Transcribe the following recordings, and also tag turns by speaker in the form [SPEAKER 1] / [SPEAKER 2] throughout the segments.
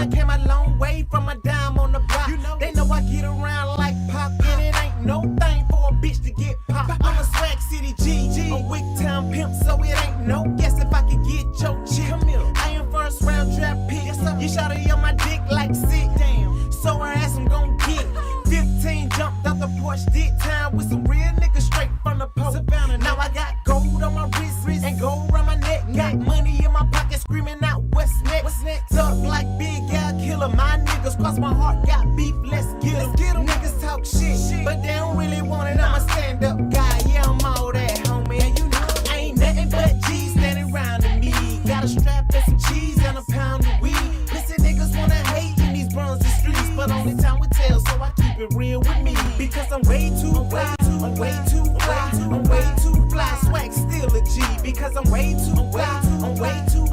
[SPEAKER 1] I came a long way from a dime on the block. They know I get around like pop, and it ain't no thing for a bitch to get popped. I'm a swag city G, a wick town pimp, so it ain't no guess if I can get your chick. I am first round draft pick. You shot her on my dick like sick. Damn, so her ass I'm gon' get. 15 jumped out the porch, did time with some real niggas straight from the post. Now I got gold on my wrist and gold around my neck. Got money in my pocket, screaming out what's next. Tough like Big Al Killer. My niggas cross my heart, got beef, let's get 'em. Niggas talk shit, but they don't really want it. I'm a stand up guy, yeah, I'm all that, homie. And you know, I ain't nothing but G's standing around to me. Got a strap and some cheese and a pound of weed. Listen, niggas wanna hate in these bronzy streets, but only time will tell, so I keep it real with me. Because I'm way too fly, I'm way too fly, I'm way too fly. Swag still a G, because I'm way too fly, I'm way too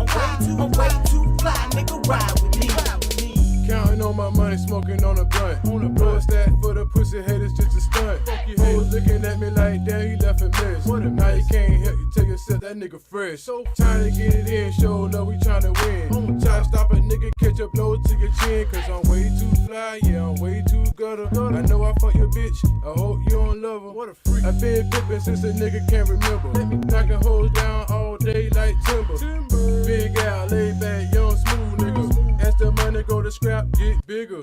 [SPEAKER 1] fly. Nigga, ride with me.
[SPEAKER 2] Counting on my money, smoking on a blunt. Blow a stack for the pussy haters, just a stunt. Hoes looking at me like, damn, he left a mess. Now you can't help you tell yourself that nigga fresh. So trying to get it in, show love, we trying to win. Try to stop a nigga, catch up low to your chin. Cause I'm way too fly, yeah, I'm way too gutter. I know I fuck your bitch, I hope you don't love her. What a freak. I've been pimpin' since a nigga can't remember. Knocking hoes down all day like timber. Big Al, laid back, young, smooth nigga. As the money go to scrap, get bigger.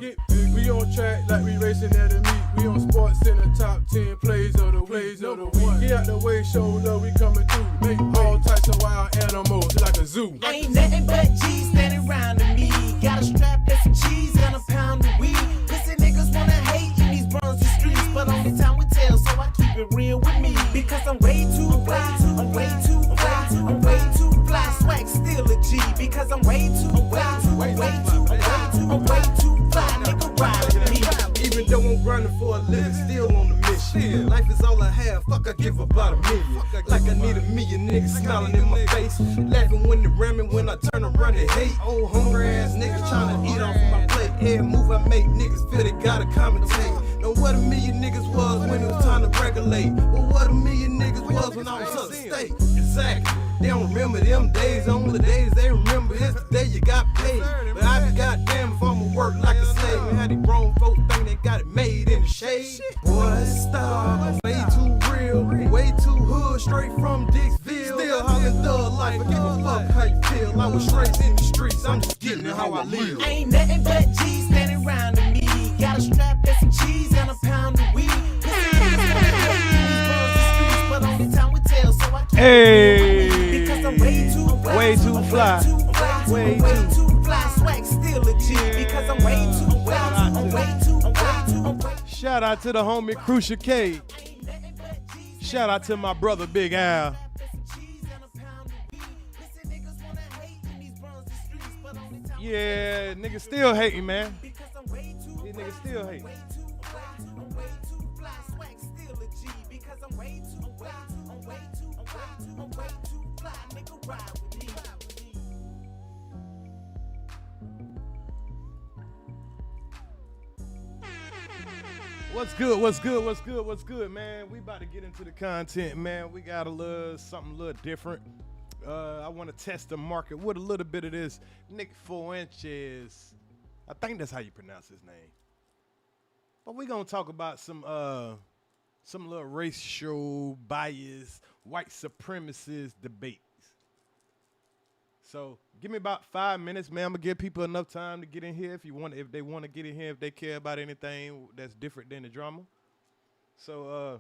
[SPEAKER 2] We on track like we racing at a meet. We on sports in the top 10 plays of the week. Get out the way, show love, we coming through. Make all types of wild animals like a zoo.
[SPEAKER 1] Ain't nothing but G's standing around to me. Got a strap and some cheese and a pound of weed. Listen, niggas wanna hate in these bronzy streets, but only time will tell, so I keep it real with me. Because I'm way too fly, I'm way too fly, I'm way too fly. Swag still a G, because I'm way too fly, I'm way too fly. Nigga, ride with me.
[SPEAKER 3] Even though I'm grinding for a living, still on the mission. Life is all I have, fuck I give about $1 million. Like I need $1 million niggas smiling in my face, laughing when they ramming when I turn around and hate. Old hungry ass niggas trying to eat off of my plate. Every move I make, niggas feel they gotta commentate. Know what $1 million niggas was when it was time to regulate, but what $1 million niggas was when I was upstate. Exactly. They don't remember them days, only days they remember is the day you got paid. But I be goddamn if I'ma work like a slave. And how these grown folks think they got it made in the shade. Boy, stop, way too real, way too hood, straight from Dixville. Still hollering thug life, I give a fuck how you feel. I was raised in the streets, I'm just getting it how I live.
[SPEAKER 1] Ain't nothing but G's standing around to me. Got a strap and some cheese and a pound of weed. But only time will tell, so I keep
[SPEAKER 4] Hey,
[SPEAKER 1] because I'm way too fly,
[SPEAKER 4] way too
[SPEAKER 1] fly. Swag still a G, because I'm way too fly, I'm way too.
[SPEAKER 4] Shout out to the homie Krucial Kaa. Shout out to my brother Big Al. Yeah, niggas still hating, man. These niggas still hating. What's good, man? We about to get into the content, man. We got something a little different. I want to test the market with a little bit of this Nick Fuentes. I think that's how you pronounce his name. But we're gonna talk about some little racial bias, white supremacist debates. So give me about 5 minutes, man. I'm gonna give people enough time to get in here if they want to get in here, if they care about anything that's different than the drama. So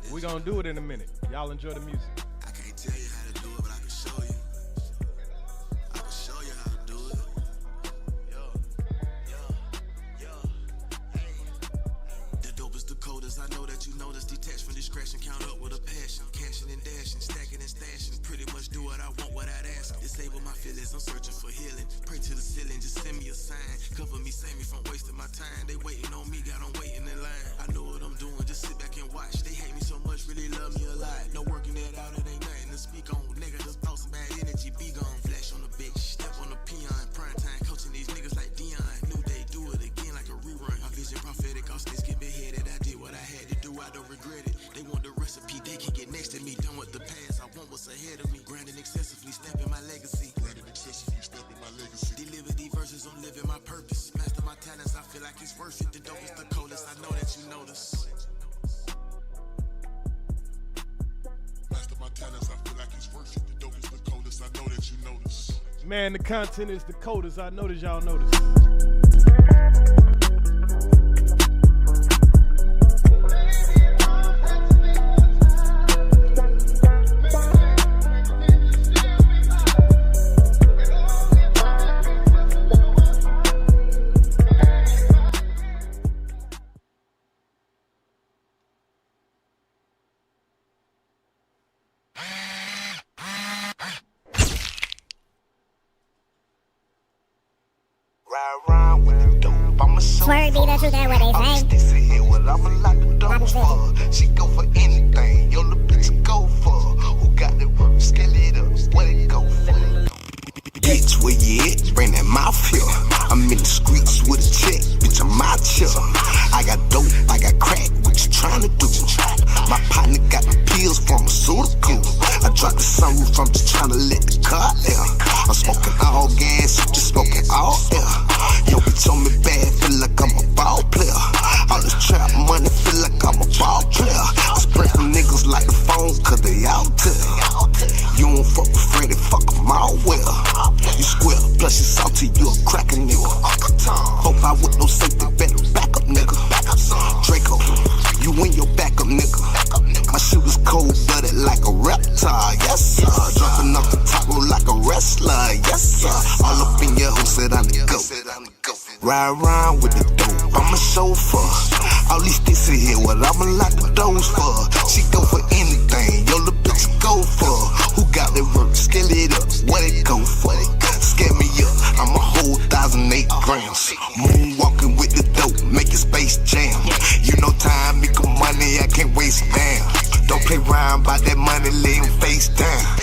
[SPEAKER 4] we're gonna do it in a minute. Y'all enjoy the music.
[SPEAKER 5] I can't tell you how to do it, but I can show you. I can show you how to do it. The dope is the coldest. I know that you notice. Detached from discretion, count up with a passion. Cashing and dashing, stacking and stashing. Pretty much do what I want without asking. Disable my feelings, I'm searching for healing. Pray to the ceiling, just send me a sign. Cover me, save me from wasting my time. They waiting on me, got them waiting in line. I know what I'm doing, just sit back and watch. They hate me so much, really love me a lot. No working it out, it ain't nothing to speak on. Negative thoughts and bad energy, be gone. Flash on the bitch, step on the peon. Prime time, coaching these niggas like Dion. New day, do it again like a rerun. My vision prophetic, all skits get beheaded. I did what I had to do, I don't regret it. They want the recipe, they can get next to me. Done with the past, I want what's ahead of me. Grinding excessively, stepping my legacy. Deliver these verses
[SPEAKER 4] Man, the content is the coldest. I noticed y'all noticed.
[SPEAKER 6] Swear be the truth, that what they say.
[SPEAKER 5] Here, what I'ma lock the doors for. She go for anything, yo, the bitch go for. Who got the work, scale it up, what it go for? Bitch, where you at? Bring that mouth here. I'm in the streets with a check, bitch, I'm out here. I got dope, I got crack, what you tryna do? My partner got the pills pharmaceutical. I dropped the sunroof, I'm just tryna let the car air. I'm smoking all gas, you just smoking all air. Yo, bitch on me bad, feel like I'm a ball player. All this trap money, feel like I'm a ball player. I spread them niggas like the phone, cause they out there. You don't fuck with Freddy, fuck them all well. You square, plus you salty, you a cracker nigga. Hope I with no safety, better back up nigga. Draco, you in your backup nigga. My shooters cold-blooded like a reptile, yes sir. Jumping off the top rope like a wrestler, yes sir. All up in your house, said I'm the GOAT. Ride around with the dope, I'm a chauffeur. All these sticks in here, what I'ma lock the doors for. She go for anything, yo, the bitch go for. Who got that work, scale it up, what it go for? Scare me up, I'm a whole 1,008 grams. Moonwalking with the dope, making space jam. You know time, make money, I can't waste damn. Don't play around by that money, lay him face down.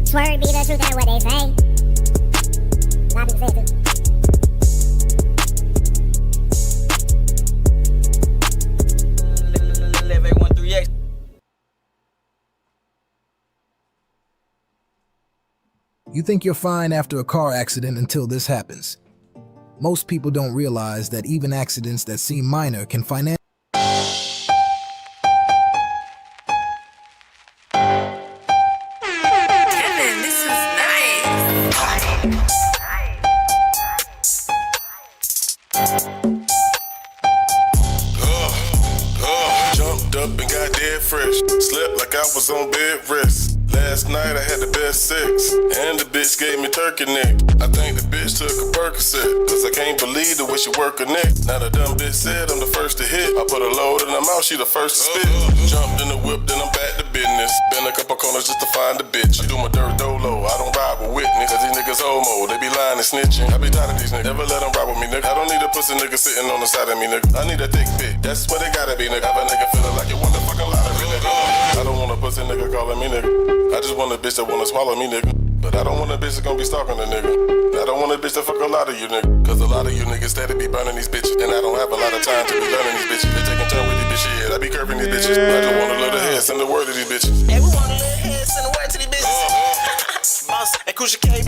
[SPEAKER 6] Swear be the truth, that what they say. A lot of people say it too.
[SPEAKER 7] You think you're fine after a car accident until this happens. Most people don't realize that even accidents that seem minor can financially
[SPEAKER 8] Jumped up and got dead fresh. Slept like I was on bed rest. Last night I had the best sex, and the bitch gave me turkey neck. I think the bitch took a Percocet, cause I can't believe the way she work her neck. Now the dumb bitch said I'm the first to hit. I put a load in her mouth, she the first to spit. Jumped in the whip, then I'm back to business. Been a couple corners just to find a bitch. I do my dirt dolo, I don't ride with witness. Cause these niggas homo, they be lying and snitching. I be tired of these niggas, never let them ride with me, nigga. I don't need a pussy nigga sitting on the side of me, nigga. I need a thick bitch, that's what it gotta be, nigga. Have a nigga feeling like you want the fucking lottery, nigga. I don't want a pussy nigga calling me, nigga. I just want a bitch that wanna swallow me, nigga. But I don't want a bitch that gon' be stalking a nigga. I don't want a bitch that fuck a lot of you, nigga. Cause a lot of you niggas steady be burning these bitches. And I don't have a lot of time to be learning these bitches. They taking turn with these bitches, yeah. I be curving these bitches. I just want a little head, send the word to these bitches.
[SPEAKER 9] Hey, we want a little head, send the word to these bitches. Boss, and Krucial Kaa,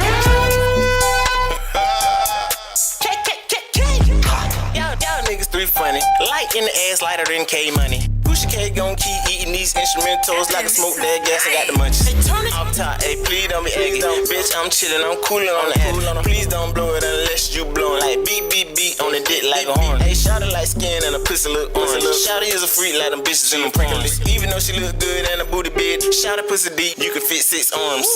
[SPEAKER 9] Y'all niggas three funny. Light in the ass, lighter than K money. Krucial Kaa gon' keep eating these instrumentals like a smoke that gas. I got the munchies. Hey, turn it off top, hey, please don't be eggy. Bitch, I'm chillin', I'm coolin' on the head. Please don't blow it unless you blowin' like beep, beep, beep on the dick like a horn. Hey, shout it like skin and a pussy look orange. Shout it is a freak like them bitches in them pringles. Even though she look good and a booty big, shout it pussy deep, you can fit 6 arms.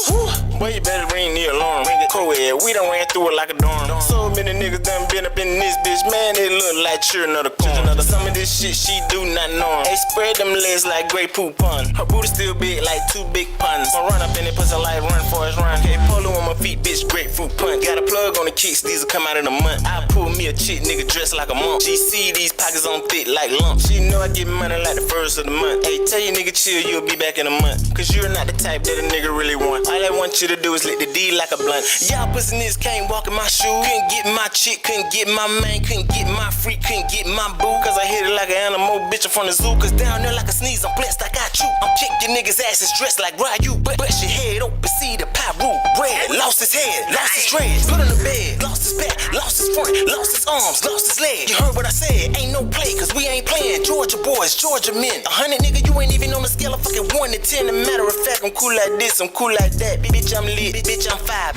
[SPEAKER 9] Boy, you better ring the alarm. Co-ed, we done ran through it like a dorm. So many niggas done been up in this bitch, man, it look like children of the corn. Some of this shit she do not know. Hey, spread them legs like Grey Poop pun. Her booty still big like 2 big puns. I run up in it, pussy like run for his run. Hey, polo on my feet, bitch, grapefruit punch. Got a plug on the kicks, these will come out in a month. I pull me a chick, nigga. nigga dressed like a monk. She see these pockets on thick like lumps. She know I get money like the first of the month. Hey, tell your nigga chill, you'll be back in a month. Cause you're not the type that a nigga really want. All I want you to do is lick the D like a blunt. Y'all pussy niggas can't walk in my shoes. Couldn't get my chick, couldn't get my man, couldn't get my freak, couldn't get my boo. Cause I hit it like an animal, bitch, I'm from the zoo. Cause down there like a sneeze, I'm blessed, I got you. I'm kick your niggas' asses dressed like Ryu. Bust your head open, see the Pyru. Red, lost his head, lost his dreads. Put on the bed, lost his back, lost his front, lost his arms, lost his leg. You heard what I said, ain't no play, cause we ain't playing. Georgia boys, Georgia men. 100 nigga, you ain't even on the scale of fucking 1 to 10. As a matter of fact, I'm cool like this, I'm cool like that. Bitch, I'm lit, bitch, I'm 5.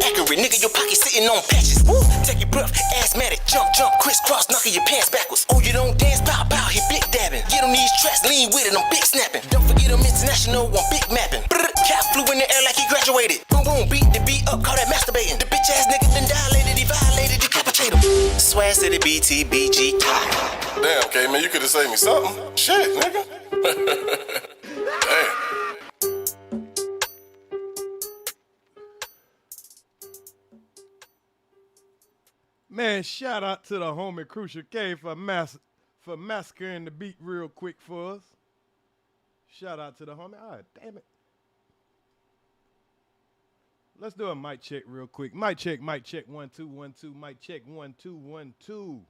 [SPEAKER 9] Accurate, nigga, your pocket sitting on patches. Woo, take your breath, asthmatic, jump, crisscross, knocking your pants backwards. Oh, you don't dance, pow, he big dabbing. Get on these tracks, lean with it, I'm big snapping. Don't forget I'm international, I'm big mapping. Cap flew in the air like he graduated. Boom, boom, beat the beat up, call that masturbating. The bitch ass nigga done dilated, he violated, decapitate him. Swag City BTBG.
[SPEAKER 8] Damn, K-Man, you could have saved me something. Shit, nigga. Damn.
[SPEAKER 4] Man, shout out to the homie Krucial Kaa for massacring the beat real quick for us. Shout out to the homie. Ah, damn it. Let's do a mic check real quick. Mic check, 1 2 1 2. Mic check 1 2 1 2.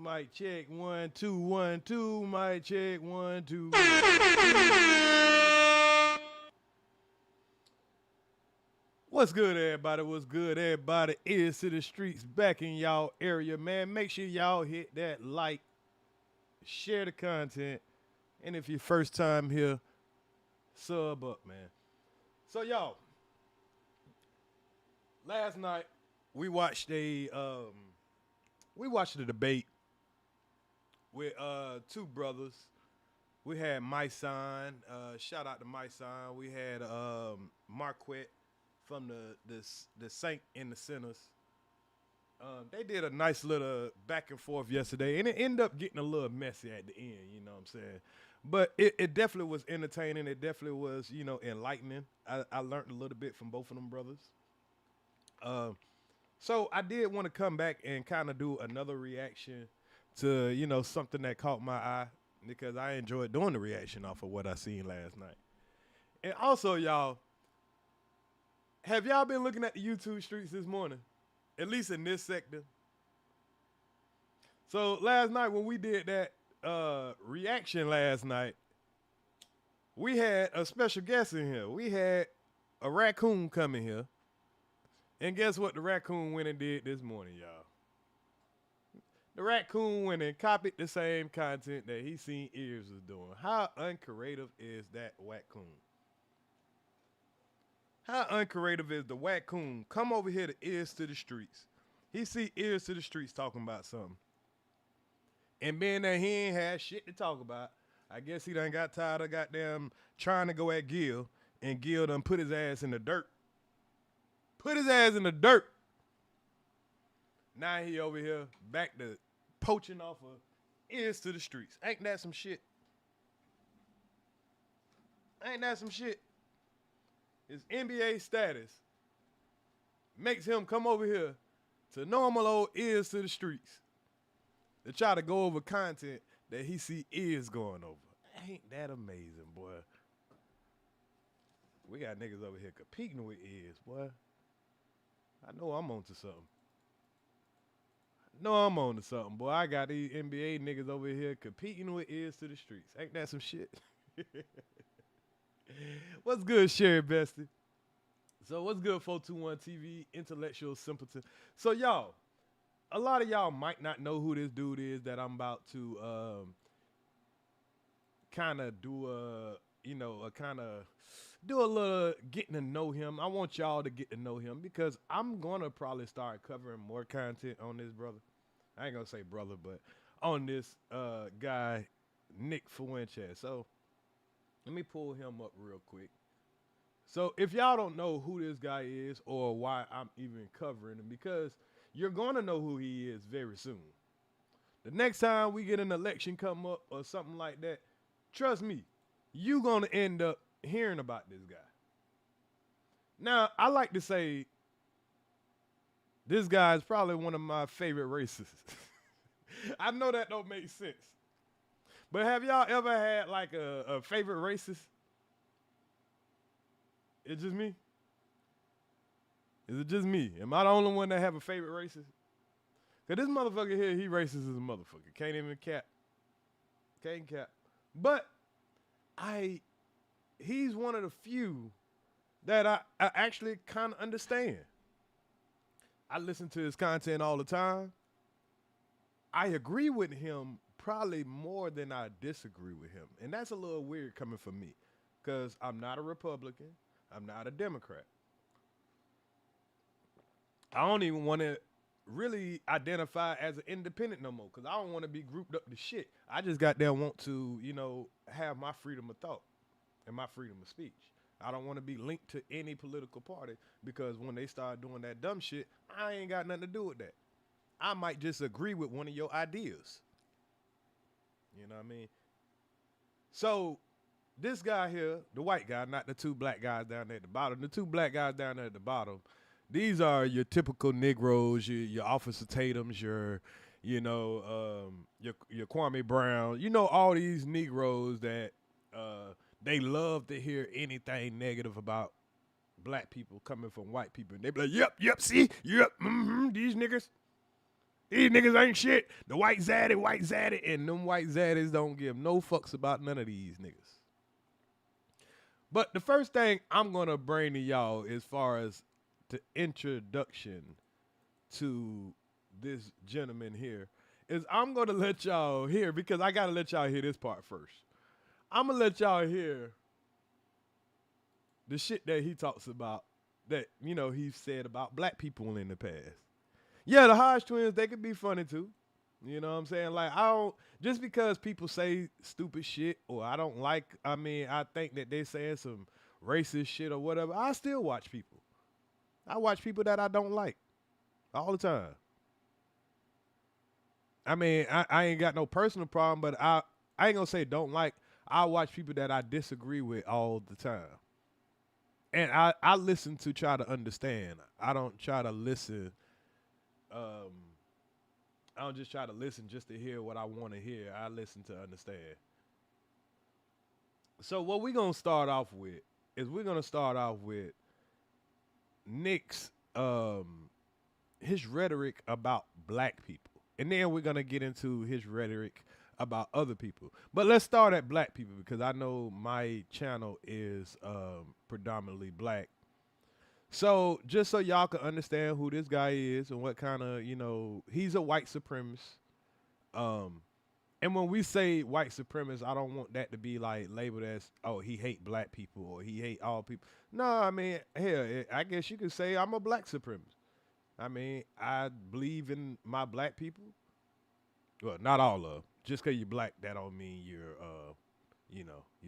[SPEAKER 4] Mic check 1 2 1 2. Mic check 1 2 1 2. What's good, everybody? What's good, everybody? Earz to the streets back in y'all area, man. Make sure y'all hit that like, share the content, and if you're first time here, sub up, man. So, y'all, last night we watched a debate with two brothers. We had my son. Shout out to my son. We had Marquett from the Saint in the Sinners. They did a nice little back and forth yesterday, and it ended up getting a little messy at the end, you know what I'm saying? But it definitely was entertaining. It definitely was, enlightening. I learned a little bit from both of them brothers. So I did want to come back and kind of do another reaction to, something that caught my eye, because I enjoyed doing the reaction off of what I seen last night. And also, y'all, have y'all been looking at the YouTube streets this morning? At least in this sector. So last night when we did that reaction last night, we had a special guest in here. We had a raccoon come in here. And guess what the raccoon went and did this morning, y'all? The raccoon went and copied the same content that he seen Earz was doing. How uncreative is that raccoon? How uncreative is the raccoon? Come over here to Earz to the streets. He see Earz to the streets talking about something. And being that he ain't had shit to talk about, I guess he done got tired of goddamn trying to go at Gil, and Gil done put his ass in the dirt. Put his ass in the dirt. Now he over here back to poaching off of Earz to the streets. Ain't that some shit? Ain't that some shit? His NBA status makes him come over here to normal old Earz to the streets to try to go over content that he see Earz going over. Ain't that amazing, boy? We got niggas over here competing with Earz, boy. I know I'm onto something. Boy. I got these NBA niggas over here competing with Earz to the streets. Ain't that some shit? What's good, Sherry Bestie? So what's good, 421 TV, Intellectual Simpleton? So y'all, a lot of y'all might not know who this dude is that I'm about to kind of do a little getting to know him. I want y'all to get to know him because I'm gonna probably start covering more content on this brother. I ain't gonna say brother, but on this guy, Nick Fuentes. So let me pull him up real quick. So if y'all don't know who this guy is or why I'm even covering him, because you're going to know who he is very soon. The next time we get an election come up or something like that, trust me, you're going to end up hearing about this guy. Now, I like to say This guy is probably one of my favorite racists. I know that don't make sense. But have y'all ever had like a favorite racist? It's just me? Is it just me? Am I the only one that have a favorite racist? Cause this motherfucker here, he racist as a motherfucker. Can't even cap. Can't cap. But he's one of the few that I actually kind of understand. I listen to his content all the time. I agree with him probably more than I disagree with him. And that's a little weird coming from me because I'm not a Republican. I'm not a Democrat. I don't even want to really identify as an independent no more because I don't want to be grouped up to shit. I just goddamn want to, have my freedom of thought and my freedom of speech. I don't want to be linked to any political party because when they start doing that dumb shit, I ain't got nothing to do with that. I might just agree with one of your ideas. You know what I mean? So this guy here, the white guy, not the two black guys down there at the bottom, the two black guys down there at the bottom, these are your typical Negroes, your Officer Tatums, your Kwame Brown, all these Negroes that they love to hear anything negative about black people coming from white people. And they be like, yep, see, these niggas ain't shit. The white zaddy, and them white zaddies don't give no fucks about none of these niggas. But the first thing I'm gonna bring to y'all as far as the introduction to this gentleman here is I'm gonna let y'all hear, because I gotta let y'all hear this part first. I'm gonna let y'all hear the shit that he talks about that, he said about black people in the past. Yeah, the Hodge twins, they could be funny too. You know what I'm saying? Like, just because people say stupid shit or I think that they saying some racist shit or whatever, I still watch people. I watch people that I don't like all the time. I ain't got no personal problem, but I ain't gonna say don't like. I watch people that I disagree with all the time. And I listen to try to understand. I don't try to listen. I don't just try to listen just to hear what I want to hear. I listen to understand. So what we're going to start off with is Nick's, his rhetoric about black people. And then we're going to get into his rhetoric about other people. But let's start at black people because I know my channel is predominantly black. So just so y'all can understand who this guy is and what kind of, he's a white supremacist. And when we say white supremacist, I don't want that to be like labeled as, oh, he hate black people or he hate all people. No, hell, I guess you could say I'm a black supremacist. I believe in my black people. Well, not all of them. Just because you're black, that don't mean you're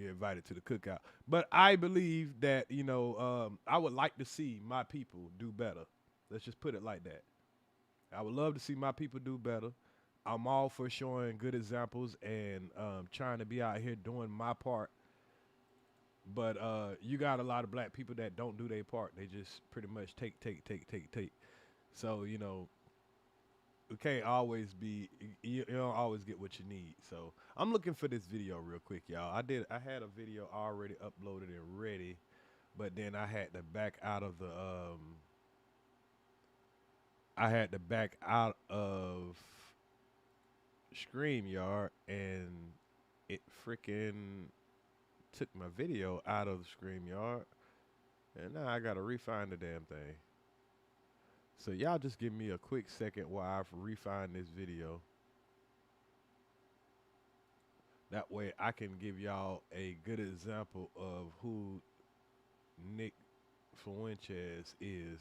[SPEAKER 4] invited to the cookout. But I believe that, I would like to see my people do better. Let's just put it like that. I would love to see my people do better. I'm all for showing good examples and trying to be out here doing my part. But you got a lot of black people that don't do their part. They just pretty much take. So, it can't always be, you don't always get what you need. So I'm looking for this video real quick, y'all. I had a video already uploaded and ready, but then I had to back out of the StreamYard, and it freaking took my video out of StreamYard, and now I gotta refine the damn thing. So y'all just give me a quick second while I refine this video. That way I can give y'all a good example of who Nick Fuentes is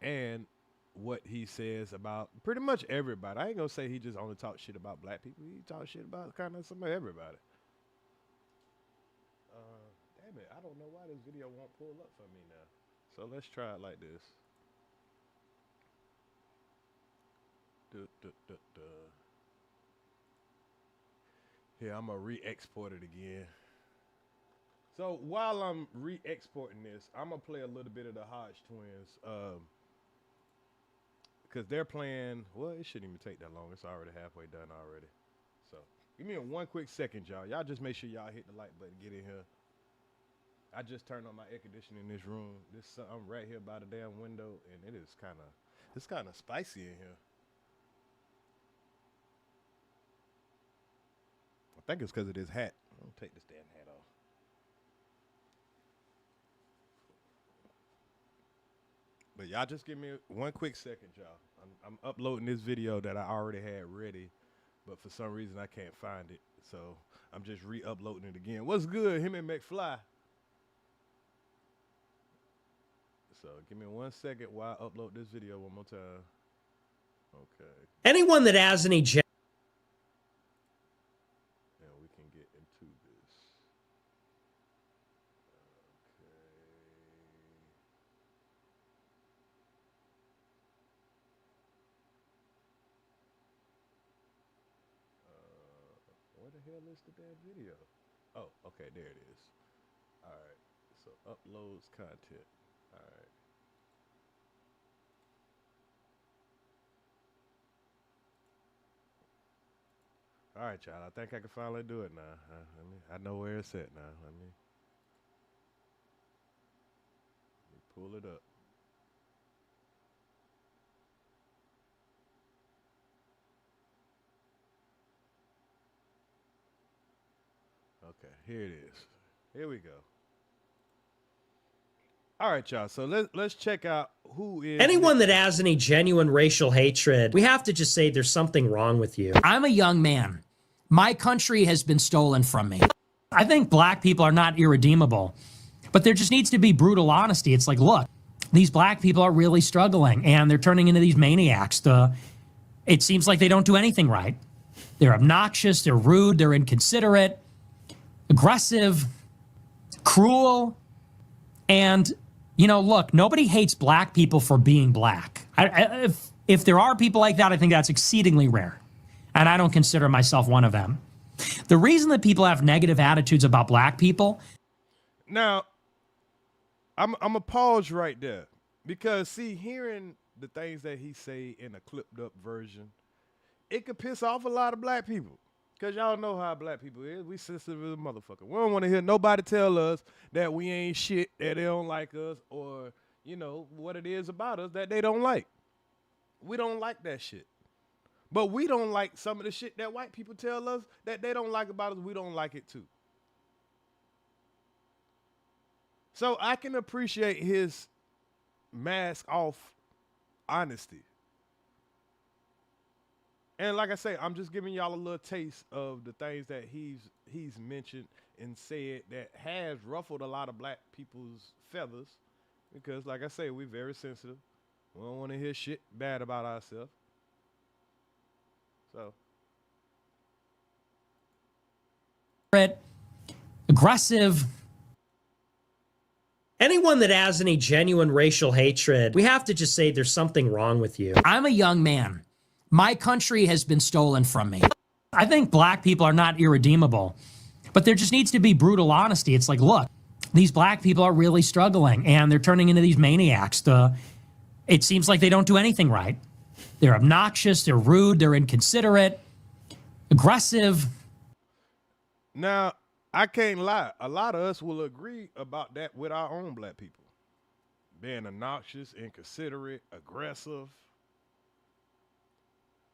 [SPEAKER 4] and what he says about pretty much everybody. I ain't gonna say he just only talks shit about black people. He talks shit about kind of some of everybody. Damn it, I don't know why this video won't pull up for me now. So let's try it like this. Here, I'm gonna re-export it again. So while I'm re-exporting this, I'm gonna play a little bit of the Hodge twins because they're playing. Well, it shouldn't even take that long. It's already halfway done already. So give me one quick second, y'all. Y'all just make sure y'all hit the like button, get in here. I just turned on my air conditioning in this room. I'm right here by the damn window, and it's kind of spicy in here. I think it's because of this hat. I'm gonna take this damn hat off. But y'all just give me one quick second, y'all. I'm uploading this video that I already had ready, but for some reason I can't find it. So I'm just re-uploading it again. What's good? Him and McFly. So give me 1 second while I upload this video one more time. Okay.
[SPEAKER 10] Anyone that has any...
[SPEAKER 4] And we can get into this. Okay. Where the hell is the damn video? Oh, okay, there it is. All right. So uploads content. All right. All right, y'all. I think I can finally do it now. I know where it's at now. Let me pull it up. Okay, here it is. Here we go. All right, y'all. So let's check out who is...
[SPEAKER 10] Anyone that has any genuine racial hatred, we have to just say there's something wrong with you.
[SPEAKER 11] I'm a young man. My country has been stolen from me. I think black people are not irredeemable, but there just needs to be brutal honesty. It's like, look, these black people are really struggling and they're turning into these maniacs. It seems like they don't do anything right. They're obnoxious, they're rude, they're inconsiderate, aggressive, cruel, and, you know, look, nobody hates black people for being black. If there are people like that, I think that's exceedingly rare. And I don't consider myself one of them. The reason that people have negative attitudes about black people...
[SPEAKER 4] Now, I'm a pause right there. Because, see, hearing the things that he say in a clipped up version, it could piss off a lot of black people. Because y'all know how black people is. We sensitive as a motherfucker. We don't want to hear nobody tell us that we ain't shit, that they don't like us, or, you know, what it is about us that they don't like. We don't like that shit. But we don't like some of the shit that white people tell us that they don't like about us. We don't like it too. So I can appreciate his mask off honesty. And like I say, I'm just giving y'all a little taste of the things that he's mentioned and said that has ruffled a lot of black people's feathers. Because like I say, we're very sensitive. We don't want to hear shit bad about ourselves. So.
[SPEAKER 11] Aggressive.
[SPEAKER 10] Anyone that has any genuine racial hatred, we have to just say there's something wrong with you.
[SPEAKER 11] I'm a young man. My country has been stolen from me. I think black people are not irredeemable, but there just needs to be brutal honesty. It's like, look, these black people are really struggling and they're turning into these maniacs. It seems like they don't do anything right. They're obnoxious, they're rude, they're inconsiderate, aggressive.
[SPEAKER 4] Now, I can't lie. A lot of us will agree about that with our own black people. Being obnoxious, inconsiderate, aggressive.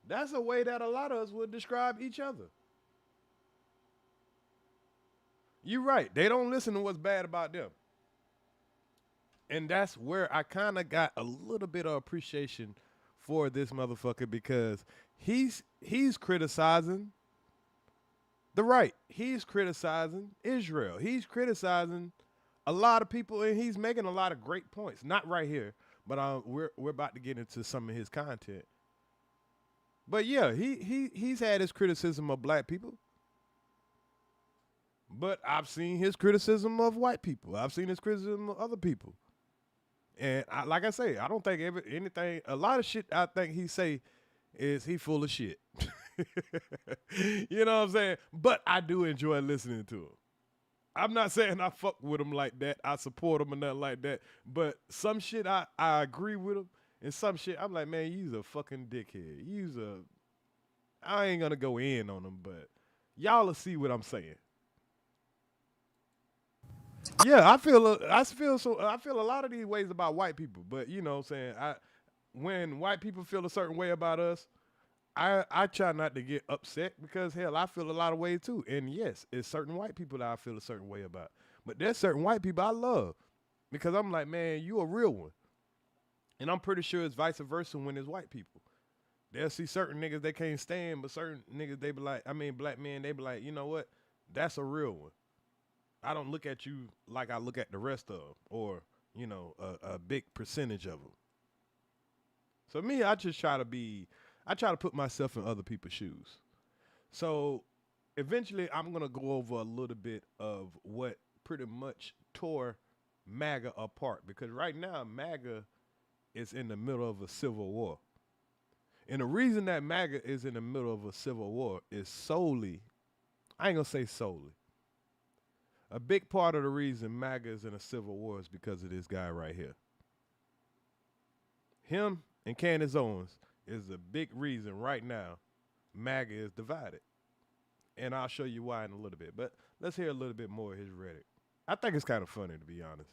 [SPEAKER 4] That's a way that a lot of us would describe each other. You're right. They don't listen to what's bad about them. And that's where I kind of got a little bit of appreciation for this motherfucker, because he's criticizing the right. He's criticizing Israel. He's criticizing a lot of people, and he's making a lot of great points. Not right here, but we're about to get into some of his content. But yeah, he's had his criticism of black people. But I've seen his criticism of white people. I've seen his criticism of other people. And like I say, I don't think anything, a lot of shit I think he say is he full of shit. You know what I'm saying? But I do enjoy listening to him. I'm not saying I fuck with him like that. I support him or nothing like that. But some shit I agree with him. and some shit. I'm like, man, you's a fucking dickhead. I ain't gonna go in on them, but y'all will see what I'm saying. Yeah, I feel a lot of these ways about white people, but you know what I'm saying, when white people feel a certain way about us, I try not to get upset because hell, I feel a lot of ways too. And yes, it's certain white people that I feel a certain way about. But there's certain white people I love because I'm like, man, you a real one. And I'm pretty sure it's vice versa when it's white people. They'll see certain niggas they can't stand, but certain niggas they be like, black men, they be like, you know what? That's a real one. I don't look at you like I look at the rest of them, or, you know, a big percentage of them. So me, I try to put myself in other people's shoes. So eventually I'm going to go over a little bit of what pretty much tore MAGA apart, because right now MAGA is in the middle of a civil war. And the reason that MAGA is in the middle of a civil war is solely, I ain't going to say solely, a big part of the reason MAGA is in a civil war is because of this guy right here. Him and Candace Owens is a big reason right now MAGA is divided. And I'll show you why in a little bit. But let's hear a little bit more of his rhetoric. I think it's kind of funny, to be honest.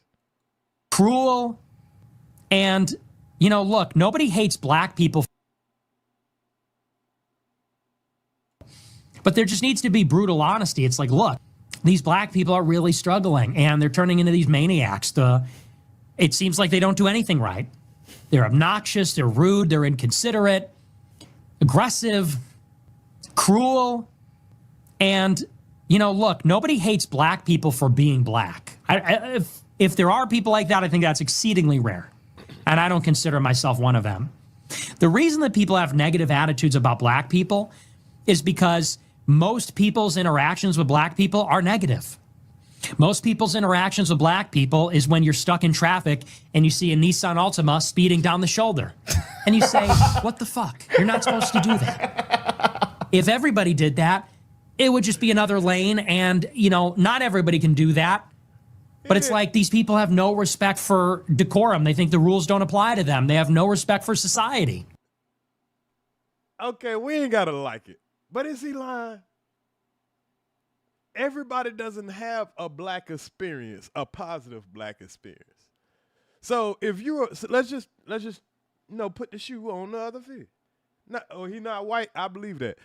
[SPEAKER 11] Cruel. And, you know, look, nobody hates black people. But there just needs to be brutal honesty. It's like, look, these black people are really struggling and they're turning into these maniacs. It seems like they don't do anything right. They're obnoxious, they're rude, they're inconsiderate, aggressive, cruel. And, you know, look, nobody hates black people for being black. If there are people like that, I think that's exceedingly rare. And I don't consider myself one of them. The reason that people have negative attitudes about black people is because most people's interactions with black people are negative. Most people's interactions with black people is when you're stuck in traffic and you see a Nissan Altima speeding down the shoulder. And you say, what the fuck? You're not supposed to do that. If everybody did that, it would just be another lane. And, you know, not everybody can do that. But it's like these people have no respect for decorum. They think the rules don't apply to them. They have no respect for society.
[SPEAKER 4] Okay, we ain't got to like it. But is he lying? Everybody doesn't have a black experience, a positive black experience. So if you're, let's just you know, put the shoe on the other foot. He's not white. I believe that.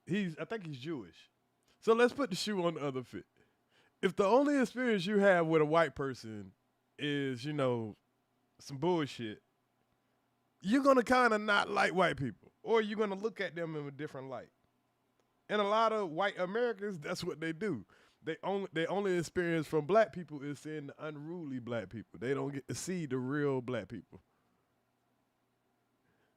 [SPEAKER 4] I think he's Jewish. So let's put the shoe on the other foot. If the only experience you have with a white person is, you know, some bullshit, you're gonna kind of not like white people, or you're gonna look at them in a different light. And a lot of white Americans, that's what they do. They only experience from black people is seeing the unruly black people. They don't get to see the real black people.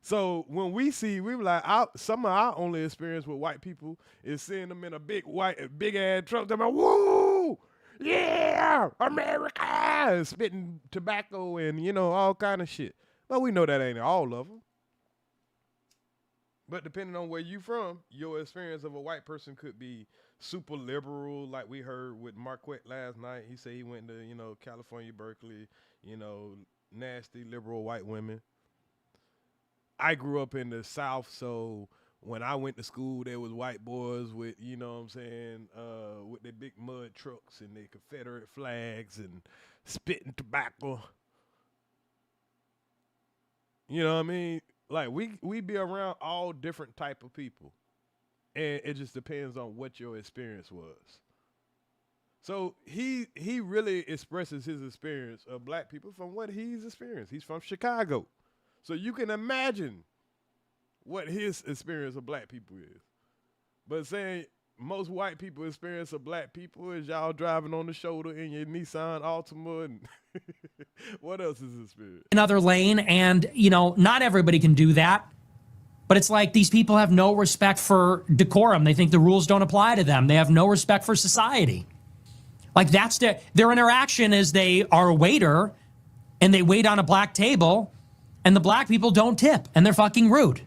[SPEAKER 4] So when we were like, some of our only experience with white people is seeing them in a big ass truck. They're like, woo, yeah, America, spitting tobacco and, you know, all kind of shit. But we know that ain't all of them. But depending on where you from, your experience of a white person could be super liberal, like we heard with Marquett last night. He said he went to, you know, California, Berkeley, you know, nasty liberal white women. I grew up in the South, so when I went to school, there was white boys with, you know what I'm saying, with their big mud trucks and their Confederate flags and spitting tobacco. You know what I mean? Like, we be around all different type of people. And it just depends on what your experience was. So he really expresses his experience of black people from what he's experienced. He's from Chicago. So you can imagine what his experience of black people is. But saying most white people experience of black people is y'all driving on the shoulder in your Nissan Altima and what else is his experience?
[SPEAKER 11] Another lane, and, you know, not everybody can do that. But it's like these people have no respect for decorum. They think the rules don't apply to them. They have no respect for society. Like, that's their interaction is they are a waiter and they wait on a black table and the black people don't tip and they're fucking rude.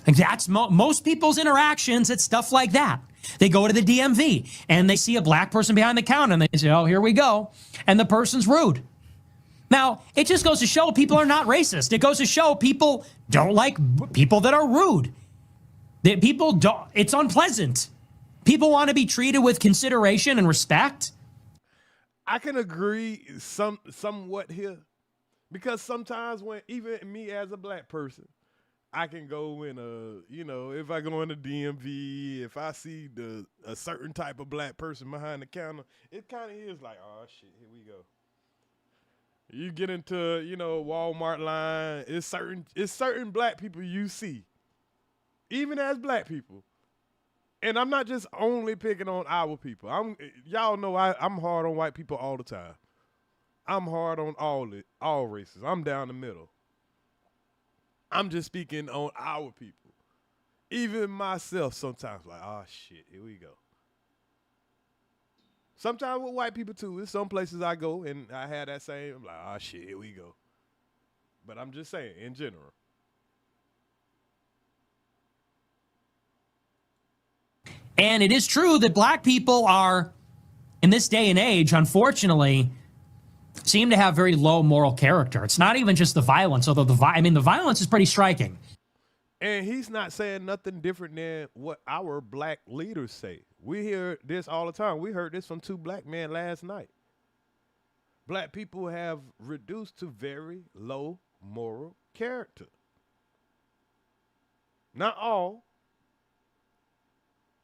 [SPEAKER 11] Like, that's most people's interactions. It's stuff like that. They go to the DMV and they see a black person behind the counter and they say, oh, here we go. And the person's rude. Now, it just goes to show people are not racist. It goes to show people don't like people that are rude. That people don't, it's unpleasant. People want to be treated with consideration and respect.
[SPEAKER 4] I can agree somewhat here, because sometimes when even me as a black person, I can go in if I go in the DMV, if I see a certain type of black person behind the counter, it kind of is like, oh shit, here we go. You get into, Walmart line, it's certain black people you see, even as black people. And I'm not just only picking on our people. Y'all know I'm hard on white people all the time. I'm hard on all races. I'm down the middle. I'm just speaking on our people. Even myself sometimes like, oh shit, here we go. Sometimes with white people too. There's some places I go and I have that same, I'm like, oh shit, here we go. But I'm just saying, in general.
[SPEAKER 11] And it is true that black people are, in this day and age, unfortunately, seem to have very low moral character. It's not even just the violence, although the violence is pretty striking.
[SPEAKER 4] And he's not saying nothing different than what our black leaders say. We hear this all the time. We heard this from 2 black men last night. Black people have reduced to very low moral character. Not all,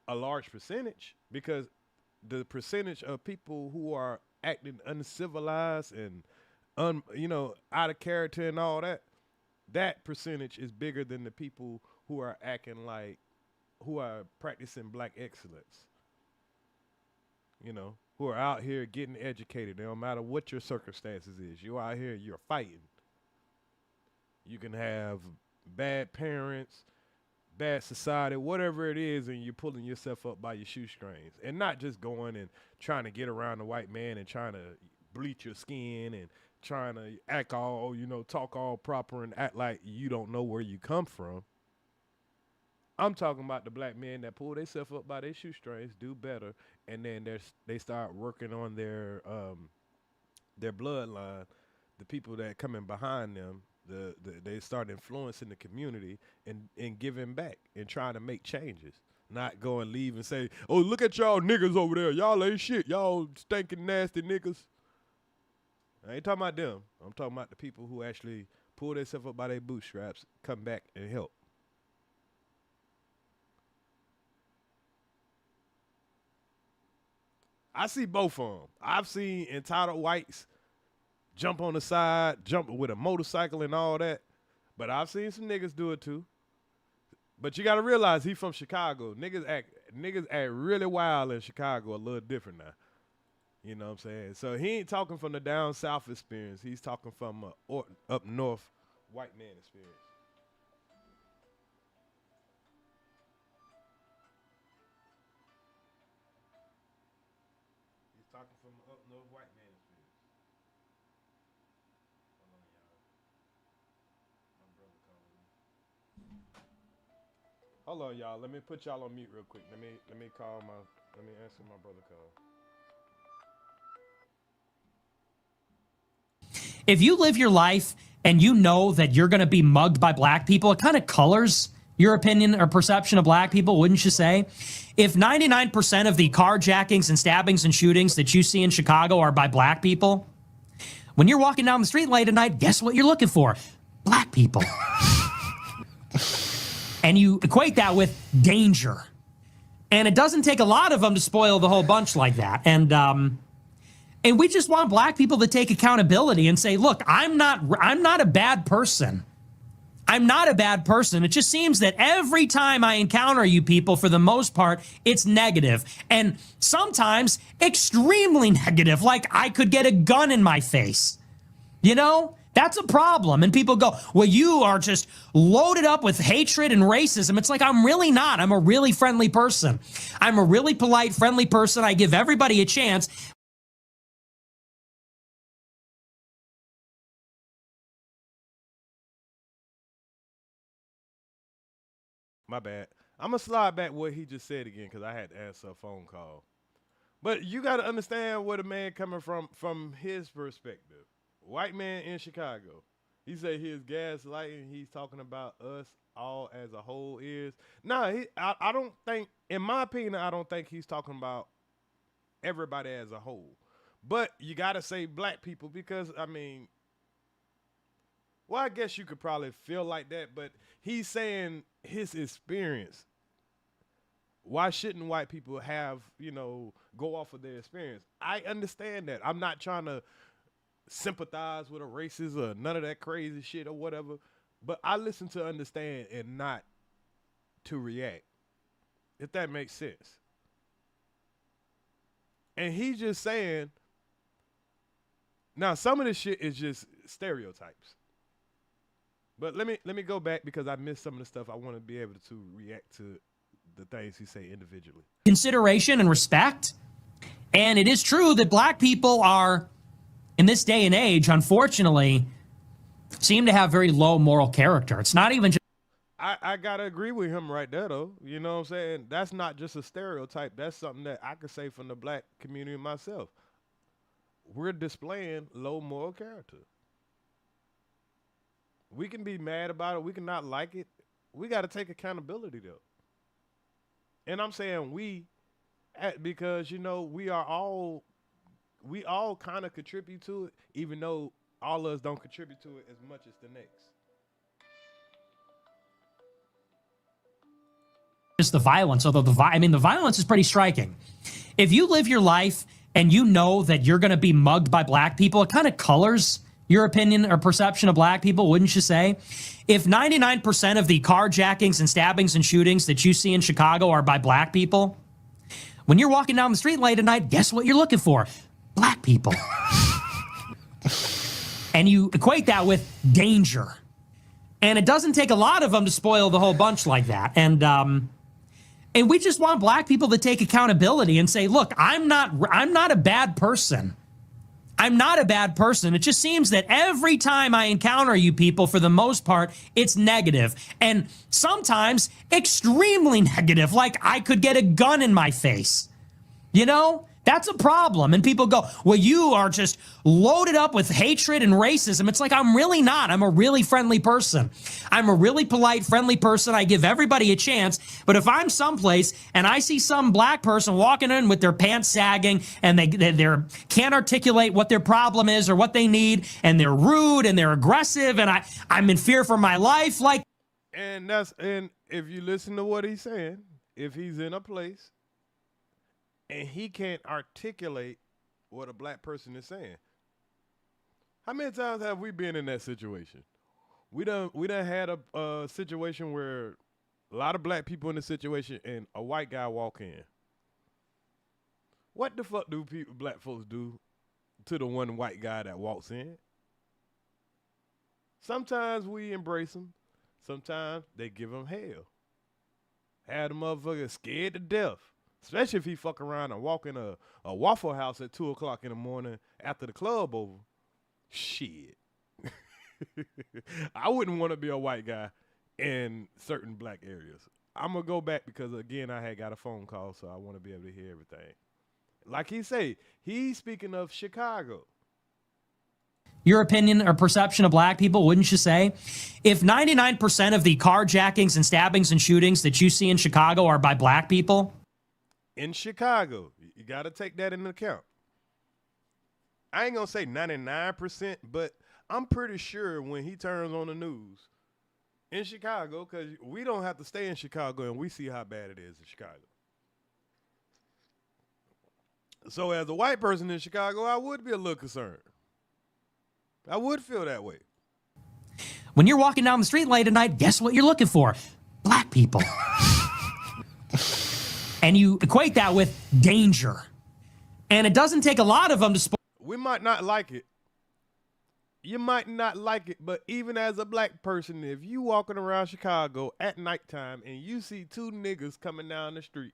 [SPEAKER 4] a large percentage, because the percentage of people who are acting uncivilized and out of character and all that percentage is bigger than the people who are who are practicing black excellence. Who are out here getting educated. No matter what your circumstances is, you're out here, you're fighting. You can have bad parents, bad society, whatever it is, and you're pulling yourself up by your shoestrings, and not just going and trying to get around the white man and trying to bleach your skin and trying to act all, talk all proper and act like you don't know where you come from. I'm talking about the black men that pull themselves up by their shoestrings, do better, and then they start working on their bloodline, the people that coming behind them. They start influencing the community and giving back and trying to make changes. Not go and leave and say, oh, look at y'all niggas over there. Y'all ain't shit. Y'all stinking nasty niggas. I ain't talking about them. I'm talking about the people who actually pull themselves up by their bootstraps, come back and help. I see both of them. I've seen entitled whites jump on the side, jump with a motorcycle and all that. But I've seen some niggas do it too. But you got to realize he from Chicago. Niggas act really wild in Chicago, a little different now. You know what I'm saying? So he ain't talking from the down south experience. He's talking from up north white man experience. He's talking from up north white man experience. Hold on, y'all. Let me put y'all on mute real quick. Let me answer my brother call.
[SPEAKER 11] If you live your life and you know that you're going to be mugged by black people, it kind of colors your opinion or perception of black people, wouldn't you say? If 99% of the carjackings and stabbings and shootings that you see in Chicago are by black people, when you're walking down the street late at night, guess what you're looking for? Black people. And you equate that with danger. And it doesn't take a lot of them to spoil the whole bunch like that. And we just want black people to take accountability and say, look, I'm not a bad person. I'm not a bad person. It just seems that every time I encounter you people, for the most part, it's negative. And sometimes extremely negative, like I could get a gun in my face. That's a problem. And people go, well, you are just loaded up with hatred and racism. It's like, I'm really not. I'm a really friendly person. I'm a really polite, friendly person. I give everybody a chance.
[SPEAKER 4] My bad. I'm going to slide back what he just said again because I had to answer a phone call. But you got to understand where the man coming from his perspective. white man in Chicago. He said his gaslighting. He's talking about us all as a whole is. No, I don't think, in my opinion, I don't think he's talking about everybody as a whole. But you got to say black people because, I mean, well, I guess you could probably feel like that, but he's saying his experience. Why shouldn't white people have, go off of their experience? I understand that. I'm not trying to sympathize with a racist or none of that crazy shit or whatever, but I listen to understand and not to react, if that makes sense. And he's just saying, now some of this shit is just stereotypes. But let me go back because I missed some of the stuff. I want to be able to react to the things he say individually.
[SPEAKER 11] Consideration and respect. And it is true that black people are, in this day and age, unfortunately, seem to have very low moral character. It's not even just...
[SPEAKER 4] I got to agree with him right there, though. You know what I'm saying? That's not just a stereotype. That's something that I could say from the black community myself. We're displaying low moral character. We can be mad about it. We can not like it. We got to take accountability, though. And I'm saying we, because, we all kind of contribute to it, even though all of us don't contribute to it as much as the next.
[SPEAKER 11] Just the violence, although the violence is pretty striking. If you live your life and you know that you're going to be mugged by black people, it kind of colors your opinion or perception of black people, wouldn't you say? If 99% of the carjackings and stabbings and shootings that you see in Chicago are by black people, when you're walking down the street late at night, guess what you're looking for? Black people. And you equate that with danger. And it doesn't take a lot of them to spoil the whole bunch like that. And we just want black people to take accountability and say, look, I'm not a bad person. I'm not a bad person. It just seems that every time I encounter you people, for the most part, it's negative. And sometimes extremely negative, like I could get a gun in my face. That's a problem. And people go, well, you are just loaded up with hatred and racism. It's like, I'm really not. I'm a really friendly person. I'm a really polite, friendly person. I give everybody a chance. But if I'm someplace and I see some black person walking in with their pants sagging and they can't articulate what their problem is or what they need, and they're rude and they're aggressive and I'm in fear for my life, like.
[SPEAKER 4] And if you listen to what he's saying, if he's in a place and he can't articulate what a black person is saying. How many times have we been in that situation? We done had a situation where a lot of black people in the situation and a white guy walk in. What the fuck do black folks do to the one white guy that walks in? Sometimes we embrace them. Sometimes they give him hell. Had the motherfucker scared to death. Especially if he fuck around and walk in a Waffle House at 2 o'clock in the morning after the club over. Shit. I wouldn't want to be a white guy in certain black areas. I'm going to go back because, again, I had got a phone call, so I want to be able to hear everything. Like he say, he's speaking of Chicago.
[SPEAKER 11] Your opinion or perception of black people, wouldn't you say? If 99% of the carjackings and stabbings and shootings that you see in Chicago are by black people,
[SPEAKER 4] in Chicago, you got to take that into account. I ain't going to say 99%, but I'm pretty sure when he turns on the news in Chicago, because we don't have to stay in Chicago and we see how bad it is in Chicago. So as a white person in Chicago, I would be a little concerned. I would feel that way.
[SPEAKER 11] When you're walking down the street late at night, guess what you're looking for? Black people. And you equate that with danger. And it doesn't take a lot of them to spoil.
[SPEAKER 4] We might not like it. You might not like it, but even as a black person, if you walking around Chicago at nighttime and you see two niggas coming down the street,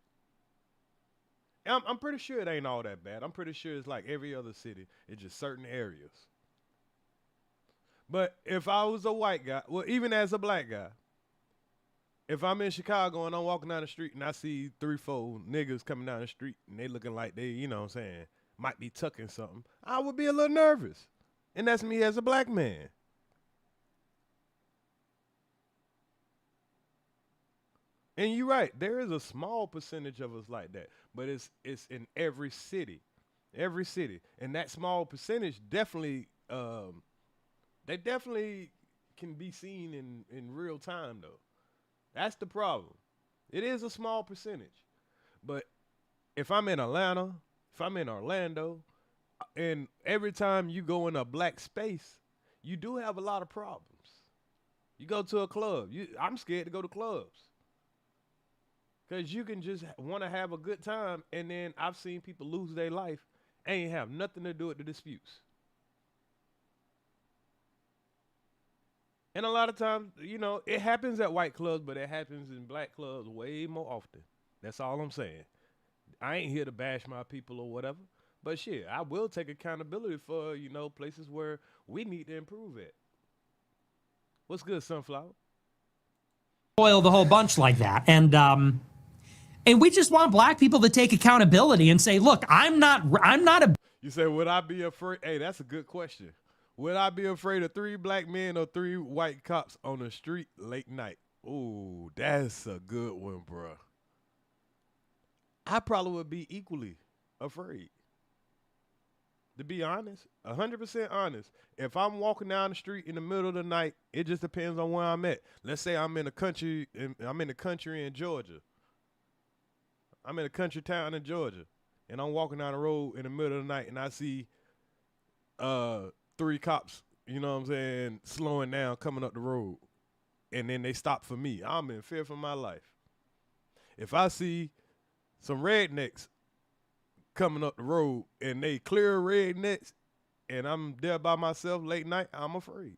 [SPEAKER 4] I'm pretty sure it ain't all that bad. I'm pretty sure it's like every other city. It's just certain areas. But if I was a white guy, well, even as a black guy, if I'm in Chicago and I'm walking down the street and I see 3-4 niggas coming down the street and they looking like they, you know what I'm saying, might be tucking something, I would be a little nervous. And that's me as a black man. And you're right, there is a small percentage of us like that, but it's in every city, and that small percentage definitely, they definitely can be seen in real time though. That's the problem. It is a small percentage, but if I'm in Atlanta, if I'm in Orlando, and every time you go in a black space, you do have a lot of problems. You go to a club, I'm scared to go to clubs. Because you can just want to have a good time, and then I've seen people lose their life, ain't have nothing to do with the disputes. And a lot of times, you know, it happens at white clubs, but it happens in black clubs way more often. That's all I'm saying. I ain't here to bash my people or whatever, but shit, I will take accountability for, you know, places where we need to improve at. What's good, Sunflower?
[SPEAKER 11] Spoil the whole bunch like that. And we just want black people to take accountability and say, look, I'm not a.
[SPEAKER 4] You say, would I be afraid? Hey, that's a good question. Would I be afraid of 3 black men or 3 white cops on the street late night? Ooh, that's a good one, bro. I probably would be equally afraid. To be honest, 100% honest. If I'm walking down the street in the middle of the night, it just depends on where I'm at. Let's say I'm in the country in Georgia. I'm in a country town in Georgia, and I'm walking down the road in the middle of the night, and I see 3 cops, you know what I'm saying, slowing down, coming up the road, and then they stop for me. I'm in fear for my life. If I see some rednecks coming up the road, and they clear rednecks, and I'm there by myself late night, I'm afraid.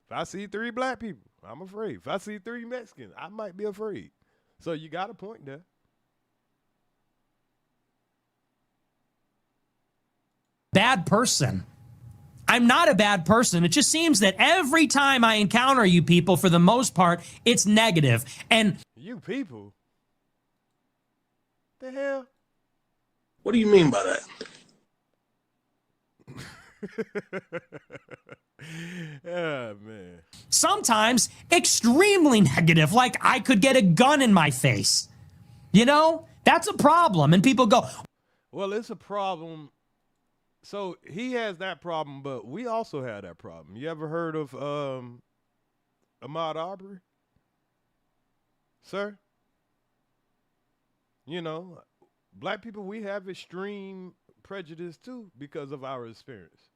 [SPEAKER 4] If I see 3 black people, I'm afraid. If I see 3 Mexicans, I might be afraid. So you got a point there.
[SPEAKER 11] Bad person. I'm not a bad person. It just seems that every time I encounter you people, for the most part, it's negative. And
[SPEAKER 4] you people? The hell?
[SPEAKER 12] What do you mean by that?
[SPEAKER 4] Oh, man.
[SPEAKER 11] Sometimes extremely negative, like I could get a gun in my face. You know, that's a problem. And people go,
[SPEAKER 4] well, it's a problem. So he has that problem, but we also have that problem. You ever heard of Ahmaud Arbery? Sir? You know, black people, we have extreme prejudice too because of our experience.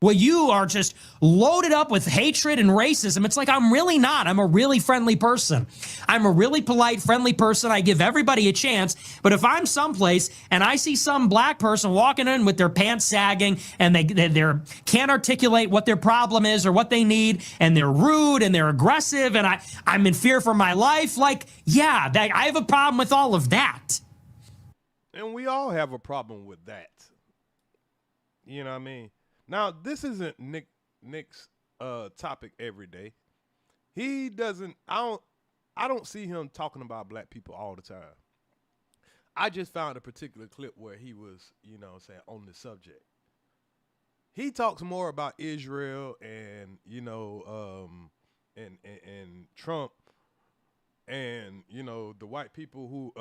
[SPEAKER 11] well, you are just loaded up with hatred and racism. It's like, I'm really not. I'm a really friendly person. I'm a really polite, friendly person. I give everybody a chance. But if I'm someplace and I see some black person walking in with their pants sagging and they can't articulate what their problem is or what they need, and they're rude and they're aggressive, and I'm in fear for my life, like, yeah, I have a problem with all of that.
[SPEAKER 4] And we all have a problem with that. You know what I mean? Now, this isn't Nick's topic every day. He doesn't, I don't see him talking about black people all the time. I just found a particular clip where he was, you know what I'm saying, on the subject. He talks more about Israel and, you know, and Trump and, you know, the white people who,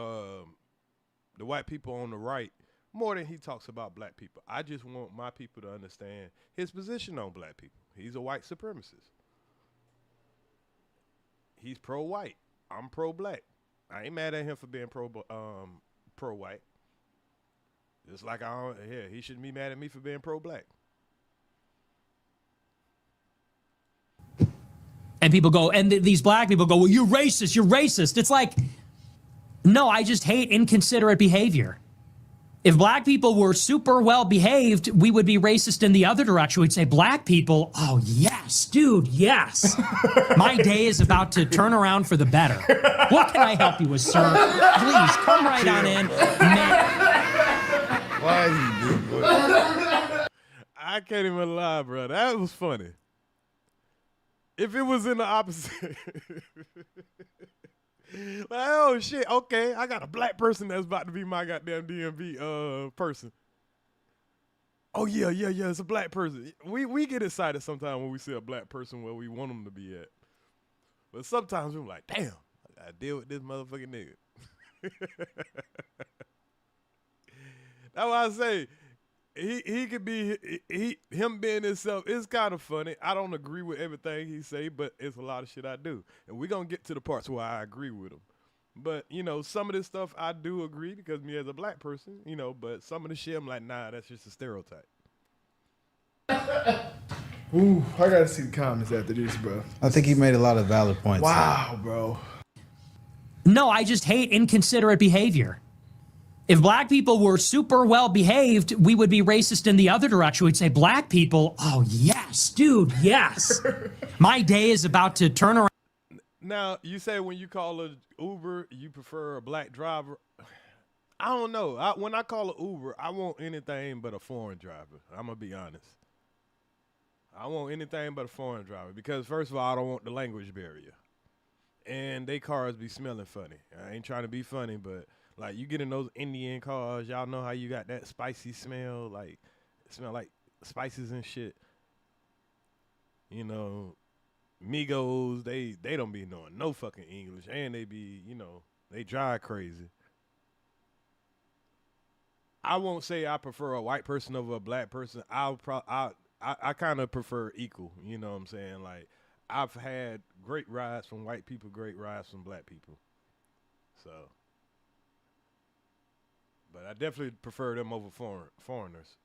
[SPEAKER 4] the white people on the right, more than he talks about black people. I just want my people to understand his position on black people. He's a white supremacist. He's pro-white. I'm pro-black. I ain't mad at him for being pro-white. Just like he shouldn't be mad at me for being pro-black.
[SPEAKER 11] And people go, and these black people go, well, you're racist, you're racist. It's like, no, I just hate inconsiderate behavior. If black people were super well behaved, we would be racist in the other direction. We'd say, black people, oh yes, dude, yes. My day is about to turn around for the better. What can I help you with, sir? Please, come right on in.
[SPEAKER 8] Why is he doing that?
[SPEAKER 4] I can't even lie, bro. That was funny. If it was in the opposite, Like, oh shit, okay, I got a black person that's about to be my goddamn DMV person. Oh yeah, it's a black person. We get excited sometimes when we see a black person where we want them to be at. But sometimes we're like, damn, I gotta deal with this motherfucking nigga. That's why I say he could be him being himself is kind of funny. I don't agree with everything he say, but it's a lot of shit I do. And we're gonna get to the parts where I agree with him. But, you know, some of this stuff I do agree because me as a black person, you know, but some of the shit I'm like, nah, that's just a stereotype.
[SPEAKER 2] Ooh, I gotta see the comments after this, bro.
[SPEAKER 13] I think he made a lot of valid points.
[SPEAKER 2] Wow, bro.
[SPEAKER 11] No, I just hate inconsiderate behavior. If black people were super well behaved, we would be racist in the other direction. We'd say, black people, oh yes, dude, yes. My day is about to turn around.
[SPEAKER 4] Now, you say when you call a Uber, you prefer a black driver. I don't know. When I call an Uber, I want anything but a foreign driver. I'm going to be honest. I want anything but a foreign driver because, first of all, I don't want the language barrier. And they cars be smelling funny. I ain't trying to be funny, but like you get in those Indian cars, y'all know how you got that spicy smell, like it smell like spices and shit. You know, Migos, they don't be knowing no fucking English, and they be, you know, they drive crazy. I won't say I prefer a white person over a black person. I kind of prefer equal. You know what I'm saying? Like I've had great rides from white people, great rides from black people. So, but I definitely prefer them over foreigners.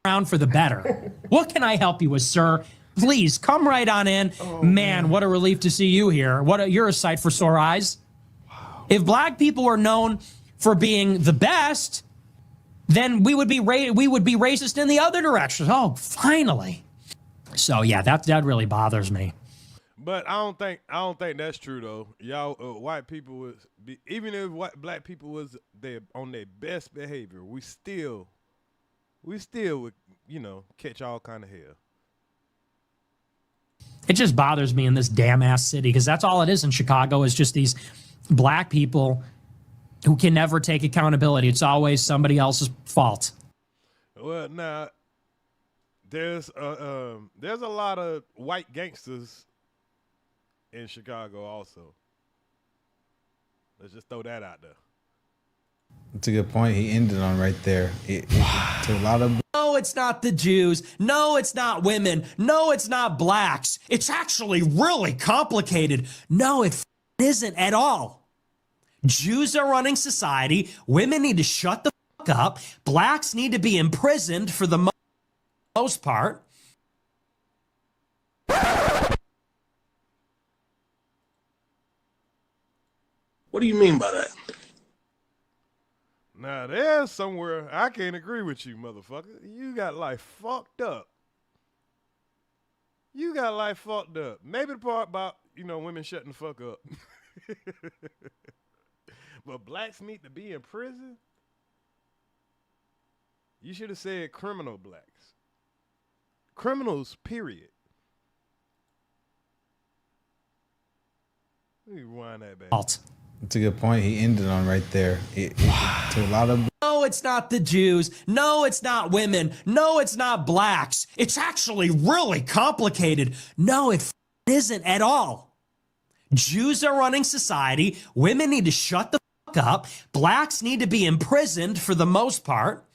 [SPEAKER 11] Around for the better. What can I help you with, sir? Please come right on in. Oh, man, what a relief to see you here. You're a sight for sore eyes. Wow. If black people were known for being the best, then we would be racist in the other direction. Oh, finally. So yeah, that really bothers me.
[SPEAKER 4] But I don't think that's true though. Y'all white people was even if black people was on their best behavior, we still would, you know, catch all kind of hell.
[SPEAKER 11] It just bothers me in this damn ass city because that's all it is in Chicago is just these black people who can never take accountability. It's always somebody else's fault.
[SPEAKER 4] Well, now there's a lot of white gangsters in Chicago also. Let's just throw that out there.
[SPEAKER 13] That's a good point. He ended on right there. To a lot of.
[SPEAKER 11] No, it's not the Jews. No, it's not women. No, it's not blacks. It's actually really complicated. No, it isn't at all. Jews are running society. Women need to shut the fuck up. Blacks need to be imprisoned for the most part.
[SPEAKER 12] What do you mean by that?
[SPEAKER 4] Now, there's somewhere I can't agree with you, motherfucker. You got life fucked up. You got life fucked up. Maybe the part about, you know, women shutting the fuck up. But blacks need to be in prison? You should have said criminal blacks. Criminals, period. Let me rewind that back.
[SPEAKER 13] That's a good point. He ended on right there. To a lot of.
[SPEAKER 11] No, it's not the Jews. No, it's not women. No, it's not blacks. It's actually really complicated. No, it isn't at all. Jews are running society. Women need to shut the fuck up. Blacks need to be imprisoned for the most part.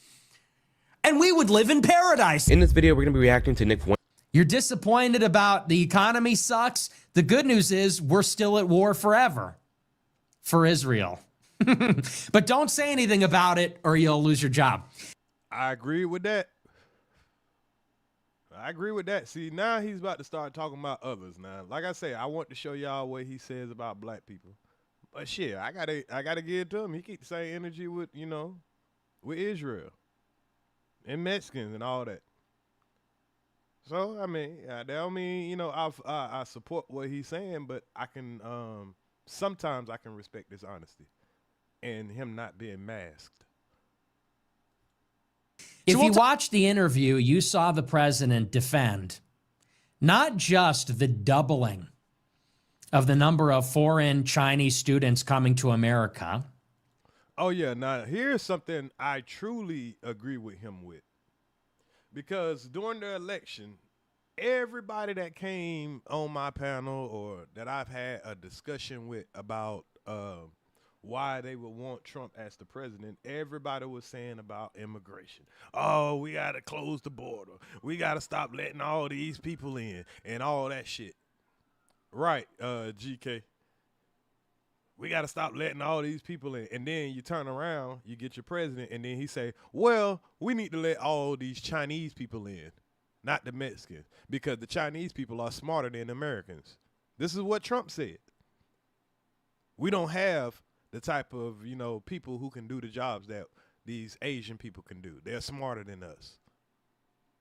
[SPEAKER 11] And we would live in paradise.
[SPEAKER 14] In this video, we're going to be reacting to Nick Fuentes.
[SPEAKER 11] You're disappointed about the economy sucks. The good news is we're still at war forever. For Israel. But don't say anything about it or you'll lose your job.
[SPEAKER 4] I agree with that. See, now he's about to start talking about others now. Like I say, I want to show y'all what he says about black people. But shit, I gotta give it to him. He keep the same energy with, you know, with Israel. And Mexicans and all that. So, I mean, that don't mean, you know, I support what he's saying, but I can sometimes I can respect his honesty and him not being masked.
[SPEAKER 11] If you watched the interview, you saw the president defend not just the doubling of the number of foreign Chinese students coming to America.
[SPEAKER 4] Oh, yeah. Now, here's something I truly agree with him with. Because during the election, everybody that came on my panel or that I've had a discussion with about why they would want Trump as the president, everybody was saying about immigration. Oh, we got to close the border. We got to stop letting all these people in and all that shit. Right, GK. We got to stop letting all these people in. And then you turn around, you get your president, and then he say, well, we need to let all these Chinese people in, not the Mexicans, because the Chinese people are smarter than Americans. This is what Trump said. We don't have the type of, people who can do the jobs that these Asian people can do. They're smarter than us.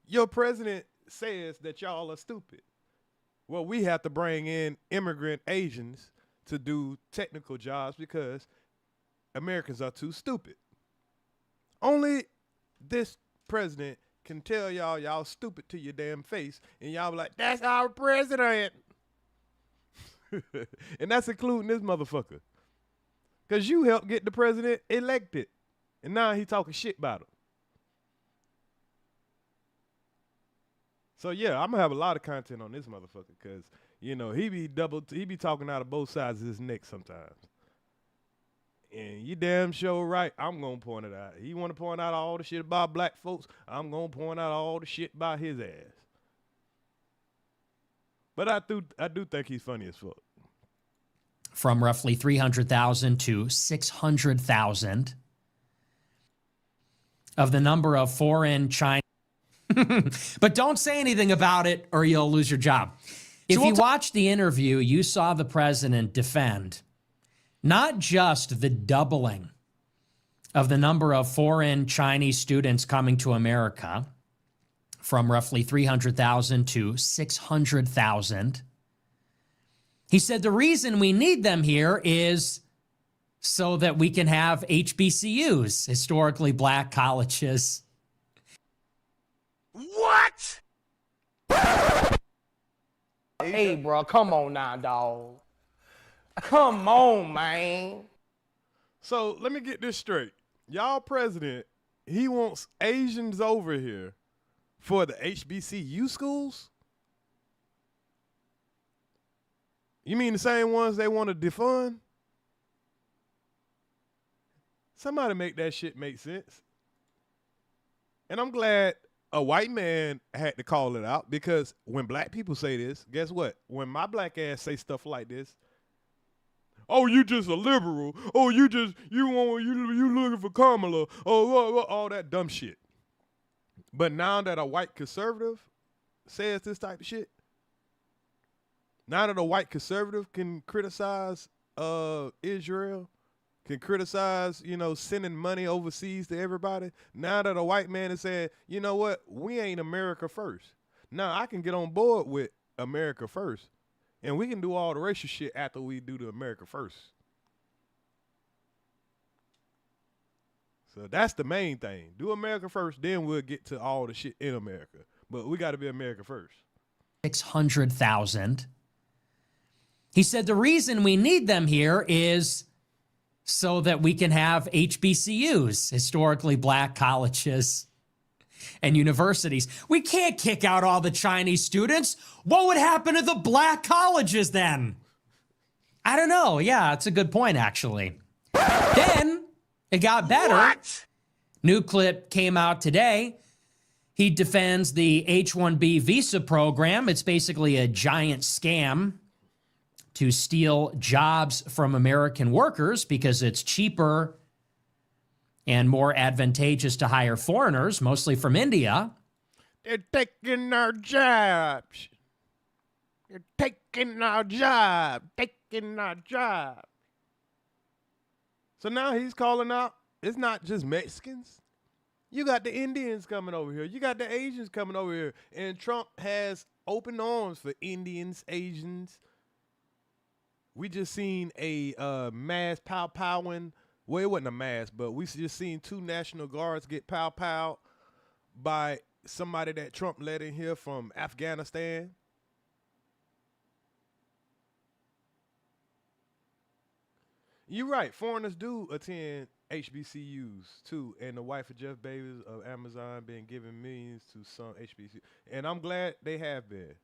[SPEAKER 4] Your president says that y'all are stupid. Well, we have to bring in immigrant Asians to do technical jobs because Americans are too stupid. Only this president can tell y'all stupid to your damn face, and y'all be like, that's our president. And that's including this motherfucker. Because you helped get the president elected, and now he talking shit about him. So, yeah, I'm going to have a lot of content on this motherfucker because, he be talking out of both sides of his neck sometimes. And you damn sure right, I'm going to point it out. He want to point out all the shit about black folks, I'm going to point out all the shit about his ass. But I do think he's funny as fuck.
[SPEAKER 11] From roughly 300,000 to 600,000 of the number of foreign Chinese. But don't say anything about it or you'll lose your job. If you watched the interview, you saw the president defend not just the doubling of the number of foreign Chinese students coming to America from roughly 300,000 to 600,000. He said the reason we need them here is so that we can have HBCUs, historically black colleges.
[SPEAKER 15] What? Hey, bro, come on now, dog. Come on, man.
[SPEAKER 4] So let me get this straight. Y'all president, he wants Asians over here for the HBCU schools? You mean the same ones they want to defund? Somebody make that shit make sense. And I'm glad a white man had to call it out because when black people say this, guess what? When my black ass say stuff like this, oh, you just a liberal. Oh, you looking for Kamala. Oh, all that dumb shit. But now that a white conservative says this type of shit, now that a white conservative can criticize Israel, can criticize, sending money overseas to everybody, now that a white man is saying, you know what, we ain't America first. Now I can get on board with America first, and we can do all the racial shit after we do the America first. So that's the main thing. Do America first, then we'll get to all the shit in America. But we got to be America first.
[SPEAKER 11] 600,000. He said the reason we need them here is so that we can have HBCUs, historically black colleges and universities. We can't kick out all the Chinese students. What would happen to the black colleges then? I don't know. Yeah, it's a good point, actually. Then it got better.
[SPEAKER 15] What?
[SPEAKER 11] New clip came out today. He defends the H-1B visa program. It's basically a giant scam to steal jobs from American workers because it's cheaper and more advantageous to hire foreigners, mostly from India.
[SPEAKER 4] They're taking our jobs. They're taking our job. Taking our job. So now he's calling out, it's not just Mexicans. You got the Indians coming over here. You got the Asians coming over here. And Trump has open arms for Indians, Asians. We just seen a mass pow-powing. Well, it wasn't a mass, but we just seen 2 National Guards get pow-powed by somebody that Trump let in here from Afghanistan. You're right. Foreigners do attend HBCUs too, and the wife of Jeff Bezos of Amazon been giving millions to some HBCUs, and I'm glad they have been.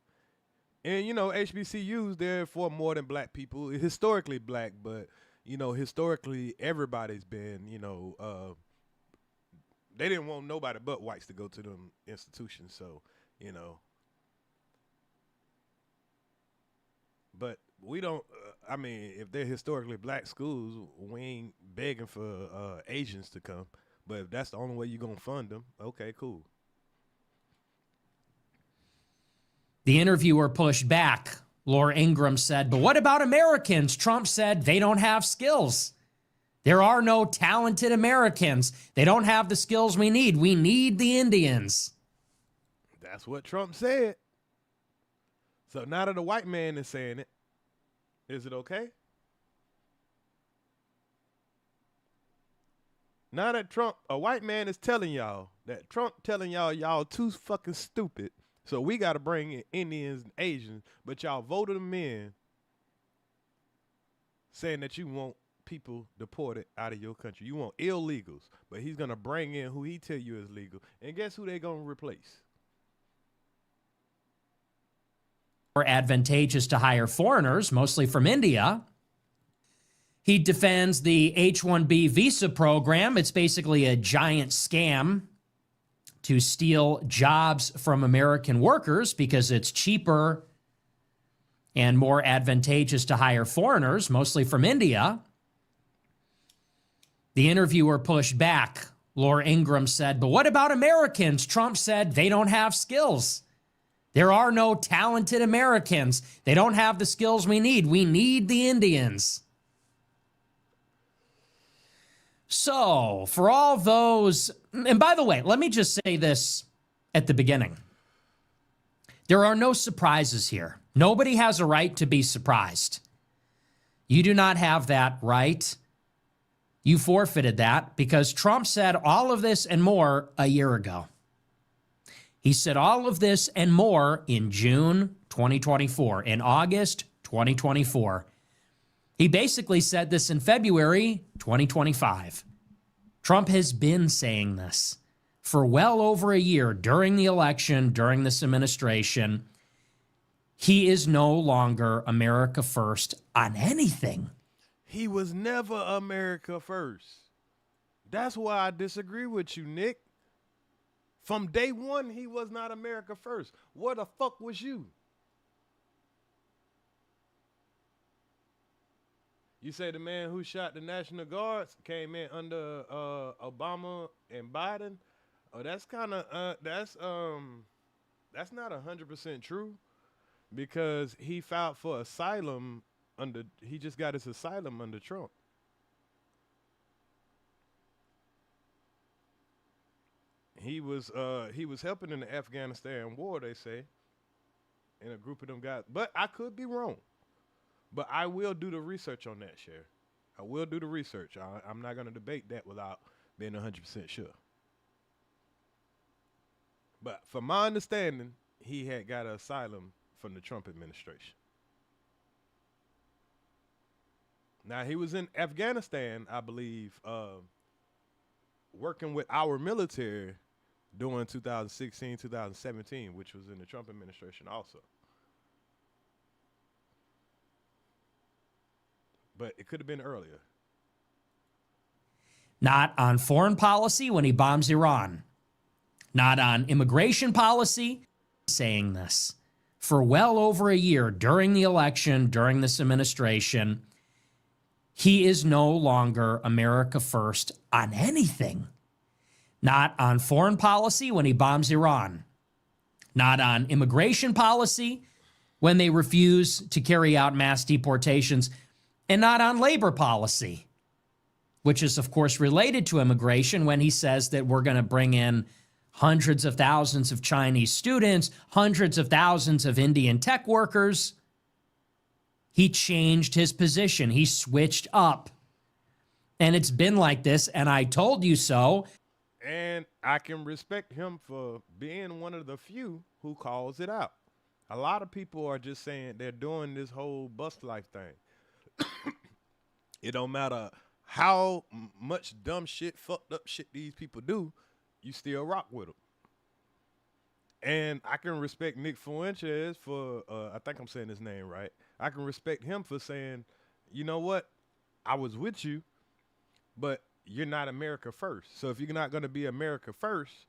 [SPEAKER 4] And you know, HBCUs they're for more than black people, historically black, but you know, historically everybody's been, they didn't want nobody but whites to go to them institutions, so you know. But we don't. I mean, if they're historically black schools, we ain't begging for Asians to come. But if that's the only way you're gonna fund them, okay, cool.
[SPEAKER 11] The interviewer pushed back. Laura Ingraham said, "But what about Americans?" Trump said, "They don't have skills. There are no talented Americans. They don't have the skills we need. We need the Indians."
[SPEAKER 4] That's what Trump said. So now that a white man is saying it, is it okay? Now that a white man is telling y'all that Trump telling y'all too fucking stupid, so we got to bring in Indians and Asians, but y'all voted them in saying that you want people deported out of your country. You want illegals, but he's going to bring in who he tell you is legal. And guess who they going to replace?
[SPEAKER 11] More advantageous to hire foreigners, mostly from India. He defends the H-1B visa program. It's basically a giant scam to steal jobs from American workers because it's cheaper and more advantageous to hire foreigners, mostly from India. The interviewer pushed back. Laura Ingraham said, "But what about Americans?" Trump said, "They don't have skills. There are no talented Americans. They don't have the skills we need. We need the Indians." So, for all those, and by the way, let me just say this at the beginning. There are no surprises here. Nobody has a right to be surprised. You do not have that right. You forfeited that because Trump said all of this and more a year ago. He said all of this and more in June 2024, in August 2024. He basically said this in February 2025. Trump has been saying this for well over a year during the election, during this administration. He is no longer America first on anything.
[SPEAKER 4] He was never America first. That's why I disagree with you, Nick. From day one, he was not America first. Where the fuck was you? You say the man who shot the National Guards came in under Obama and Biden? Oh, that's kind of that's not 100% true, because he filed for asylum he just got his asylum under Trump. He was helping in the Afghanistan war, they say, and a group of them guys. But I could be wrong. But I will do the research on that, Cher. I will do the research. I'm not going to debate that without being 100% sure. But from my understanding, he had got an asylum from the Trump administration. Now, he was in Afghanistan, I believe, working with our military during 2016, 2017, which was in the Trump administration also. But it could have been earlier.
[SPEAKER 11] Not on foreign policy when he bombs Iran. Not on immigration policy. Saying this for well over a year during the election, during this administration. He is no longer America first on anything. Not on foreign policy when he bombs Iran. Not on immigration policy when they refuse to carry out mass deportations. And not on labor policy, which is, of course, related to immigration when he says that we're going to bring in hundreds of thousands of Chinese students, hundreds of thousands of Indian tech workers. He changed his position. He switched up. And it's been like this, and I told you so.
[SPEAKER 4] And I can respect him for being one of the few who calls it out. A lot of people are just saying they're doing this whole bust life thing. It don't matter how much dumb shit, fucked up shit these people do, you still rock with them. And I can respect Nick Fuentes for, I think I'm saying his name right. I can respect him for saying, you know what? I was with you, but you're not America first. So if you're not going to be America first,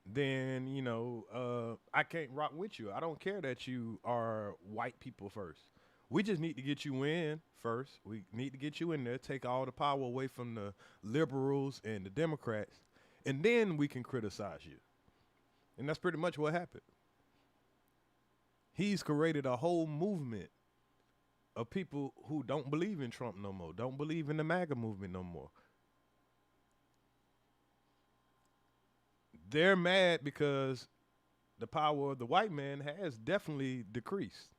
[SPEAKER 4] then, you know, I can't rock with you. I don't care that you are white people first. We just need to get you in first. We need to get you in there, take all the power away from the liberals and the Democrats, and then we can criticize you. And that's pretty much what happened. He's created a whole movement of people who don't believe in Trump no more, don't believe in the MAGA movement no more. They're mad because the power of the white man has definitely decreased.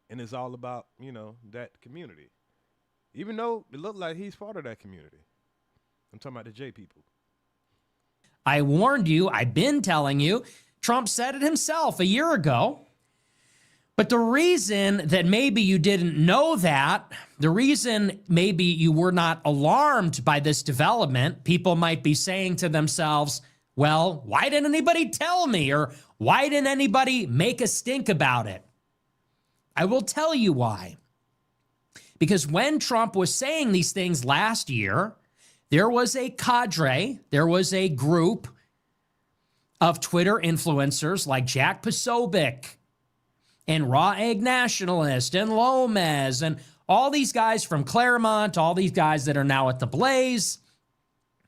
[SPEAKER 4] And it's all about, you know, that community. Even though it looked like he's part of that community. I'm talking about the J people.
[SPEAKER 11] I warned you. I've been telling you. Trump said it himself a year ago. But the reason that maybe you didn't know that, the reason maybe you were not alarmed by this development, people might be saying to themselves, well, why didn't anybody tell me? Or why didn't anybody make a stink about it? I will tell you why. Because when Trump was saying these things last year, there was a cadre, there was a group of Twitter influencers like Jack Posobiec and Raw Egg Nationalist and Lomez and all these guys from Claremont, all these guys that are now at the Blaze,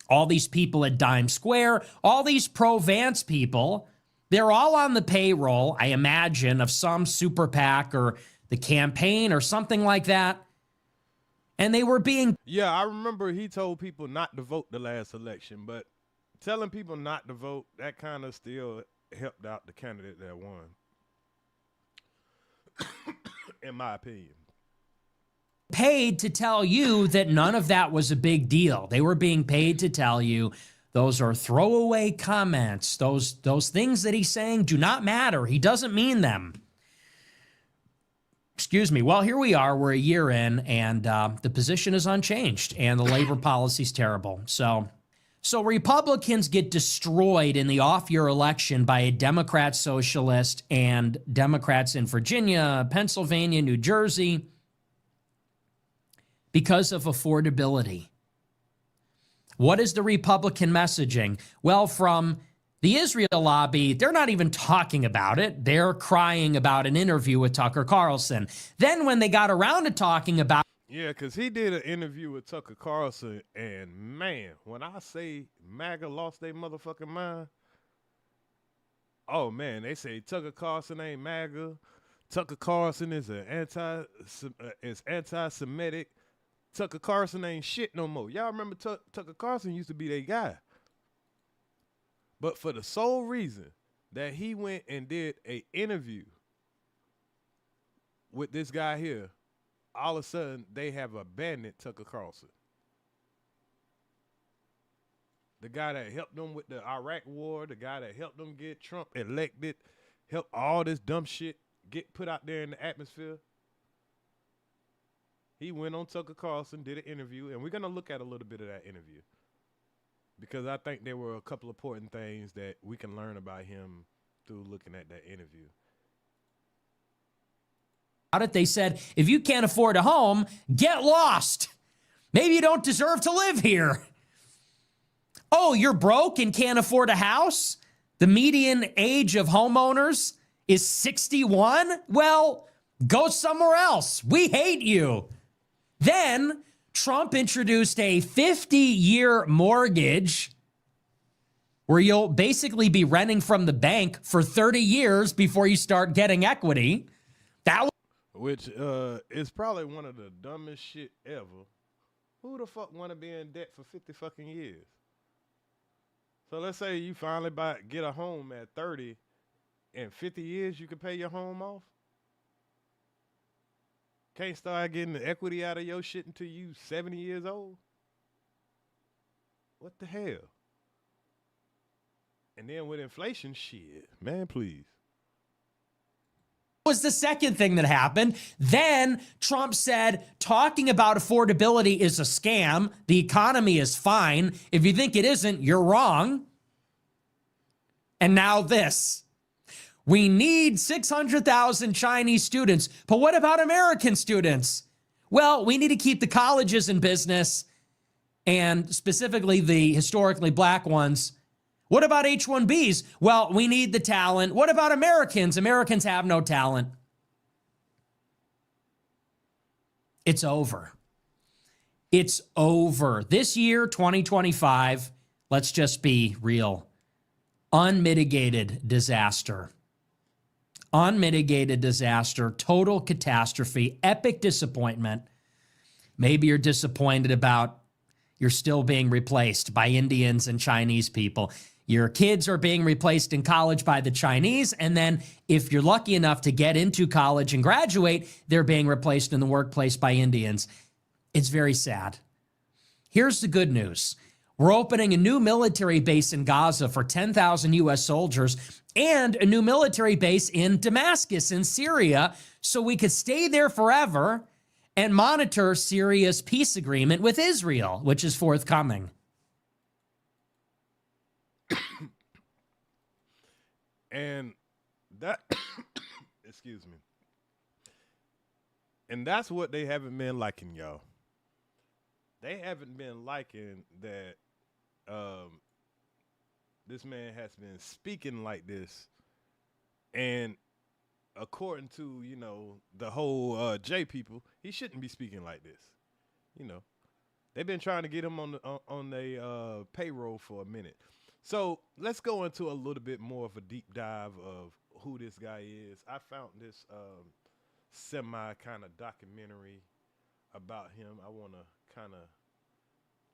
[SPEAKER 11] all these people at Dime Square, all these pro-Vance people. They're all on the payroll, I imagine, of some super PAC or the campaign or something like that. And they were being...
[SPEAKER 4] Yeah, I remember he told people not to vote the last election, but telling people not to vote, that kind of still helped out the candidate that won, in my opinion.
[SPEAKER 11] Paid to tell you that none of that was a big deal. They were being paid to tell you those are throwaway comments. Those things that he's saying do not matter. He doesn't mean them. Excuse me. Well, here we are. We're a year in, and the position is unchanged, and the labor policy's terrible. So Republicans get destroyed in the off-year election by a Democrat socialist and Democrats in Virginia, Pennsylvania, New Jersey, because of affordability. What is the Republican messaging? Well, from the Israel lobby, they're not even talking about it. They're crying about an interview with Tucker Carlson. Then when they got around to talking about...
[SPEAKER 4] Yeah, because he did an interview with Tucker Carlson, and man, when I say MAGA lost their motherfucking mind, oh man, they say Tucker Carlson ain't MAGA. Tucker Carlson is anti-Semitic. Tucker Carlson ain't shit no more. Y'all remember Tucker Carlson used to be their guy. But for the sole reason that he went and did an interview with this guy here, all of a sudden they have abandoned Tucker Carlson. The guy that helped them with the Iraq war, the guy that helped them get Trump elected, helped all this dumb shit get put out there in the atmosphere. He went on Tucker Carlson, did an interview, and we're going to look at a little bit of that interview because I think there were a couple of important things that we can learn about him through looking at that interview.
[SPEAKER 11] They said, if you can't afford a home, get lost. Maybe you don't deserve to live here. Oh, you're broke and can't afford a house? The median age of homeowners is 61? Well, go somewhere else. We hate you. Then Trump introduced a 50-year mortgage where you'll basically be renting from the bank for 30 years before you start getting equity.
[SPEAKER 4] Which is probably one of the dumbest shit ever. Who the fuck want to be in debt for 50 fucking years? So let's say you finally get a home at 30, in 50 years you can pay your home off? Can't start getting the equity out of your shit until you 70 years old? What the hell? And then with inflation, shit, man, please.
[SPEAKER 11] Was the second thing that happened. Then Trump said talking about affordability is a scam. The economy is fine. If you think it isn't, you're wrong. And now this. We need 600,000 Chinese students. But what about American students? Well, we need to keep the colleges in business, and specifically the historically black ones. What about H-1Bs? Well, we need the talent. What about Americans? Americans have no talent. It's over. It's over. This year, 2025, let's just be real. Unmitigated disaster. Unmitigated disaster, total catastrophe, epic disappointment. Maybe you're disappointed about you're still being replaced by Indians and Chinese people. Your kids are being replaced in college by the Chinese, and then if you're lucky enough to get into college and graduate, they're being replaced in the workplace by Indians. It's very sad. Here's the good news. We're opening a new military base in Gaza for 10,000 U.S. soldiers and a new military base in Damascus in Syria so we could stay there forever and monitor Syria's peace agreement with Israel, which is forthcoming.
[SPEAKER 4] And that, excuse me. And that's what they haven't been liking, y'all. They haven't been liking that this man has been speaking like this. And according to, you know, the whole J people, he shouldn't be speaking like this. You know, they've been trying to get him on their payroll for a minute. So let's go into a little bit more of a deep dive of who this guy is. I found this semi kind of documentary about him. I want to kind of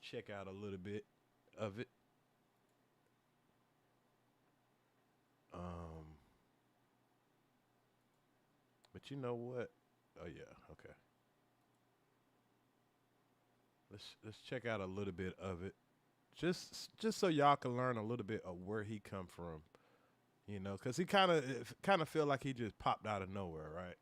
[SPEAKER 4] check out a little bit of it. But you know what? Oh yeah, okay. Let's check out a little bit of it. Just so y'all can learn a little bit of where he come from, you know, because he kind of feel like he just popped out of nowhere, right?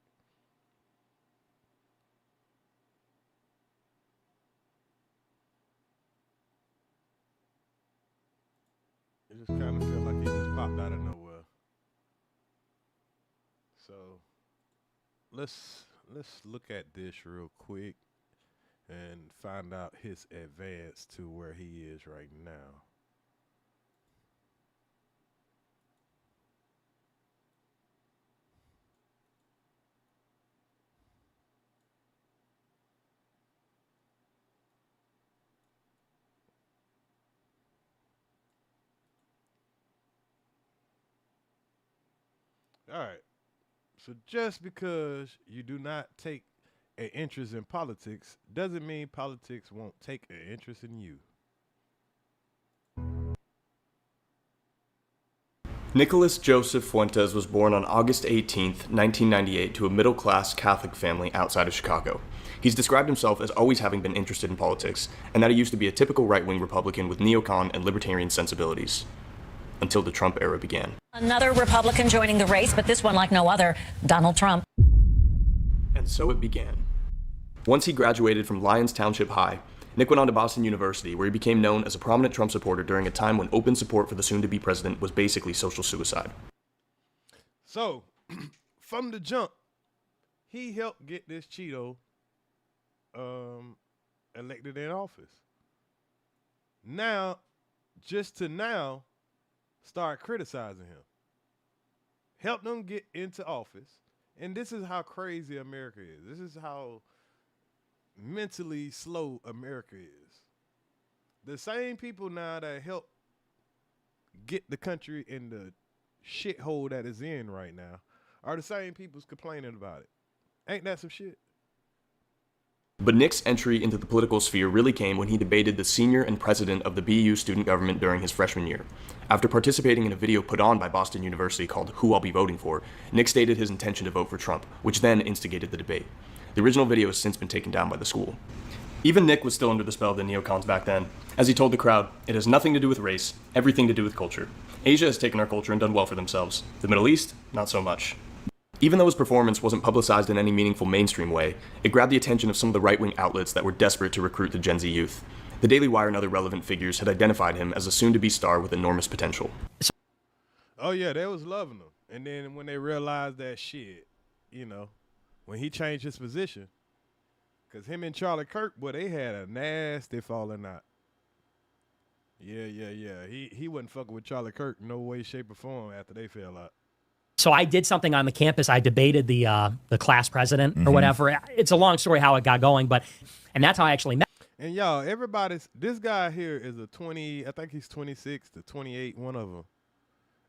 [SPEAKER 4] It just kind of feel like he just popped out of nowhere. So let's look at this real quick and find out his advance to where he is right now. All right. So just because you do not take an interest in politics doesn't mean politics won't take an interest in you.
[SPEAKER 16] Nicholas Joseph Fuentes was born on August 18, 1998, to a middle-class Catholic family outside of Chicago. He's described himself as always having been interested in politics, and that he used to be a typical right-wing Republican with neocon and libertarian sensibilities, until the Trump era began.
[SPEAKER 17] Another Republican joining the race, but this one like no other, Donald Trump.
[SPEAKER 16] And so it began. Once he graduated from Lyons Township High, Nick went on to Boston University, where he became known as a prominent Trump supporter during a time when open support for the soon-to-be president was basically social suicide.
[SPEAKER 4] So, from the jump, he helped get this Cheeto elected in office. Now, just to now, start criticizing him. Help them get into office. And this is how crazy America is. This is how mentally slow America is. The same people now that help get the country in the shithole that it's in right now are the same people's complaining about it. Ain't that some shit?
[SPEAKER 16] But Nick's entry into the political sphere really came when he debated the senior and president of the BU student government during his freshman year. After participating in a video put on by Boston University called Who I'll Be Voting For, Nick stated his intention to vote for Trump, which then instigated the debate. The original video has since been taken down by the school. Even Nick was still under the spell of the neocons back then. As he told the crowd, it has nothing to do with race, everything to do with culture. Asia has taken our culture and done well for themselves. The Middle East, not so much. Even though his performance wasn't publicized in any meaningful mainstream way, it grabbed the attention of some of the right-wing outlets that were desperate to recruit the Gen Z youth. The Daily Wire and other relevant figures had identified him as a soon-to-be star with enormous potential.
[SPEAKER 4] Oh, yeah, they was loving him. And then when they realized that shit, when he changed his position, because him and Charlie Kirk, boy, they had a nasty falling out. Yeah. He wasn't fucking with Charlie Kirk no way, shape, or form after they fell out.
[SPEAKER 11] So I did something on the campus. I debated the class president or whatever. It's a long story how it got going, and that's how I actually met.
[SPEAKER 4] And y'all, this guy here is I think he's 26 to 28, one of them.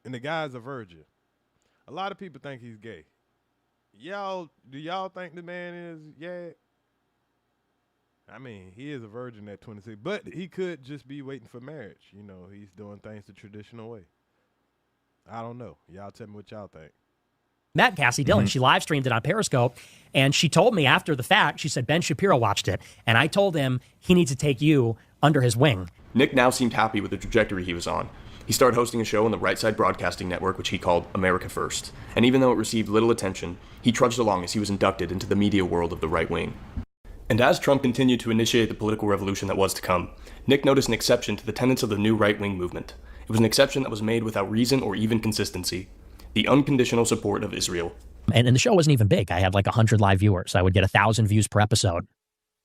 [SPEAKER 4] And the guy's a virgin. A lot of people think he's gay. Do y'all think the man is, yeah? I mean, he is a virgin at 26, but he could just be waiting for marriage. He's doing things the traditional way. I don't know. Y'all tell me what y'all think.
[SPEAKER 11] Met Cassie Dillon. She live streamed it on Periscope, and she told me after the fact, she said, Ben Shapiro watched it, and I told him he needs to take you under his wing.
[SPEAKER 16] Nick now seemed happy with the trajectory he was on. He started hosting a show on the Right Side Broadcasting Network, which he called America First. And even though it received little attention, he trudged along as he was inducted into the media world of the right wing. And as Trump continued to initiate the political revolution that was to come, Nick noticed an exception to the tenets of the new right-wing movement. It was an exception that was made without reason or even consistency: the unconditional support of Israel.
[SPEAKER 11] And the show wasn't even big. I had like 100 live viewers. I would get 1,000 views per episode.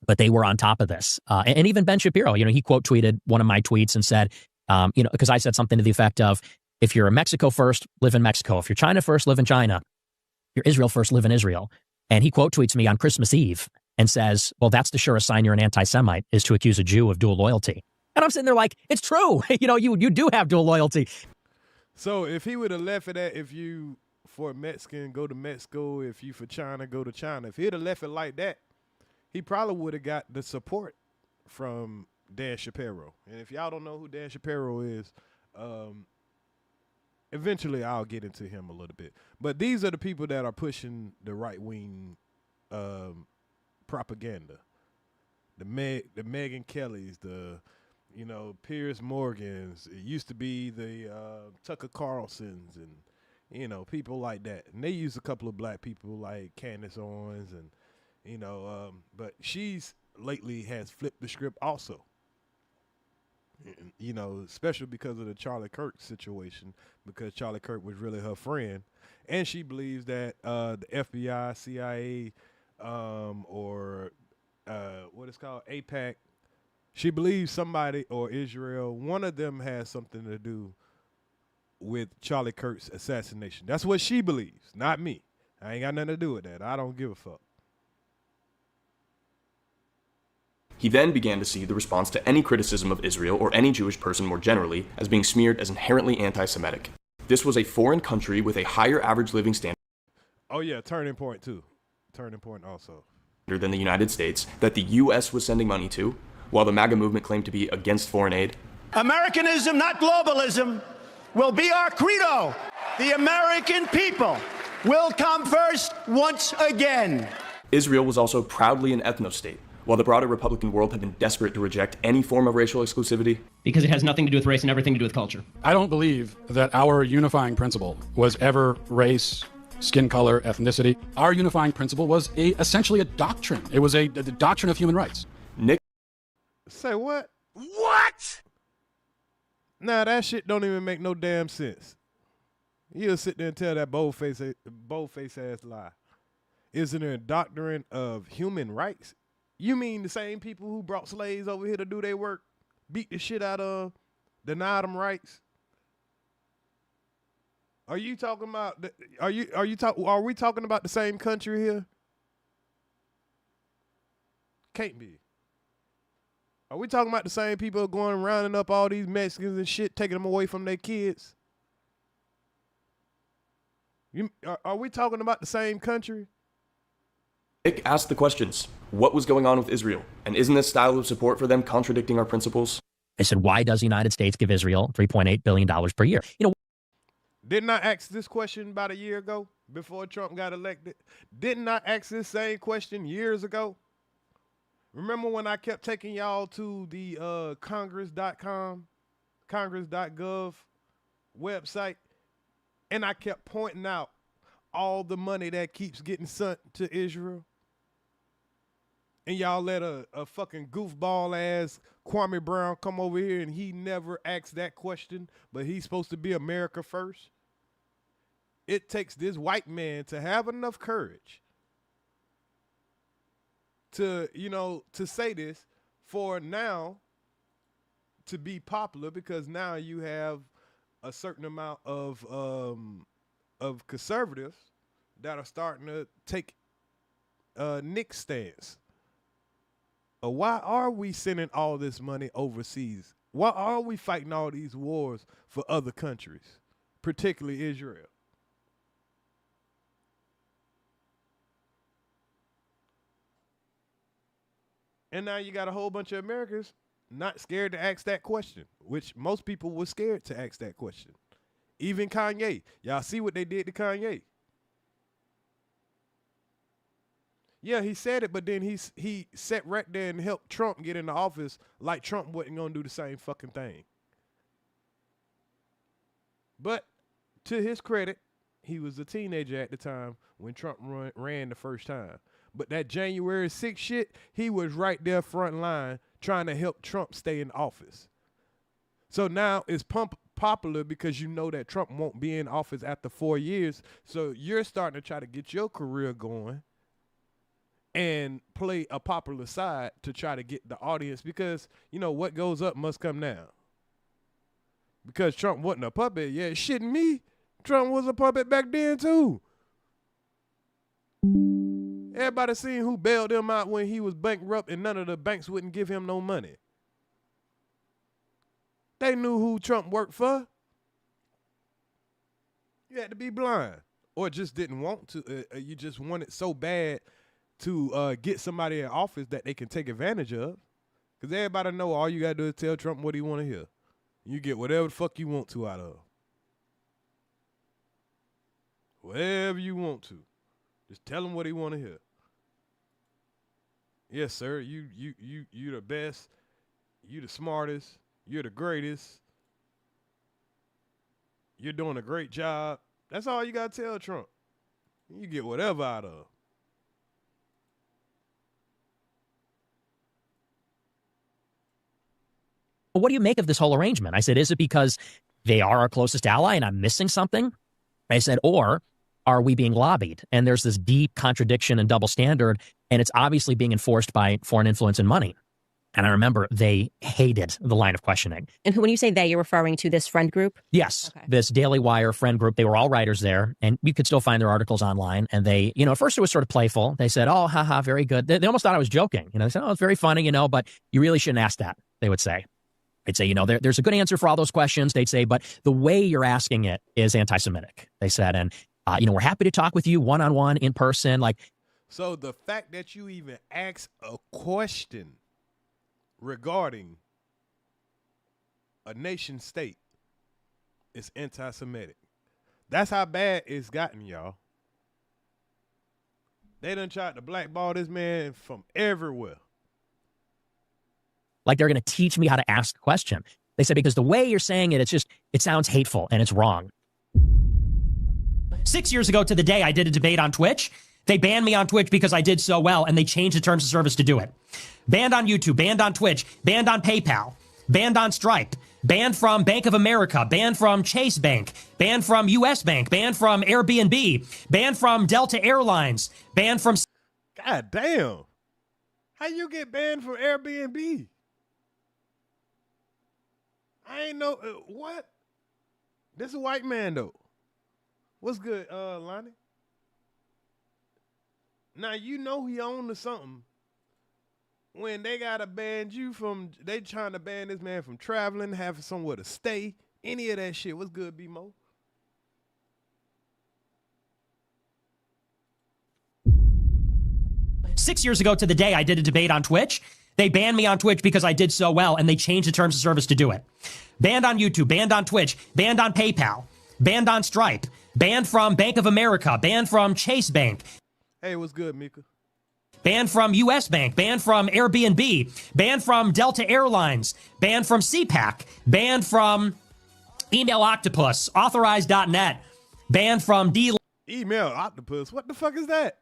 [SPEAKER 11] But they were on top of this. And even Ben Shapiro, he quote tweeted one of my tweets and said, because I said something to the effect of, if you're Mexico first, live in Mexico. If you're China first, live in China. If you're Israel first, live in Israel. And he quote tweets me on Christmas Eve and says, well, that's the surest sign you're an anti-Semite, is to accuse a Jew of dual loyalty. And I'm sitting there like, it's true. You do have dual loyalty.
[SPEAKER 4] So if he would have left it at, if you for Mexican, go to Mexico. If you for China, go to China. If he'd have left it like that, he probably would have got the support from Dan Shapiro. And if y'all don't know who Dan Shapiro is, eventually I'll get into him a little bit. But these are the people that are pushing the right-wing propaganda. The Megyn Kellys, the Piers Morgans. It used to be the Tucker Carlsons and people like that. And they use a couple of black people like Candace Owens and but she's lately has flipped the script also. Especially because of the Charlie Kirk situation, because Charlie Kirk was really her friend, and she believes that the FBI, CIA, or what it's called, AIPAC, she believes somebody, or Israel, one of them has something to do with Charlie Kirk's assassination. That's what she believes, not me. I ain't got nothing to do with that. I don't give a fuck.
[SPEAKER 16] He then began to see the response to any criticism of Israel or any Jewish person more generally as being smeared as inherently anti-Semitic. This was a foreign country with a higher average living standard.
[SPEAKER 4] Oh yeah, turning point too. Turning point also.
[SPEAKER 16] Than the United States that the U.S. was sending money to, while the MAGA movement claimed to be against foreign aid.
[SPEAKER 18] Americanism, not globalism, will be our credo. The American people will come first once again.
[SPEAKER 16] Israel was also proudly an ethno-state, while the broader Republican world had been desperate to reject any form of racial exclusivity.
[SPEAKER 19] Because it has nothing to do with race and everything to do with culture.
[SPEAKER 20] I don't believe that our unifying principle was ever race, skin color, ethnicity. Our unifying principle was essentially a doctrine. It was the doctrine of human rights.
[SPEAKER 16] Nick.
[SPEAKER 4] Say what?
[SPEAKER 18] What?
[SPEAKER 4] Nah, that shit don't even make no damn sense. You'll sit there and tell that bold-faced ass lie. Isn't there a doctrine of human rights? You mean the same people who brought slaves over here to do their work, beat the shit out of, denied them rights? Are you talking about? Are we talking about the same country here? Can't be. Are we talking about the same people going and rounding up all these Mexicans and shit, taking them away from their kids? Are we talking about the same country?
[SPEAKER 16] Nick asked the questions. What was going on with Israel? And isn't this style of support for them contradicting our principles?
[SPEAKER 11] I said, why does the United States give Israel $3.8 billion per year?
[SPEAKER 4] Didn't I ask this question about a year ago before Trump got elected? Didn't I ask this same question years ago? Remember when I kept taking y'all to the Congress.com, Congress.gov website, and I kept pointing out all the money that keeps getting sent to Israel? And y'all let a fucking goofball ass Kwame Brown come over here and he never asked that question, but he's supposed to be America first? It takes this white man to have enough courage to, to say this for now to be popular, because now you have a certain amount of conservatives that are starting to take Nick's stance. Why are we sending all this money overseas? Why are we fighting all these wars for other countries, particularly Israel? And now you got a whole bunch of Americans not scared to ask that question, which most people were scared to ask that question. Even Kanye. Y'all see what they did to Kanye? Yeah, he said it, but then he sat right there and helped Trump get into office like Trump wasn't going to do the same fucking thing. But to his credit, he was a teenager at the time when Trump ran the first time. But that January 6th shit, he was right there front line trying to help Trump stay in office. So now it's popular because you know that Trump won't be in office after 4 years. So you're starting to try to get your career going and play a popular side to try to get the audience, because, what goes up must come down. Because Trump wasn't a puppet. Yeah, shitting me. Trump was a puppet back then too. Everybody seen who bailed him out when he was bankrupt and none of the banks wouldn't give him no money. They knew who Trump worked for. You had to be blind, or just didn't want to. You just wanted so bad to get somebody in office that they can take advantage of. Because everybody know all you got to do is tell Trump what he want to hear. You get whatever the fuck you want to out of him. Whatever you want to. Just tell him what he want to hear. Yes, sir. You the best. You the smartest. You're the greatest. You're doing a great job. That's all you got to tell Trump. You get whatever out of him.
[SPEAKER 11] What do you make of this whole arrangement? I said, is it because they are our closest ally and I'm missing something? I said, or are we being lobbied? And there's this deep contradiction and double standard, and it's obviously being enforced by foreign influence and money. And I remember they hated the line of questioning.
[SPEAKER 21] And when you say they, you're referring to this friend group?
[SPEAKER 11] Yes, okay. This Daily Wire friend group. They were all writers there, and you could still find their articles online. And they, at first it was sort of playful. They said, oh, haha, very good. They almost thought I was joking. They said, oh, it's very funny, but you really shouldn't ask that, they would say. They'd say, there's a good answer for all those questions. They'd say, but the way you're asking it is anti-Semitic. They said, and, we're happy to talk with you one-on-one in person.
[SPEAKER 4] So the fact that you even ask a question regarding a nation state is anti-Semitic. That's how bad it's gotten, y'all. They done tried to blackball this man from everywhere.
[SPEAKER 11] Like they're going to teach me how to ask a question. They said, because the way you're saying it, it sounds hateful and it's wrong. 6 years ago to the day I did a debate on Twitch. They banned me on Twitch because I did so well, and they changed the terms of service to do it. Banned on YouTube, banned on Twitch, banned on PayPal, banned on Stripe, banned from Bank of America, banned from Chase Bank, banned from US Bank, banned from Airbnb, banned from Delta Airlines, banned from...
[SPEAKER 4] God damn. How you get banned from Airbnb? I ain't know. What? This is a white man, though. What's good, Lonnie? Now, he owned to something when they got to ban you from, they trying to ban this man from traveling, having somewhere to stay, any of that shit. What's good, B-Mo?
[SPEAKER 11] Six years ago to the day I did a debate on Twitch. They banned me on Twitch because I did so well, and they changed the terms of service to do it. Banned on YouTube, banned on Twitch, banned on PayPal, banned on Stripe, banned from Bank of America, banned from Chase Bank.
[SPEAKER 4] Hey, what's good, Mika?
[SPEAKER 11] Banned from US Bank, banned from Airbnb, banned from Delta Airlines, banned from CPAC, banned from Email Octopus, Authorized.net, banned from
[SPEAKER 4] Email octopus. What the fuck is that?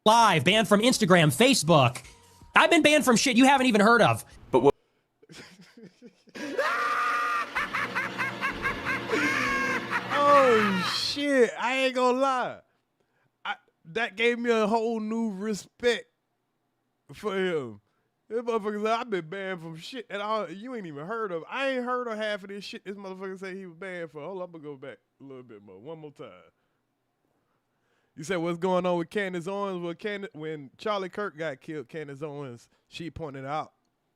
[SPEAKER 11] Live, banned from Instagram, Facebook. I've been banned from shit you haven't even heard of.
[SPEAKER 16] But what?
[SPEAKER 4] Oh shit! I ain't gonna lie. That gave me a whole new respect for him. This motherfucker said, I've been banned from shit and you ain't even heard of. I ain't heard of half of this shit this motherfucker said he was banned for. Hold on, I'm gonna go back a little bit more. One more time. You said what's going on with Candace Owens? Well, when Charlie Kirk got killed, Candace Owens, she pointed out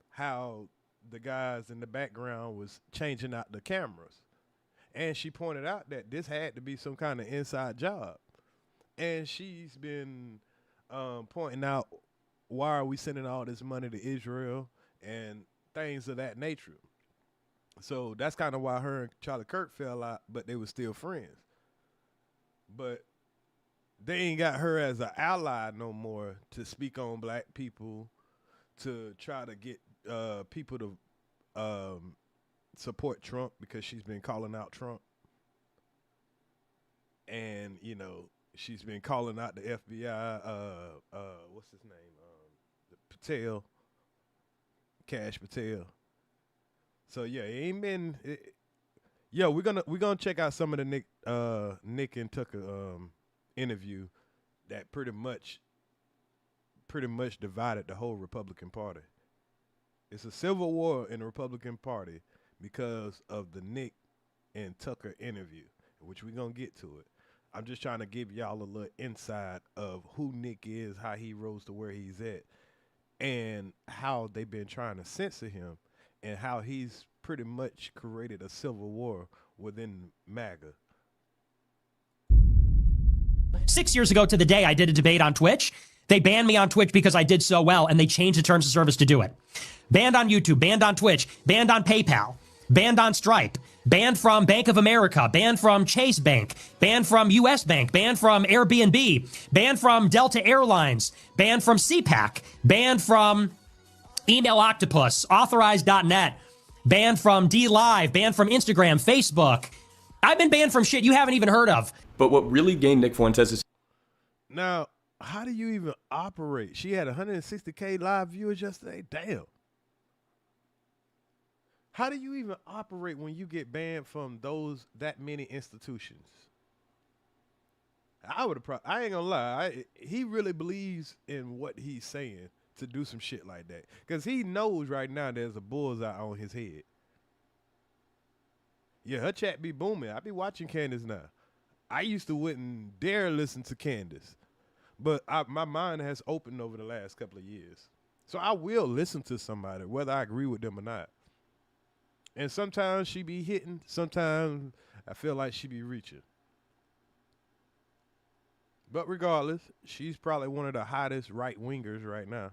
[SPEAKER 4] how the guys in the background was changing out the cameras. And she pointed out that this had to be some kind of inside job. And she's been pointing out, why are we sending all this money to Israel and things of that nature. So that's kind of why her and Charlie Kirk fell out, but they were still friends. But they ain't got her as an ally no more to speak on black people, to try to get people to support Trump because she's been calling out Trump. And, you know, she's been calling out the FBI, what's his name? Patel, Cash Patel. So yeah, it ain't been. Yo, we're gonna check out some of the Nick and Tucker interview that pretty much divided the whole Republican Party. It's a civil war in the Republican Party because of the Nick and Tucker interview, which we're gonna get to it. I'm just trying to give y'all a little insight of who Nick is, how he rose to where he's at, and how they've been trying to censor him, and how he's pretty much created a civil war within MAGA.
[SPEAKER 11] 6 years ago to the day, I did a debate on Twitch. They banned me on Twitch because I did so well, and they changed the terms of service to do it. Banned on YouTube, banned on Twitch, banned on PayPal, banned on Stripe, banned from Bank of America, banned from Chase Bank, banned from US Bank, banned from Airbnb, banned from Delta Airlines, banned from CPAC, banned from Email Octopus, Authorized.net, banned from DLive, banned from Instagram, Facebook. I've been banned from shit you haven't even heard of.
[SPEAKER 16] But what really gained Nick Fuentes is...
[SPEAKER 4] Now, how do you even operate? She had 160K live viewers yesterday? Damn. How do you even operate when you get banned from that many institutions? I ain't gonna lie. He really believes in what he's saying to do some shit like that. Because he knows right now there's a bullseye on his head. Yeah, her chat be booming. I be watching Candace now. I used to wouldn't dare listen to Candace. But my mind has opened over the last couple of years. So I will listen to somebody, whether I agree with them or not. And sometimes she be hitting. Sometimes I feel like she be reaching. But regardless, she's probably one of the hottest right-wingers right now.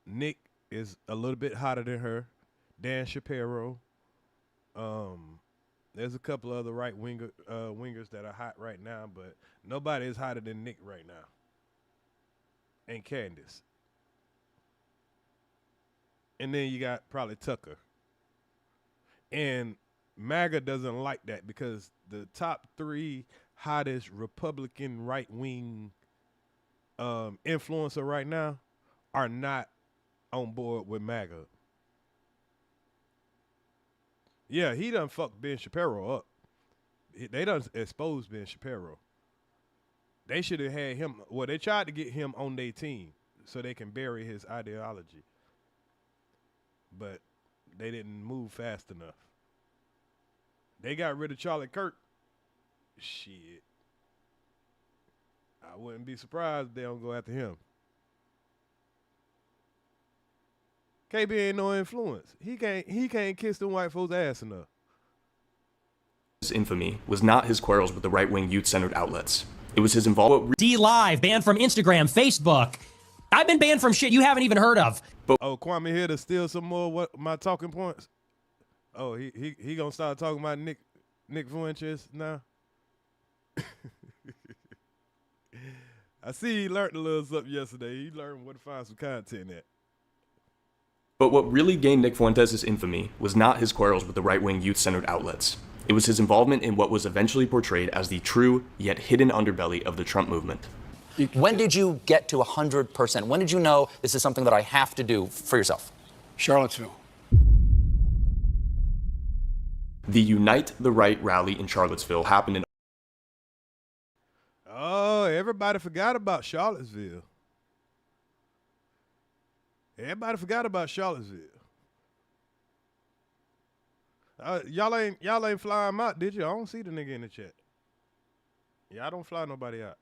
[SPEAKER 4] Nick is a little bit hotter than her. Dan Shapiro. There's a couple other wingers that are hot right now, but nobody is hotter than Nick right now. And Candace. And then you got probably Tucker. And MAGA doesn't like that because the top three hottest Republican right-wing influencer right now are not on board with MAGA. Yeah, he done fucked Ben Shapiro up. They done exposed Ben Shapiro. They should have had him. Well, they tried to get him on their team so they can bury his ideology. But they didn't move fast enough. They got rid of Charlie Kirk. Shit. I wouldn't be surprised if they don't go after him. KB ain't no influence. He can't kiss them white folks' ass enough.
[SPEAKER 16] His infamy was not his quarrels with the right-wing youth-centered outlets. It was his involvement.
[SPEAKER 11] DLive, banned from Instagram, Facebook. I've been banned from shit you haven't even heard of.
[SPEAKER 4] Kwame here to steal some more my talking points. Oh, he gonna start talking about Nick Fuentes now. I see he learned a little something yesterday. He learned where to find some content at.
[SPEAKER 16] But what really gained Nick Fuentes' infamy was not his quarrels with the right-wing youth-centered outlets. It was his involvement in what was eventually portrayed as the true, yet hidden underbelly of the Trump movement.
[SPEAKER 3] When did you get to 100%? When did you know this is something that I have to do for yourself?
[SPEAKER 12] Charlottesville.
[SPEAKER 16] The Unite the Right rally in Charlottesville happened in...
[SPEAKER 4] Oh, everybody forgot about Charlottesville. Everybody forgot about Charlottesville. Y'all ain't fly him out, did you? I don't see the nigga in the chat. Y'all don't fly nobody out.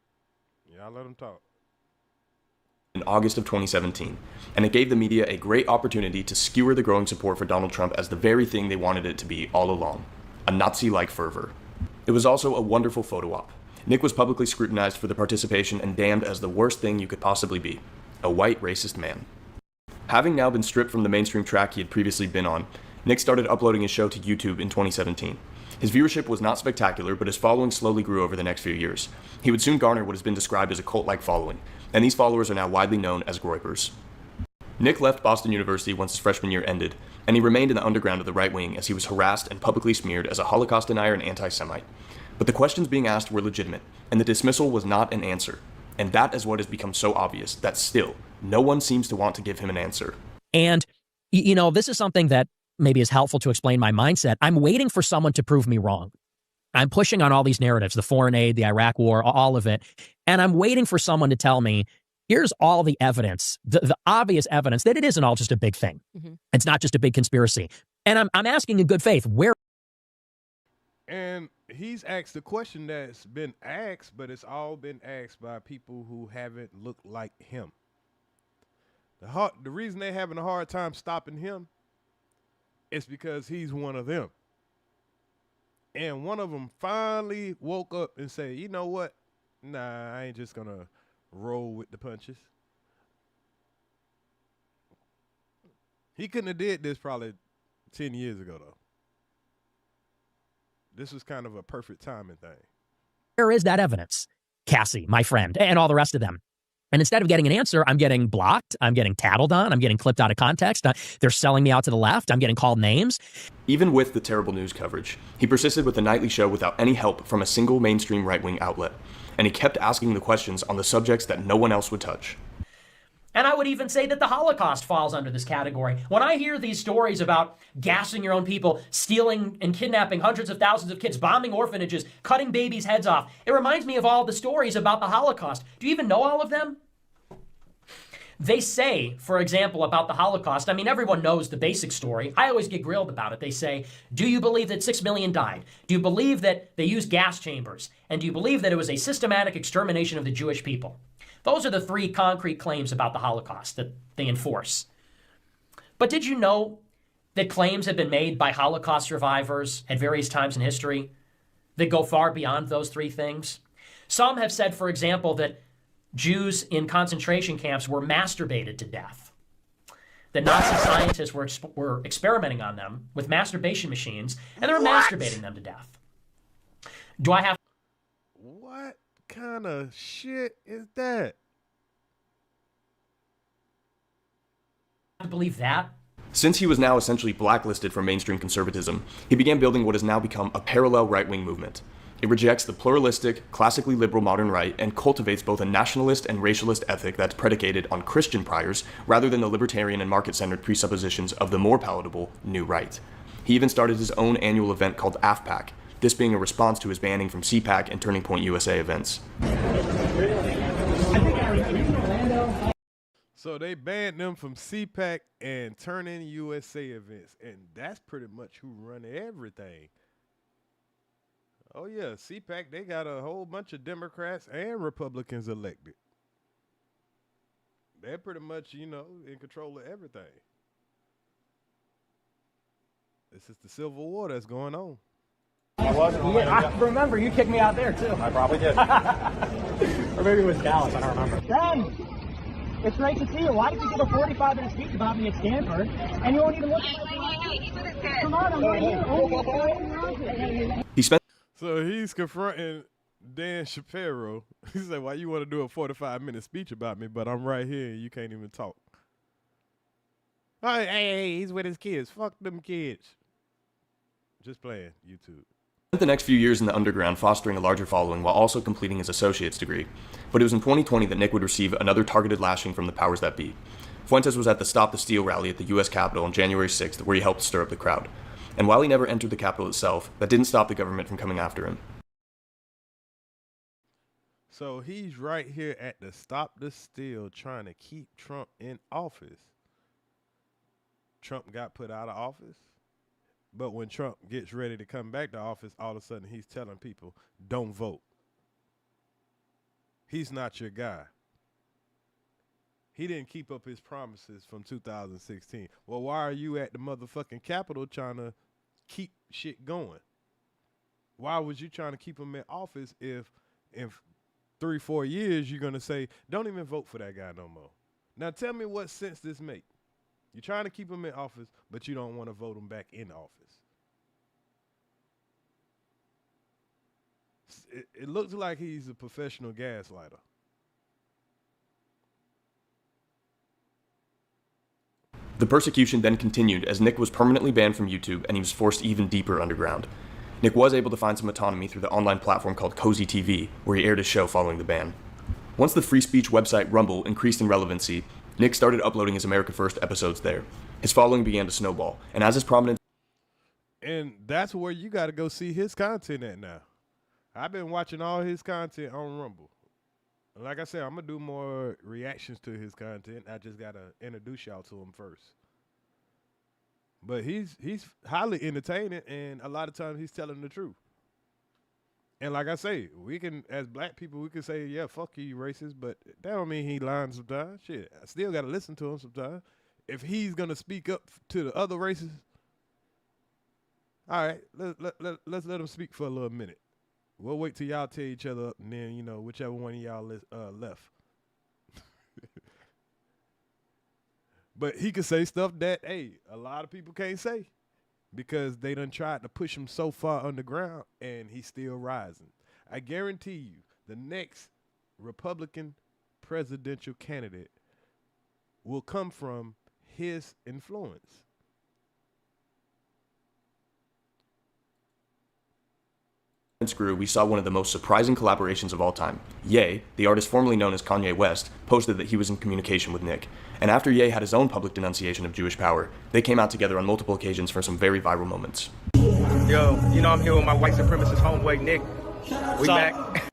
[SPEAKER 4] Y'all let him talk.
[SPEAKER 16] In August of 2017, and it gave the media a great opportunity to skewer the growing support for Donald Trump as the very thing they wanted it to be all along, a Nazi-like fervor. It was also a wonderful photo op. Nick was publicly scrutinized for the participation and damned as the worst thing you could possibly be, a white racist man. Having now been stripped from the mainstream track he had previously been on, Nick started uploading his show to YouTube in 2017. His viewership was not spectacular, but his following slowly grew over the next few years. He would soon garner what has been described as a cult-like following, and these followers are now widely known as Groypers. Nick left Boston University once his freshman year ended, and he remained in the underground of the right wing as he was harassed and publicly smeared as a Holocaust denier and anti-Semite. But the questions being asked were legitimate, and the dismissal was not an answer. And that is what has become so obvious, that still, no one seems to want to give him an answer.
[SPEAKER 11] And, you know, this is something that maybe is helpful to explain my mindset. I'm waiting for someone to prove me wrong. I'm pushing on all these narratives, the foreign aid, the Iraq war, all of it. And I'm waiting for someone to tell me, here's all the evidence, the obvious evidence that it isn't all just a big thing. Mm-hmm. It's not just a big conspiracy. And I'm asking in good faith, where?
[SPEAKER 4] And he's asked the question that's been asked, but it's all been asked by people who haven't looked like him. The reason they're having a hard time stopping him is because he's one of them. And one of them finally woke up and said, you know what? Nah, I ain't just going to roll with the punches. He couldn't have did this probably 10 years ago, though. This was kind of a perfect timing thing.
[SPEAKER 11] Where is that evidence? Cassie, my friend, and all the rest of them. And instead of getting an answer, I'm getting blocked, I'm getting tattled on, I'm getting clipped out of context, they're selling me out to the left, I'm getting called names.
[SPEAKER 16] Even with the terrible news coverage, he persisted with the nightly show without any help from a single mainstream right-wing outlet, and he kept asking the questions on the subjects that no one else would touch.
[SPEAKER 11] And I would even say that the Holocaust falls under this category. When I hear these stories about gassing your own people, stealing and kidnapping hundreds of thousands of kids, bombing orphanages, cutting babies' heads off, it reminds me of all the stories about the Holocaust. Do you even know all of them? They say, for example, about the Holocaust, I mean, everyone knows the basic story. I always get grilled about it. They say, do you believe that 6 million died? Do you believe that they used gas chambers? And do you believe that it was a systematic extermination of the Jewish people? Those are the three concrete claims about the Holocaust that they enforce. But did you know that claims have been made by Holocaust survivors at various times in history that go far beyond those three things? Some have said, for example, that Jews in concentration camps were masturbated to death. That Nazi scientists were experimenting on them with masturbation machines, and they were masturbating them to death. Do I have...
[SPEAKER 4] What kind of shit is that?
[SPEAKER 11] To believe that?
[SPEAKER 16] Since he was now essentially blacklisted from mainstream conservatism, he began building what has now become a parallel right-wing movement. It rejects the pluralistic, classically liberal modern right and cultivates both a nationalist and racialist ethic that's predicated on Christian priors rather than the libertarian and market-centered presuppositions of the more palatable new right. He even started his own annual event called AFPAC, this being a response to his banning from CPAC and Turning Point USA events.
[SPEAKER 4] So they banned them from CPAC and Turning USA events, and that's pretty much who run everything. Oh yeah, CPAC, they got a whole bunch of Democrats and Republicans elected. They're pretty much, you know, in control of everything. This is the Civil War that's going on.
[SPEAKER 22] I wasn't. I remember you kicked me out there too. I probably did. Or maybe it was Dallas. I don't remember. Ben, it's great to see you. Why did you give a 45-minute speech about me at Stanford and you won't even look at me? Come on, I'm right here.
[SPEAKER 16] He spent.
[SPEAKER 4] So he's confronting Dan Shapiro. He said, "Why you want to do a 45-minute speech about me? But I'm right here and you can't even talk." Oh, hey, he's with his kids. Fuck them kids. Just playing YouTube.
[SPEAKER 16] Spent the next few years in the underground fostering a larger following while also completing his associate's degree. But it was in 2020 that Nick would receive another targeted lashing from the powers that be. Fuentes was at the Stop the Steal rally at the U.S. Capitol on January 6th, where he helped stir up the crowd. And while he never entered the Capitol itself, that didn't stop the government from coming after him.
[SPEAKER 4] So he's right here at the Stop the Steal trying to keep Trump in office. Trump got put out of office. But when Trump gets ready to come back to office, all of a sudden he's telling people, don't vote. He's not your guy. He didn't keep up his promises from 2016. Well, why are you at the motherfucking Capitol trying to keep shit going? Why was you trying to keep him in office if 3-4 years you're going to say, don't even vote for that guy no more? Now tell me what sense this make. You're trying to keep him in office, but you don't want to vote him back in office. It looks like he's a professional gaslighter.
[SPEAKER 16] The persecution then continued as Nick was permanently banned from YouTube and he was forced even deeper underground. Nick was able to find some autonomy through the online platform called Cozy TV, where he aired his show following the ban. Once the free speech website Rumble increased in relevancy, Nick started uploading his America First episodes there. His following began to snowball, and as his prominence...
[SPEAKER 4] And that's where you got to go see his content at now. I've been watching all his content on Rumble. Like I said, I'm going to do more reactions to his content. I just got to introduce y'all to him first. But he's highly entertaining, and a lot of times he's telling the truth. And like I say, we can, as black people, we can say, yeah, fuck you, you racist, but that don't mean he lying sometimes. Shit, I still got to listen to him sometimes. If he's going to speak up to the other races, all right, let's let him speak for a little minute. We'll wait till y'all tear each other up, and then, you know, whichever one of y'all left. But he could say stuff that, hey, a lot of people can't say because they done tried to push him so far underground, and he's still rising. I guarantee you the next Republican presidential candidate will come from his influence.
[SPEAKER 16] Grew, we saw one of the most surprising collaborations of all time. Whie, the artist formerly known as Kanye West, posted that he was in communication with Nick. And after Whie had his own public denunciation of Jewish power, they came out together on multiple occasions for some very viral moments.
[SPEAKER 1] Yo, you know I'm here with my white supremacist homeboy Nick. We back.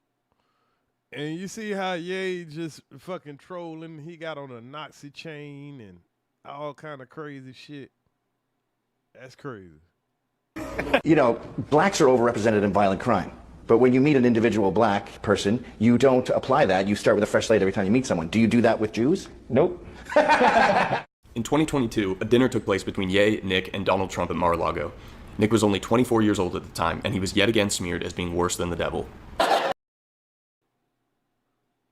[SPEAKER 4] And you see how Whie just fucking trolling. He got on a Nazi chain and all kind of crazy shit. That's crazy.
[SPEAKER 5] You know, blacks are overrepresented in violent crime. But when you meet an individual black person, you don't apply that. You start with a fresh slate every time you meet someone. Do you do that with Jews? Nope.
[SPEAKER 16] In 2022, a dinner took place between Whie, Nick, and Donald Trump at Mar-a-Lago. Nick was only 24 years old at the time, and he was yet again smeared as being worse than the devil.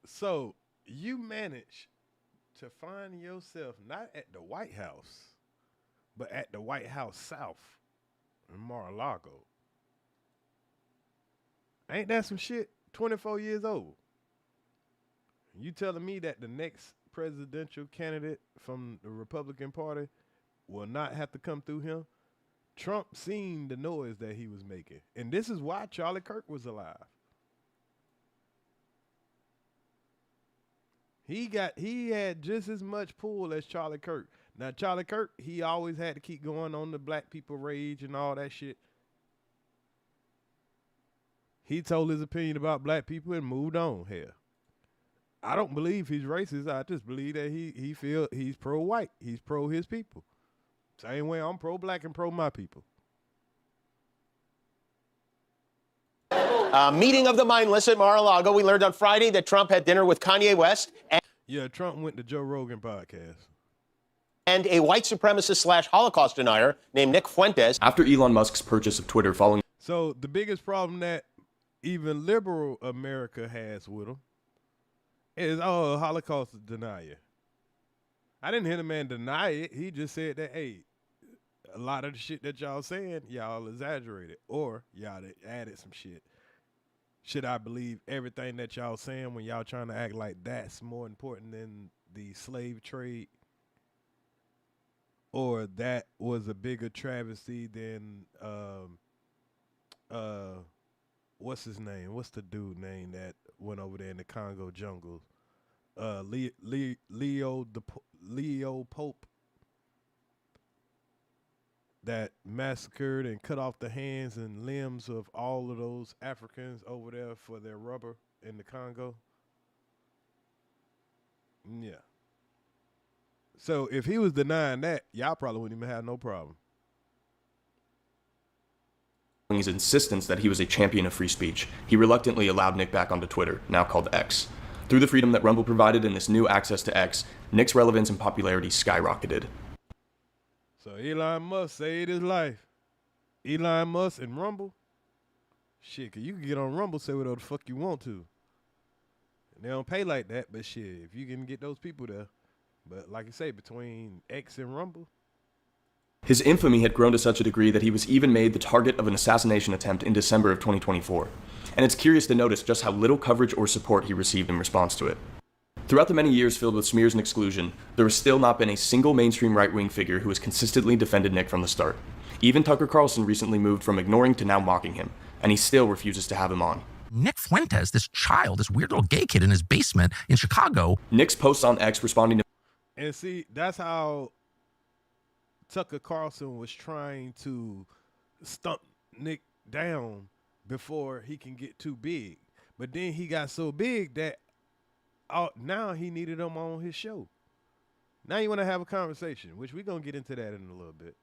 [SPEAKER 4] So, you managed to find yourself not at the White House, but at the White House South in Mar-a-Lago. Ain't that some shit? 24 years old. You telling me that the next presidential candidate from the Republican Party will not have to come through him? Trump seen the noise that he was making. And this is why Charlie Kirk was alive. He had just as much pull as Charlie Kirk. Now, Charlie Kirk, he always had to keep going on the black people rage and all that shit. He told his opinion about black people and moved on here. I don't believe he's racist. I just believe that he feel he's pro-white. He's pro his people. Same way I'm pro-black and pro my people.
[SPEAKER 23] Meeting of the mindless at Mar-a-Lago. We learned on Friday that Trump had dinner with Kanye West.
[SPEAKER 4] Yeah, Trump went to Joe Rogan podcast.
[SPEAKER 23] And a white supremacist / Holocaust denier named Nick Fuentes.
[SPEAKER 16] After Elon Musk's purchase of Twitter following...
[SPEAKER 4] So the biggest problem that even liberal America has with him is, oh, Holocaust denier. I didn't hear the man deny it. He just said that, hey, a lot of the shit that y'all saying, y'all exaggerated. Or y'all added some shit. Should I believe everything that y'all saying when y'all trying to act like that's more important than the slave trade? or that was a bigger travesty than what's his name? What's the dude name that went over there in the Congo jungle? Leo Pope, that massacred and cut off the hands and limbs of all of those Africans over there for their rubber in the Congo. Yeah. So if he was denying that, y'all probably wouldn't even have no problem.
[SPEAKER 16] His insistence that he was a champion of free speech, he reluctantly allowed Nick back onto Twitter, now called X. Through the freedom that Rumble provided and this new access to X, Nick's relevance and popularity skyrocketed.
[SPEAKER 4] So Elon Musk saved his life. Elon Musk and Rumble? Shit, 'cause you can get on Rumble, say whatever the fuck you want to. And they don't pay like that, but shit, if you can get those people there. But like you say, between X and Rumble.
[SPEAKER 16] His infamy had grown to such a degree that he was even made the target of an assassination attempt in December of 2024. And it's curious to notice just how little coverage or support he received in response to it. Throughout the many years filled with smears and exclusion, there has still not been a single mainstream right-wing figure who has consistently defended Nick from the start. Even Tucker Carlson recently moved from ignoring to now mocking him, and he still refuses to have him on.
[SPEAKER 6] Nick Fuentes, this weird little gay kid in his basement in Chicago.
[SPEAKER 16] Nick's posts on X responding to...
[SPEAKER 4] And see, that's how Tucker Carlson was trying to stump Nick down before he can get too big. But then he got so big that now he needed him on his show. Now you want to have a conversation, which we're going to get into that in a little bit.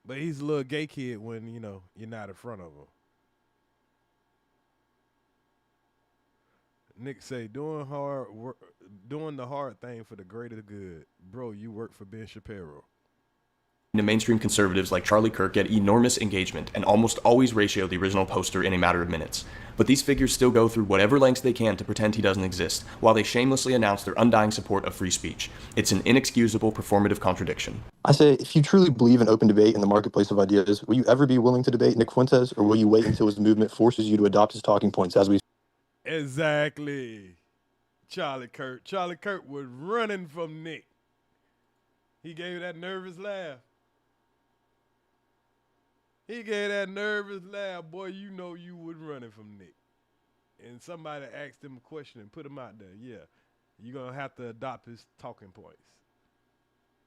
[SPEAKER 4] But he's a little gay kid when, you're not in front of him. Nick say, doing the hard thing for the greater good. Bro, you work for Ben Shapiro.
[SPEAKER 16] Mainstream conservatives like Charlie Kirk get enormous engagement and almost always ratio the original poster in a matter of minutes. But these figures still go through whatever lengths they can to pretend he doesn't exist, while they shamelessly announce their undying support of free speech. It's an inexcusable performative contradiction.
[SPEAKER 7] I say, if you truly believe in open debate in the marketplace of ideas, will you ever be willing to debate Nick Fuentes, or will you wait until his movement forces you to adopt his talking points as we...
[SPEAKER 4] Exactly. Charlie Kirk. Charlie Kirk was running from Nick. He gave that nervous laugh. He gave that nervous laugh. Boy, you know you was running from Nick. And somebody asked him a question and put him out there. Yeah, you're going to have to adopt his talking points.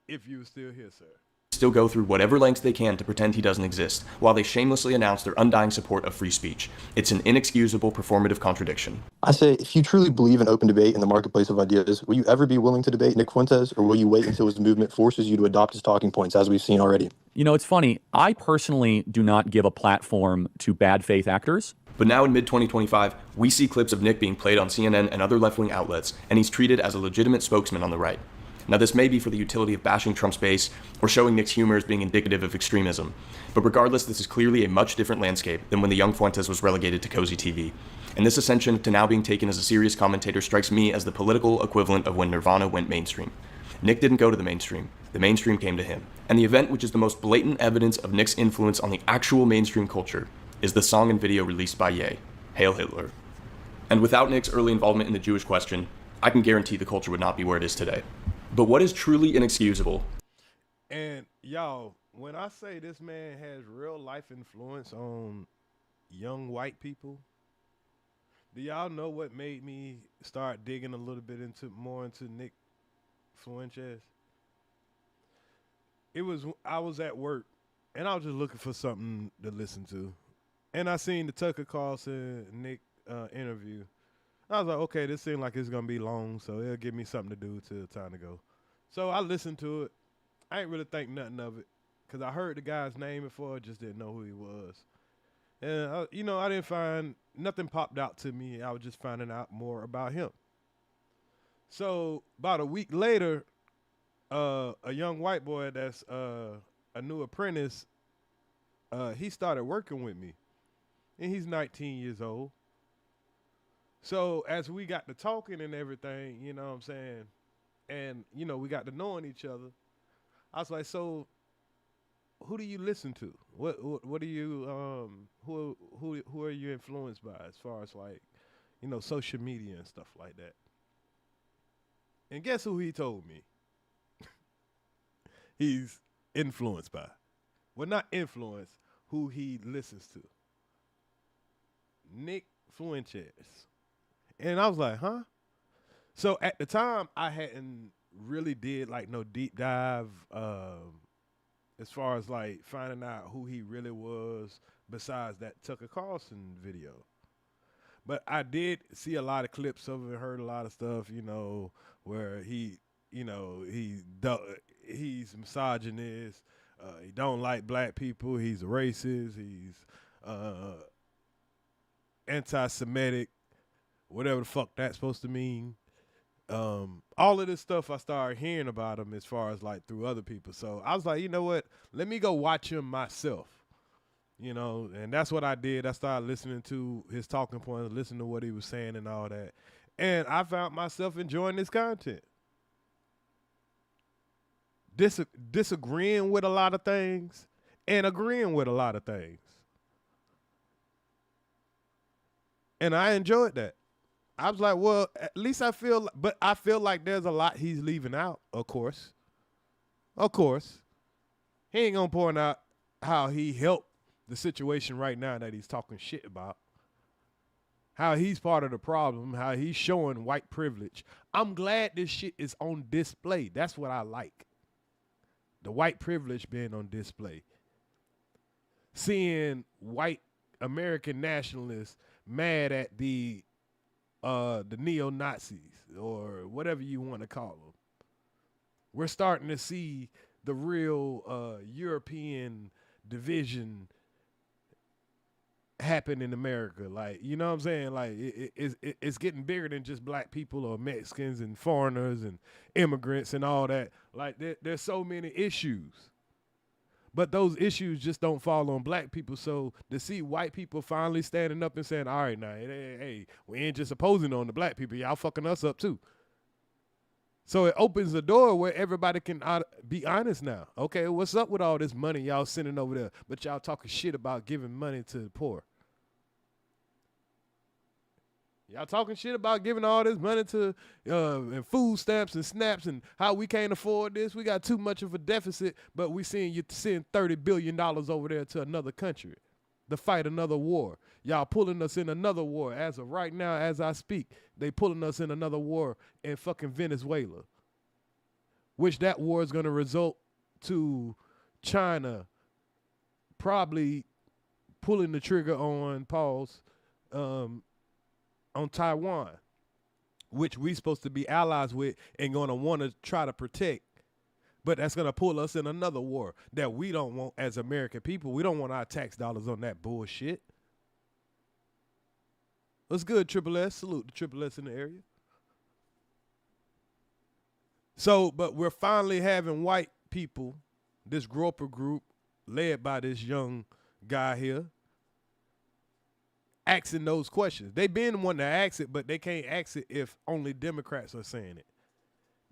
[SPEAKER 4] If you were still here, sir.
[SPEAKER 16] Still go through whatever lengths they can to pretend he doesn't exist, while they shamelessly announce their undying support of free speech. It's an inexcusable performative contradiction.
[SPEAKER 7] I say, if you truly believe in open debate in the marketplace of ideas, will you ever be willing to debate Nick Fuentes, or will you wait until his movement forces you to adopt his talking points, as we've seen already?
[SPEAKER 9] It's funny. I personally do not give a platform to bad faith actors.
[SPEAKER 16] But now in mid-2025, we see clips of Nick being played on CNN and other left-wing outlets, and he's treated as a legitimate spokesman on the right. Now, this may be for the utility of bashing Trump's base or showing Nick's humor as being indicative of extremism. But regardless, this is clearly a much different landscape than when the young Fuentes was relegated to cozy TV. And this ascension to now being taken as a serious commentator strikes me as the political equivalent of when Nirvana went mainstream. Nick didn't go to the mainstream came to him. And the event which is the most blatant evidence of Nick's influence on the actual mainstream culture is the song and video released by Whie, Hail Hitler. And without Nick's early involvement in the Jewish question, I can guarantee the culture would not be where it is today. But what is truly inexcusable?
[SPEAKER 4] And y'all, when I say this man has real life influence on young white people, do y'all know what made me start digging a little bit more into Nick Fuentes? I was at work and I was just looking for something to listen to. And I seen the Tucker Carlson Nick interview. I was like, okay, this seemed like it's going to be long, so it'll give me something to do till time to go. So I listened to it. I ain't really think nothing of it because I heard the guy's name before, just didn't know who he was. And, I didn't find, nothing popped out to me. I was just finding out more about him. So about a week later, a young white boy that's a new apprentice, he started working with me. And he's 19 years old. So as we got to talking and everything, you know what I'm saying, and, we got to knowing each other, I was like, so who do you listen to? What do you, who are you influenced by as far as like, social media and stuff like that? And guess who he told me? he's influenced by. Well, not influenced, who he listens to. Nick Fuentes. And I was like, huh? So at the time, I hadn't really did like no deep dive as far as like finding out who he really was besides that Tucker Carlson video. But I did see a lot of clips of it, heard a lot of stuff, you know, where he, you know, he's misogynist, he don't like black people, he's a racist, he's anti-Semitic, whatever the fuck that's supposed to mean. All of this stuff I started hearing about him as far as like through other people. So I was like, you know what? Let me go watch him myself. You know, and that's what I did. I started listening to his talking points, listening to what he was saying and all that. And I found myself enjoying this content. Disagreeing with a lot of things and agreeing with a lot of things. And I enjoyed that. I was like, well, at least I feel like there's a lot he's leaving out, of course. Of course. He ain't gonna point out how he helped the situation right now that he's talking shit about. How he's part of the problem, how he's showing white privilege. I'm glad this shit is on display. That's what I like. The white privilege being on display. Seeing white American nationalists mad at the neo-Nazis or whatever you want to call them. We're starting to see the real European division happen in America. Like, you know what I'm saying? Like, it's getting bigger than just black people or Mexicans and foreigners and immigrants and all that. Like, there's so many issues. But those issues just don't fall on black people. So to see white people finally standing up and saying, all right, now, hey, we ain't just opposing on the black people. Y'all fucking us up too. So it opens the door where everybody can be honest now. Okay, what's up with all this money y'all sending over there, but y'all talking shit about giving money to the poor? Y'all talking shit about giving all this money to and food stamps and snaps and how we can't afford this. We got too much of a deficit, but we seeing you send $30 billion over there to another country to fight another war. Y'all pulling us in another war. As of right now, as I speak, they pulling us in another war in fucking Venezuela, which that war is going to result to China probably pulling the trigger on on Taiwan, which we supposed to be allies with and going to want to try to protect. But that's going to pull us in another war that we don't want as American people. We don't want our tax dollars on that bullshit. What's good, Triple S? Salute the Triple S in the area. So, but we're finally having white people, this groper group led by this young guy here, asking those questions. They've been wanting to ask it, but they can't ask it if only Democrats are saying it.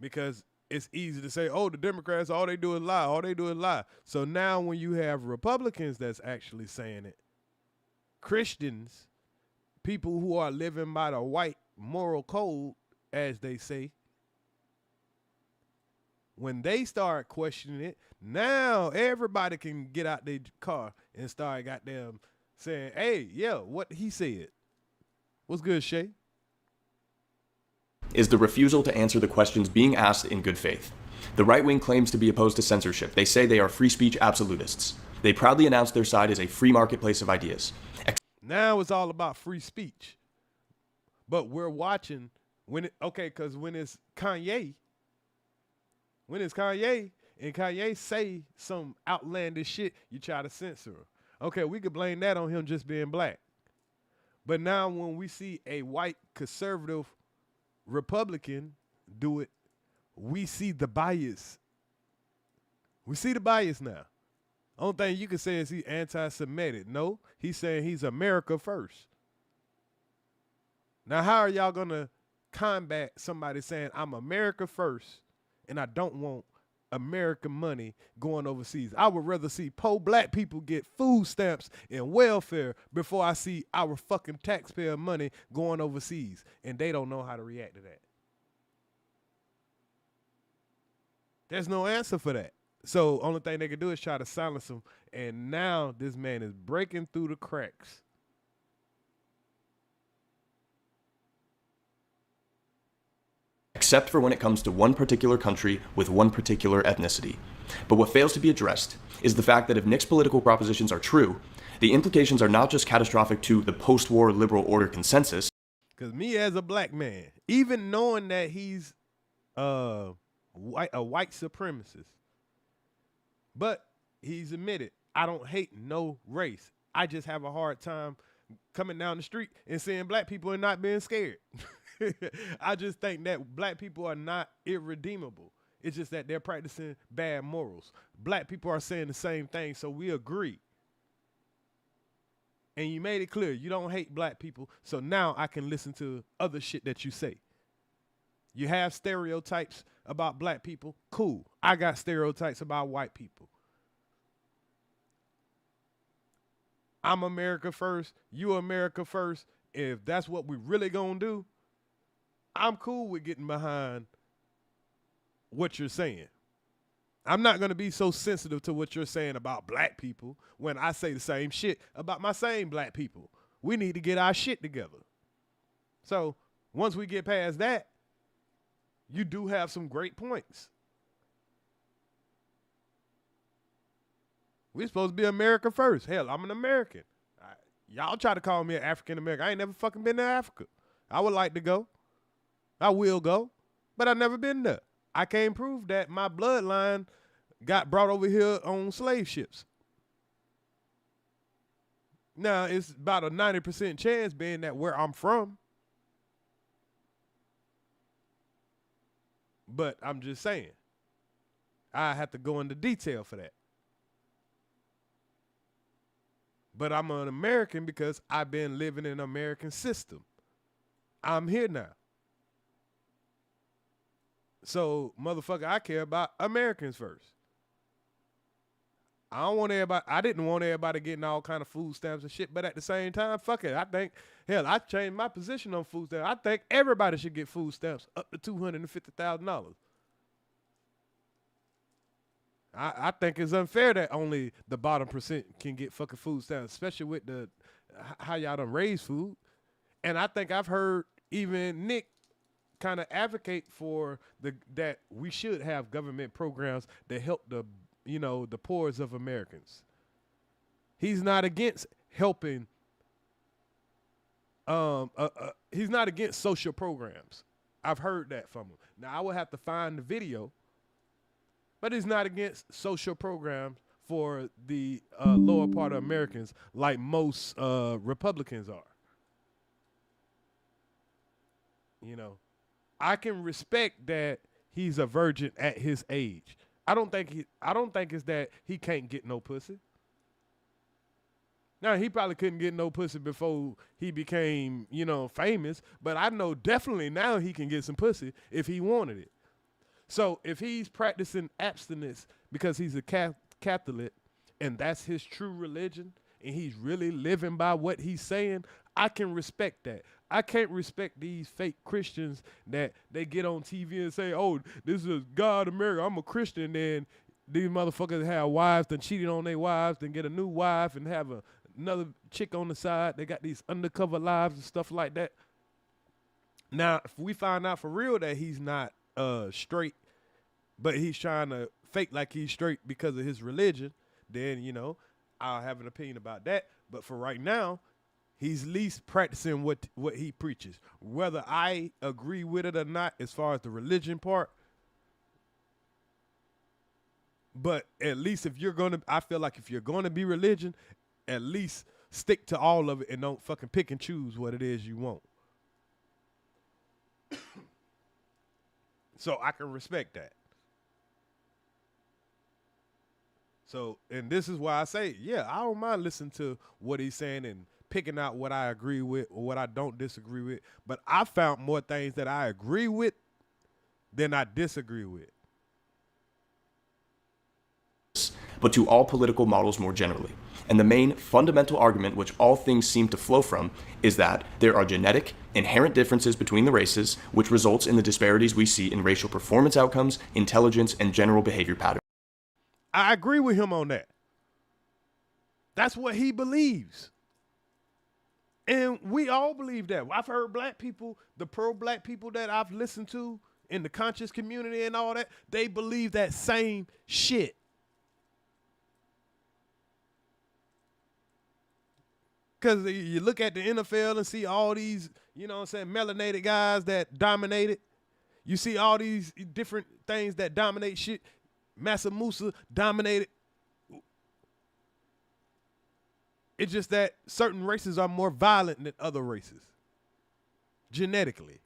[SPEAKER 4] Because it's easy to say, oh, the Democrats, all they do is lie. All they do is lie. So now when you have Republicans that's actually saying it, Christians, people who are living by the white moral code, as they say, when they start questioning it, now everybody can get out their car and start goddamn saying, hey, yeah, what he said. What's good, Shay?
[SPEAKER 16] Is the refusal to answer the questions being asked in good faith. The right wing claims to be opposed to censorship. They say they are free speech absolutists. They proudly announce their side is a free marketplace of ideas.
[SPEAKER 4] Now it's all about free speech. But we're watching because when it's Kanye and Kanye say some outlandish shit, you try to censor him. Okay, we could blame that on him just being black. But now when we see a white conservative Republican do it, we see the bias. We see the bias now. Only thing you can say is he's anti-Semitic. No, he's saying he's America first. Now, how are y'all going to combat somebody saying I'm America first and I don't want American money going overseas? I would rather see poor black people get food stamps and welfare before I see our fucking taxpayer money going overseas, and they don't know how to react to that. There's no answer for that. So only thing they can do is try to silence him. And now this man is breaking through the cracks.
[SPEAKER 16] Except for when it comes to one particular country with one particular ethnicity. But what fails to be addressed is the fact that if Nick's political propositions are true, the implications are not just catastrophic to the post-war liberal order consensus.
[SPEAKER 4] Because me as a black man, even knowing that he's a white supremacist, but he's admitted, I don't hate no race. I just have a hard time coming down the street and seeing black people and not being scared. I just think that black people are not irredeemable. It's just that they're practicing bad morals. Black people are saying the same thing, so we agree. And you made it clear you don't hate black people, so now I can listen to other shit that you say. You have stereotypes about black people, cool. I got stereotypes about white people. I'm America first, you America first. If that's what we really gonna do, I'm cool with getting behind what you're saying. I'm not going to be so sensitive to what you're saying about black people when I say the same shit about my same black people. We need to get our shit together. So once we get past that, you do have some great points. We're supposed to be America first. Hell, I'm an American. Y'all try to call me an African American. I ain't never fucking been to Africa. I would like to go. I will go, but I've never been there. I can't prove that my bloodline got brought over here on slave ships. Now, it's about a 90% chance being that where I'm from. But I'm just saying, I have to go into detail for that. But I'm an American because I've been living in an American system. I'm here now. So, motherfucker, I care about Americans first. I didn't want everybody getting all kind of food stamps and shit, but at the same time, fuck it. I think, hell, I changed my position on food stamps. I think everybody should get food stamps up to $250,000. I think it's unfair that only the bottom percent can get fucking food stamps, especially with how y'all done raise food. And I think I've heard even Nick kind of advocate for that we should have government programs that help the poorest of Americans. He's not against helping. He's not against social programs. I've heard that from him. Now I will have to find the video, but he's not against social programs for the lower part of Americans like most Republicans are. You know. I can respect that he's a virgin at his age. I don't think it's that he can't get no pussy. Now, he probably couldn't get no pussy before he became, famous, but I know definitely now he can get some pussy if he wanted it. So if he's practicing abstinence because he's a Catholic and that's his true religion and he's really living by what he's saying, I can respect that. I can't respect these fake Christians that they get on TV and say, oh, this is God America, I'm a Christian, then these motherfuckers have wives, then cheated on their wives, then get a new wife and have another chick on the side. They got these undercover lives and stuff like that. Now, if we find out for real that he's not straight, but he's trying to fake like he's straight because of his religion, then, I'll have an opinion about that. But for right now, he's at least practicing what he preaches. Whether I agree with it or not as far as the religion part, but at least I feel like if you're going to be religion, at least stick to all of it and don't fucking pick and choose what it is you want. So I can respect that. So, and this is why I say, yeah, I don't mind listening to what he's saying and picking out what I agree with or what I don't disagree with. But I found more things that I agree with than I disagree with.
[SPEAKER 16] But to all political models more generally. And the main fundamental argument which all things seem to flow from is that there are genetic, inherent differences between the races, which results in the disparities we see in racial performance outcomes, intelligence, and general behavior patterns.
[SPEAKER 4] I agree with him on that. That's what he believes. And we all believe that. I've heard black people, the pro-black people that I've listened to in the conscious community and all that, they believe that same shit. Because you look at the NFL and see all these, you know what I'm saying, melanated guys that dominate it. You see all these different things that dominate shit. Massa Musa dominated. It's just that certain races are more violent than other races. Genetically.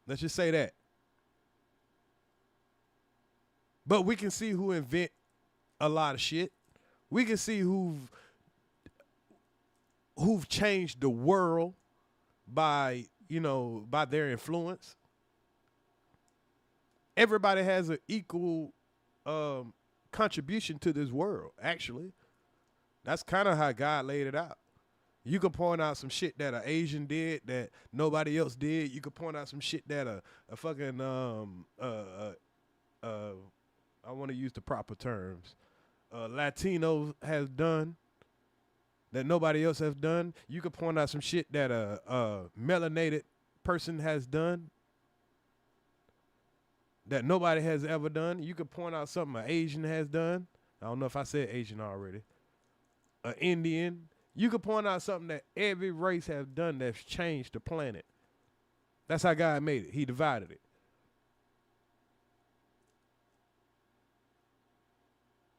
[SPEAKER 4] Let's just say that. But we can see who invent a lot of shit. We can see who've changed the world by, you know, by their influence. Everybody has an equal contribution to this world, actually. That's kind of how God laid it out. You could point out some shit that an Asian did that nobody else did. You could point out some shit that a fucking I want to use the proper terms, Latino has done that nobody else has done. You could point out some shit that a melanated person has done that nobody has ever done. You could point out something an Asian has done. I don't know if I said Asian already. An Indian. You could point out something that every race has done that's changed the planet. That's how God made it. He divided it.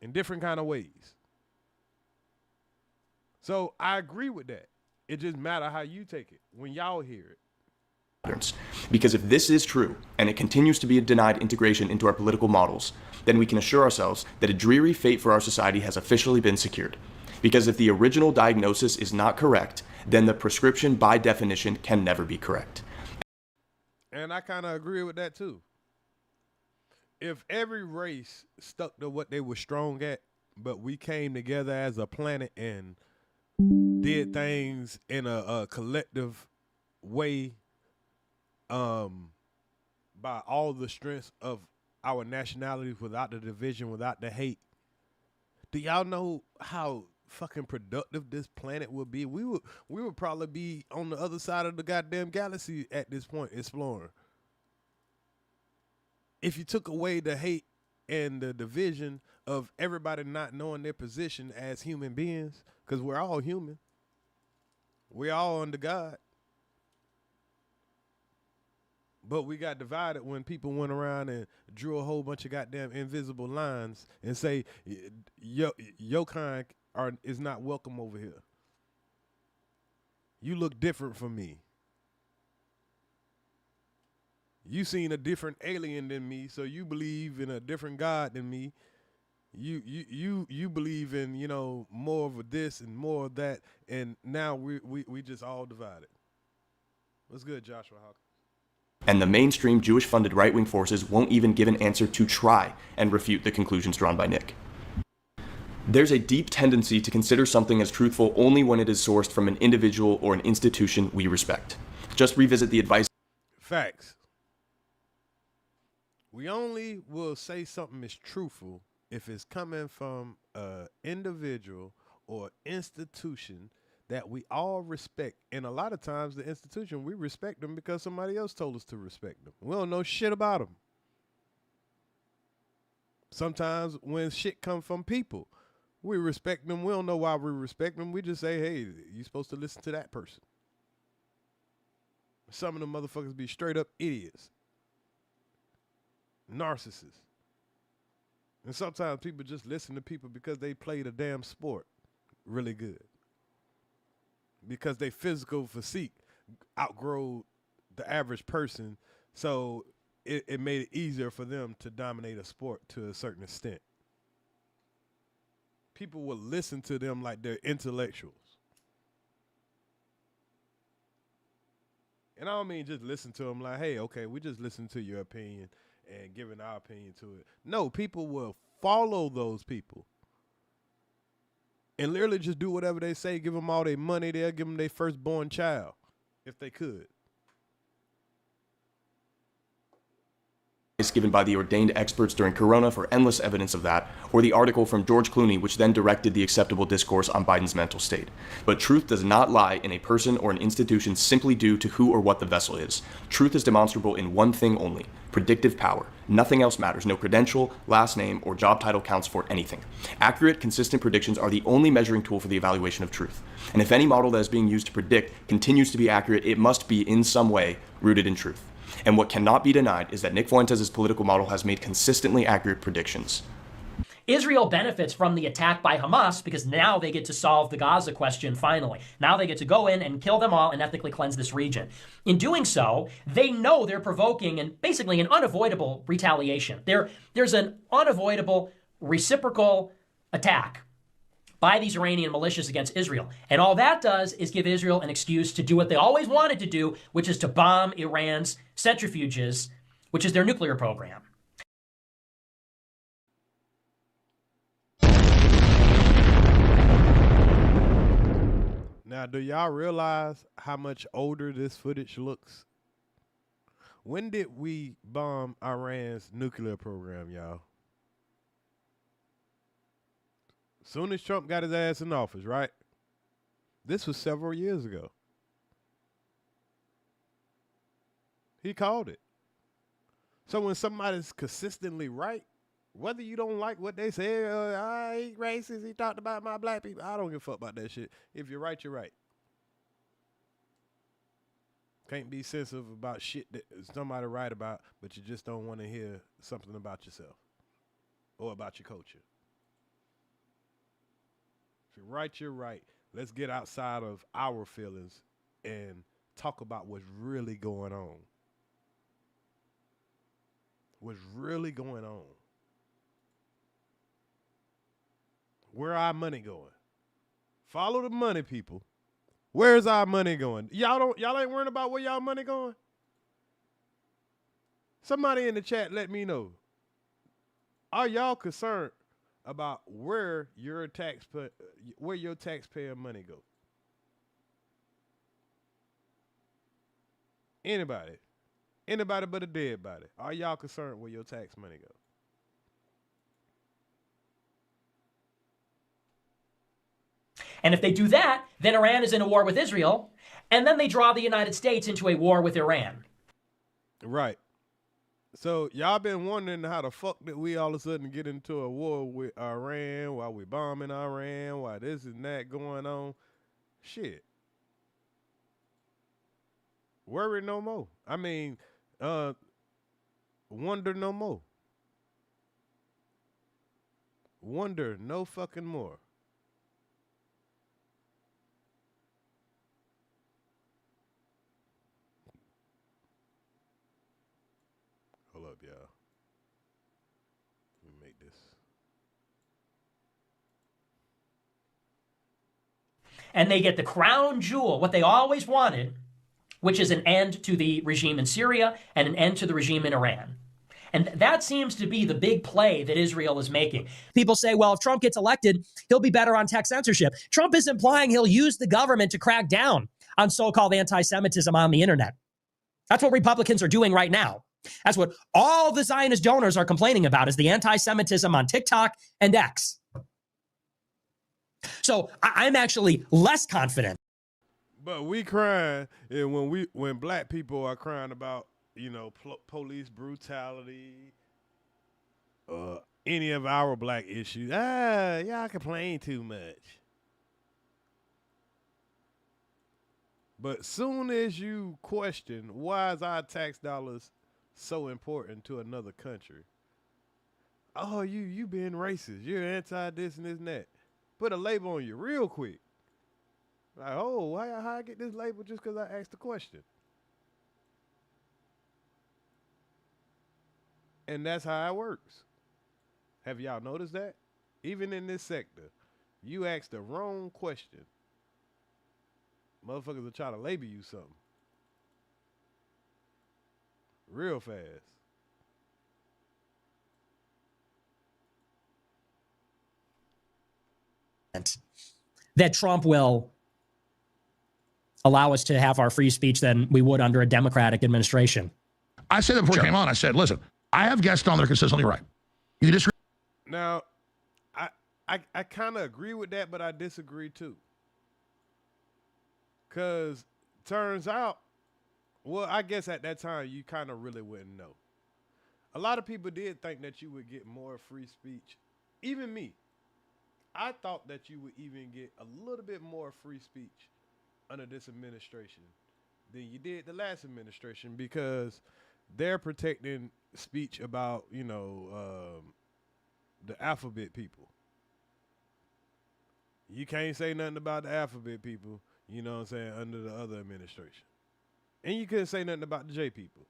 [SPEAKER 4] In different kind of ways. So I agree with that. It just matters how you take it when y'all hear it.
[SPEAKER 16] Because if this is true, and it continues to be denied integration into our political models, then we can assure ourselves that a dreary fate for our society has officially been secured. Because if the original diagnosis is not correct, then the prescription by definition can never be correct.
[SPEAKER 4] And I kind of agree with that too. If every race stuck to what they were strong at, but we came together as a planet and did things in a collective way, by all the strengths of our nationalities, without the division, without the hate, do y'all know how fucking productive this planet would be? We would probably be on the other side of the goddamn galaxy at this point, exploring. If you took away the hate and the division of everybody not knowing their position as human beings, because we're all human. We're all under God. But we got divided when people went around and drew a whole bunch of goddamn invisible lines and say, your kind is not welcome over here. You look different from me. You seen a different alien than me, so you believe in a different God than me. You believe in, you know, more of this and more of that, and now we just all divided. What's good, Joshua Hawkins?
[SPEAKER 16] And the mainstream Jewish-funded right-wing forces won't even give an answer to try and refute the conclusions drawn by Nick. There's a deep tendency to consider something as truthful only when it is sourced from an individual or an institution we respect. Just revisit the advice.
[SPEAKER 4] Facts. We only will say something is truthful if it's coming from an individual or institution that we all respect. And a lot of times the institution, we respect them because somebody else told us to respect them. We don't know shit about them. Sometimes when shit comes from people, we respect them. We don't know why we respect them. We just say, hey, you're supposed to listen to that person. Some of them motherfuckers be straight up idiots. Narcissists. And sometimes people just listen to people because they played a damn sport really good. Because they physical physique outgrow the average person, so it made it easier for them to dominate a sport to a certain extent. People will listen to them like they're intellectuals. And I don't mean just listen to them like, hey, okay, we just listen to your opinion and giving our opinion to it. No, people will follow those people. And literally just do whatever they say, give them all their money, they'll give them their firstborn child, if they could.
[SPEAKER 16] given by the ordained experts during Corona for endless evidence of that, or the article from George Clooney which then directed the acceptable discourse on Biden's mental state. But truth does not lie in a person or an institution simply due to who or what the vessel is. Truth is demonstrable in one thing only: predictive power. Nothing else matters. No credential, last name, or job title counts for anything. Accurate, consistent predictions are the only measuring tool for the evaluation of truth. And if any model that is being used to predict continues to be accurate, it must be in some way rooted in truth. And what cannot be denied is that Nick Fuentes' political model has made consistently accurate predictions.
[SPEAKER 11] Israel benefits from the attack by Hamas because now they get to solve the Gaza question finally. Now they get to go in and kill them all and ethnically cleanse this region. In doing so, they know they're provoking and basically an unavoidable retaliation. There's an unavoidable reciprocal attack by these Iranian militias against Israel. And all that does is give Israel an excuse to do what they always wanted to do, which is to bomb Iran's centrifuges, which is their nuclear program.
[SPEAKER 4] Now, do y'all realize how much older this footage looks? When did we bomb Iran's nuclear program, y'all? Soon as Trump got his ass in office, right? This was several years ago. He called it. So when somebody's consistently right, whether you don't like what they say, I ain't racist, he talked about my black people, I don't give a fuck about that shit. If you're right, you're right. Can't be sensitive about shit that somebody right about, but you just don't want to hear something about yourself or about your culture. If you're right, you're right. Let's get outside of our feelings and talk about what's really going on. What's really going on. Where our money going? Follow the money, people. Where's our money going? Y'all ain't worrying about where y'all money going? Somebody in the chat let me know. Are y'all concerned about where your taxpayer money go? Anybody but a dead body. Are y'all concerned where your tax money go?
[SPEAKER 11] And if they do that, then Iran is in a war with Israel, and then they draw the United States into a war with Iran.
[SPEAKER 4] Right. So y'all been wondering how the fuck did we all of a sudden get into a war with Iran, why we bombing Iran, why this and that going on. Shit. Worry no more. I mean, wonder no more. Wonder no fucking more. Hold up, y'all. Let me make this.
[SPEAKER 11] And they get the crown jewel, what they always wanted, which is an end to the regime in Syria and an end to the regime in Iran. And that seems to be the big play that Israel is making. People say, well, if Trump gets elected, he'll be better on tech censorship. Trump is implying he'll use the government to crack down on so-called anti-Semitism on the internet. That's what Republicans are doing right now. That's what all the Zionist donors are complaining about, is the anti-Semitism on TikTok and X. So I'm actually less confident.
[SPEAKER 4] But we crying, and when black people are crying about, you know, police brutality, any of our black issues, y'all complain too much. But soon as you question, why is our tax dollars so important to another country? Oh, you being racist. You're anti this and this and that. Put a label on you real quick. Like, oh, how I get this label just because I asked the question? And that's how it works. Have y'all noticed that? Even in this sector, you ask the wrong question, motherfuckers will try to label you something real fast.
[SPEAKER 11] That Trump will allow us to have our free speech than we would under a Democratic administration.
[SPEAKER 2] I said that before he came on. I said, listen, I have guests on that are consistently right. You disagree?
[SPEAKER 4] Now, I kind of agree with that, but I disagree too. Because turns out, well, I guess at that time you kind of really wouldn't know. A lot of people did think that you would get more free speech. Even me. I thought that you would even get a little bit more free speech under this administration than you did the last administration, because they're protecting speech about, the alphabet people. You can't say nothing about the alphabet people, you know what I'm saying, under the other administration. And you couldn't say nothing about the J people.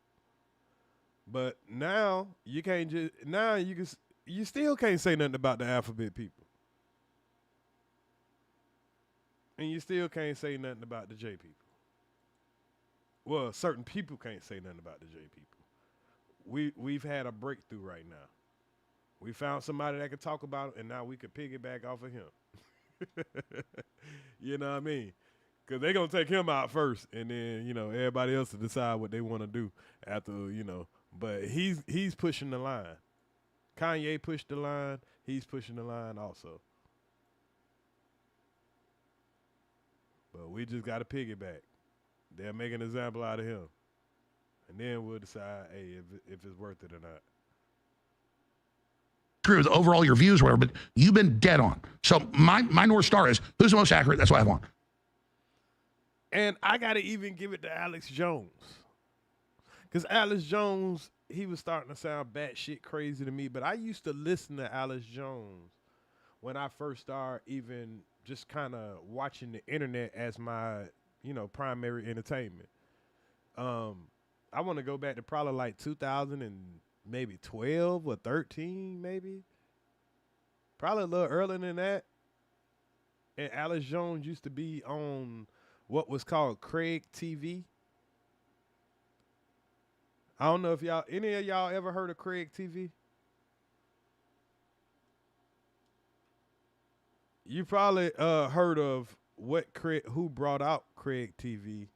[SPEAKER 4] But now you can't just, you still can't say nothing about the alphabet people. And you still can't say nothing about the J people. Well, certain people can't say nothing about the J people. We've had a breakthrough right now. We found somebody that could talk about it, and now we could piggyback off of him. You know what I mean? Because they're going to take him out first, and then, everybody else to decide what they want to do after, But he's pushing the line. Kanye pushed the line. He's pushing the line also. But we just got to piggyback. They'll make an example out of him. And then we'll decide, hey, if it's worth it or not.
[SPEAKER 2] True with overall your views or whatever, but you've been dead on. So my North Star is, who's the most accurate? That's what I want.
[SPEAKER 4] And I got to even give it to Alex Jones. Because Alex Jones, he was starting to sound batshit crazy to me, but I used to listen to Alex Jones when I first started even just kind of watching the internet as my, primary entertainment. I want to go back to probably like 2000 and maybe 12 or 13, maybe. Probably a little earlier than that. And Alex Jones used to be on what was called Craig TV. I don't know if any of y'all ever heard of Craig TV? You probably heard of who brought out Craig TV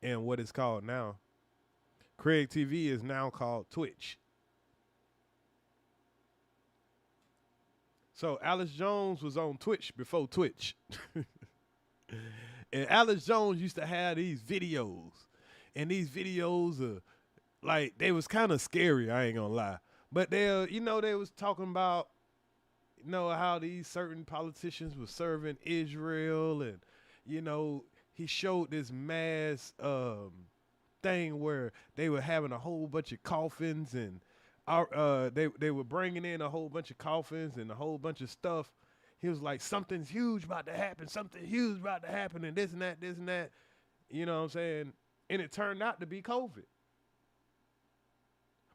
[SPEAKER 4] and what it's called now. Craig TV is now called Twitch. So Alex Jones was on Twitch before Twitch. And Alex Jones used to have these videos. And these videos are like, they was kind of scary, I ain't gonna lie. But they was talking about, how these certain politicians were serving Israel, and, he showed this mass thing where they were having a whole bunch of coffins, and they were bringing in a whole bunch of coffins and a whole bunch of stuff. He was like, something's huge about to happen, and this and that. You know what I'm saying? And it turned out to be COVID.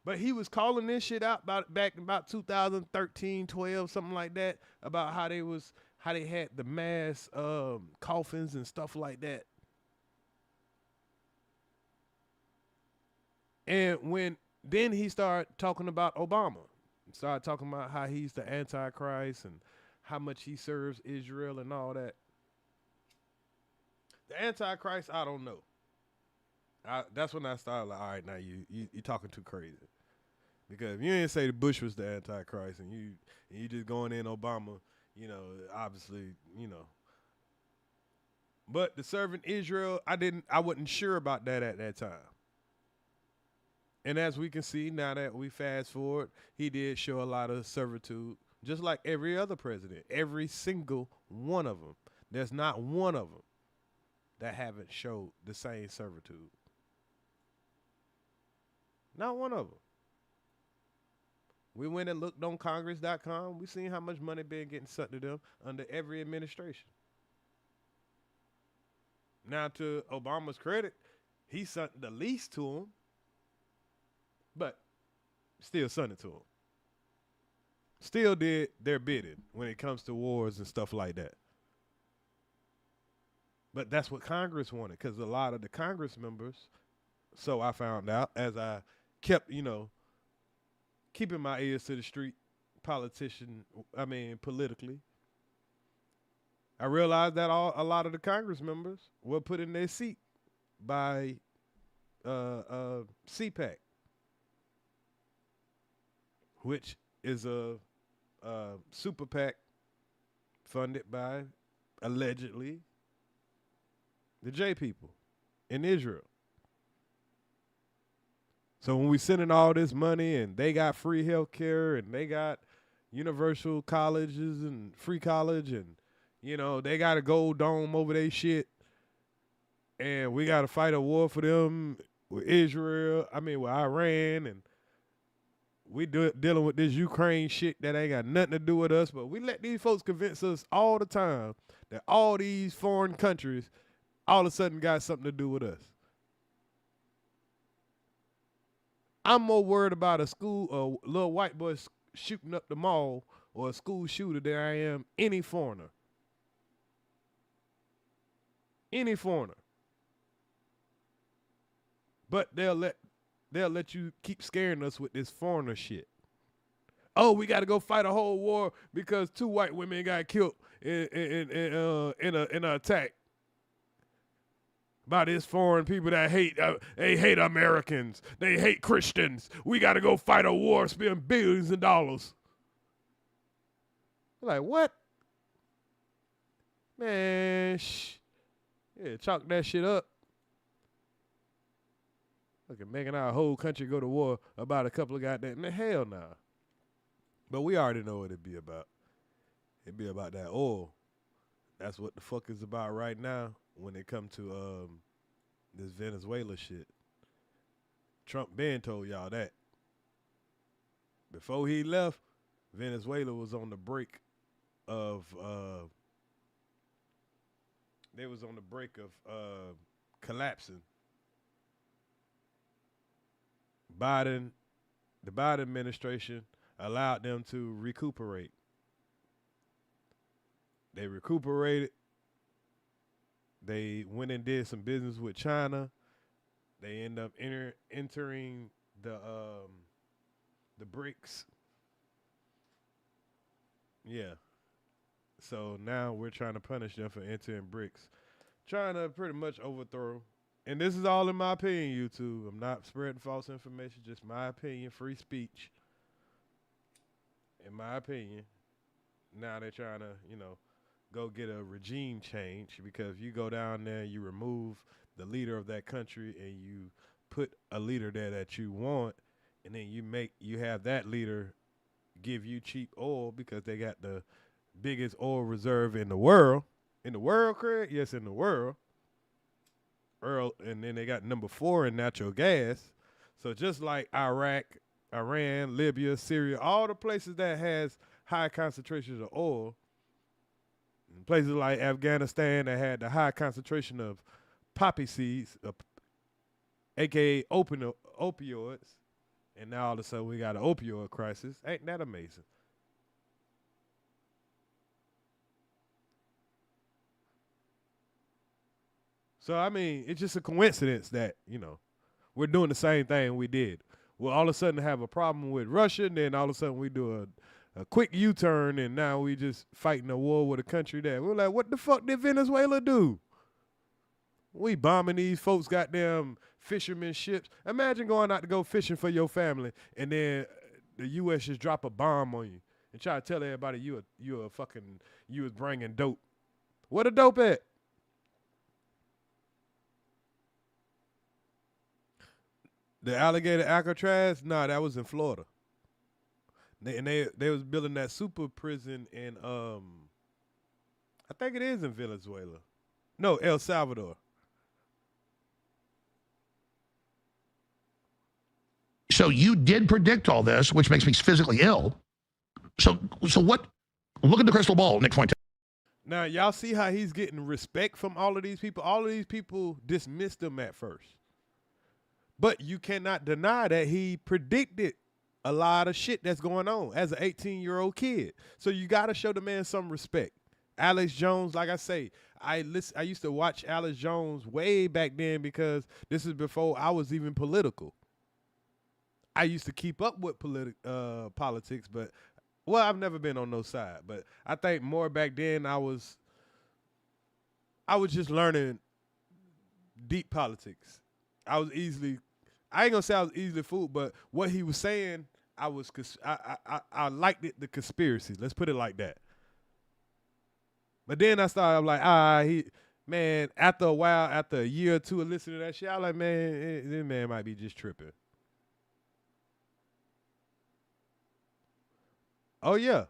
[SPEAKER 4] But he was calling this shit out back in about 2013, 12, something like that, about how they had the mass coffins and stuff like that. And then he started talking about Obama. Started talking about how he's the Antichrist and how much he serves Israel and all that. The Antichrist, I don't know. That's when I started like, all right, now you talking too crazy. Because if you didn't say the Bush was the Antichrist and you just going in Obama, obviously, But the serving Israel, I wasn't sure about that at that time. And as we can see, now that we fast forward, he did show a lot of servitude, just like every other president, every single one of them. There's not one of them that haven't showed the same servitude. Not one of them. We went and looked on Congress.com. We seen how much money been getting sucked to them under every administration. Now, to Obama's credit, he sent the least to them, but still sent it to them. Still did their bidding when it comes to wars and stuff like that. But that's what Congress wanted, because a lot of the Congress members, so I found out as I kept, keeping my ears to the street, politically, I realized that a lot of the Congress members were put in their seat by CPAC. which is a super PAC funded by, allegedly, the J people in Israel. So when we sending all this money and they got free health care and they got universal colleges and free college and, you know, they got a gold dome over their shit and we got to fight a war for them with Israel, with Iran, and we dealing with this Ukraine shit that ain't got nothing to do with us, but we let these folks convince us all the time that all these foreign countries all of a sudden got something to do with us. I'm more worried about a little white boy shooting up the mall or a school shooter than I am any foreigner. Any foreigner. But they'll let you keep scaring us with this foreigner shit. Oh, we got to go fight a whole war because 2 white women got killed in an attack by these foreign people that they hate Americans. They hate Christians. We got to go fight a war, spend billions of dollars. Like, what? Man, yeah, chalk that shit up. Look at making our whole country go to war about a couple of goddamn, man, hell nah. But we already know what it'd be about. It'd be about that oil. That's what the fuck is about right now when it come to this Venezuela shit. Trump been told y'all that. Before he left, Venezuela was on the brink of collapsing. The Biden administration allowed them to recuperate. They recuperated. They went and did some business with China. They end up entering the BRICS. Yeah. So now we're trying to punish them for entering BRICS. Trying to pretty much overthrow. And this is all in my opinion, YouTube. I'm not spreading false information, just my opinion, free speech. In my opinion. Now they're trying to, go get a regime change, because if you go down there, you remove the leader of that country and you put a leader there that you want, and then you have that leader give you cheap oil because they got the biggest oil reserve in the world. In the world, Craig? Yes, in the world. And then they got number 4 in natural gas. So just like Iraq, Iran, Libya, Syria, all the places that has high concentrations of oil, and places like Afghanistan that had the high concentration of poppy seeds, aka opioids, and now all of a sudden we got an opioid crisis. Ain't that amazing? So, it's just a coincidence that, we're doing the same thing we did. We'll all of a sudden have a problem with Russia, and then all of a sudden we do a quick U-turn, and now we just fighting a war with a country that we're like, what the fuck did Venezuela do? We bombing these folks' goddamn fishermen ships. Imagine going out to go fishing for your family, and then the U.S. just drop a bomb on you and try to tell everybody you was bringing dope. Where the dope at? The alligator Alcatraz? Nah, that was in Florida. They was building that super prison in I think it is in Venezuela. No, El Salvador.
[SPEAKER 2] So you did predict all this, which makes me physically ill. So what? Look at the crystal ball, Nick Fuentes.
[SPEAKER 4] Now, y'all see how he's getting respect from all of these people? All of these people dismissed him at first. But you cannot deny that he predicted a lot of shit that's going on as an 18-year-old kid. So you got to show the man some respect. Alex Jones, like I say, I used to watch Alex Jones way back then, because this is before I was even political. I used to keep up with politics, but, I've never been on no side. But I think more back then I was just learning deep politics. I ain't gonna say I was easily fooled, but what he was saying, I liked it, the conspiracy. Let's put it like that. But then I'm like, man, after a while, after a year or two of listening to that shit, I'm like, man, this man might be just tripping. Oh yeah.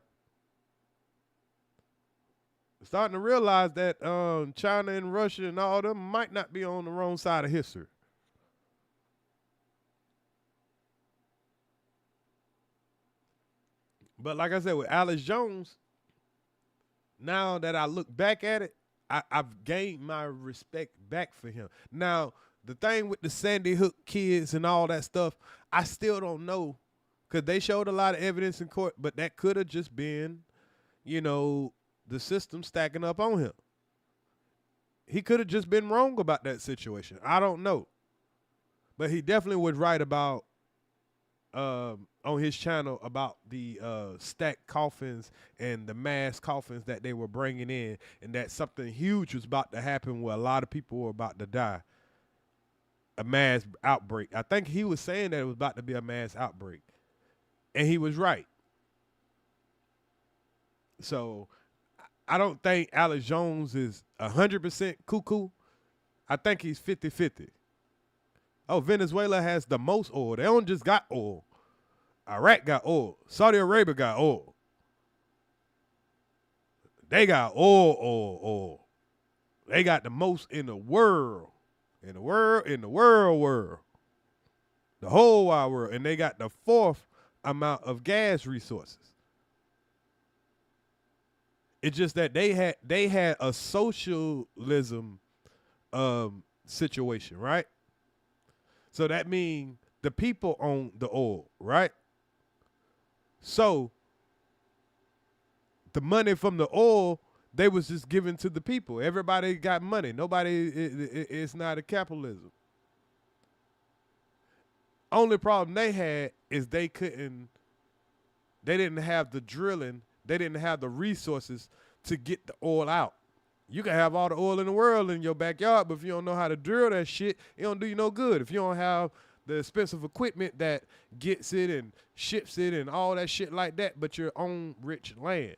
[SPEAKER 4] Starting to realize that China and Russia and all them might not be on the wrong side of history. But like I said, with Alex Jones, now that I look back at it, I've gained my respect back for him. Now, the thing with the Sandy Hook kids and all that stuff, I still don't know, because they showed a lot of evidence in court, but that could have just been, the system stacking up on him. He could have just been wrong about that situation. I don't know. But he definitely was right about, on his channel, about the stacked coffins and the mass coffins that they were bringing in, and that something huge was about to happen where a lot of people were about to die. A mass outbreak. I think he was saying that it was about to be a mass outbreak. And he was right. So I don't think Alex Jones is 100% cuckoo. I think he's 50-50. Oh, Venezuela has the most oil. They don't just got oil. Iraq got oil. Saudi Arabia got oil. They got oil. They got the most in the world. In the world. The whole wide world. And they got the 4th amount of gas resources. It's just that they had a socialism situation, right? So that means the people own the oil, right? So the money from the oil, they was just given to the people. Everybody got money. Nobody, it's not a capitalism. Only problem they had is they didn't have the drilling. They didn't have the resources to get the oil out. You can have all the oil in the world in your backyard, but if you don't know how to drill that shit, it don't do you no good. If you don't have the expensive equipment that gets it and ships it and all that shit like that, but you're on rich land.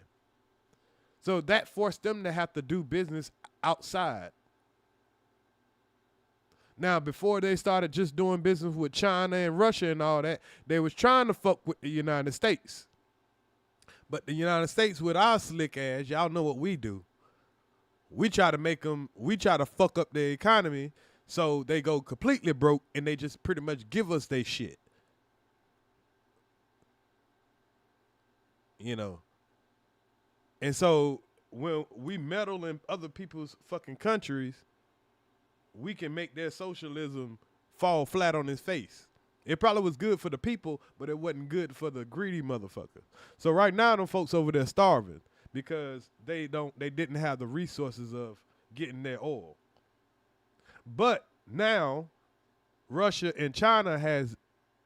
[SPEAKER 4] So that forced them to have to do business outside. Now, before they started just doing business with China and Russia and all that, they was trying to fuck with the United States. But the United States, with our slick ass, y'all know what we do. We try to fuck up their economy so they go completely broke and they just pretty much give us their shit. And so when we meddle in other people's fucking countries, we can make their socialism fall flat on its face. It probably was good for the people, but it wasn't good for the greedy motherfucker. So right now, them folks over there starving because they didn't have the resources of getting their oil. But now, Russia and China has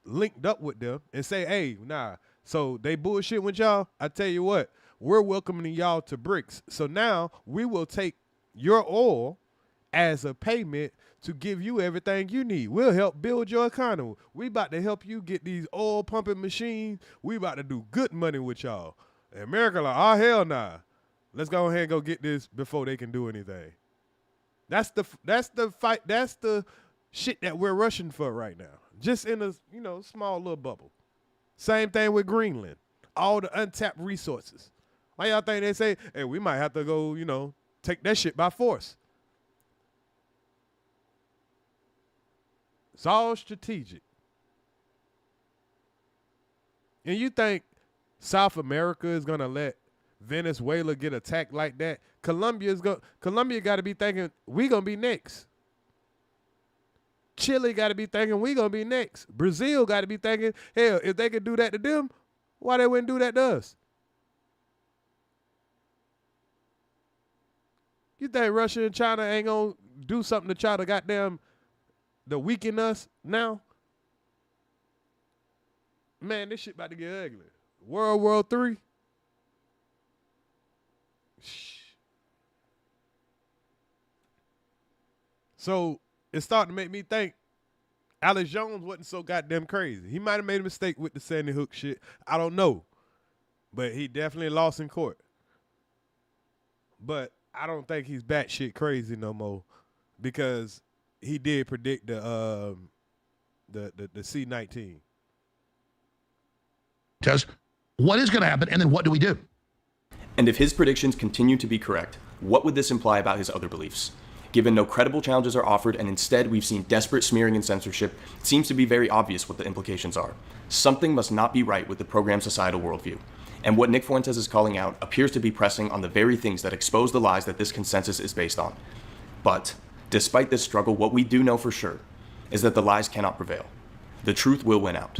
[SPEAKER 4] linked up with them and say, hey, nah, so they bullshit with y'all. I tell you what, we're welcoming y'all to BRICS. So now we will take your oil as a payment to give you everything you need. We'll help build your economy. We about to help you get these oil pumping machines. We about to do good money with y'all. And America like, oh, hell nah. Let's go ahead and go get this before they can do anything. That's the fight. That's the shit that we're rushing for right now. Just in a, small little bubble. Same thing with Greenland. All the untapped resources. Why y'all think they say, hey, we might have to go, take that shit by force? It's all strategic. And you think South America is going to let Venezuela get attacked like that? Colombia got to be thinking, we going to be next. Chile got to be thinking, we going to be next. Brazil got to be thinking, hell, if they could do that to them, why they wouldn't do that to us? You think Russia and China ain't going to do something to try to weaken us now? Man, this shit about to get ugly. World War III. So it's starting to make me think, Alex Jones wasn't so goddamn crazy. He might have made a mistake with the Sandy Hook shit. I don't know. But he definitely lost in court. But I don't think he's batshit crazy no more because he did predict the C-19.
[SPEAKER 2] Just what is going to happen, and then what do we do?
[SPEAKER 16] And if his predictions continue to be correct, what would this imply about his other beliefs? Given no credible challenges are offered and instead we've seen desperate smearing and censorship, it seems to be very obvious what the implications are. Something must not be right with the program's societal worldview. And what Nick Fuentes is calling out appears to be pressing on the very things that expose the lies that this consensus is based on. But, despite this struggle, what we do know for sure is that the lies cannot prevail. The truth will win out.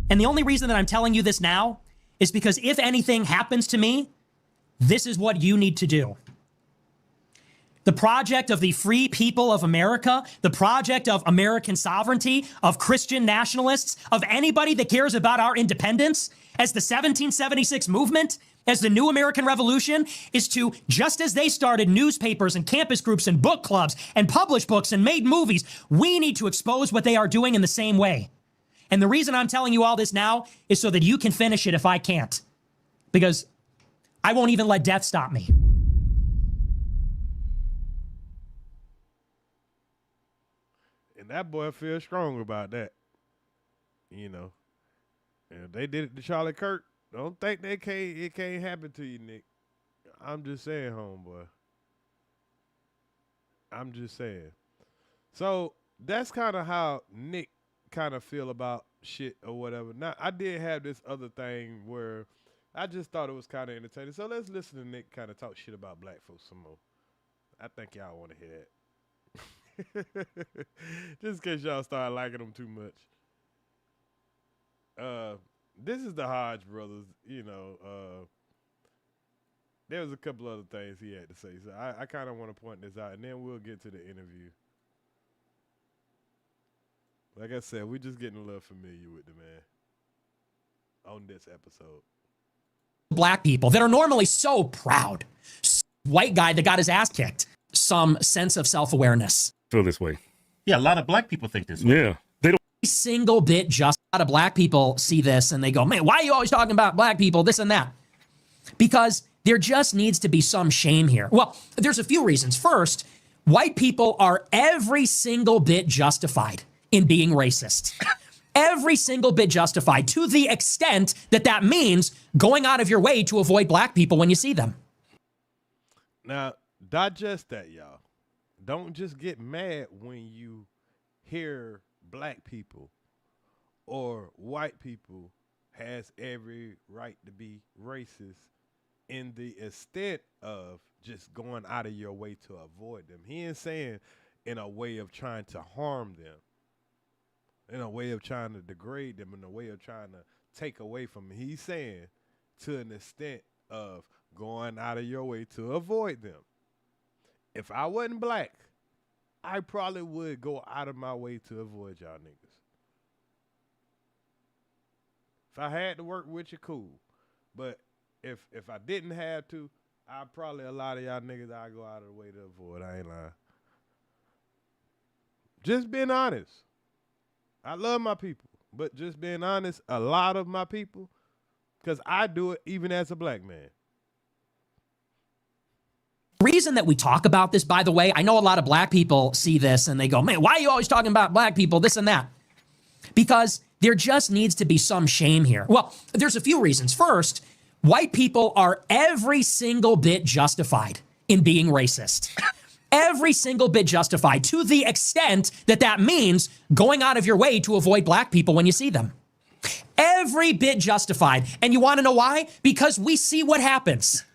[SPEAKER 11] And the only reason that I'm telling you this now is because if anything happens to me, this is what you need to do. The project of the free people of America, the project of American sovereignty, of Christian nationalists, of anybody that cares about our independence, as the 1776 movement, as the new American Revolution, is to, just as they started newspapers and campus groups and book clubs and published books and made movies, we need to expose what they are doing in the same way. And the reason I'm telling you all this now is so that you can finish it if I can't. Because I won't even let death stop me.
[SPEAKER 4] And that boy feels strong about that. You know. And they did it to Charlie Kirk. Don't think it can't happen to you, Nick. I'm just saying, homeboy. I'm just saying. So that's kind of how Nick kind of feel about shit or whatever. Now, I did have this other thing where I just thought it was kind of entertaining. So let's listen to Nick kind of talk shit about black folks some more. I think y'all want to hear that. Just in case y'all start liking them too much. This is the Hodge brothers, you know. There was a couple other things he had to say. So I kind of want to point this out, and then we'll get to the interview. Like I said, we're just getting a little familiar with the man on this episode.
[SPEAKER 11] Black people that are normally so proud. White guy that got his ass kicked. Some sense of self-awareness.
[SPEAKER 8] Feel this way.
[SPEAKER 10] Yeah, a lot of black people think this way.
[SPEAKER 8] Yeah. They don't.
[SPEAKER 11] Single bit just. A lot of black people see this and they go, man, why are you always talking about black people, this and that? Because there just needs to be some shame here. Well, there's a few reasons. First, white people are every single bit justified in being racist. Every single bit justified, to the extent that that means going out of your way to avoid black people when you see them.
[SPEAKER 4] Now, digest that, y'all. Don't just get mad when you hear black people or white people has every right to be racist in the extent of just going out of your way to avoid them. He ain't saying in a way of trying to harm them, in a way of trying to degrade them, in a way of trying to take away from them. He's saying to an extent of going out of your way to avoid them. If I wasn't black, I probably would go out of my way to avoid y'all niggas. If I had to work with you, cool. But if I didn't have to, I'd probably a lot of y'all niggas I'd go out of the way to avoid. I ain't lying. Just being honest. I love my people. But just being honest, a lot of my people, because I do it even as a black man.
[SPEAKER 11] The reason that we talk about this, by the way, I know a lot of black people see this and they go, man, why are you always talking about black people, this and that? Because there just needs to be some shame here. Well, there's a few reasons. First, white people are every single bit justified in being racist. Every single bit justified, to the extent that that means going out of your way to avoid black people when you see them. Every bit justified. And you want to know why? Because we see what happens.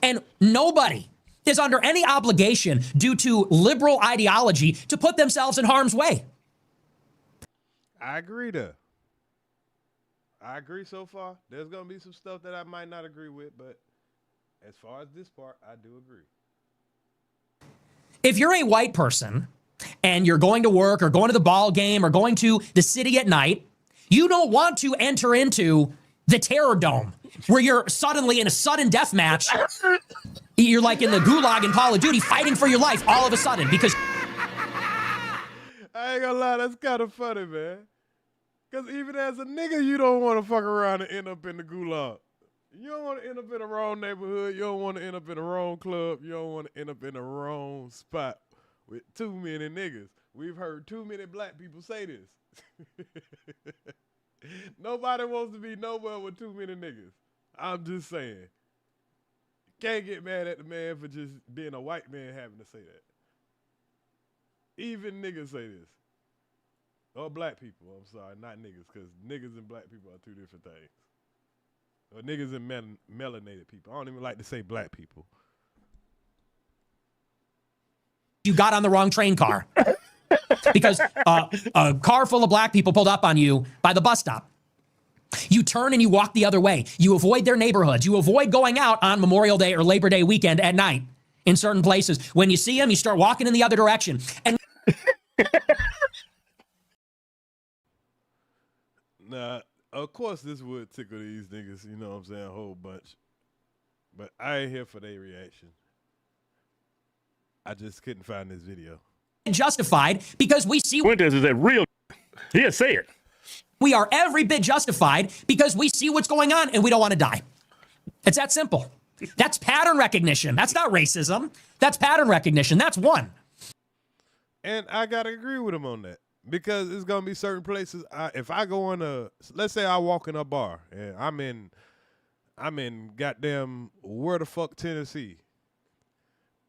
[SPEAKER 11] And nobody is under any obligation due to liberal ideology to put themselves in harm's way.
[SPEAKER 4] I agree there. I agree so far. There's going to be some stuff that I might not agree with, but as far as this part, I do agree.
[SPEAKER 11] If you're a white person and you're going to work or going to the ball game or going to the city at night, you don't want to enter into the Terror Dome where you're suddenly in a sudden death match. You're like in the gulag in Call of Duty fighting for your life all of a sudden because...
[SPEAKER 4] I ain't gonna lie, that's kind of funny, man. Because even as a nigga, you don't want to fuck around and end up in the gulag. You don't want to end up in the wrong neighborhood. You don't want to end up in the wrong club. You don't want to end up in the wrong spot with too many niggas. We've heard too many black people say this. Nobody wants to be nowhere with too many niggas. I'm just saying. Can't get mad at the man for just being a white man having to say that. Even niggas say this. Or black people, I'm sorry, not niggas, because niggas and black people are two different things. Or niggas and melanated people. I don't even like to say black people.
[SPEAKER 11] You got on the wrong train car. Because a car full of black people pulled up on you by the bus stop. You turn and you walk the other way. You avoid their neighborhoods. You avoid going out on Memorial Day or Labor Day weekend at night in certain places. When you see them, you start walking in the other direction. And
[SPEAKER 4] nah, of course this would tickle these niggas, you know what I'm saying, a whole bunch. But I ain't here for their reaction. I just couldn't find this video.
[SPEAKER 11] Justified because we see
[SPEAKER 10] Fuentes is a real. He'll say it.
[SPEAKER 11] We are every bit justified because we see what's going on and we don't want to die. It's that simple. That's pattern recognition. That's not racism. That's pattern recognition. That's one.
[SPEAKER 4] And I gotta agree with him on that because it's gonna be certain places. If I go in let's say I walk in a bar and I'm in goddamn where the fuck Tennessee.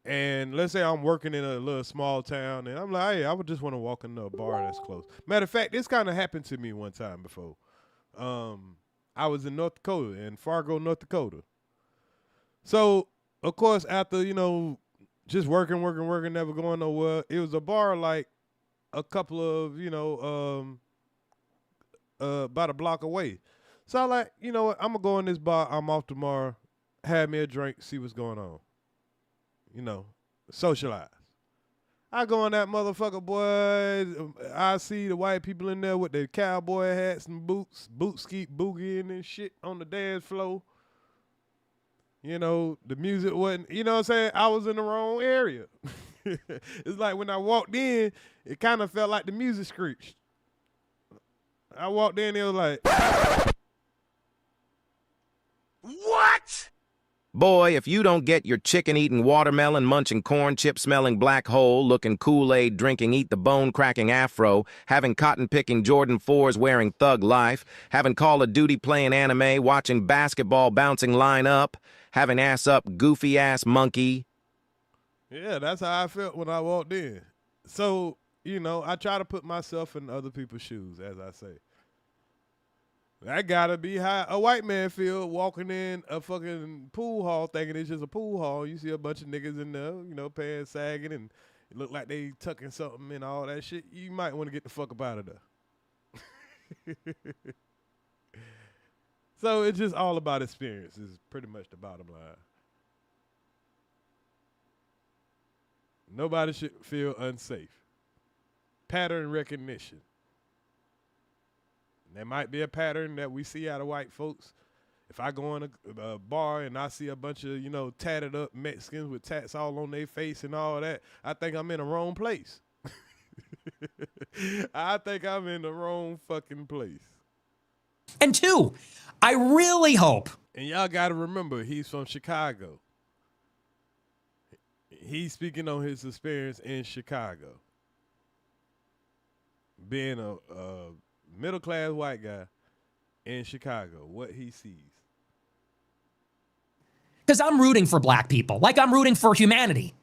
[SPEAKER 4] And let's say I'm working in a little small town, and I'm like, hey, I would just want to walk into a bar that's close. Matter of fact, this kind of happened to me one time before. I was in North Dakota, in Fargo, North Dakota. So, of course, after, just working, never going nowhere, it was a bar like a couple of, about a block away. So I'm like, you know what, I'm going to go in this bar, I'm off tomorrow, have me a drink, see what's going on. Socialize. I go in that motherfucker, boy. I see the white people in there with their cowboy hats and boots keep boogieing and shit on the dance floor. The music wasn't, you know what I'm saying? I was in the wrong area. It's like when I walked in, it kind of felt like the music screeched. I walked in, it was like,
[SPEAKER 8] what? Boy, if you don't get your chicken-eating, watermelon-munching, corn-chip-smelling, black hole-looking, Kool-Aid drinking, eat-the-bone-cracking afro, having cotton-picking Jordan 4s wearing thug life, having Call of Duty playing anime, watching basketball bouncing line up, having ass-up, goofy-ass monkey.
[SPEAKER 4] Yeah, that's how I felt when I walked in. So, I try to put myself in other people's shoes, as I say. That gotta be how a white man feel walking in a fucking pool hall thinking it's just a pool hall. You see a bunch of niggas in there, pants sagging and it look like they tucking something and all that shit. You might want to get the fuck up out of there. So it's just all about experience is pretty much the bottom line. Nobody should feel unsafe. Pattern recognition. There might be a pattern that we see out of white folks. If I go in a bar and I see a bunch of, tatted up Mexicans with tats all on their face and all that, I think I'm in the wrong place. I think I'm in the wrong fucking place.
[SPEAKER 11] And two, I really hope.
[SPEAKER 4] And y'all got to remember, he's from Chicago. He's speaking on his experience in Chicago. Being a middle-class white guy in Chicago, what he sees.
[SPEAKER 11] Because I'm rooting for black people, like I'm rooting for humanity.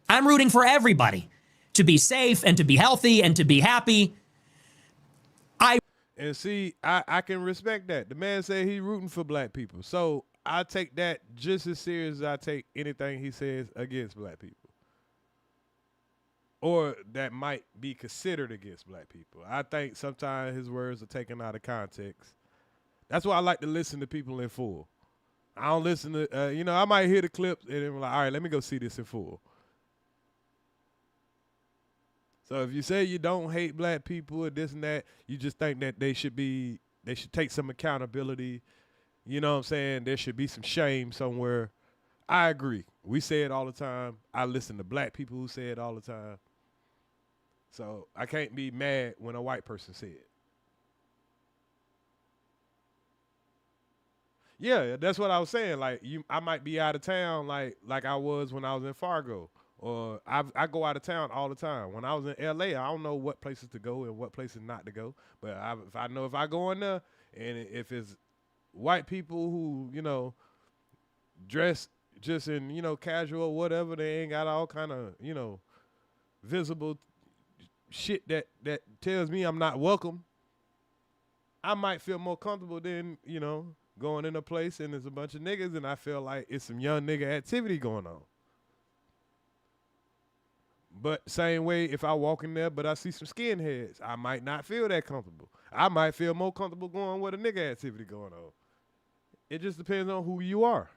[SPEAKER 11] I'm rooting for everybody to be safe and to be healthy and to be happy.
[SPEAKER 4] And see, I can respect that. The man said he's rooting for black people. So I take that just as serious as I take anything he says against black people. Or that might be considered against black people. I think sometimes his words are taken out of context. That's why I like to listen to people in full. I don't listen to, I might hear the clips and I'm like, all right, let me go see this in full. So if you say you don't hate black people or this and that, you just think that they should take some accountability. You know what I'm saying? There should be some shame somewhere. I agree. We say it all the time. I listen to black people who say it all the time. So I can't be mad when a white person say it. Yeah, that's what I was saying. Like I might be out of town, like I was when I was in Fargo, or I go out of town all the time. When I was in LA, I don't know what places to go and what places not to go. But if I know if I go in there, and if it's white people who dress just in casual or whatever, they ain't got all kind of visible shit that tells me I'm not welcome. I might feel more comfortable than going in a place and there's a bunch of niggas and I feel like it's some young nigga activity going on. But same way, if I walk in there but I see some skinheads, I might not feel that comfortable. I might feel more comfortable going with a nigga activity going on. It just depends on who you are.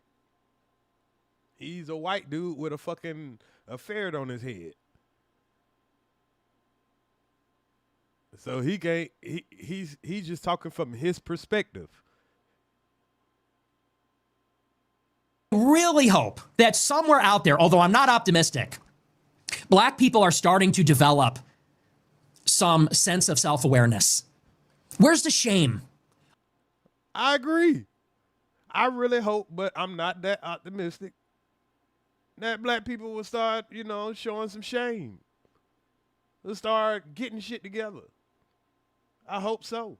[SPEAKER 4] He's a white dude with a fucking ferret on his head. So he can't. He's just talking from his perspective.
[SPEAKER 11] Really hope that somewhere out there, although I'm not optimistic, black people are starting to develop some sense of self-awareness. Where's the shame?
[SPEAKER 4] I agree. I really hope, but I'm not that optimistic, that black people will start, showing some shame. They'll start getting shit together. I hope so.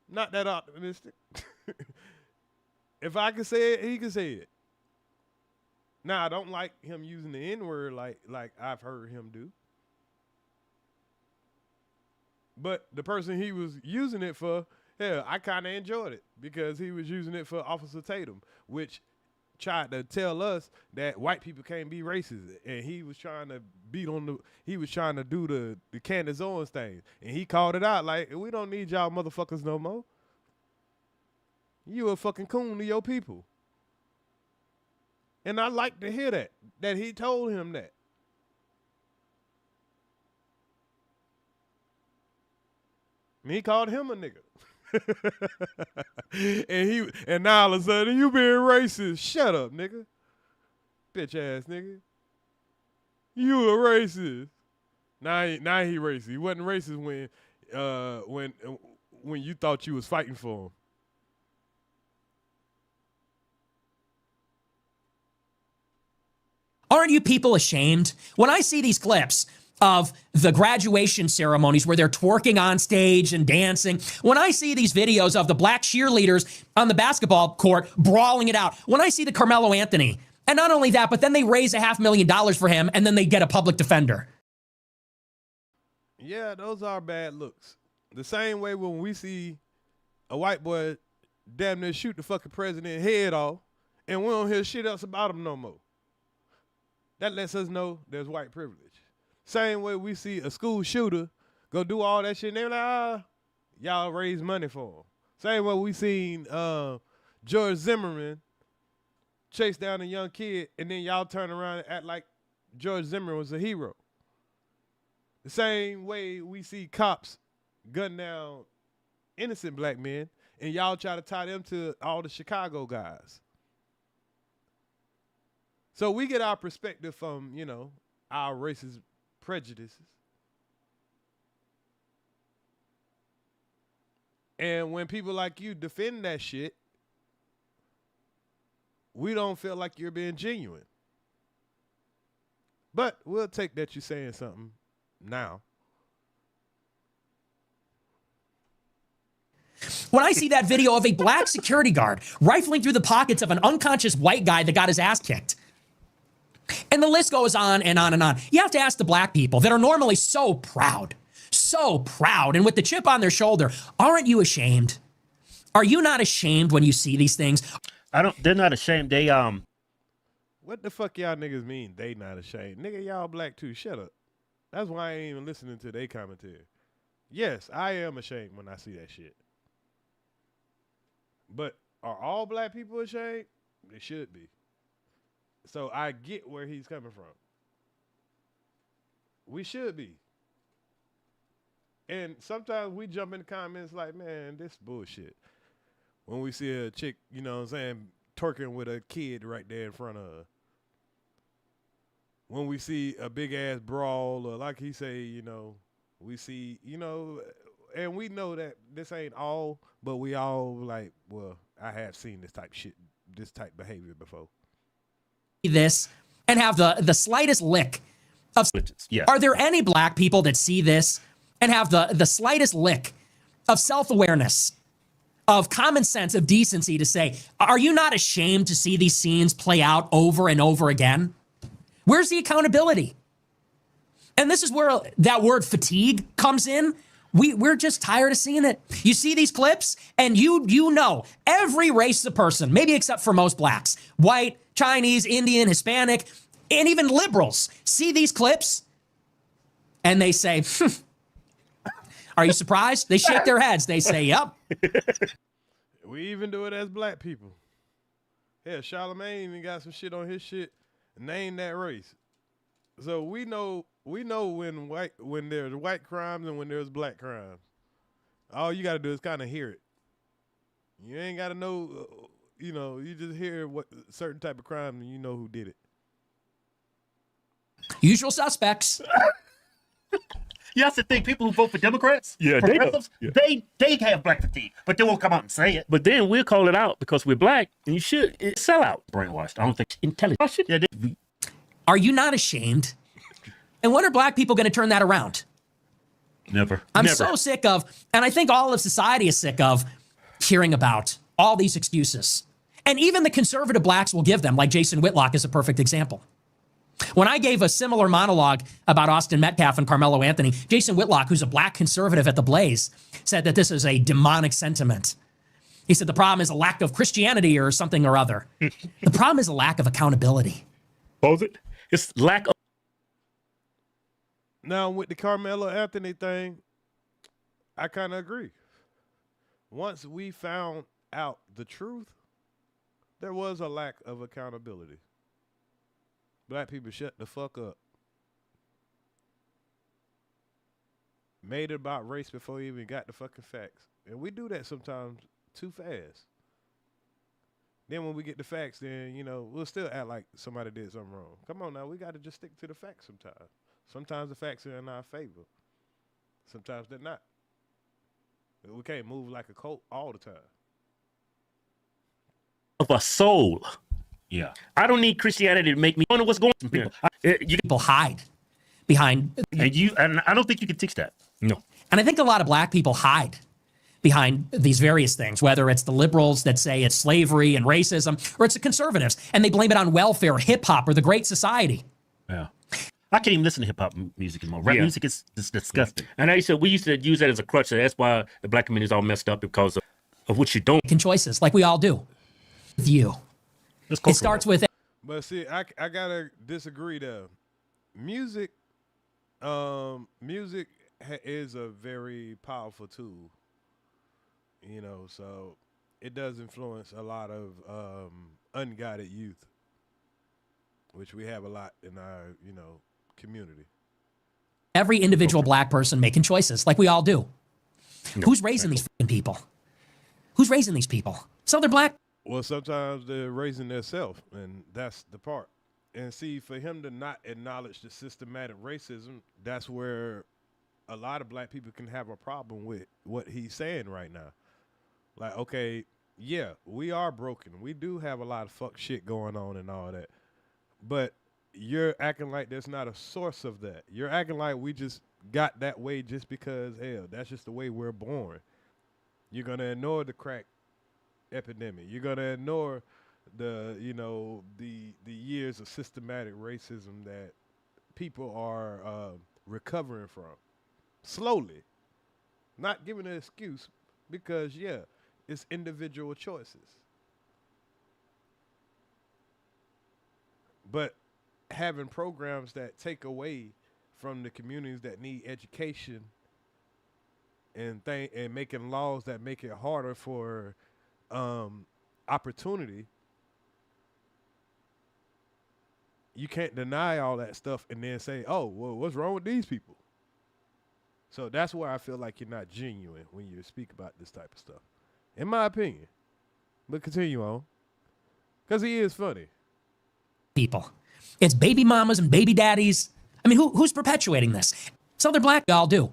[SPEAKER 4] Not that optimistic. If I can say it, he can say it. Now, I don't like him using the N-word like I've heard him do. But the person he was using it for, hell, I kind of enjoyed it because he was using it for Officer Tatum, which tried to tell us that white people can't be racist, and he was trying to do the Candace Owens thing, and he called it out like, we don't need y'all motherfuckers no more. You a fucking coon to your people. And I like to hear that he told him that. And he called him a nigga. and now all of a sudden you being racist. Shut up, nigga. Bitch ass nigga. You a racist. Now he racist. He wasn't racist when you thought you was fighting for him.
[SPEAKER 11] Aren't you people ashamed? When I see these clips of the graduation ceremonies where they're twerking on stage and dancing, when I see these videos of the black cheerleaders on the basketball court brawling it out, when I see the Carmelo Anthony, and not only that, but then they raise $500,000 for him and then they get a public defender.
[SPEAKER 4] Yeah, those are bad looks. The same way when we see a white boy damn near shoot the fucking president's head off and we don't hear shit else about him no more. That lets us know there's white privilege. Same way we see a school shooter go do all that shit and they're like, y'all raise money for him. Same way we seen George Zimmerman chase down a young kid and then y'all turn around and act like George Zimmerman was a hero. The same way we see cops gun down innocent black men and y'all try to tie them to all the Chicago guys. So we get our perspective from, our racist prejudices. And when people like you defend that shit, we don't feel like you're being genuine. But we'll take that you're saying something now.
[SPEAKER 11] When I see that video of a black security guard rifling through the pockets of an unconscious white guy that got his ass kicked, and the list goes on and on and on. You have to ask the black people that are normally so proud, and with the chip on their shoulder, aren't you ashamed? Are you not ashamed when you see these things?
[SPEAKER 13] They're not ashamed. They
[SPEAKER 4] What the fuck y'all niggas mean they not ashamed? Nigga, y'all black too. Shut up. That's why I ain't even listening to their commentary. Yes, I am ashamed when I see that shit. But are all black people ashamed? They should be. So I get where he's coming from. We should be. And sometimes we jump in the comments like, man, this bullshit. When we see a chick, twerking with a kid right there in front of her. When we see a big ass brawl, or like he say, We see, you know, and we know that this ain't all, but we all like, well, I have seen this type shit, this type behavior before.
[SPEAKER 11] This and have the slightest lick of. Are there any black people that see this and have the slightest lick of self-awareness, of common sense, of decency to say, are you not ashamed to see these scenes play out over and over again? Where's the accountability? And this is where that word fatigue comes in. We're just tired of seeing it. You see these clips, and you know every race of person, maybe except for most blacks, white, Chinese, Indian, Hispanic, and even liberals see these clips, and they say, are you surprised? They shake their heads. They say, yep.
[SPEAKER 4] We even do it as black people. Yeah, Charlamagne even got some shit on his shit. Name that race. So we know when there's white crimes and when there's black crimes. All you got to do is kind of hear it. You ain't got to know, you know, you just hear what certain type of crime and you know who did it.
[SPEAKER 11] Usual suspects.
[SPEAKER 13] You also think people who vote for Democrats, progressives, they have black fatigue, but they won't come out and say it.
[SPEAKER 10] But then we'll call it out because we're black, and you should sell out. Brainwashed. I don't think intelligent. Yeah,
[SPEAKER 11] are you not ashamed? And when are black people going to turn that around?
[SPEAKER 10] Never.
[SPEAKER 11] I'm so sick of, and I think all of society is sick of, hearing about all these excuses. And even the conservative blacks will give them, like Jason Whitlock is a perfect example. When I gave a similar monologue about Austin Metcalf and Carmelo Anthony, Jason Whitlock, who's a black conservative at the Blaze, said that this is a demonic sentiment. He said the problem is a lack of Christianity or something or other. The problem is a lack of accountability.
[SPEAKER 10] Pose it. It's lack of.
[SPEAKER 4] Now, with the Carmelo Anthony thing, I kind of agree. Once we found out the truth, there was a lack of accountability. Black people shut the fuck up. Made it about race before we even got the fucking facts. And we do that sometimes too fast. Then when we get the facts, then, you know, we'll still act like somebody did something wrong. Come on now, we got to just stick to the facts sometimes. Sometimes the facts are in our favor. Sometimes they're not. We can't move like a cult all the time.
[SPEAKER 10] Of a soul. Yeah. I don't need Christianity to make me know what's going on. People,
[SPEAKER 11] people hide behind.
[SPEAKER 10] And I don't think you can teach that. No.
[SPEAKER 11] And I think a lot of black people hide behind these various things, whether it's the liberals that say it's slavery and racism, or it's the conservatives, and they blame it on welfare, hip hop, or the Great Society.
[SPEAKER 10] Yeah. I can't even listen to hip hop music anymore. Rap music is disgusting. And we used to use that as a crutch. So that's why the black community is all messed up because of what you don't.
[SPEAKER 11] Making choices like we all do. With you. It starts with.
[SPEAKER 4] But see, I gotta disagree though. Music is a very powerful tool. You know, so it does influence a lot of unguided youth, which we have a lot in our, you know, community.
[SPEAKER 11] Every individual black person making choices like we all do. No, who's raising these people? Who's raising these people? So they're black.
[SPEAKER 4] Well, sometimes they're raising themselves, and that's the part. And see, for him to not acknowledge the systematic racism, that's where a lot of black people can have a problem with what he's saying right now. Like, okay, yeah, we are broken. We do have a lot of fuck shit going on and all that. But you're acting like there's not a source of that. You're acting like we just got that way just because, hell, that's just the way we're born. You're going to ignore the crack epidemic. You're going to ignore the, you know, the years of systematic racism that people are recovering from. Slowly. Not giving an excuse because, yeah, it's individual choices. But having programs that take away from the communities that need education and making laws that make it harder for opportunity, you can't deny all that stuff and then say, oh, well, what's wrong with these people? So that's where I feel like you're not genuine when you speak about this type of stuff, in my opinion. But continue on, because he is funny.
[SPEAKER 11] People. It's baby mamas and baby daddies. I mean, who's perpetuating this? So they're black. We all do.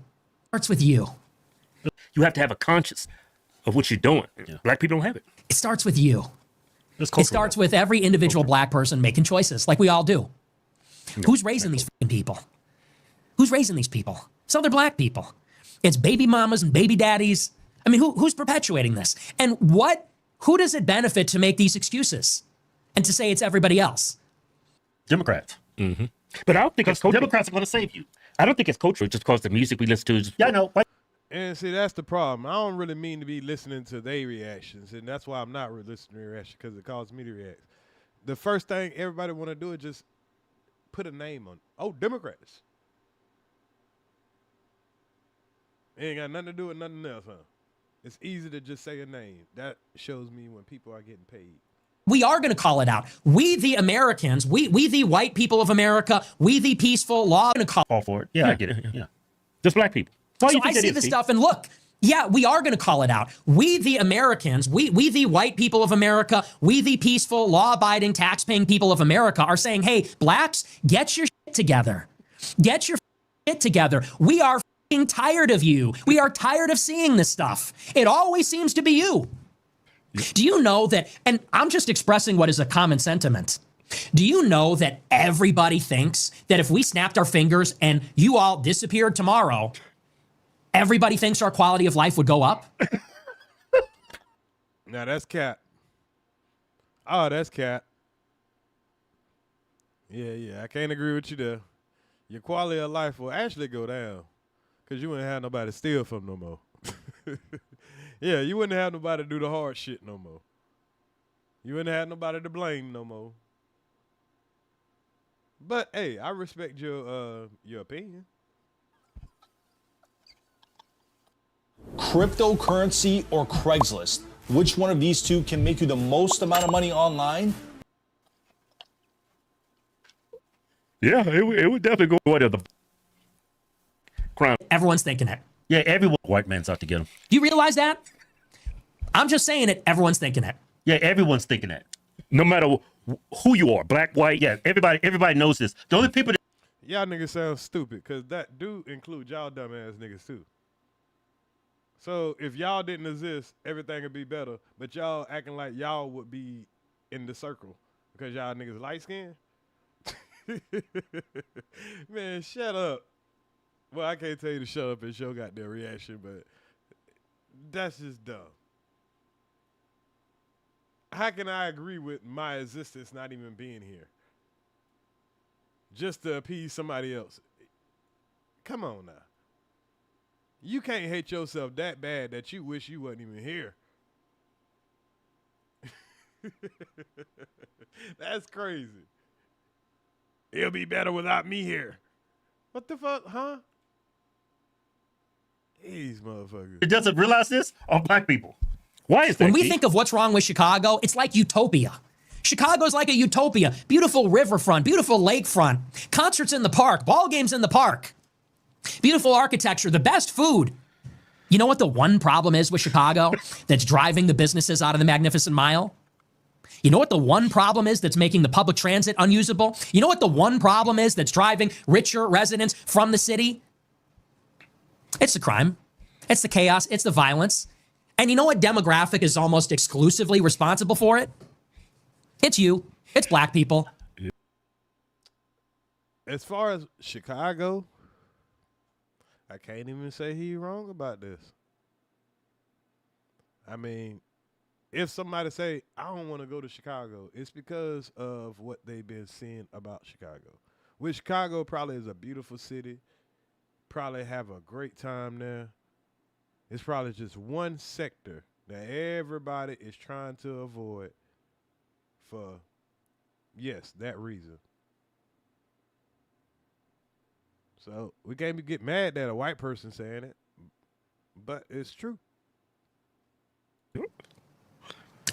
[SPEAKER 11] starts with you.
[SPEAKER 10] You have to have a conscience of what you're doing. Black people don't have it.
[SPEAKER 11] It starts with you. It starts with every individual black person making choices, like we all do. Who's raising these fucking people? Who's raising these people? It's other black people. It's baby mamas and baby daddies. I mean, who's perpetuating this? And who does it benefit to make these excuses and to say it's everybody else?
[SPEAKER 10] Democrats. Mm-hmm. But I don't think it's cultural. Democrats are going to save you. I don't think it's cultural just because the music we listen to is... Yeah, I know.
[SPEAKER 4] And see, that's the problem. I don't really mean to be listening to their reactions, and that's why I'm not really listening to their reactions, because it causes me to react. The first thing everybody want to do is just put a name on it. Oh, Democrats. It ain't got nothing to do with nothing else, huh? It's easy to just say a name. That shows me when people are getting paid.
[SPEAKER 11] We are going to call it out. We, the Americans, we the white people of America, we the peaceful law, going to call
[SPEAKER 10] for it. Yeah, I get it. Yeah. Just black people.
[SPEAKER 11] So I see this stuff and look, yeah, we are going to call it out. We, the Americans, we the white people of America, we the peaceful, law-abiding, tax-paying people of America are saying, hey, blacks, get your shit together. Get your shit together. We are f***ing tired of you. We are tired of seeing this stuff. It always seems to be you. Do you know that, and I'm just expressing what is a common sentiment. Do you know that everybody thinks that if we snapped our fingers and you all disappeared tomorrow, everybody thinks our quality of life would go up?
[SPEAKER 4] Now that's cap. Oh, that's cap. Yeah, I can't agree with you there. Your quality of life will actually go down because you wouldn't have nobody to steal from no more. Yeah, you wouldn't have nobody to do the hard shit no more. You wouldn't have nobody to blame no more. But hey, I respect your opinion.
[SPEAKER 14] Cryptocurrency or Craigslist? Which one of these two can make you the most amount of money online?
[SPEAKER 10] Yeah, it would definitely go to the crime.
[SPEAKER 11] Everyone's thinking it.
[SPEAKER 10] Yeah, everyone. White man's out to get them.
[SPEAKER 11] Do you realize that? I'm just saying it. Everyone's thinking it.
[SPEAKER 10] Yeah, everyone's thinking that. No matter who you are, black, white, yeah, everybody knows this. The only people that...
[SPEAKER 4] Y'all niggas sound stupid because that do include y'all dumbass niggas too. So if y'all didn't exist, everything would be better. But y'all acting like y'all would be in the circle because y'all niggas light skinned. Man, shut up. Well, I can't tell you to shut up and show got their reaction, but that's just dumb. How can I agree with my existence not even being here? Just to appease somebody else. Come on now. You can't hate yourself that bad that you wish you wasn't even here. That's crazy. It'll be better without me here. What the fuck, huh? These motherfuckers.
[SPEAKER 10] It doesn't realize this on black people. Why is that?
[SPEAKER 11] When we think of what's wrong with Chicago, it's like utopia. Chicago's like a utopia. Beautiful riverfront, beautiful lakefront, concerts in the park, ball games in the park, beautiful architecture, the best food. You know what the one problem is with Chicago that's driving the businesses out of the Magnificent Mile? You know what the one problem is that's making the public transit unusable? You know what the one problem is that's driving richer residents from the city? It's the crime. It's the chaos. It's the violence. And you know what demographic is almost exclusively responsible for it? It's you. It's black people.
[SPEAKER 4] As far as Chicago, I can't even say he's wrong about this. I mean, if somebody say, I don't want to go to Chicago, it's because of what they've been seeing about Chicago. Which Chicago probably is a beautiful city. Probably have a great time there. It's probably just one sector that everybody is trying to avoid for, yes, that reason. So we can't get mad that a white person saying it, but it's true.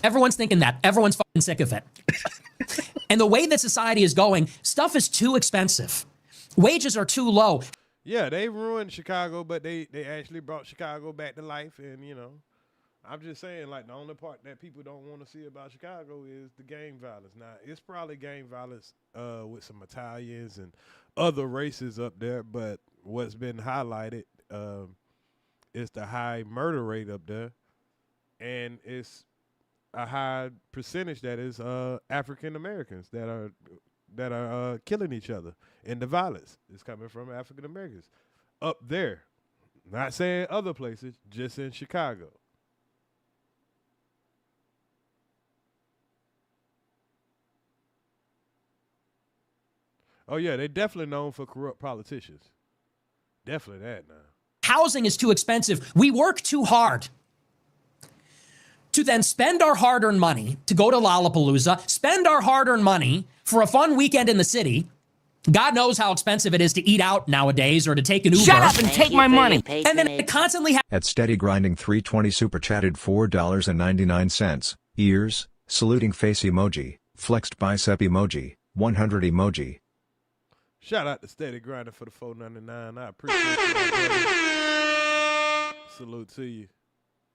[SPEAKER 11] Everyone's thinking that. Everyone's fucking sick of it. And the way that society is going, stuff is too expensive. Wages are too low.
[SPEAKER 4] Yeah, they ruined Chicago, but they actually brought Chicago back to life. And, you know, I'm just saying, like, the only part that people don't want to see about Chicago is the gang violence. Now, it's probably gang violence with some Italians and other races up there, but what's been highlighted it's the high murder rate up there, and it's a high percentage that is African Americans that are killing each other, and the violence is coming from African Americans up there. Not saying other places, just in Chicago. Oh yeah, they definitely known for corrupt politicians. Definitely that now.
[SPEAKER 11] Housing is too expensive. We work too hard to then spend our hard-earned money to go to Lollapalooza, spend our hard-earned money for a fun weekend in the city. God knows how expensive it is to eat out nowadays or to take an Uber.
[SPEAKER 15] Shut up and take my money.
[SPEAKER 11] And then it constantly
[SPEAKER 17] At Steady Grinding 320 super chatted $4.99. Ears, saluting face emoji, flexed bicep emoji, 100 emoji.
[SPEAKER 4] Shout out to Steady Grinder for the $4.99. I appreciate you. Salute to you.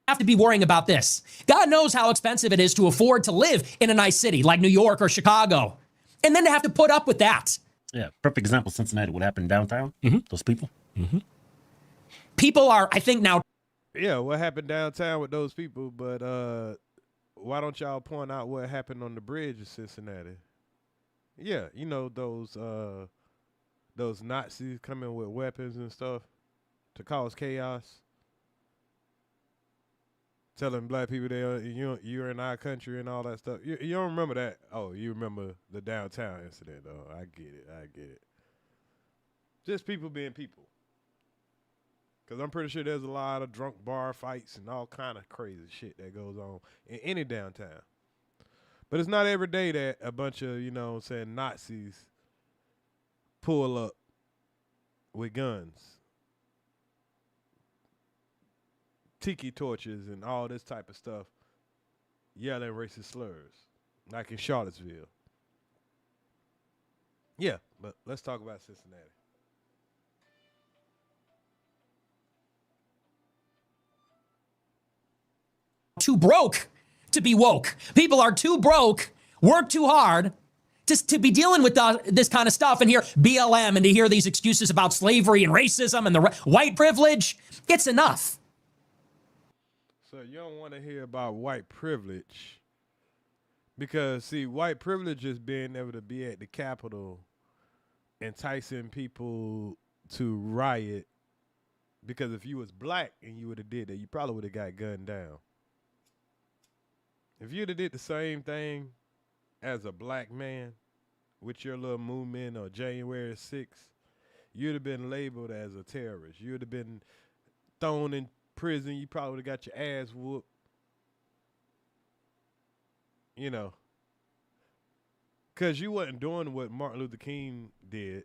[SPEAKER 11] Have to be worrying about this. God knows how expensive it is to afford to live in a nice city like New York or Chicago. And then to have to put up with that.
[SPEAKER 10] Yeah, perfect example, Cincinnati. What happened downtown? Those people.
[SPEAKER 11] People are, I think now.
[SPEAKER 4] Yeah, what happened downtown with those people, but why don't y'all point out what happened on the bridge of Cincinnati? Yeah, you know, those Nazis coming with weapons and stuff to cause chaos. Telling black people you're in our country and all that stuff. You don't remember that? Oh, you remember the downtown incident, though. I get it. Just people being people. Because I'm pretty sure there's a lot of drunk bar fights and all kind of crazy shit that goes on in any downtown. But it's not every day that a bunch of, Nazis pull up with guns, tiki torches, and all this type of stuff, yelling racist slurs, like in Charlottesville. Yeah, but let's talk about Cincinnati.
[SPEAKER 11] Too broke to be woke. People are too broke, work too hard just to be dealing with this kind of stuff and hear BLM and to hear these excuses about slavery and racism and the white privilege. It's enough.
[SPEAKER 4] So you don't want to hear about white privilege because, see, white privilege is being able to be at the Capitol enticing people to riot, because if you was black and you would have did that, you probably would have got gunned down. If you'd have did the same thing as a black man with your little movement on January 6th, you'd have been labeled as a terrorist. You'd have been thrown in prison. You probably would have got your ass whooped. Because you wasn't doing what Martin Luther King did,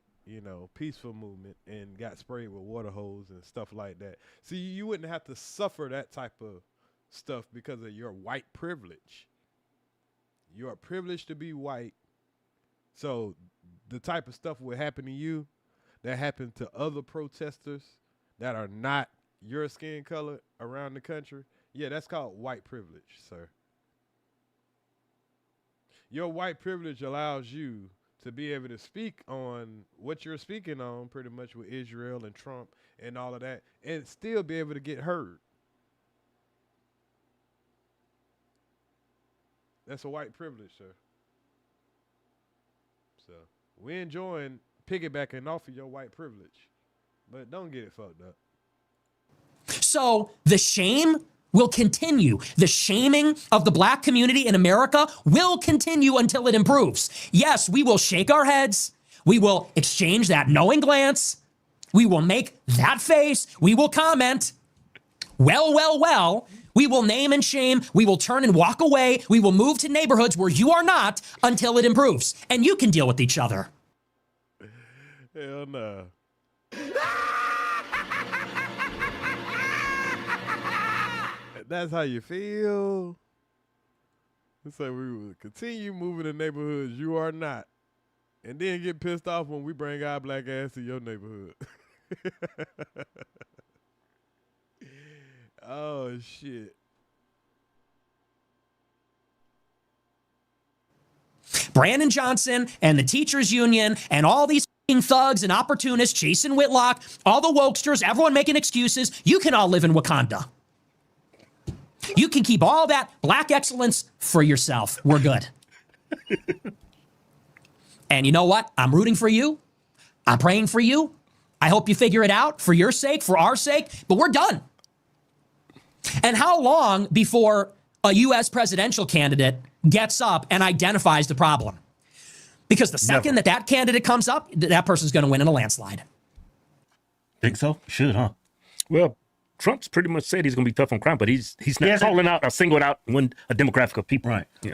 [SPEAKER 4] peaceful movement, and got sprayed with water hose and stuff like that. See, you wouldn't have to suffer that type of stuff because of your white privilege. You're privileged to be white. So the type of stuff would happen to you that happened to other protesters that are not your skin color around the country. Yeah, that's called white privilege, sir. Your white privilege allows you to be able to speak on what you're speaking on, pretty much with Israel and Trump and all of that, and still be able to get heard. That's a white privilege, sir. So we're enjoying piggybacking off of your white privilege, but don't get it fucked up.
[SPEAKER 11] So the shame will continue. The shaming of the black community in America will continue until it improves. Yes, we will shake our heads. We will exchange that knowing glance. We will make that face. We will comment. Well. We will name and shame. We will turn and walk away. We will move to neighborhoods where you are not until it improves. And you can deal with each other.
[SPEAKER 4] Hell no. That's how you feel. It's like we will continue moving to neighborhoods you are not, and then get pissed off when we bring our black ass to your neighborhood. Oh, shit.
[SPEAKER 11] Brandon Johnson and the teachers union and all these thugs and opportunists, Jason Whitlock, all the wokesters, everyone making excuses. You can all live in Wakanda. You can keep all that black excellence for yourself. We're good. And you know what? I'm rooting for you. I'm praying for you. I hope you figure it out for your sake, for our sake, but we're done. And how long before a U.S. presidential candidate gets up and identifies the problem? Because the second that candidate comes up, that person's going to win in a landslide.
[SPEAKER 10] Think so? Should, huh? Well, Trump's pretty much said he's going to be tough on crime, but he's not calling out or singled out a demographic of people. Right. Yeah.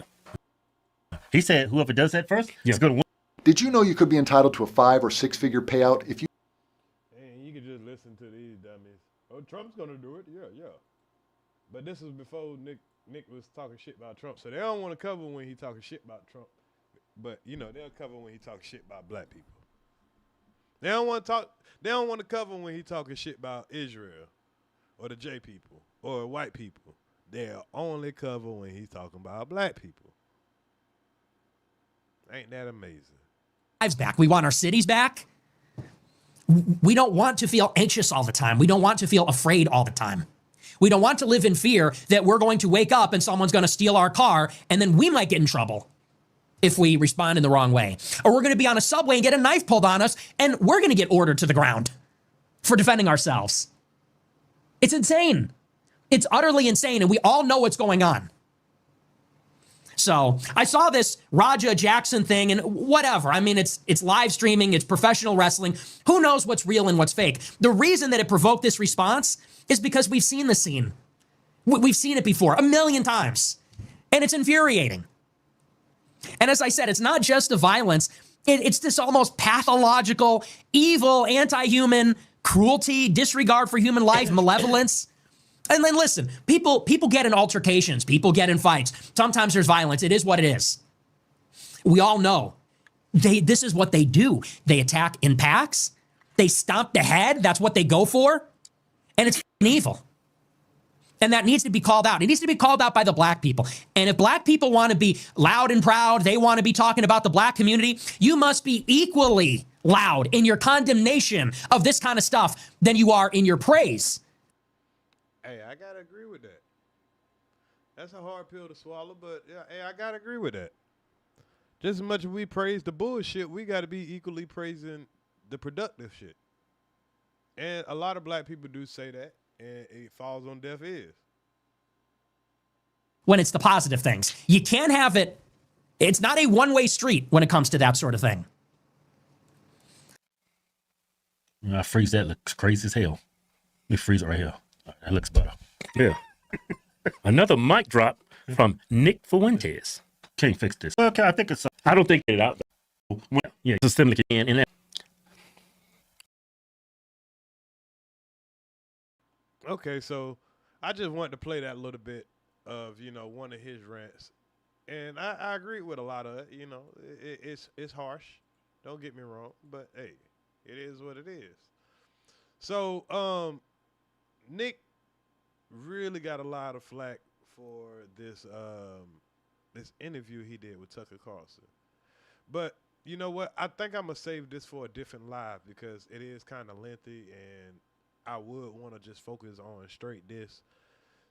[SPEAKER 10] He said whoever does that first is going to win.
[SPEAKER 15] Did you know you could be entitled to a 5 or 6 figure payout if you...
[SPEAKER 4] And you can just listen to these dummies. Oh, Trump's going to do it. Yeah. But this was before Nick was talking shit about Trump. So they don't want to cover when he talking shit about Trump. But, you know, they'll cover when he talking shit about black people. They don't want to cover when he talking shit about Israel or the J people or white people. They'll only cover when he's talking about black people. Ain't that amazing?
[SPEAKER 11] Lives back. We want our cities back. We don't want to feel anxious all the time. We don't want to feel afraid all the time. We don't want to live in fear that we're going to wake up and someone's going to steal our car and then we might get in trouble if we respond in the wrong way. Or we're going to be on a subway and get a knife pulled on us and we're going to get ordered to the ground for defending ourselves. It's insane. It's utterly insane, and we all know what's going on. So I saw this Raja Jackson thing and whatever. I mean, it's live streaming, it's professional wrestling. Who knows what's real and what's fake? The reason that it provoked this response is because we've seen the scene. We've seen it before 1 million times, and it's infuriating. And as I said, it's not just the violence. It's this almost pathological, evil, anti-human cruelty, disregard for human life, malevolence. And then listen, people get in altercations. People get in fights. Sometimes there's violence. It is what it is. We all know. This is what they do. They attack in packs. They stomp the head. That's what they go for. And it's evil. And that needs to be called out. It needs to be called out by the black people. And if black people want to be loud and proud, they want to be talking about the black community, you must be equally loud in your condemnation of this kind of stuff than you are in your praise.
[SPEAKER 4] Hey, I got to agree with that. That's a hard pill to swallow, but yeah, hey, I got to agree with that. Just as much as we praise the bullshit, we got to be equally praising the productive shit. And a lot of black people do say that, and it falls on deaf ears.
[SPEAKER 11] When it's the positive things. You can't have it. It's not a one-way street when it comes to that sort of thing.
[SPEAKER 10] I freeze that. Looks crazy as hell. Let me freeze it right here. That looks better. Yeah. Another mic drop from Nick Fuentes. Can't fix this. Okay, I think it's... I don't think it out. Yeah, systemically in that.
[SPEAKER 4] Okay, so I just wanted to play that little bit of, you know, one of his rants. And I agree with a lot of it. You know, it's harsh. Don't get me wrong. But, hey, it is what it is. So, Nick really got a lot of flack for this this interview he did with Tucker Carlson. But you know what? I think I'm going to save this for a different live because it is kind of lengthy and I would want to just focus on straight this.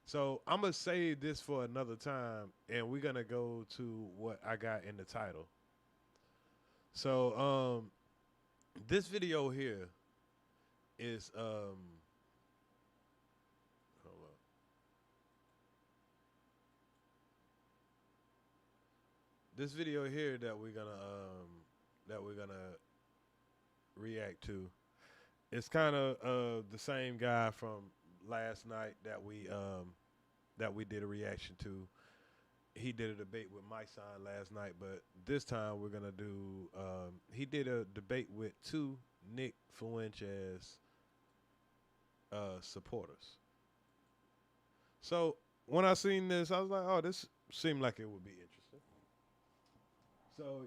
[SPEAKER 4] So I'm going to save this for another time, and we're going to go to what I got in the title. So this video here is hold up. This video here that we're gonna react to. It's kind of the same guy from last night that we did a reaction to. He did a debate with my son last night, but this time we're gonna do. He did a debate with two Nick Fuentes supporters. So when I seen this, I was like, "Oh, this seemed like it would be interesting." So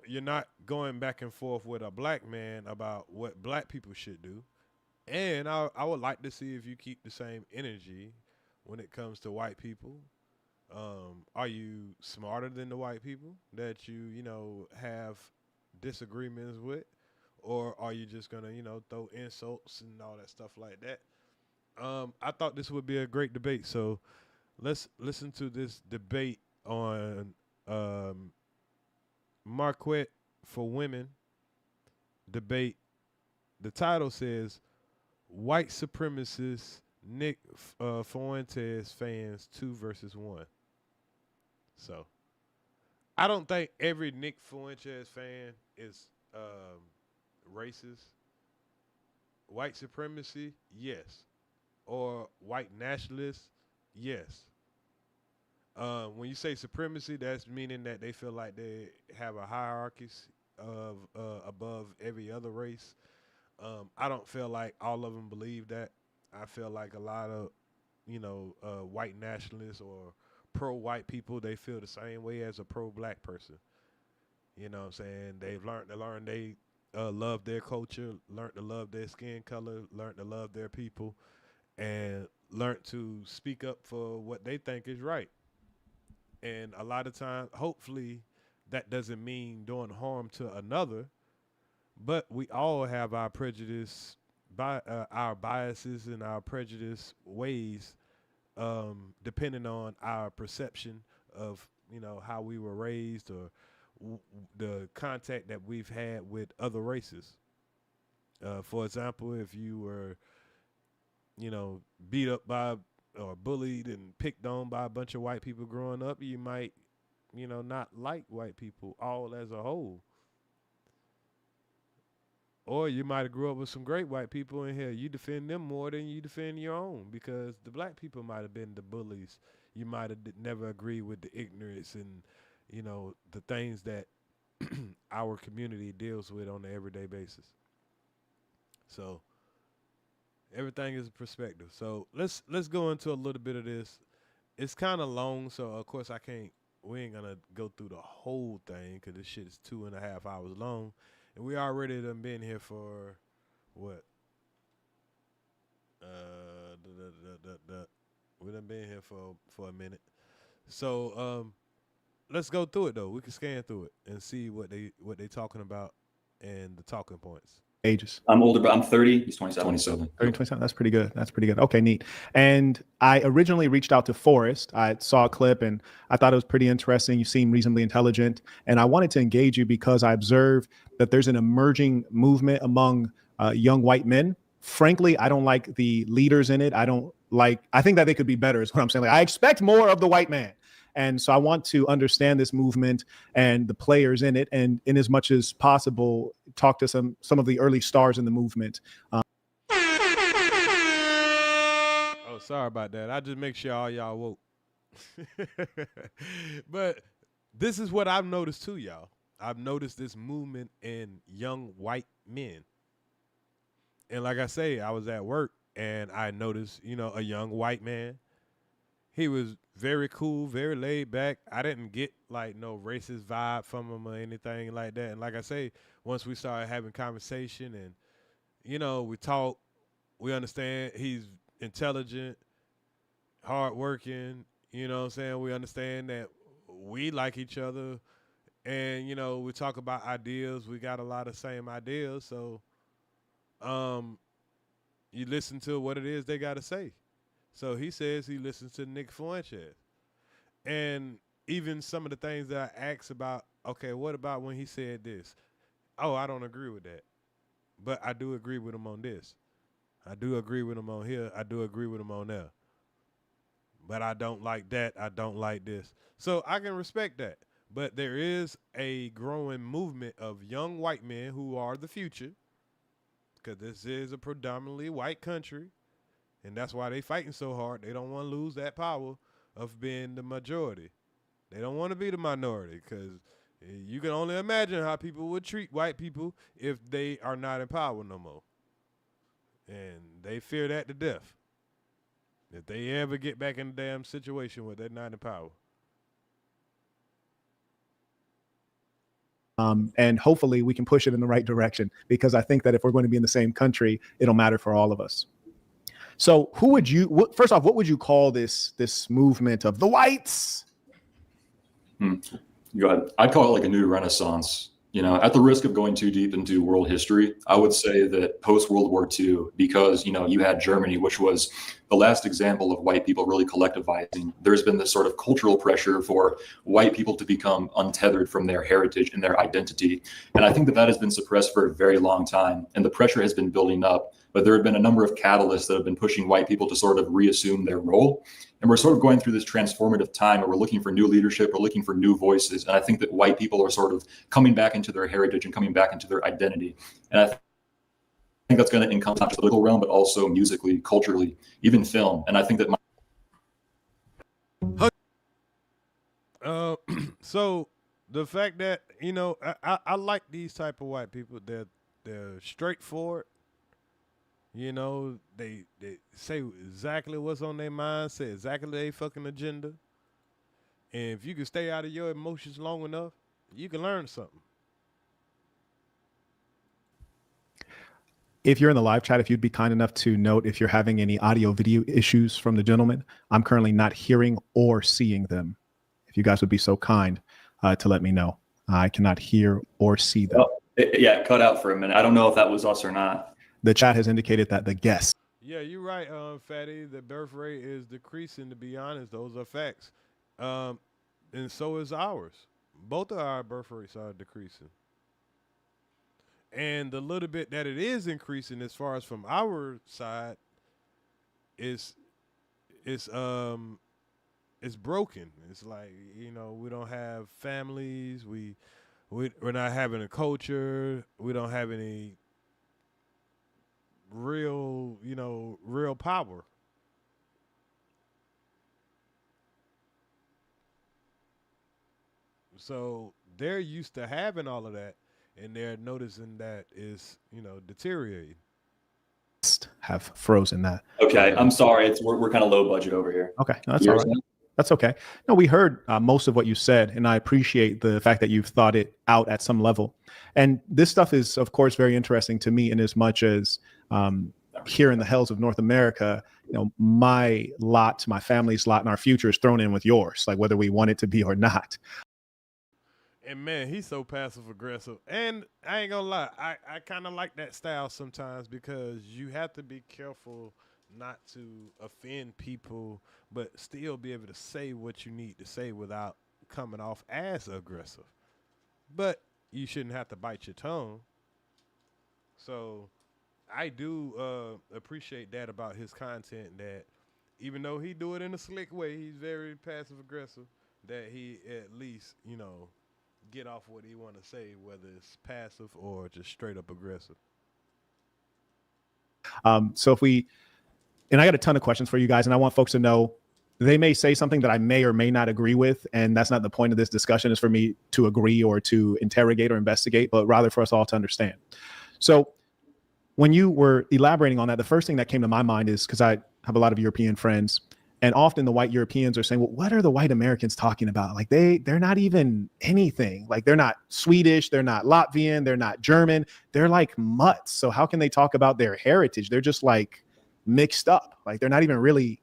[SPEAKER 4] you're not going back and forth with a black man about what black people should do, and I would like to see if you keep the same energy when it comes to white people. Are you smarter than the white people that you have disagreements with, or are you just gonna, throw insults and all that stuff like that? I thought this would be a great debate, so let's listen to this debate on Marquett for women debate. The title says "White Supremacist Nick Fuentes fans 2 versus 1." So I don't think every Nick Fuentes fan is racist. White supremacy, yes. Or white nationalists, yes. When you say supremacy, that's meaning that they feel like they have a hierarchy of above every other race. I don't feel like all of them believe that. I feel like a lot of, white nationalists or pro-white people, they feel the same way as a pro-black person. You know what I'm saying? They've learned to learn they love their culture, learned to love their skin color, learned to love their people, and learned to speak up for what they think is right. And a lot of times, hopefully, that doesn't mean doing harm to another, but we all have our prejudice, our biases and our prejudice ways, depending on our perception of, how we were raised or the contact that we've had with other races. For example, if you were, beat up by or bullied and picked on by a bunch of white people growing up, you might, not like white people all as a whole. Or you might have grew up with some great white people in here. You defend them more than you defend your own because the black people might have been the bullies. You might have never agreed with the ignorance and, the things that our community deals with on an everyday basis. So everything is a perspective. So let's go into a little bit of this. It's kind of long, so of course we ain't gonna go through the whole thing because this shit is 2.5 hours long. And we already done been here for what? We done been here for a minute. So let's go through it though. We can scan through it and see what they talking about and the talking points.
[SPEAKER 18] Ages.
[SPEAKER 19] I'm older, but I'm 30. He's 27.
[SPEAKER 18] 27. 30, 27. That's pretty good. That's pretty good. Okay, neat. And I originally reached out to Forrest. I saw a clip and I thought it was pretty interesting. You seem reasonably intelligent. And I wanted to engage you because I observed that there's an emerging movement among young white men. Frankly, I don't like the leaders in it. I think that they could be better is what I'm saying. Like, I expect more of the white man. And so I want to understand this movement and the players in it, and in as much as possible, talk to some of the early stars in the movement.
[SPEAKER 4] Oh, sorry about that. I just make sure all y'all woke. But this is what I've noticed too, y'all. I've noticed this movement in young white men. And like I say, I was at work and I noticed, a young white man. He was very cool, very laid back. I didn't get like no racist vibe from him or anything like that. And like I say, once we started having conversation and, we talk, we understand he's intelligent, hardworking, we understand that we like each other and, we talk about ideas. We got a lot of same ideas. So you listen to what it is they got to say. So he says he listens to Nick Fuentes. And even some of the things that I asked about, okay, what about when he said this? Oh, I don't agree with that. But I do agree with him on this. I do agree with him on here. I do agree with him on there. But I don't like that. I don't like this. So I can respect that. But there is a growing movement of young white men who are the future, because this is a predominantly white country. And that's why they fighting so hard. They don't want to lose that power of being the majority. They don't want to be the minority because you can only imagine how people would treat white people if they are not in power no more. And they fear that to death. If they ever get back in the damn situation where they're not in power.
[SPEAKER 18] And hopefully we can push it in the right direction, because I think that if we're going to be in the same country, it'll matter for all of us. So first off, what would you call this movement of the whites?
[SPEAKER 19] Go ahead. I'd call it like a new renaissance You know, at the risk of going too deep into world history, I would say that post-World War II, because, you know, you had Germany, which was the last example of white people really collectivizing, there's been this sort of cultural pressure for white people to become untethered from their heritage and their identity. And I think that that has been suppressed for a very long time, and the pressure has been building up. But there have been a number of catalysts that have been pushing white people to sort of reassume their role. And we're sort of going through this transformative time where we're looking for new leadership, we're looking for new voices. And I think that white people are sort of coming back into their heritage and coming back into their identity. And I think that's going to encompass not just the political realm, but also musically, culturally, even film. And I think that
[SPEAKER 4] so the fact that, you know, I like these type of white people. They're straightforward. You know, they say exactly what's on their mind, say exactly their fucking agenda. And if you can stay out of your emotions long enough, you can learn something.
[SPEAKER 18] If you're in the live chat, if you'd be kind enough to note if you're having any audio video issues from the gentleman. I'm currently not hearing or seeing them. If you guys would be so kind to let me know. I cannot hear or see them.
[SPEAKER 19] yeah, cut out for a minute. I don't know if that was us or not.
[SPEAKER 18] The chat has indicated that the guest.
[SPEAKER 4] Yeah, you're right, Fatty. The birth rate is decreasing, to be honest. Those are facts. And so is ours. Both of our birth rates are decreasing. And the little bit that it is increasing as far as from our side is broken. It's like, you know, we don't have families, we're not having a culture, we don't have any real power. So they're used to having all of that, and they're noticing that is, you know, deteriorating.
[SPEAKER 18] Have frozen that.
[SPEAKER 19] Okay, I'm sorry. We're kind of low budget over here.
[SPEAKER 18] Okay, no, that's all right. That's okay. No, we heard most of what you said, and I appreciate the fact that you've thought it out at some level. And this stuff is, of course, very interesting to me in as much as here in the hells of North America, you know, my lot, my family's lot, and our future is thrown in with yours, like whether we want it to be or not.
[SPEAKER 4] And man, he's so passive aggressive. And I ain't gonna lie, I kind of like that style sometimes because you have to be careful not to offend people, but still be able to say what you need to say without coming off as aggressive. But you shouldn't have to bite your tongue. So I do appreciate that about his content, that even though he do it in a slick way, he's very passive aggressive, that he at least, you know, get off what he want to say, whether it's passive or just straight up aggressive.
[SPEAKER 18] So if we, and I got a ton of questions for you guys, and I want folks to know they may say something that I may or may not agree with, and that's not the point of this discussion, is for me to agree or to interrogate or investigate, but rather for us all to understand. So when you were elaborating on that, the first thing that came to my mind is, because I have a lot of European friends, and often the white Europeans are saying, well, what are the white Americans talking about? Like they're not even anything. Like they're not Swedish, they're not Latvian, they're not German. They're like mutts. So how can they talk about their heritage? They're just like mixed up. Like they're not even really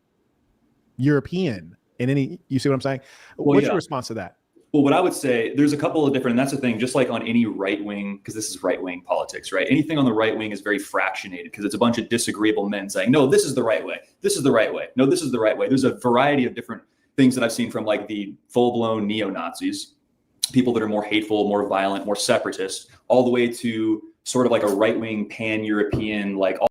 [SPEAKER 18] European in any, you see what I'm saying?
[SPEAKER 19] Well,
[SPEAKER 18] What's your response to that?
[SPEAKER 19] Well, what I would say, there's a couple of different, and that's the thing, just like on any right wing, because this is right wing politics, right? Anything on the right wing is very fractionated because it's a bunch of disagreeable men saying, no, this is the right way. This is the right way. No, this is the right way. There's a variety of different things that I've seen, from like the full-blown neo-Nazis, people that are more hateful, more violent, more separatist, all the way to sort of like a right wing pan-European, like all.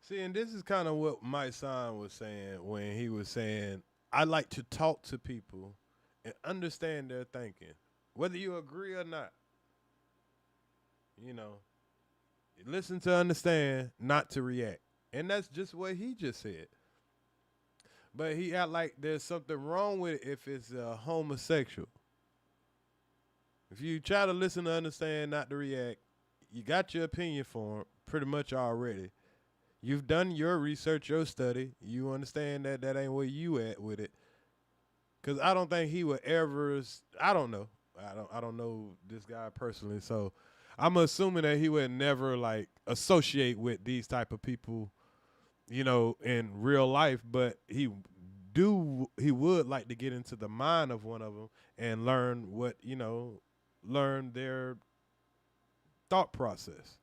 [SPEAKER 4] See, and this is kind of what my son was saying when he was saying, I like to talk to people and understand their thinking, whether you agree or not. You know, listen to understand, not to react. And that's just what he just said. But he act like there's something wrong with it if it's a homosexual. If you try to listen to understand, not to react, you got your opinion formed pretty much already. You've done your research, your study. You understand that that ain't where you at with it. Because I don't think he would ever, I don't know. I don't know this guy personally. So I'm assuming that he would never like associate with these type of people, you know, in real life. But he would like to get into the mind of one of them and learn what, you know, learn their thought process.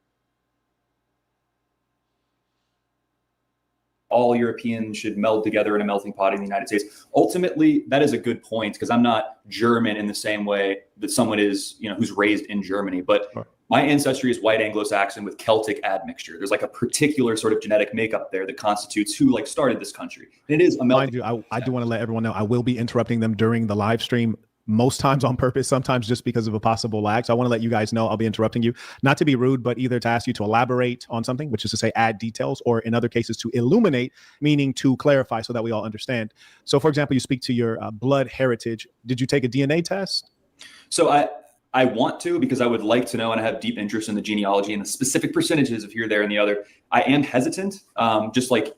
[SPEAKER 3] All Europeans should meld together in a melting pot in the United States. Ultimately, that is a good point because I'm not German in the same way that someone is, who's raised in Germany. But my ancestry is white Anglo-Saxon with Celtic admixture. There's like a particular sort of genetic makeup there that constitutes who started this country. And it is a melting pot.
[SPEAKER 18] I do want to let everyone know I will be interrupting them during the live stream. Most times on purpose, sometimes just because of a possible lag. So I want to let you guys know I'll be interrupting you, not to be rude, but either to ask you to elaborate on something, which is to say add details, or in other cases to illuminate, meaning to clarify so that we all understand. So for example, you speak to your blood heritage. Did you take a DNA test?
[SPEAKER 3] So I want to, because I would like to know, and I have deep interest in the genealogy and the specific percentages of here, there, and the other. I am hesitant, just like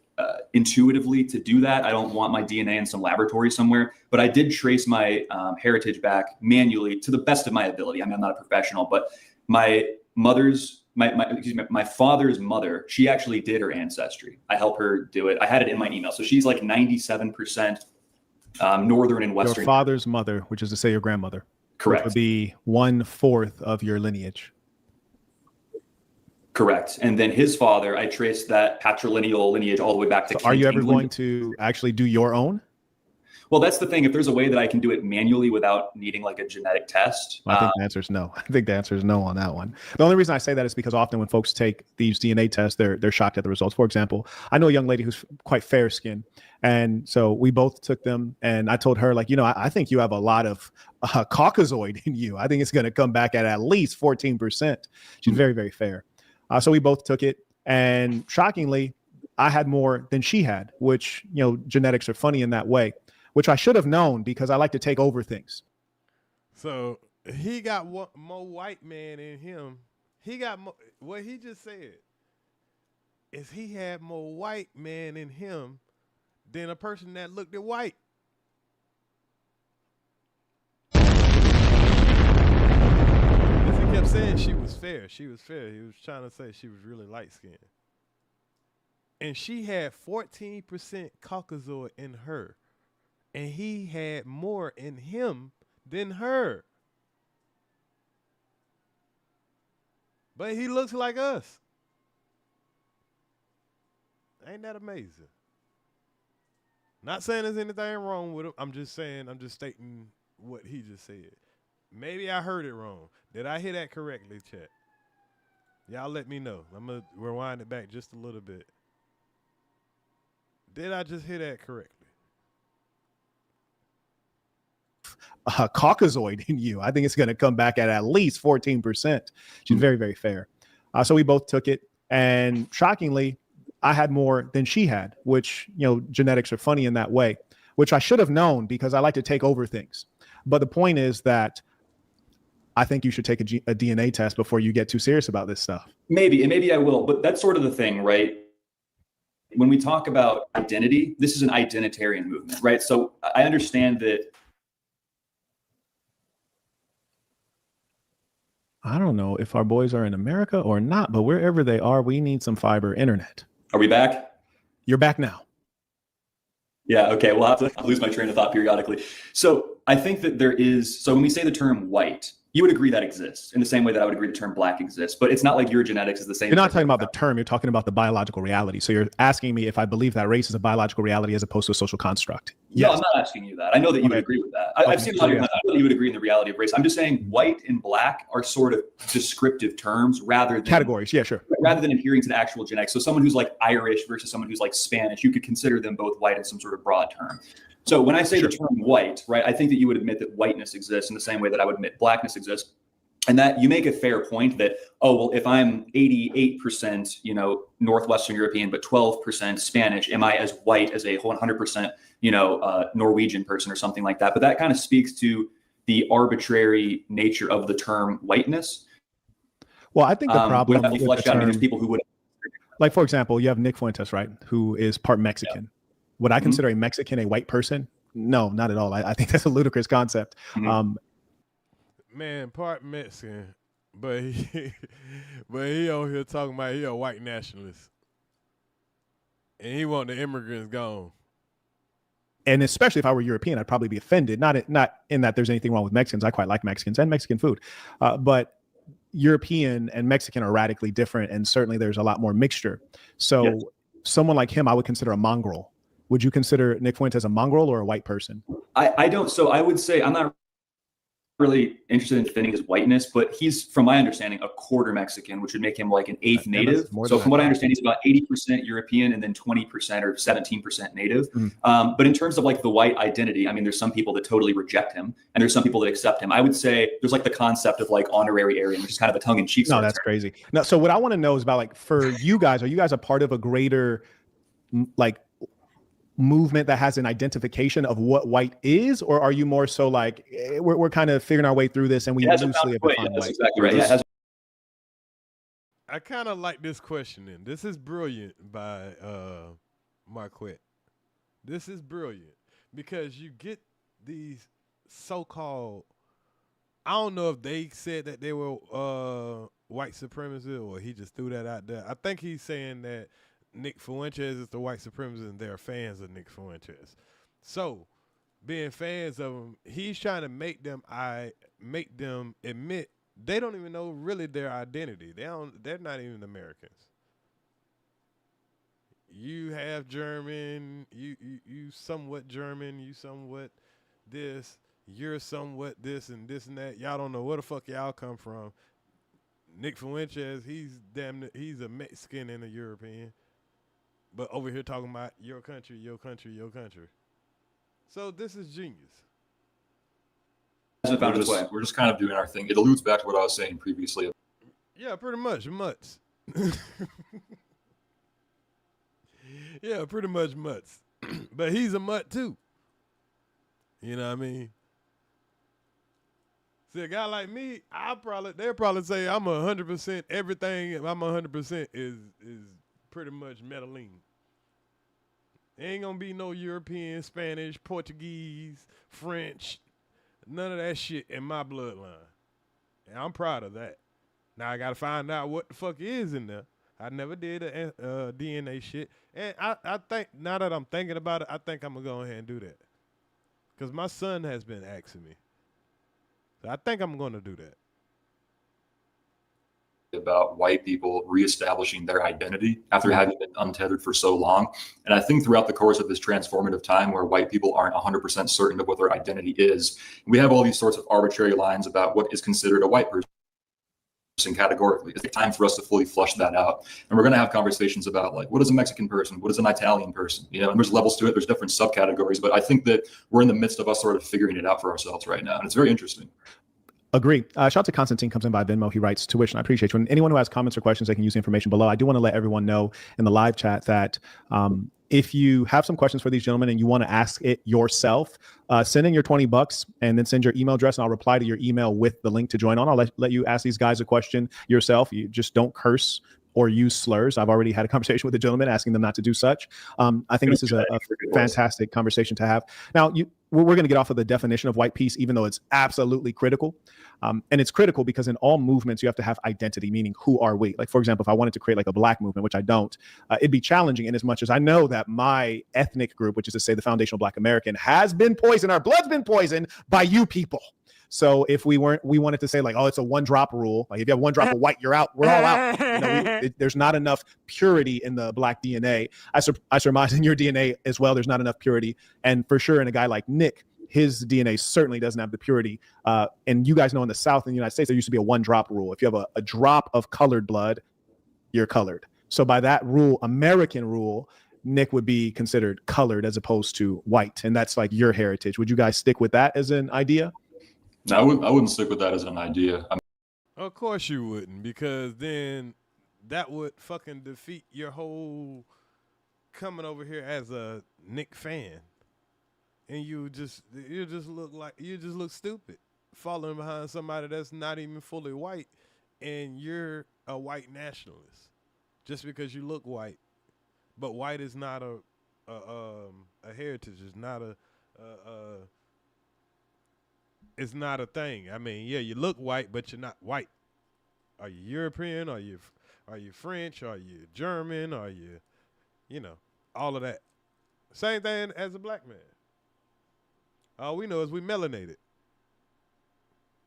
[SPEAKER 3] intuitively to do that. I don't want my DNA in some laboratory somewhere, but I did trace my heritage back manually to the best of my ability. I mean, I'm not a professional, but my father's mother, she actually did her ancestry. I helped her do it. I had it in my email. So she's like 97% northern and western.
[SPEAKER 18] Your father's mother, which is to say your grandmother.
[SPEAKER 3] Correct.
[SPEAKER 18] Which would be 1/4 of your lineage.
[SPEAKER 3] Correct. And then his father, I traced that patrilineal lineage all the way back to
[SPEAKER 18] So
[SPEAKER 3] Kent,
[SPEAKER 18] are you ever
[SPEAKER 3] England.
[SPEAKER 18] going to actually do your own?
[SPEAKER 3] Well, that's the thing. If there's a way that I can do it manually without needing like a genetic test.
[SPEAKER 18] I think the answer is no. I think the answer is no on that one. The only reason I say that is because often when folks take these DNA tests, they're shocked at the results. For example, I know a young lady who's quite fair skinned. And so we both took them and I told her, like, I think you have a lot of Caucasoid in you. I think it's going to come back at least 14%. She's very, very fair. So we both took it. And shockingly, I had more than she had, which, genetics are funny in that way, which I should have known because I like to take over things.
[SPEAKER 4] So he got more white man in him. He got more, what he just said is he had more white man in him than a person that looked at white. He kept saying she was fair. She was fair. He was trying to say she was really light skinned. And she had 14% Caucasoid in her. And he had more in him than her. But he looks like us. Ain't that amazing? Not saying there's anything wrong with him. I'm just stating what he just said. Maybe I heard it wrong. Did I hear that correctly, chat? Y'all let me know. I'm going to rewind it back just a little bit. Did I just hear that correctly?
[SPEAKER 18] Caucasoid in you. I think it's going to come back at least 14%. She's very, very fair. So we both took it. And shockingly, I had more than she had, which, genetics are funny in that way, which I should have known because I like to take over things. But the point is that I think you should take a DNA test before you get too serious about this stuff.
[SPEAKER 3] Maybe I will. But that's sort of the thing, right? When we talk about identity, this is an identitarian movement, right? So I understand that.
[SPEAKER 18] I don't know if our boys are in America or not, but wherever they are, we need some fiber internet.
[SPEAKER 3] Are we back?
[SPEAKER 18] You're back now.
[SPEAKER 3] Yeah, okay. Well, I'll have to lose my train of thought periodically. So I think that so when we say the term white, you would agree that exists in the same way that I would agree the term black exists, but it's not like your genetics is the same.
[SPEAKER 18] You're not talking about the term, you're talking about the biological reality. So you're asking me if I believe that race is a biological reality as opposed to a social construct.
[SPEAKER 3] Yes. No, I'm not asking you that. I know that you would agree with that. I've seen a lot of I know that you would agree in the reality of race. I'm just saying white and black are sort of descriptive terms rather than
[SPEAKER 18] categories. Yeah, sure.
[SPEAKER 3] Rather than adhering to the actual genetics. So someone who's like Irish versus someone who's like Spanish, you could consider them both white in some sort of broad term. So when I say the term white, right, I think that you would admit that whiteness exists in the same way that I would admit blackness exists. And that you make a fair point that, if I'm 88%, Northwestern European, but 12% Spanish, am I as white as a 100%, Norwegian person or something like that? But that kind of speaks to the arbitrary nature of the term whiteness.
[SPEAKER 18] Well, I think the problem
[SPEAKER 3] with the term, there's people who would.
[SPEAKER 18] Like, for example, you have Nick Fuentes, right, who is part Mexican. Yeah. Would I consider a Mexican a white person? No, not at all. I think that's a ludicrous concept.
[SPEAKER 4] Man, part Mexican, but he on here talking about he a white nationalist, and he want the immigrants gone.
[SPEAKER 18] And especially if I were European, I'd probably be offended. Not in that there's anything wrong with Mexicans. I quite like Mexicans and Mexican food, but European and Mexican are radically different, and certainly there's a lot more mixture. So
[SPEAKER 3] Yes.
[SPEAKER 18] someone like him, I would consider a mongrel. Would you consider Nick Fuentes a mongrel or a white person?
[SPEAKER 3] I don't. So I would say I'm not really interested in defending his whiteness, but he's, from my understanding, a quarter Mexican, which would make him like an eighth native. So from what I understand, he's about 80% European and then 20% or 17% native. But in terms of like the white identity, I mean, there's some people that totally reject him and there's some people that accept him. I would say there's like the concept of like honorary Aryan, which is kind of a tongue in cheek.
[SPEAKER 18] No, that's crazy. No, so what I want to know is about like, for you guys, are you guys a part of a greater like movement that has an identification of what white is, or are you more so like we're kind of figuring our way through this and we loosely have defined
[SPEAKER 3] That's
[SPEAKER 18] white?
[SPEAKER 3] exactly right. Yeah,
[SPEAKER 4] I kind of like this questioning. This is brilliant by Marquett. This is brilliant because you get these so-called, I don't know if they said that they were white supremacists or he just threw that out there. I think he's saying that Nick Fuentes is the white supremacist and they're fans of Nick Fuentes. So, being fans of him, he's trying to make them admit they don't even know really their identity. They're not even Americans. You have German, you somewhat German, you somewhat this, you're somewhat this and that. Y'all don't know where the fuck y'all come from. Nick Fuentes, he's a Mexican and a European. But over here talking about your country, your country, your country. So this is genius.
[SPEAKER 19] We're just kind of doing our thing. It alludes back to what I was saying previously.
[SPEAKER 4] Yeah, pretty much mutts. Yeah, pretty much mutts. But he's a mutt too. You know what I mean? See, a guy like me, they'll probably say I'm 100% everything. I'm 100% is pretty much Medellin. Ain't gonna be no European, Spanish, Portuguese, French, none of that shit in my bloodline. And I'm proud of that. Now I gotta find out what the fuck is in there. I never did a DNA shit. And I think, now that I'm thinking about it, I think I'm gonna go ahead and do that. Because my son has been asking me. So I think I'm gonna do that.
[SPEAKER 19] About white people reestablishing their identity after having been untethered for so long. And I think throughout the course of this transformative time where white people aren't 100% certain of what their identity is, we have all these sorts of arbitrary lines about what is considered a white person categorically. It's time for us to fully flush that out. And we're going to have conversations about like, what is a Mexican person? What is an Italian person? You know, and there's levels to it. There's different subcategories, but I think that we're in the midst of us sort of figuring it out for ourselves right now. And it's very interesting.
[SPEAKER 18] Agree. Shout out to Constantine, comes in by Venmo. He writes, tuition, I appreciate you. And anyone who has comments or questions, they can use the information below. I do want to let everyone know in the live chat that if you have some questions for these gentlemen and you want to ask it yourself, send in your $20 and then send your email address and I'll reply to your email with the link to join on. I'll let you ask these guys a question yourself. You just don't curse or use slurs. I've already had a conversation with the gentleman asking them not to do such. I think this is a fantastic conversation to have. Now, we're going to get off of the definition of white peace, even though it's absolutely critical. And it's critical because in all movements, you have to have identity, meaning who are we? Like, for example, if I wanted to create like a black movement, which I don't, it'd be challenging in as much as I know that my ethnic group, which is to say the foundational Black American, has been poisoned. Our blood's been poisoned by you people. So if we wanted to say like, oh, it's a 1-drop rule. Like if you have 1 drop of white, you're out. We're all out. You know, there's not enough purity in the Black DNA. I surmise in your DNA as well, there's not enough purity. And for sure, in a guy like Nick, his DNA certainly doesn't have the purity. And you guys know in the South in the United States, there used to be a 1-drop rule. If you have a drop of colored blood, you're colored. So by that rule, American rule, Nick would be considered colored as opposed to white. And that's like your heritage. Would you guys stick with that as an idea?
[SPEAKER 19] No, I wouldn't stick with that as an idea.
[SPEAKER 4] Of course you wouldn't, because then that would fucking defeat your whole coming over here as a Nick fan. And you just look stupid following behind somebody that's not even fully white, and you're a white nationalist just because you look white. But white is not a heritage. It's not it's not a thing. I mean, yeah, you look white, but you're not white. Are you European? Are you French? Are you German? Are you, all of that. Same thing as a black man. All we know is we melanated.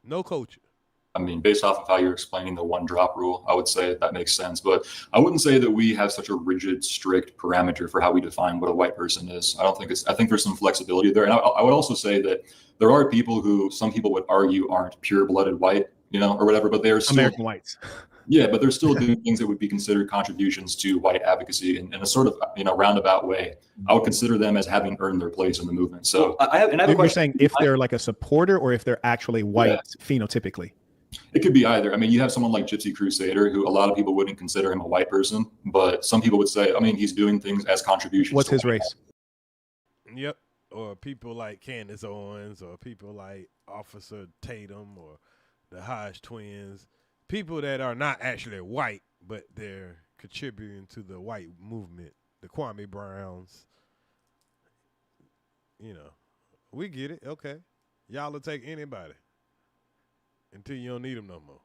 [SPEAKER 4] No culture.
[SPEAKER 19] I mean, based off of how you're explaining the one drop rule, I would say that makes sense. But I wouldn't say that we have such a rigid, strict parameter for how we define what a white person is. I don't think I think there's some flexibility there. And I would also say that there are people who some people would argue aren't pure-blooded white, or whatever, but they are still
[SPEAKER 18] American whites.
[SPEAKER 19] Yeah, but they're still doing things that would be considered contributions to white advocacy in a sort of roundabout way. I would consider them as having earned their place in the movement. So
[SPEAKER 3] I have a
[SPEAKER 18] You're saying if they're like a supporter or if they're actually white phenotypically?
[SPEAKER 19] It could be either. I mean, you have someone like Gypsy Crusader, who a lot of people wouldn't consider him a white person, but some people would say, I mean, he's doing things as contributions.
[SPEAKER 18] What's his race?
[SPEAKER 4] Yep. Or people like Candace Owens, or people like Officer Tatum, or the Hodge twins. People that are not actually white, but they're contributing to the white movement. The Kwame Browns. We get it. Okay. Y'all will take anybody until you don't need them no more.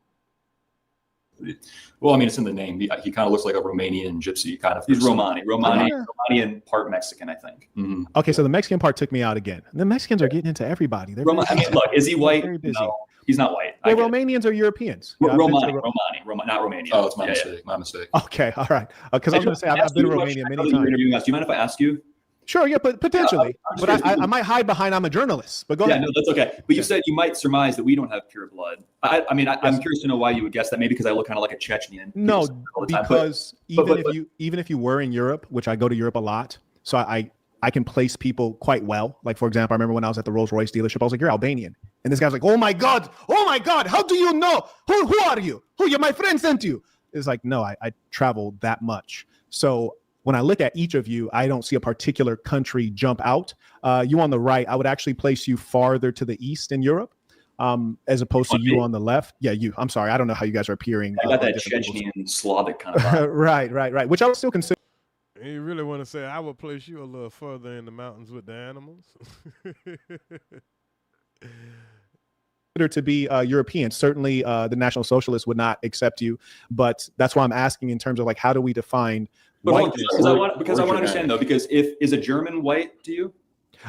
[SPEAKER 19] Well, I mean, it's in the name. He kind of looks like a Romanian gypsy kind of.
[SPEAKER 3] He's Romanian, part Mexican, I think.
[SPEAKER 19] Mm-hmm.
[SPEAKER 18] Okay, so the Mexican part took me out again. The Mexicans are getting into everybody. They're
[SPEAKER 3] I mean, look, is he white?
[SPEAKER 18] Very busy.
[SPEAKER 3] No, he's not white.
[SPEAKER 18] Well, Romanians are Europeans.
[SPEAKER 3] Romani, not Romanian.
[SPEAKER 19] Oh, it's my mistake. My mistake.
[SPEAKER 18] Okay, all right. Because I was going to say I've been to Romania many times.
[SPEAKER 3] Do you mind if I ask you?
[SPEAKER 18] Sure, yeah, but potentially. But I might hide behind I'm a journalist. But go ahead.
[SPEAKER 3] No, that's okay. But you said you might surmise that we don't have pure blood. I'm curious to know why you would guess that. Maybe because I look kind of like a Chechnyan.
[SPEAKER 18] No, because even if you were in Europe, which I go to Europe a lot, so I can place people quite well. Like, for example, I remember when I was at the Rolls Royce dealership, I was like, "You're Albanian," and this guy's like, "Oh my god, how do you know? Who are you? You're my friend sent you." It's like, no, I traveled that much, so. When I look at each of you, I don't see a particular country jump out. You on the right, I would actually place you farther to the east in Europe, as opposed to you on the left. Yeah, you. I'm sorry, I don't know how you guys are appearing.
[SPEAKER 3] I got that Chechnyan Slavic kind of vibe.
[SPEAKER 18] Right. Which I would still consider.
[SPEAKER 4] You really want to say I would place you a little further in the mountains with the animals?
[SPEAKER 18] To be European. Certainly the National Socialists would not accept you, but that's why I'm asking in terms of like, how do we define whiteness?
[SPEAKER 3] Because I want to understand though, because is a German white to you?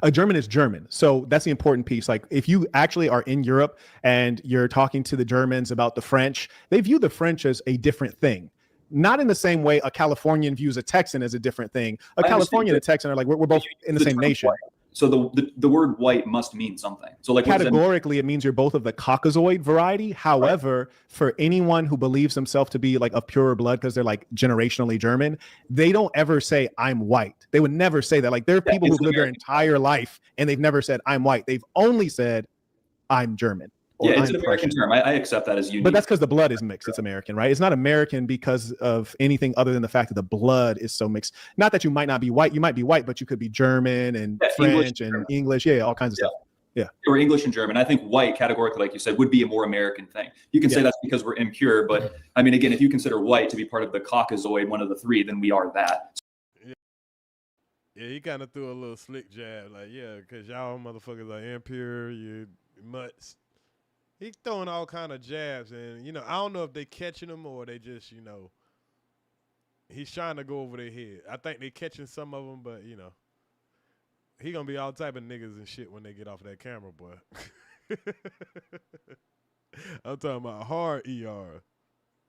[SPEAKER 18] A German is German. So that's the important piece. Like if you actually are in Europe and you're talking to the Germans about the French, they view the French as a different thing. Not in the same way a Californian views a Texan as a different thing. A Californian and a Texan are like, we're both in the same nation.
[SPEAKER 3] White. So the word white must mean something. So like
[SPEAKER 18] categorically, it means you're both of the Caucasoid variety. However, for anyone who believes themselves to be like of purer blood because they're like generationally German, they don't ever say I'm white. They would never say that. Like there are people who live their entire life and they've never said I'm white. They've only said I'm German.
[SPEAKER 3] Yeah, it's an American term. I accept that as unique.
[SPEAKER 18] But that's because the blood is mixed. It's American, right? It's not American because of anything other than the fact that the blood is so mixed. Not that you might not be white. You might be white, but you could be German and French and English. Yeah, all kinds of stuff. Yeah.
[SPEAKER 3] Or English and German. I think white, categorically, like you said, would be a more American thing. You can say that's because we're impure, but I mean, again, if you consider white to be part of the Caucasoid, one of the three, then we are that.
[SPEAKER 4] Yeah, he kind of threw a little slick jab, like, yeah, because y'all motherfuckers are impure, you mutts. He's throwing all kind of jabs, and, I don't know if they catching him or they just, he's trying to go over their head. I think they catching some of them, but, he going to be all type of niggas and shit when they get off that camera, boy. I'm talking about hard ER.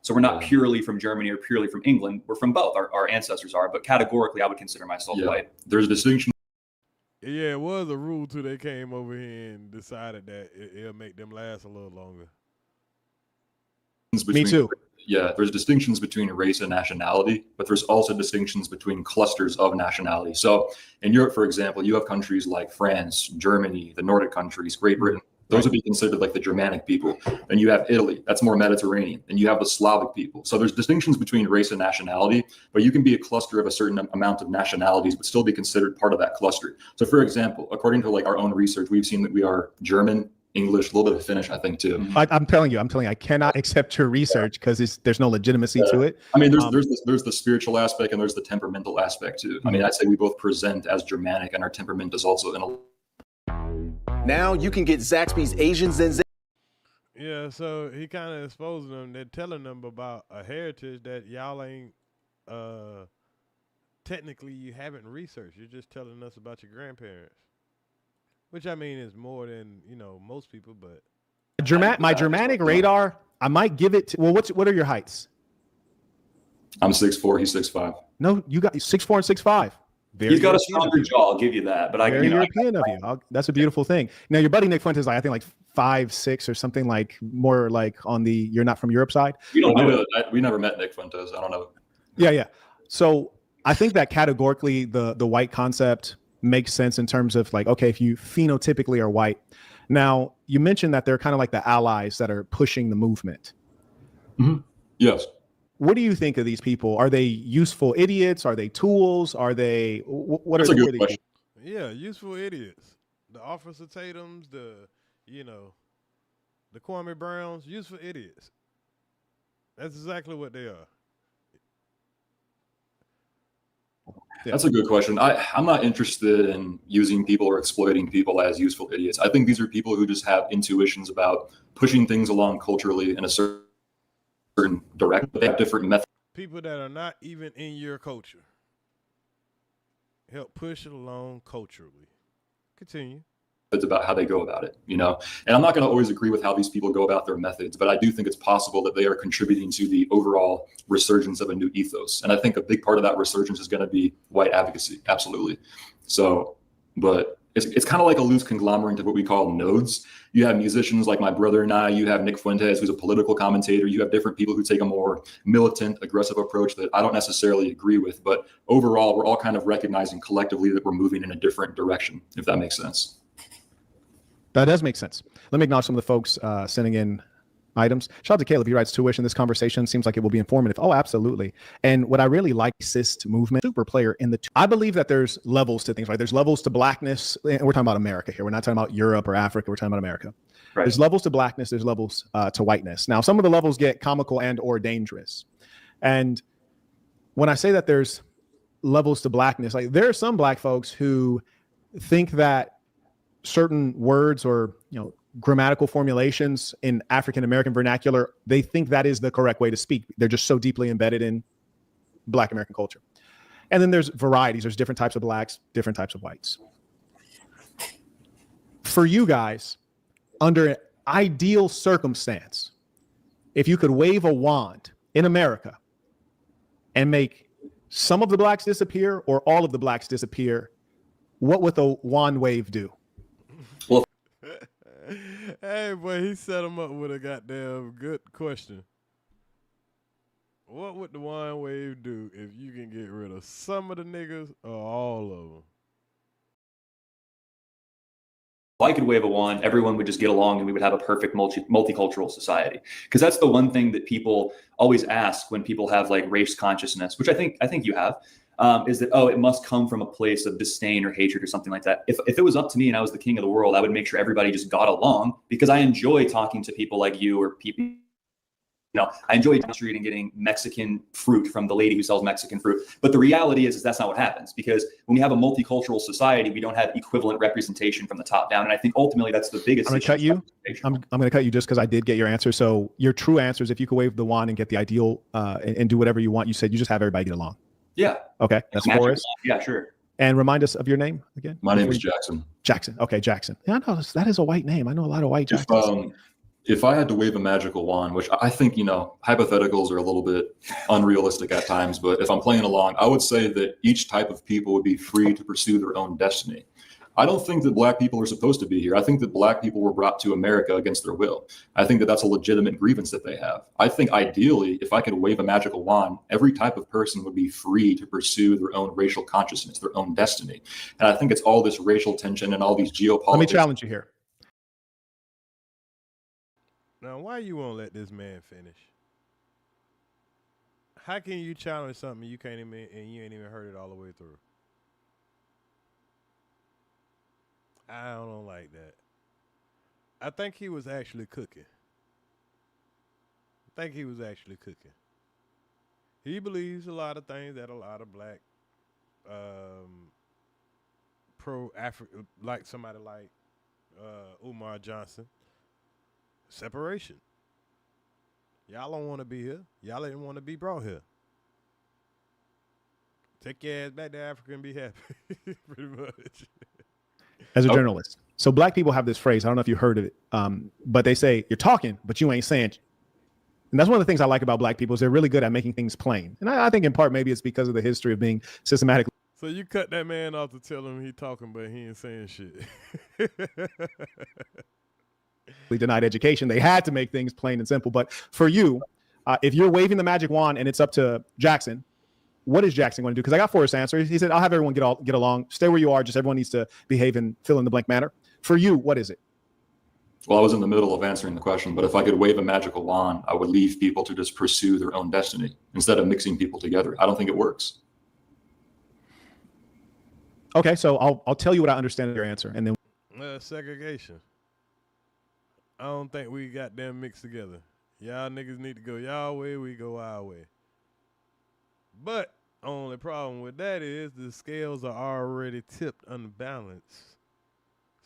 [SPEAKER 3] So we're not purely from Germany or purely from England. We're from both. Our ancestors are, but categorically, I would consider myself white.
[SPEAKER 19] There's a distinction.
[SPEAKER 4] Yeah, it was a rule till they came over here and decided that it'll make them last a little longer.
[SPEAKER 18] Me too.
[SPEAKER 19] Yeah, there's distinctions between race and nationality, but there's also distinctions between clusters of nationality. So in Europe, for example, you have countries like France, Germany, the Nordic countries, Great Britain. Those would be considered like the Germanic people. And you have Italy, that's more Mediterranean. And you have the Slavic people. So there's distinctions between race and nationality, but you can be a cluster of a certain amount of nationalities, but still be considered part of that cluster. So for example, according to like our own research, we've seen that we are German, English, a little bit of Finnish, I think too.
[SPEAKER 18] I'm telling you, I cannot accept your research because there's no legitimacy to it.
[SPEAKER 19] I mean, there's the spiritual aspect and there's the temperamental aspect too. I mean, I'd say we both present as Germanic and our temperament is also in a.
[SPEAKER 23] Now you can get Zaxby's Asians and
[SPEAKER 4] Yeah, so he kind of exposing them. They're telling them about a heritage that y'all ain't, technically you haven't researched. You're just telling us about your grandparents. Which I mean is more than, most people, but
[SPEAKER 18] My Germanic radar, I might give it to, well, what are your heights?
[SPEAKER 19] I'm 6'4", he's 6'5".
[SPEAKER 18] No, you got 6'4" and 6'5".
[SPEAKER 3] He's got a stronger jaw, I'll give you that. But
[SPEAKER 18] Very European of you. That's a beautiful thing. Now, your buddy Nick Fuentes is I think 5'6" or something, more like on the you're not from Europe side.
[SPEAKER 19] We don't know. We never met Nick Fuentes. I don't know.
[SPEAKER 18] Yeah. So I think that categorically the white concept makes sense in terms of okay, if you phenotypically are white. Now, you mentioned that they're kind of like the allies that are pushing the movement.
[SPEAKER 19] Mm-hmm. Yes.
[SPEAKER 18] What do you think of these people? Are they useful idiots? Are they tools? Are they
[SPEAKER 19] That's a good question.
[SPEAKER 4] Yeah, useful idiots. The Officer Tatums, the Kwame Browns, useful idiots. That's exactly what they are.
[SPEAKER 19] That's a good question. I'm not interested in using people or exploiting people as useful idiots. I think these are people who just have intuitions about pushing things along culturally in a certain direction, but they have different methods.
[SPEAKER 4] People that are not even in your culture help push it along culturally. Continue.
[SPEAKER 19] It's about how they go about it, and I'm not going to always agree with how these people go about their methods, but I do think it's possible that they are contributing to the overall resurgence of a new ethos. And I think a big part of that resurgence is going to be white advocacy. Absolutely. So, but it's kind of like a loose conglomerate of what we call nodes. You have musicians like my brother and I, you have Nick Fuentes, who's a political commentator. You have different people who take a more militant, aggressive approach that I don't necessarily agree with. But overall, we're all kind of recognizing collectively that we're moving in a different direction, if that makes sense.
[SPEAKER 18] That does make sense. Let me acknowledge some of the folks sending in items. Shout out to Caleb. He writes, tuition. This conversation seems like it will be informative. Oh, absolutely. And what I really like, cyst movement, super player in the, I believe that there's levels to things, right? There's levels to blackness. And we're talking about America here. We're not talking about Europe or Africa. We're talking about America. Right. There's levels to blackness. There's levels to whiteness. Now, some of the levels get comical and or dangerous. And when I say that there's levels to blackness, there are some black folks who think that certain words or grammatical formulations in African American vernacular, they think that is the correct way to speak. They're just so deeply embedded in Black American culture. And then there's varieties. There's different types of blacks, different types of whites. For you guys, under an ideal circumstance, if you could wave a wand in America and make some of the blacks disappear or all of the blacks disappear, what would the wand wave do?
[SPEAKER 4] Hey, boy, he set him up with a goddamn good question. What would the wine wave do if you can get rid of some of the niggas or all of them?
[SPEAKER 3] If I could wave a wand, everyone would just get along and we would have a perfect multicultural society. Because that's the one thing that people always ask when people have race consciousness, which I think you have. Is that, it must come from a place of disdain or hatred or something like that. If it was up to me and I was the king of the world, I would make sure everybody just got along, because I enjoy talking to people like you or people, I enjoy down the street and getting Mexican fruit from the lady who sells Mexican fruit. But the reality is that's not what happens, because when we have a multicultural society, we don't have equivalent representation from the top down. And I think ultimately that's the biggest.
[SPEAKER 18] I'm going to cut you. I'm going to cut you just because I did get your answer. So your true answer is if you could wave the wand and get the ideal and do whatever you want, you said you just have everybody get along.
[SPEAKER 3] Yeah.
[SPEAKER 18] Okay. That's Forrest.
[SPEAKER 3] Yeah, sure.
[SPEAKER 18] And remind us of your name again.
[SPEAKER 19] My name is Jackson.
[SPEAKER 18] Jackson. Okay, Jackson. Yeah, I know that is a white name. I know a lot of white Jacksons.
[SPEAKER 19] If I had to wave a magical wand, which I think, hypotheticals are a little bit unrealistic at times, but if I'm playing along, I would say that each type of people would be free to pursue their own destiny. I don't think that Black people are supposed to be here. I think that Black people were brought to America against their will. I think that that's a legitimate grievance that they have. I think ideally, if I could wave a magical wand, every type of person would be free to pursue their own racial consciousness, their own destiny. And I think it's all this racial tension and all these geopolitics.
[SPEAKER 18] Let me challenge you here.
[SPEAKER 4] Now, why you won't let this man finish? How can you challenge something you can't even, and you ain't even heard it all the way through? I don't like that. I think he was actually cooking. He believes a lot of things that a lot of Black pro-Africa, like somebody like Umar Johnson, separation. Y'all don't want to be here. Y'all didn't want to be brought here. Take your ass back to Africa and be happy, pretty much.
[SPEAKER 18] As a journalist. So black people have this phrase. I don't know if you heard of it, but they say, you're talking, but you ain't saying. And that's one of the things I like about black people is they're really good at making things plain. And I think in part maybe it's because of the history of being systematically.
[SPEAKER 4] So you cut that man off to tell him he talking, but he ain't saying shit.
[SPEAKER 18] Denied education. They had to make things plain and simple. But for you, if you're waving the magic wand and it's up to Jackson, what is Jackson going to do? Because I got Forrest's answer. He said, I'll have everyone get along. Stay where you are. Just everyone needs to behave in fill in the blank manner. For you, what is it?
[SPEAKER 19] Well, I was in the middle of answering the question, but if I could wave a magical wand, I would leave people to just pursue their own destiny instead of mixing people together. I don't think it works.
[SPEAKER 18] Okay, so I'll tell you what I understand of your answer, and then
[SPEAKER 4] segregation. I don't think we got them mixed together. Y'all niggas need to go y'all way, we go our way. But only problem with that is the scales are already tipped unbalanced.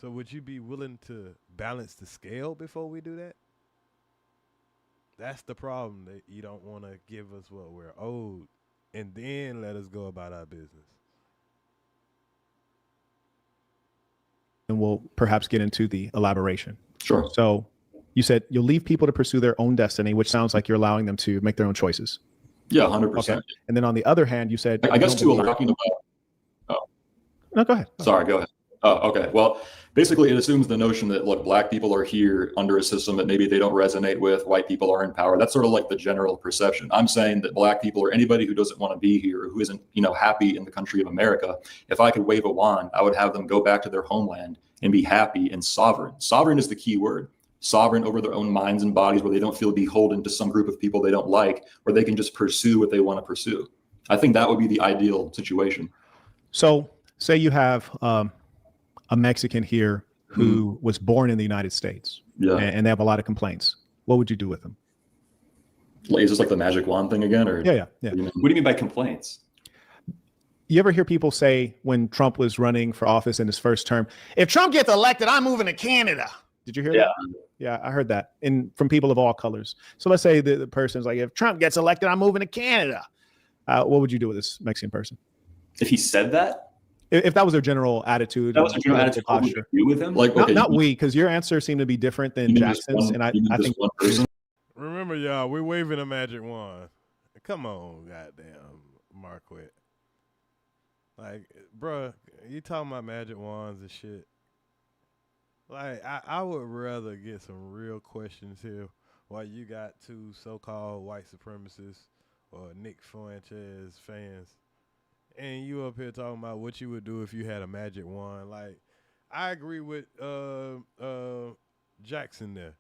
[SPEAKER 4] So would you be willing to balance the scale before we do that? That's the problem, that you don't want to give us what we're owed and then let us go about our business.
[SPEAKER 18] And we'll perhaps get into the elaboration.
[SPEAKER 19] Sure.
[SPEAKER 18] So you said you'll leave people to pursue their own destiny, which sounds like you're allowing them to make their own choices.
[SPEAKER 19] Yeah, 100%.
[SPEAKER 18] Okay. And then on the other hand, you said...
[SPEAKER 19] I guess too, talking about...
[SPEAKER 18] Oh. No, go ahead.
[SPEAKER 19] Sorry, go ahead. Oh, okay. Well, basically it assumes the notion that, look, black people are here under a system that maybe they don't resonate with, white people are in power. That's sort of like the general perception. I'm saying that black people or anybody who doesn't want to be here or who isn't, happy in the country of America, if I could wave a wand, I would have them go back to their homeland and be happy and sovereign. Sovereign is the key word. Sovereign over their own minds and bodies, where they don't feel beholden to some group of people they don't like, where they can just pursue what they want to pursue. I think that would be the ideal situation.
[SPEAKER 18] So say you have a Mexican here who was born in the United States, and they have a lot of complaints. What would you do with them?
[SPEAKER 19] Is this like the magic wand thing again? Or
[SPEAKER 18] Yeah.
[SPEAKER 3] What do you mean by complaints?
[SPEAKER 18] You ever hear people say when Trump was running for office in his first term, if Trump gets elected, I'm moving to Canada. Did you hear that? Yeah, I heard that from people of all colors. So let's say the person's like, if Trump gets elected, I'm moving to Canada. What would you do with this Mexican person?
[SPEAKER 3] If he said that?
[SPEAKER 18] If that was their general attitude.
[SPEAKER 3] That was their general attitude. What would you do with him?
[SPEAKER 19] Like, okay,
[SPEAKER 18] not we, because your answer seemed to be different than Jackson's. And I think
[SPEAKER 19] one person.
[SPEAKER 4] Remember, y'all, we're waving a magic wand. Come on, goddamn Marquett. Like, bruh, you talking about magic wands and shit. Like, I would rather get some real questions here while you got two so-called white supremacists or Nick Fuentes fans. And you up here talking about what you would do if you had a magic wand. Like, I agree with Jackson there.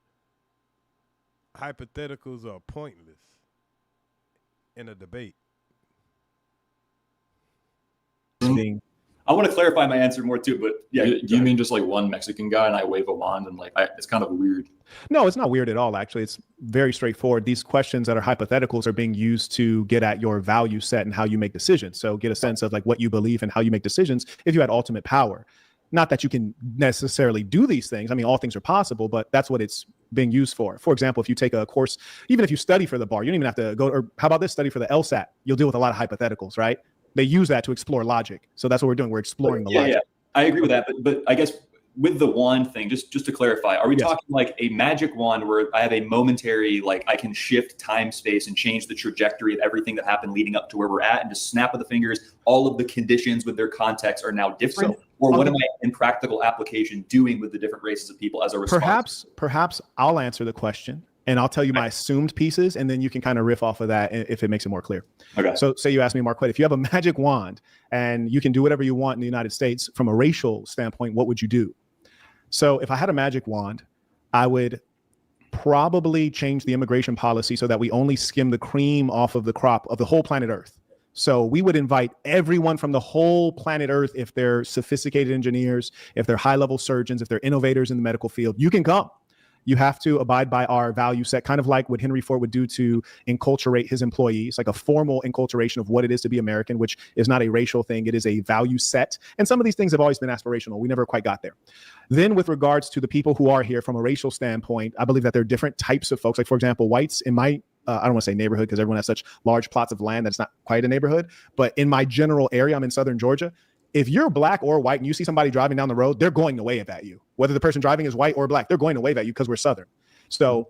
[SPEAKER 4] Hypotheticals are pointless in a debate.
[SPEAKER 3] I want to clarify my answer more too, but yeah.
[SPEAKER 19] Do you mean just like one Mexican guy and I wave a wand and like it's kind of weird?
[SPEAKER 18] No, it's not weird at all. Actually, it's very straightforward. These questions that are hypotheticals are being used to get at your value set and how you make decisions. So get a sense of like what you believe and how you make decisions if you had ultimate power. Not that you can necessarily do these things. I mean, all things are possible, but that's what it's being used for. For example, if you take a course, even if you study for the bar, you don't even have to go, or how about this, study for the LSAT? You'll deal with a lot of hypotheticals, right? They use that to explore logic. So that's what we're doing. We're exploring the logic.
[SPEAKER 3] Yeah, I agree with that. But I guess with the wand thing, just to clarify, are we talking like a magic wand where I have a momentary, like I can shift time, space, and change the trajectory of everything that happened leading up to where we're at, and just snap of the fingers, all of the conditions with their context are now different? Or what am I in practical application doing with the different races of people as a response?
[SPEAKER 18] Perhaps I'll answer the question. And I'll tell you my assumed pieces, and then you can kind of riff off of that if it makes it more clear.
[SPEAKER 3] Okay.
[SPEAKER 18] So say you ask me, Marquette, if you have a magic wand and you can do whatever you want in the United States from a racial standpoint, what would you do? So if I had a magic wand, I would probably change the immigration policy so that we only skim the cream off of the crop of the whole planet Earth. So we would invite everyone from the whole planet Earth, if they're sophisticated engineers, if they're high-level surgeons, if they're innovators in the medical field, you can come. You have to abide by our value set, kind of like what Henry Ford would do to enculturate his employees, like a formal enculturation of what it is to be American, which is not a racial thing. It is a value set. And some of these things have always been aspirational. We never quite got there. Then with regards to the people who are here from a racial standpoint, I believe that there are different types of folks. Like, for example, whites in my, I don't want to say neighborhood because everyone has such large plots of land that's not quite a neighborhood. But in my general area, I'm in Southern Georgia. If you're black or white and you see somebody driving down the road, they're going to wave at you. whether the person driving is white or black. They're going to wave at you because we're Southern. So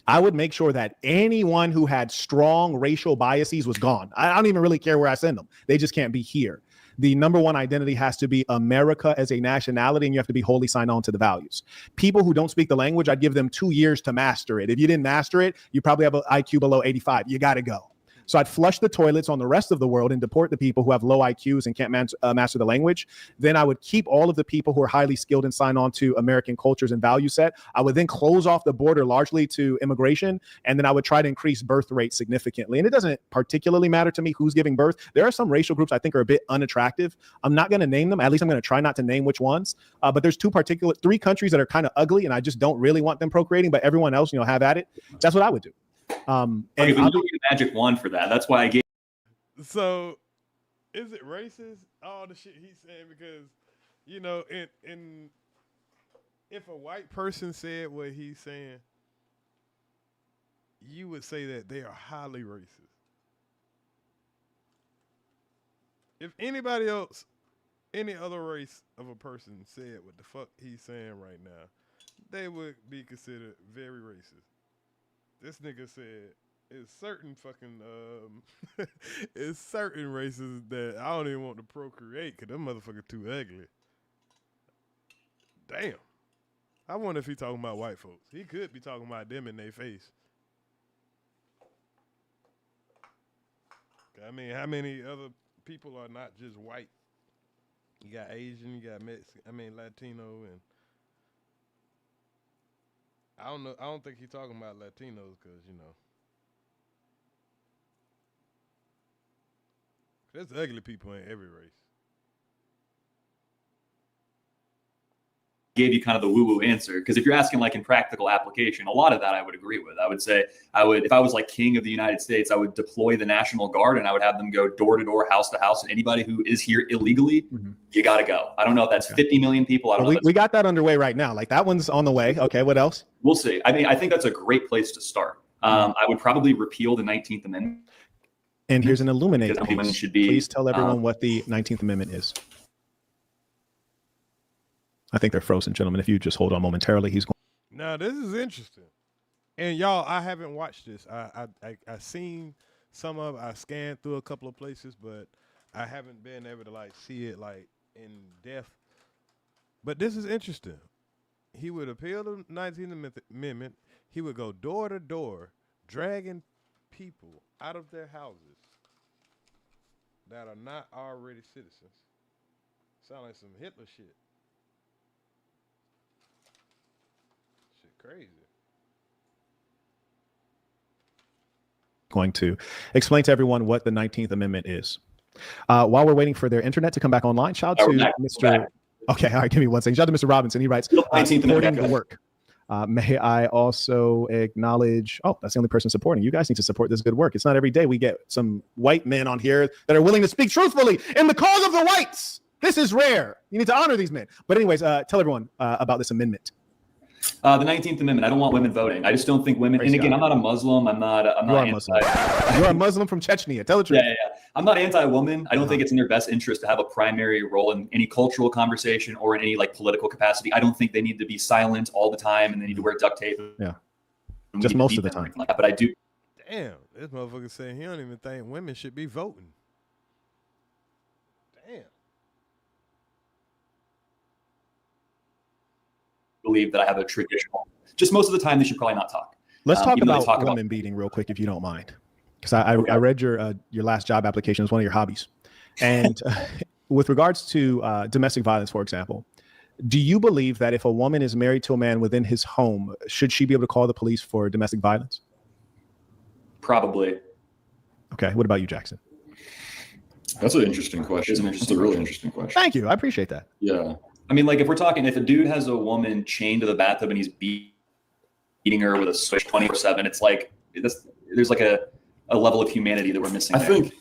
[SPEAKER 18] I would make sure that anyone who had strong racial biases was gone. I don't even really care where I send them. They just can't be here. The number one identity has to be America as a nationality, and you have to be wholly signed on to the values. People who don't speak the language, I'd give them 2 years to master it. If you didn't master it, you probably have an IQ below 85. You got to go. So I'd flush the toilets on the rest of the world and deport the people who have low IQs and can't master the language. Then I would keep all of the people who are highly skilled and sign on to American cultures and value set. I would then close off the border largely to immigration. And then I would try to increase birth rate significantly. And it doesn't particularly matter to me who's giving birth. There are some racial groups I think are a bit unattractive. I'm not going to name them. At least I'm going to try not to name which ones. But there's three countries that are kind of ugly, and I just don't really want them procreating, but everyone else, have at it. That's what I would do.
[SPEAKER 3] And you don't need a magic wand for that. That's why I gave.
[SPEAKER 4] So, is it racist? All the shit he's saying, because in if a white person said what he's saying, you would say that they are highly racist. If anybody else, any other race of a person said what the fuck he's saying right now, they would be considered very racist. This nigga said it's certain fucking it's certain races that I don't even want to procreate because them motherfuckers too ugly. Damn. I wonder if he talking about white folks. He could be talking about them in their face. I mean, how many other people are not just white? You got Asian, you got Mexican, Latino, and I don't know. I don't think he's talking about Latinos because, there's ugly people in every race.
[SPEAKER 3] Gave you kind of the woo-woo answer, because if you're asking like in practical application, a lot of that I would agree with. I would say if I was like king of the United States, I would deploy the National Guard and I would have them go door to door, house to house, and anybody who is here illegally, you got to go. I don't know if that's 50 million people. I don't know.
[SPEAKER 18] We got that underway right now. Like that one's on the way. Okay, what else?
[SPEAKER 3] We'll see. I think that's a great place to start. I would probably repeal the 19th Amendment.
[SPEAKER 18] And here's an illuminate piece.
[SPEAKER 3] Should be,
[SPEAKER 18] please tell everyone what the 19th Amendment is. I think they're frozen, gentlemen. If you just hold on momentarily, he's going.
[SPEAKER 4] Now, this is interesting. And y'all, I haven't watched this. I seen some of it. I scanned through a couple of places, but I haven't been able to like see it like in depth. But this is interesting. He would appeal the 19th Amendment. He would go door to door, dragging people out of their houses that are not already citizens. Sound like some Hitler shit. Crazy.
[SPEAKER 18] Going to explain to everyone what the 19th Amendment is. While we're waiting for their internet to come back online, shout out to Mr. Okay, all right, give me 1 second. Shout out to Mr. Robinson. He writes, supporting the work. May I also acknowledge, that's the only person supporting. You guys need to support this good work. It's not every day we get some white men on here that are willing to speak truthfully in the cause of the whites. This is rare. You need to honor these men. But anyways, tell everyone about this amendment.
[SPEAKER 3] The 19th Amendment. I don't want women voting. I just don't think women. And again, I'm not a Muslim. I'm not.
[SPEAKER 18] You're a Muslim from Chechnya. Tell the truth.
[SPEAKER 3] Yeah. I'm not anti-woman. I don't think it's in their best interest to have a primary role in any cultural conversation or in any like political capacity. I don't think they need to be silent all the time and they need to wear duct tape.
[SPEAKER 18] Yeah. Just most of the time.
[SPEAKER 3] Like that. But I do.
[SPEAKER 4] Damn, this motherfucker saying he don't even think women should be voting. Damn.
[SPEAKER 3] Believe that I have a traditional. Just most of the time, they should probably not talk.
[SPEAKER 18] Let's talk about women beating real quick, if you don't mind, because I read your last job application as one of your hobbies, and with regards to domestic violence, for example, do you believe that if a woman is married to a man within his home, should she be able to call the police for domestic violence?
[SPEAKER 3] Probably.
[SPEAKER 18] Okay. What about you, Jackson?
[SPEAKER 19] That's an interesting question. It's a really interesting question.
[SPEAKER 18] Thank you. I appreciate that.
[SPEAKER 19] Yeah.
[SPEAKER 3] I mean, like if we're talking, if a dude has a woman chained to the bathtub and he's beating her with a switch 24/7, it's like there's like a level of humanity that we're missing.
[SPEAKER 19] I think,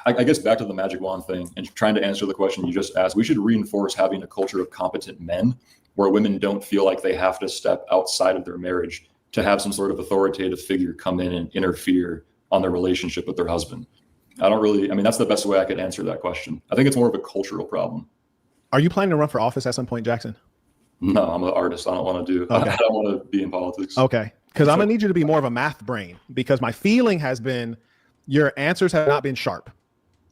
[SPEAKER 19] I guess back to the magic wand thing and trying to answer the question you just asked, we should reinforce having a culture of competent men where women don't feel like they have to step outside of their marriage to have some sort of authoritative figure come in and interfere on their relationship with their husband. That's the best way I could answer that question. I think it's more of a cultural problem.
[SPEAKER 18] Are you planning to run for office at some point, Jackson?
[SPEAKER 19] No, I'm an artist. I don't want to do.
[SPEAKER 18] Okay.
[SPEAKER 19] I don't want to be in politics.
[SPEAKER 18] Okay, because I'm gonna need you to be more of a math brain, because my feeling has been your answers have not been sharp,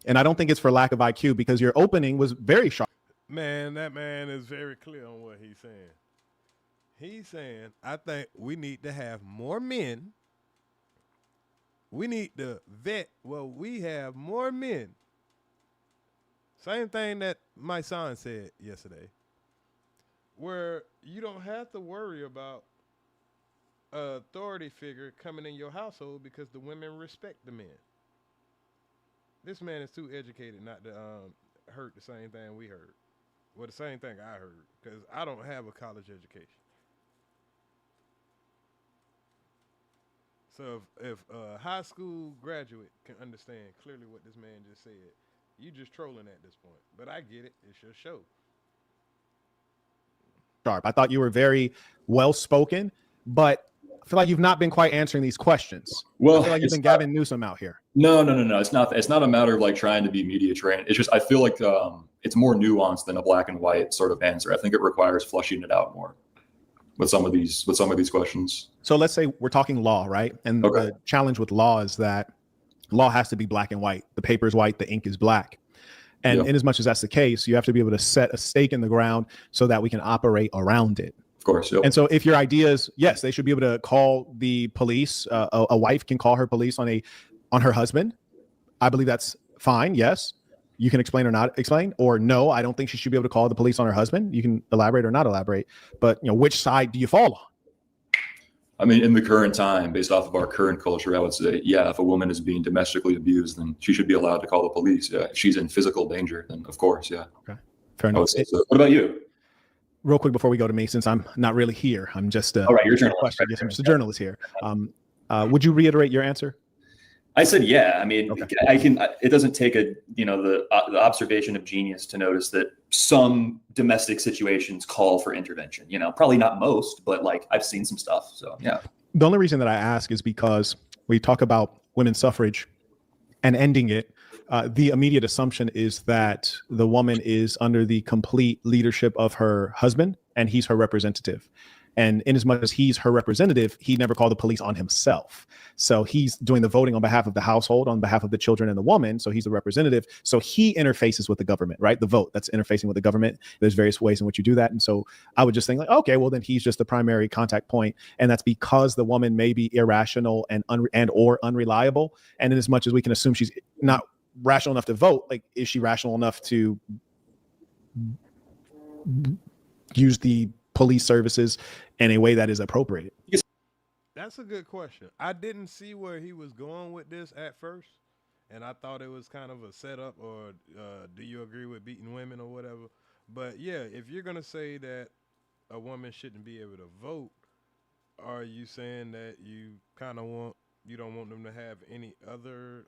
[SPEAKER 18] and I don't think it's for lack of IQ, because your opening was very sharp.
[SPEAKER 4] Man, that man is very clear on what he's saying. He's saying, I think we need to have more men. We need to vet. Well, we have more men. Same thing that my son said yesterday, where you don't have to worry about an authority figure coming in your household because the women respect the men. This man is too educated not to hurt the same thing we heard. Well, the same thing I heard, because I don't have a college education. So if a high school graduate can understand clearly what this man just said, you just trolling at this point. But I get it. It's your show.
[SPEAKER 18] Sharp. I thought you were very well spoken, but I feel like you've not been quite answering these questions.
[SPEAKER 19] Well,
[SPEAKER 18] I feel like you've been Gavin Newsom out here.
[SPEAKER 19] No. It's not. It's not a matter of like trying to be media trained. It's just I feel like it's more nuanced than a black and white sort of answer. I think it requires fleshing it out more with some of these questions.
[SPEAKER 18] So let's say we're talking law, right? And the challenge with law is that law has to be black and white. The paper is white, the ink is black. And in as much as that's the case, you have to be able to set a stake in the ground so that we can operate around it.
[SPEAKER 19] Of course. Yep.
[SPEAKER 18] And so if your idea is, yes, they should be able to call the police. A wife can call her police on her husband. I believe that's fine. Yes. You can explain or not explain, or no, I don't think she should be able to call the police on her husband. You can elaborate or not elaborate, but which side do you fall on?
[SPEAKER 19] I mean, in the current time, based off of our current culture, I would say, yeah, if a woman is being domestically abused, then she should be allowed to call the police. Yeah. If she's in physical danger, then of course, yeah.
[SPEAKER 18] Okay. Fair enough.
[SPEAKER 19] So. What about you?
[SPEAKER 18] Real quick before we go to me, since I'm not really here, I'm just
[SPEAKER 19] all right, you're a journalist.
[SPEAKER 18] Yes, I'm just a journalist here. Would you reiterate your answer?
[SPEAKER 3] I said, yeah. I mean, I can. It doesn't take the observation of genius to notice that some domestic situations call for intervention. Probably not most, but like I've seen some stuff. So yeah.
[SPEAKER 18] The only reason that I ask is because we talk about women's suffrage and ending it. The immediate assumption is that the woman is under the complete leadership of her husband, and he's her representative. And in as much as he's her representative, he never called the police on himself. So he's doing the voting on behalf of the household, on behalf of the children and the woman. So he's the representative. So he interfaces with the government, right? The vote, that's interfacing with the government. There's various ways in which you do that. And so I would just think like, okay, well, then he's just the primary contact point. And that's because the woman may be irrational and or unreliable. And in as much as we can assume she's not rational enough to vote, like, is she rational enough to use the police services in a way that is appropriate?
[SPEAKER 4] That's a good question. I didn't see where he was going with this at first, and I thought it was kind of a setup, or do you agree with beating women or whatever? But yeah, if you're gonna say that a woman shouldn't be able to vote, are you saying that you don't want them to have any other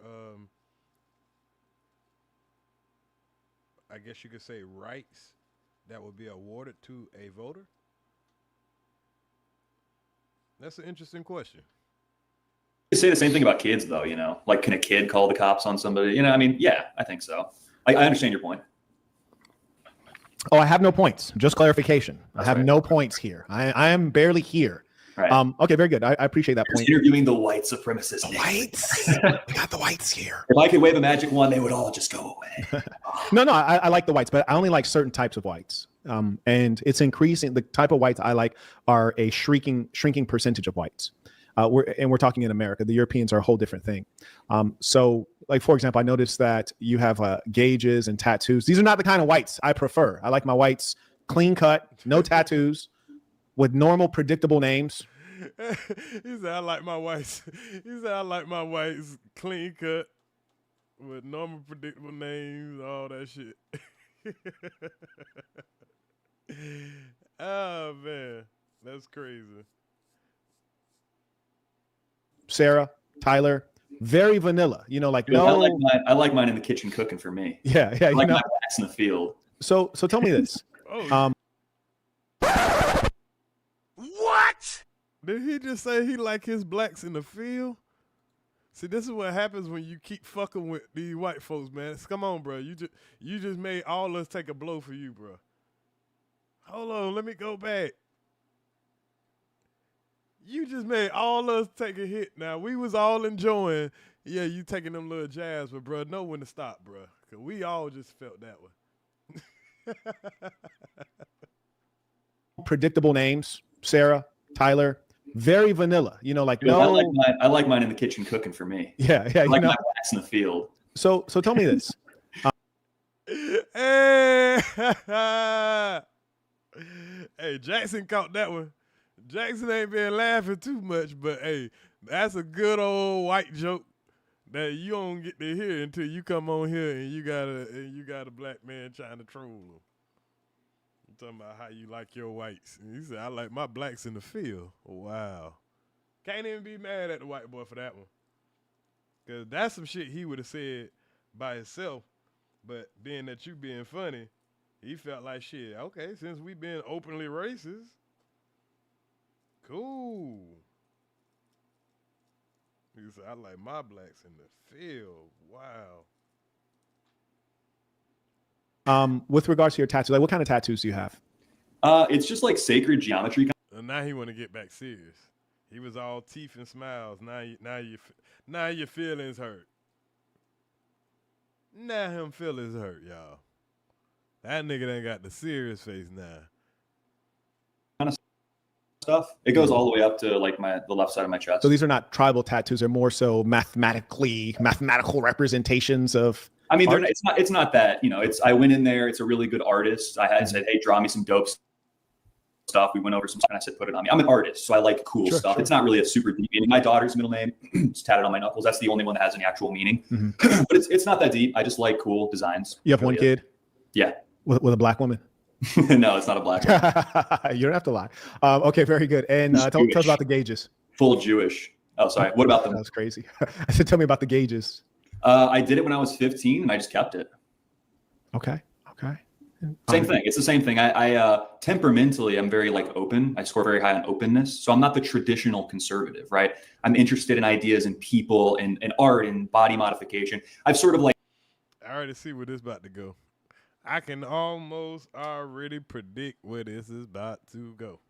[SPEAKER 4] I guess you could say rights that would be awarded to a voter? That's an interesting question.
[SPEAKER 3] You say the same thing about kids, though. Like, can a kid call the cops on somebody? I mean, yeah, I think so. I understand your point.
[SPEAKER 18] Oh, I have no points. Just clarification. I have no points here. I am barely here.
[SPEAKER 3] Right.
[SPEAKER 18] Okay, very good. I appreciate that point.
[SPEAKER 3] Interviewing the white supremacists.
[SPEAKER 18] The whites. We got the whites here.
[SPEAKER 3] If I could wave a magic wand, they would all just go away.
[SPEAKER 18] No, I like the whites, but I only like certain types of whites. And it's increasing. The type of whites I like are a shrinking percentage of whites. We're talking in America. The Europeans are a whole different thing. So, like, for example, I noticed that you have gauges and tattoos. These are not the kind of whites I prefer. I like my whites clean cut, no tattoos, with normal, predictable names.
[SPEAKER 4] He said, I like my whites. He said, I like my whites clean cut with normal, predictable names, all that shit. Oh, man. That's crazy.
[SPEAKER 18] Sarah, Tyler, very vanilla. Like,
[SPEAKER 3] Dude,
[SPEAKER 18] no.
[SPEAKER 3] I like mine in the kitchen cooking for me.
[SPEAKER 18] Yeah.
[SPEAKER 3] I like my wax in the field.
[SPEAKER 18] So tell me this.
[SPEAKER 4] What? Did he just say he like his blacks in the field? See, this is what happens when you keep fucking with these white folks, man. Come on, bro. You just made all us take a blow for you, bro. Hold on, let me go back. You just made all us take a hit. Now we was all enjoying. Yeah, you taking them little jabs, but bro, know when to stop, bro. Cause we all just felt that way.
[SPEAKER 18] Predictable names: Sarah, Tyler. Very vanilla. You know, like
[SPEAKER 3] You know,
[SPEAKER 18] no.
[SPEAKER 3] I like mine in the kitchen cooking for me.
[SPEAKER 18] Yeah,
[SPEAKER 3] I like my blacks in the field.
[SPEAKER 18] So tell me this.
[SPEAKER 4] Hey, hey, Jackson caught that one. Jackson ain't been laughing too much, but hey, that's a good old white joke that you don't get to hear until you come on here and you got a black man trying to troll him. I'm talking about how you like your whites. And he said, I like my blacks in the field. Wow. Can't even be mad at the white boy for that one. Because that's some shit he would have said by himself. But being that you being funny, he felt like shit. Okay, since we been openly racist, cool. He said, I like my blacks in the field. Wow.
[SPEAKER 18] With regards to your tattoos, like what kind of tattoos do you have?
[SPEAKER 3] It's just like sacred geometry.
[SPEAKER 4] And now he want to get back serious. He was all teeth and smiles. Now your feelings hurt. Now him feelings hurt, y'all. That nigga done got the serious face now.
[SPEAKER 3] Kind of stuff. It goes all the way up to like the left side of my chest.
[SPEAKER 18] So these are not tribal tattoos; they're more so mathematical representations of.
[SPEAKER 3] I mean, it's not that, you know, I went in there. It's a really good artist. I had said, hey, draw me some dope stuff. We went over some stuff and I said, put it on me. I'm an artist, so I like cool stuff. Sure. It's not really a super deep meaning. My daughter's middle name is tatted on my knuckles. That's the only one that has any actual meaning. But it's not that deep. I just like cool designs.
[SPEAKER 18] You have one kid?
[SPEAKER 3] Yeah.
[SPEAKER 18] With a black woman?
[SPEAKER 3] No, it's not a black one.
[SPEAKER 18] You don't have to lie. Okay, very good. And tell us about the gauges.
[SPEAKER 3] Full Jewish. Oh, sorry. What about them?
[SPEAKER 18] That's crazy. I said, tell me about the gauges.
[SPEAKER 3] I did it when I was 15 and I just kept it.
[SPEAKER 18] Okay.
[SPEAKER 3] Same thing. It's the same thing. I temperamentally, I'm very like open. I score very high on openness. So I'm not the traditional conservative, right? I'm interested in ideas and people and art and body modification. I've sort of like.
[SPEAKER 4] I already see where this about to go. I can almost already predict where this is about to go.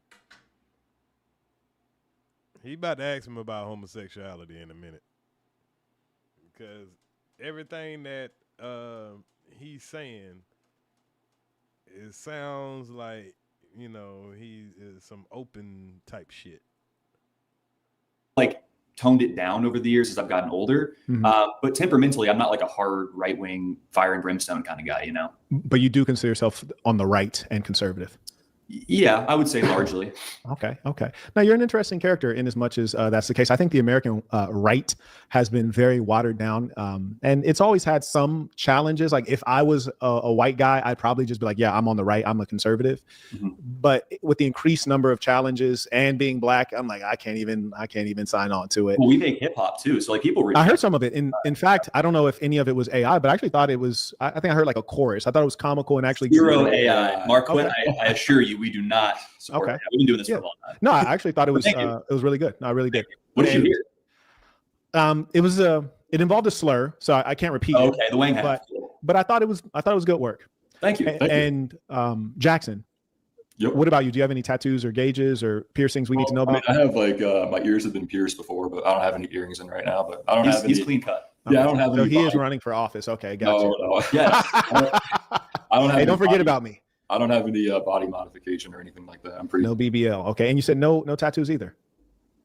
[SPEAKER 4] He about to ask him about homosexuality in a minute. Because everything that he's saying, it sounds like, you know, he is some open type shit.
[SPEAKER 3] Like toned it down over the years as I've gotten older. But temperamentally, I'm not like a hard right-wing fire and brimstone kind of guy, you know?
[SPEAKER 18] But you do consider yourself on the right and conservative.
[SPEAKER 3] Yeah, I would say largely.
[SPEAKER 18] Okay. Now you're an interesting character in as much as that's the case. I think the American right has been very watered down, and it's always had some challenges. Like if I was a white guy, I'd probably just be like, yeah, I'm on the right. I'm a conservative. But with the increased number of challenges and being black, I'm like, I can't even sign on to it.
[SPEAKER 3] Well, we make hip hop too, so like people.
[SPEAKER 18] I heard some of it. In fact, I don't know if any of it was AI, but I actually thought it was. I think I heard like a chorus. I thought it was comical and actually
[SPEAKER 3] zero AI. Marquett, I assure you, we do not support that. We've been doing this for a long time.
[SPEAKER 18] No, I actually thought it was really good. No, I really did.
[SPEAKER 3] What did you hear?
[SPEAKER 18] It involved a slur, so I can't repeat it.
[SPEAKER 3] Okay, the wang half.
[SPEAKER 18] But I thought it was good work.
[SPEAKER 3] Thank you.
[SPEAKER 18] And Jackson. Yep. What about you? Do you have any tattoos or gauges or piercings we need to know about?
[SPEAKER 19] I have like my ears have been pierced before, but I don't have any earrings in right now. But I don't have any.
[SPEAKER 3] He's clean cut.
[SPEAKER 19] Yeah, I don't have any.
[SPEAKER 18] So he is running for office. Okay, gotcha.
[SPEAKER 19] No.
[SPEAKER 3] Yeah.
[SPEAKER 19] I don't have.
[SPEAKER 18] Hey, don't forget about me.
[SPEAKER 19] I don't have any body modification or anything like that. I'm pretty.
[SPEAKER 18] No BBL. Okay, and you said no tattoos either.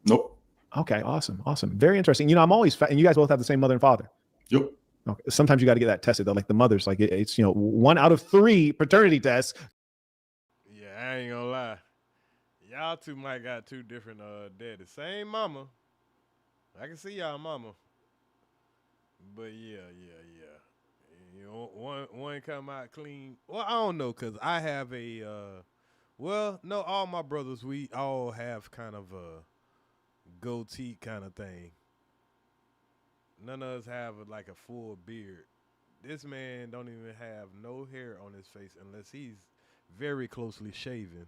[SPEAKER 19] Nope.
[SPEAKER 18] Okay, awesome. Very interesting. You know, I'm always and you guys both have the same mother and father.
[SPEAKER 19] Yep.
[SPEAKER 18] Okay. Sometimes you got to get that tested though. Like the mothers, like it's 1 out of 3 paternity tests.
[SPEAKER 4] Yeah, I ain't gonna lie. Y'all two might got 2 different daddies. Same mama. I can see y'all mama. But yeah. You know, one come out clean. Well, I don't know, cause I have all my brothers, we all have kind of a goatee kind of thing. None of us have like a full beard. This man don't even have no hair on his face unless he's very closely shaven.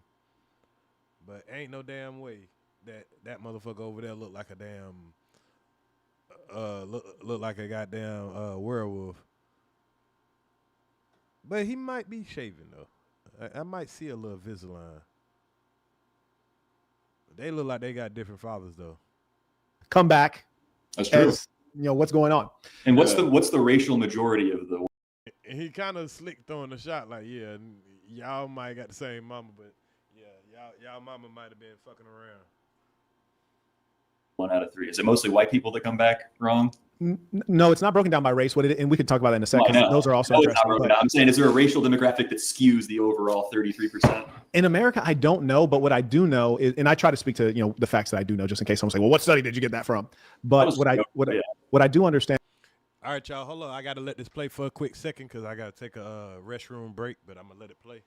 [SPEAKER 4] But ain't no damn way that motherfucker over there look like a damn look like a goddamn werewolf. But he might be shaving though. I might see a little Invisalign. They look like they got different fathers though.
[SPEAKER 18] Come back.
[SPEAKER 19] That's true.
[SPEAKER 18] As, what's going on.
[SPEAKER 3] And what's the racial majority of the?
[SPEAKER 4] He kind of slick throwing the shot like, yeah, y'all might got the same mama, but yeah, y'all mama might have been fucking around.
[SPEAKER 3] 1 out of 3. Is it mostly white people that come back wrong?
[SPEAKER 18] No, it's not broken down by race. And we can talk about that in a second. Those are also interesting.
[SPEAKER 3] I'm saying, is there a racial demographic that skews the overall 33%?
[SPEAKER 18] In America, I don't know, but what I do know is, and I try to speak to the facts that I do know, just in case someone's like, well, what study did you get that from? But what I do understand.
[SPEAKER 4] All right, y'all, hold on. I got to let this play for a quick second because I got to take a restroom break, but I'm going to let it play.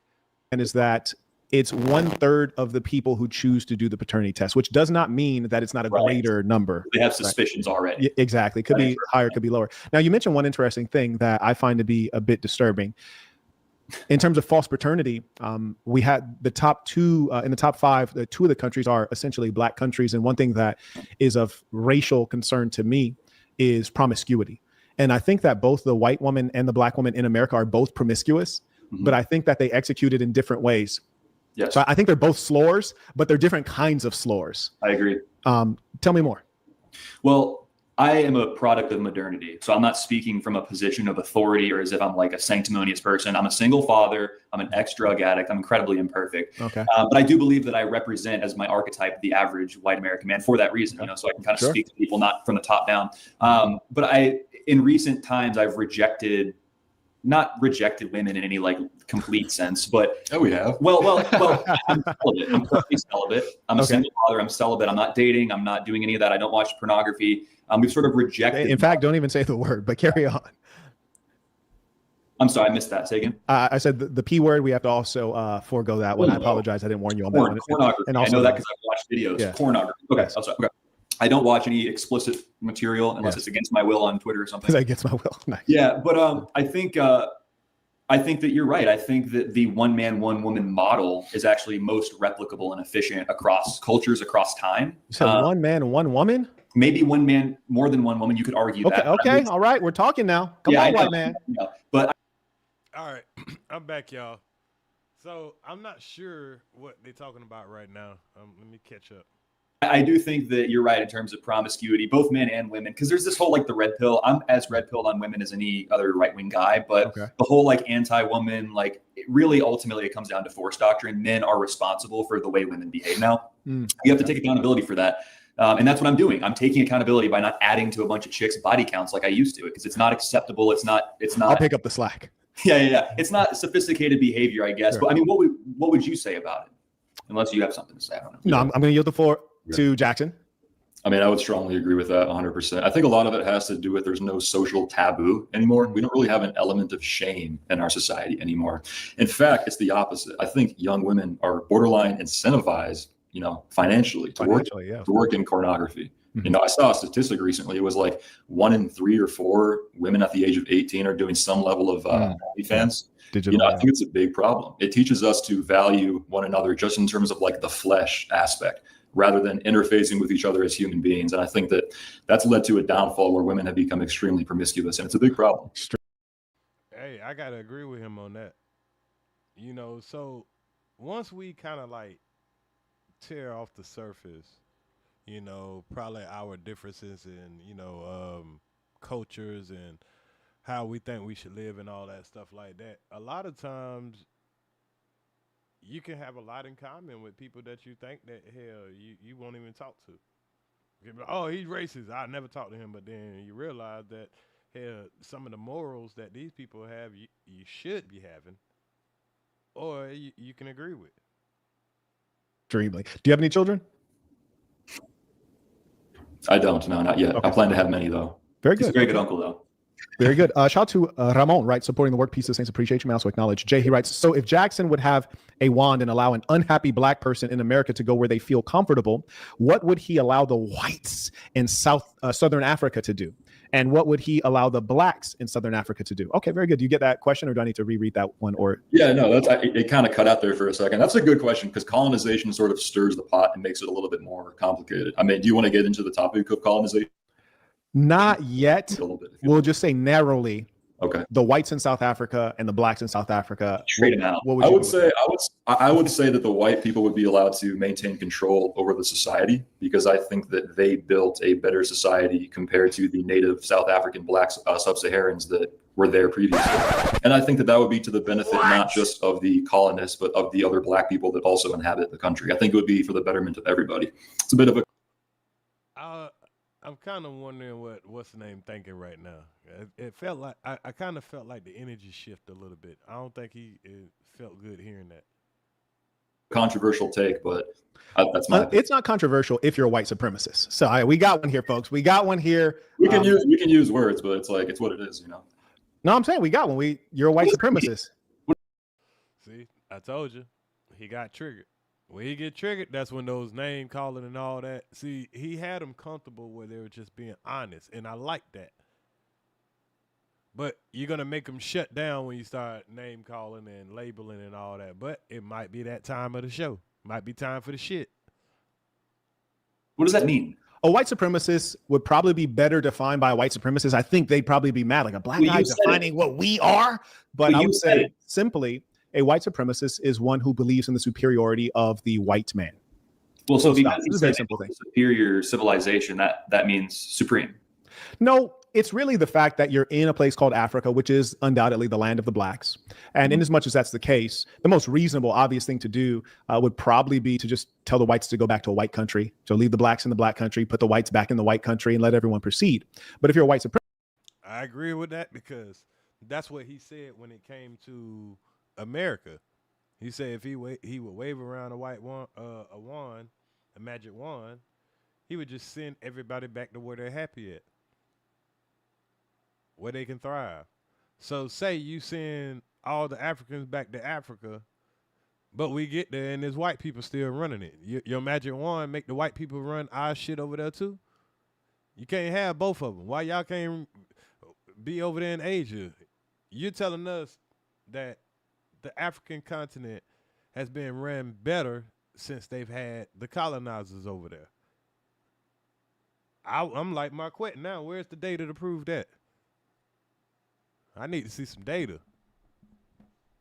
[SPEAKER 18] And is that it's 1/3 of the people who choose to do the paternity test, which does not mean that it's not a greater number.
[SPEAKER 3] They have suspicions already.
[SPEAKER 18] Exactly. Could be higher, could be lower. Now, you mentioned one interesting thing that I find to be a bit disturbing. In terms of false paternity, we had the top 2 in the top 5. 2 of the countries are essentially black countries. And one thing that is of racial concern to me is promiscuity. And I think that both the white woman and the black woman in America are both promiscuous, but I think that they execute it in different ways.
[SPEAKER 3] Yes.
[SPEAKER 18] So I think they're both slores, but they're different kinds of slores.
[SPEAKER 3] I agree.
[SPEAKER 18] Tell me more.
[SPEAKER 3] Well, I am a product of modernity. So I'm not speaking from a position of authority or as if I'm like a sanctimonious person. I'm a single father. I'm an ex-drug addict. I'm incredibly imperfect.
[SPEAKER 18] Okay.
[SPEAKER 3] But I do believe that I represent as my archetype the average white American man for that reason, so I can kind of speak to people not from the top down. But in recent times, I've not rejected women in any like complete sense, but
[SPEAKER 19] we have.
[SPEAKER 3] Well, I'm celibate. I'm perfectly celibate. I'm a single father. I'm celibate. I'm not dating. I'm not doing any of that. I don't watch pornography. We've sort of rejected.
[SPEAKER 18] In fact, don't even say the word, but carry on.
[SPEAKER 3] I'm sorry, I missed that. Say again.
[SPEAKER 18] I said the P word. We have to also forego that one. I apologize. I didn't warn you on that one.
[SPEAKER 3] Pornography.
[SPEAKER 18] And also,
[SPEAKER 3] I know that because I've watched videos.
[SPEAKER 18] Yeah.
[SPEAKER 3] Pornography. Okay. I'm sorry. Okay. I don't watch any explicit material unless it's against my will on Twitter or something.
[SPEAKER 18] Because against my will. Nice.
[SPEAKER 3] Yeah, but I think that you're right. I think that the one man, one woman model is actually most replicable and efficient across cultures, across time.
[SPEAKER 18] You said one man, one woman?
[SPEAKER 3] Maybe one man, more than one woman. You could argue that.
[SPEAKER 18] Okay. All right. We're talking now. Come on, white man.
[SPEAKER 3] But
[SPEAKER 4] all right. I'm back, y'all. So I'm not sure what they're talking about right now. Let me catch up.
[SPEAKER 3] I do think that you're right in terms of promiscuity, both men and women, because there's this whole like the red pill. I'm as red pilled on women as any other right wing guy, but the whole like anti-woman, like it really ultimately it comes down to force doctrine. Men are responsible for the way women behave now. You have to take accountability for that. And that's what I'm doing. I'm taking accountability by not adding to a bunch of chicks' body counts like I used to, because it's not acceptable. It's not.
[SPEAKER 18] I'll pick up the slack.
[SPEAKER 3] Yeah. It's not sophisticated behavior, I guess. But I mean, what would you say about it? Unless you have something to say, I don't know.
[SPEAKER 18] No, I'm going to yield the floor to Jackson.
[SPEAKER 19] I mean, I would strongly agree with that 100%. I think a lot of it has to do with there's no social taboo anymore. We don't really have an element of shame in our society anymore. In fact, it's the opposite. I think young women are borderline incentivized, financially to work in pornography. I saw a statistic recently. It was like 1 in 3 or 4 women at the age of 18 are doing some level of OnlyFans. I think it's a big problem. It teaches us to value one another just in terms of like the flesh aspect, rather than interfacing with each other as human beings. And I think that that's led to a downfall where women have become extremely promiscuous, and it's a big problem.
[SPEAKER 4] Hey, I got to agree with him on that. So once we kind of like tear off the surface, probably our differences in, cultures and how we think we should live and all that stuff like that, a lot of times you can have a lot in common with people that you think that, hell, you won't even talk to. Oh, he's racist. I never talk to him. But then you realize that, hell, some of the morals that these people have, you should be having, or you can agree with.
[SPEAKER 18] Extremely. Do you have any children?
[SPEAKER 19] I don't. No, not yet. Okay. I plan to have many, though.
[SPEAKER 18] Very good.
[SPEAKER 3] He's a very good uncle, though.
[SPEAKER 18] Very good. Shout out to Ramon, right? Supporting the work. Peace of Saints. Appreciate you. Man, also acknowledge. Jay, he writes, so if Jackson would have a wand and allow an unhappy black person in America to go where they feel comfortable, what would he allow the whites in Southern Africa to do? And what would he allow the blacks in Southern Africa to do? Okay, very good. Do you get that question, or do I need to reread that one? Or
[SPEAKER 19] yeah, no, it kind of cut out there for a second. That's a good question, because colonization sort of stirs the pot and makes it a little bit more complicated. I mean, do you want to get into the topic of colonization?
[SPEAKER 18] Not yet. We'll just say narrowly
[SPEAKER 19] Okay.
[SPEAKER 18] The whites in South Africa and the blacks in South Africa.
[SPEAKER 19] Straight them out.
[SPEAKER 18] What would
[SPEAKER 19] I
[SPEAKER 18] you
[SPEAKER 19] would
[SPEAKER 18] do
[SPEAKER 19] say I would say that the white people would be allowed to maintain control over the society, because I think that they built a better society compared to the native South African blacks, sub-Saharans that were there previously. And I think that that would be to the benefit not just of the colonists, but of the other black people that also inhabit the country. I think it would be for the betterment of everybody. It's a bit of a
[SPEAKER 4] I'm kind of wondering what's the name thinking right now. It felt like I kind of felt like the energy shift a little bit. I don't think it felt good hearing that.
[SPEAKER 19] controversial take, but that's my opinion.
[SPEAKER 18] It's not controversial if you're a white supremacist. So we got one here, folks. We got one here.
[SPEAKER 19] We can use words, but it's like it's what it is, you know.
[SPEAKER 18] No, I'm saying we got one. You're a white supremacist.
[SPEAKER 4] See, I told you, he got triggered. When he get triggered, that's when those name calling and all that. See, he had them comfortable where they were just being honest, and I like that. But you're gonna make them shut down when you start name calling and labeling and all that. But it might be that time of the show. Might be time for the shit.
[SPEAKER 19] What does that mean?
[SPEAKER 18] A white supremacist would probably be better defined by a white supremacist. I think they'd probably be mad, like a black guy defining what we are. But I would say simply, a white supremacist is one who believes in the superiority of the white man.
[SPEAKER 3] Well, so because
[SPEAKER 18] it's a very simple thing.
[SPEAKER 3] Superior civilization, that means supreme.
[SPEAKER 18] No, it's really the fact that you're in a place called Africa, which is undoubtedly the land of the blacks. And in as much as that's the case, the most reasonable, obvious thing to do would probably be to just tell the whites to go back to a white country. So leave the blacks in the black country, put the whites back in the white country, and let everyone proceed. But if you're a white supremacist,
[SPEAKER 4] I agree with that because that's what he said when it came to America. He said if he would wave around a white wand, a magic wand, he would just send everybody back to where they're happy at, where they can thrive. So say you send all the Africans back to Africa, but we get there and there's white people still running it. Your magic wand make the white people run our shit over there too? You can't have both of them. Why y'all can't be over there in Asia? You're telling us that the African continent has been ran better since they've had the colonizers over there. I'm like Marquett now. Where's the data to prove that? I need to see some data.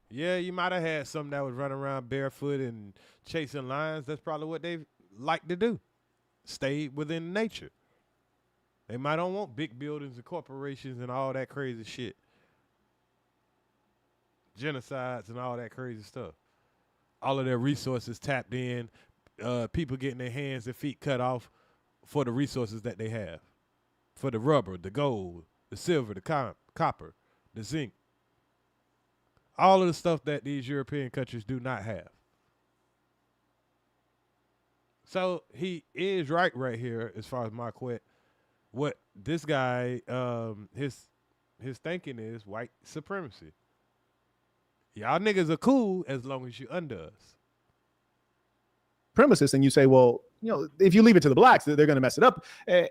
[SPEAKER 4] Yeah, you might have had some that was running around barefoot and chasing lions. That's probably what they like to do. Stay within nature. They might don't want big buildings and corporations and all that crazy shit. Genocides and all that crazy stuff. All of their resources tapped in. People getting their hands and feet cut off for the resources that they have. For the rubber, the gold, the silver, the copper, the zinc. All of the stuff that these European countries do not have. So he is right here as far as Marquett. What this guy, his thinking is white supremacy. Y'all niggas are cool as long as you under us.
[SPEAKER 18] supremacists, and you say, well, if you leave it to the blacks, they're going to mess it up.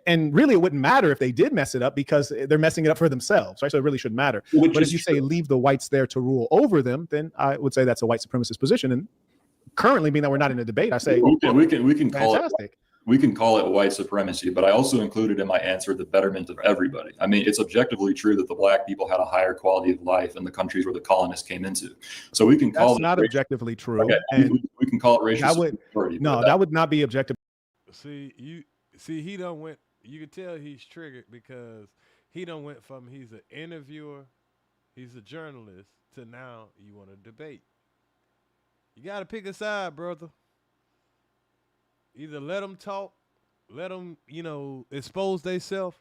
[SPEAKER 18] And really, it wouldn't matter if they did mess it up because they're messing it up for themselves, right? So it really shouldn't matter. But if you say leave the whites there to rule over them, then I would say that's a white supremacist position. And currently, being that we're not in a debate, I say
[SPEAKER 19] we can call
[SPEAKER 18] fantastic.
[SPEAKER 19] it. We can call it white supremacy, but I also included in my answer the betterment of everybody. I mean, it's objectively true that the black people had a higher quality of life in the countries where the colonists came into. So we can call
[SPEAKER 18] That's not objectively true.
[SPEAKER 19] Okay,
[SPEAKER 18] and
[SPEAKER 19] we can call it racial superiority.
[SPEAKER 18] No, that would not be objective.
[SPEAKER 4] See, he done went. You can tell he's triggered because he done went from he's an interviewer, he's a journalist, to now you want to debate. You got to pick a side, brother. Either let them talk, let them, expose themselves,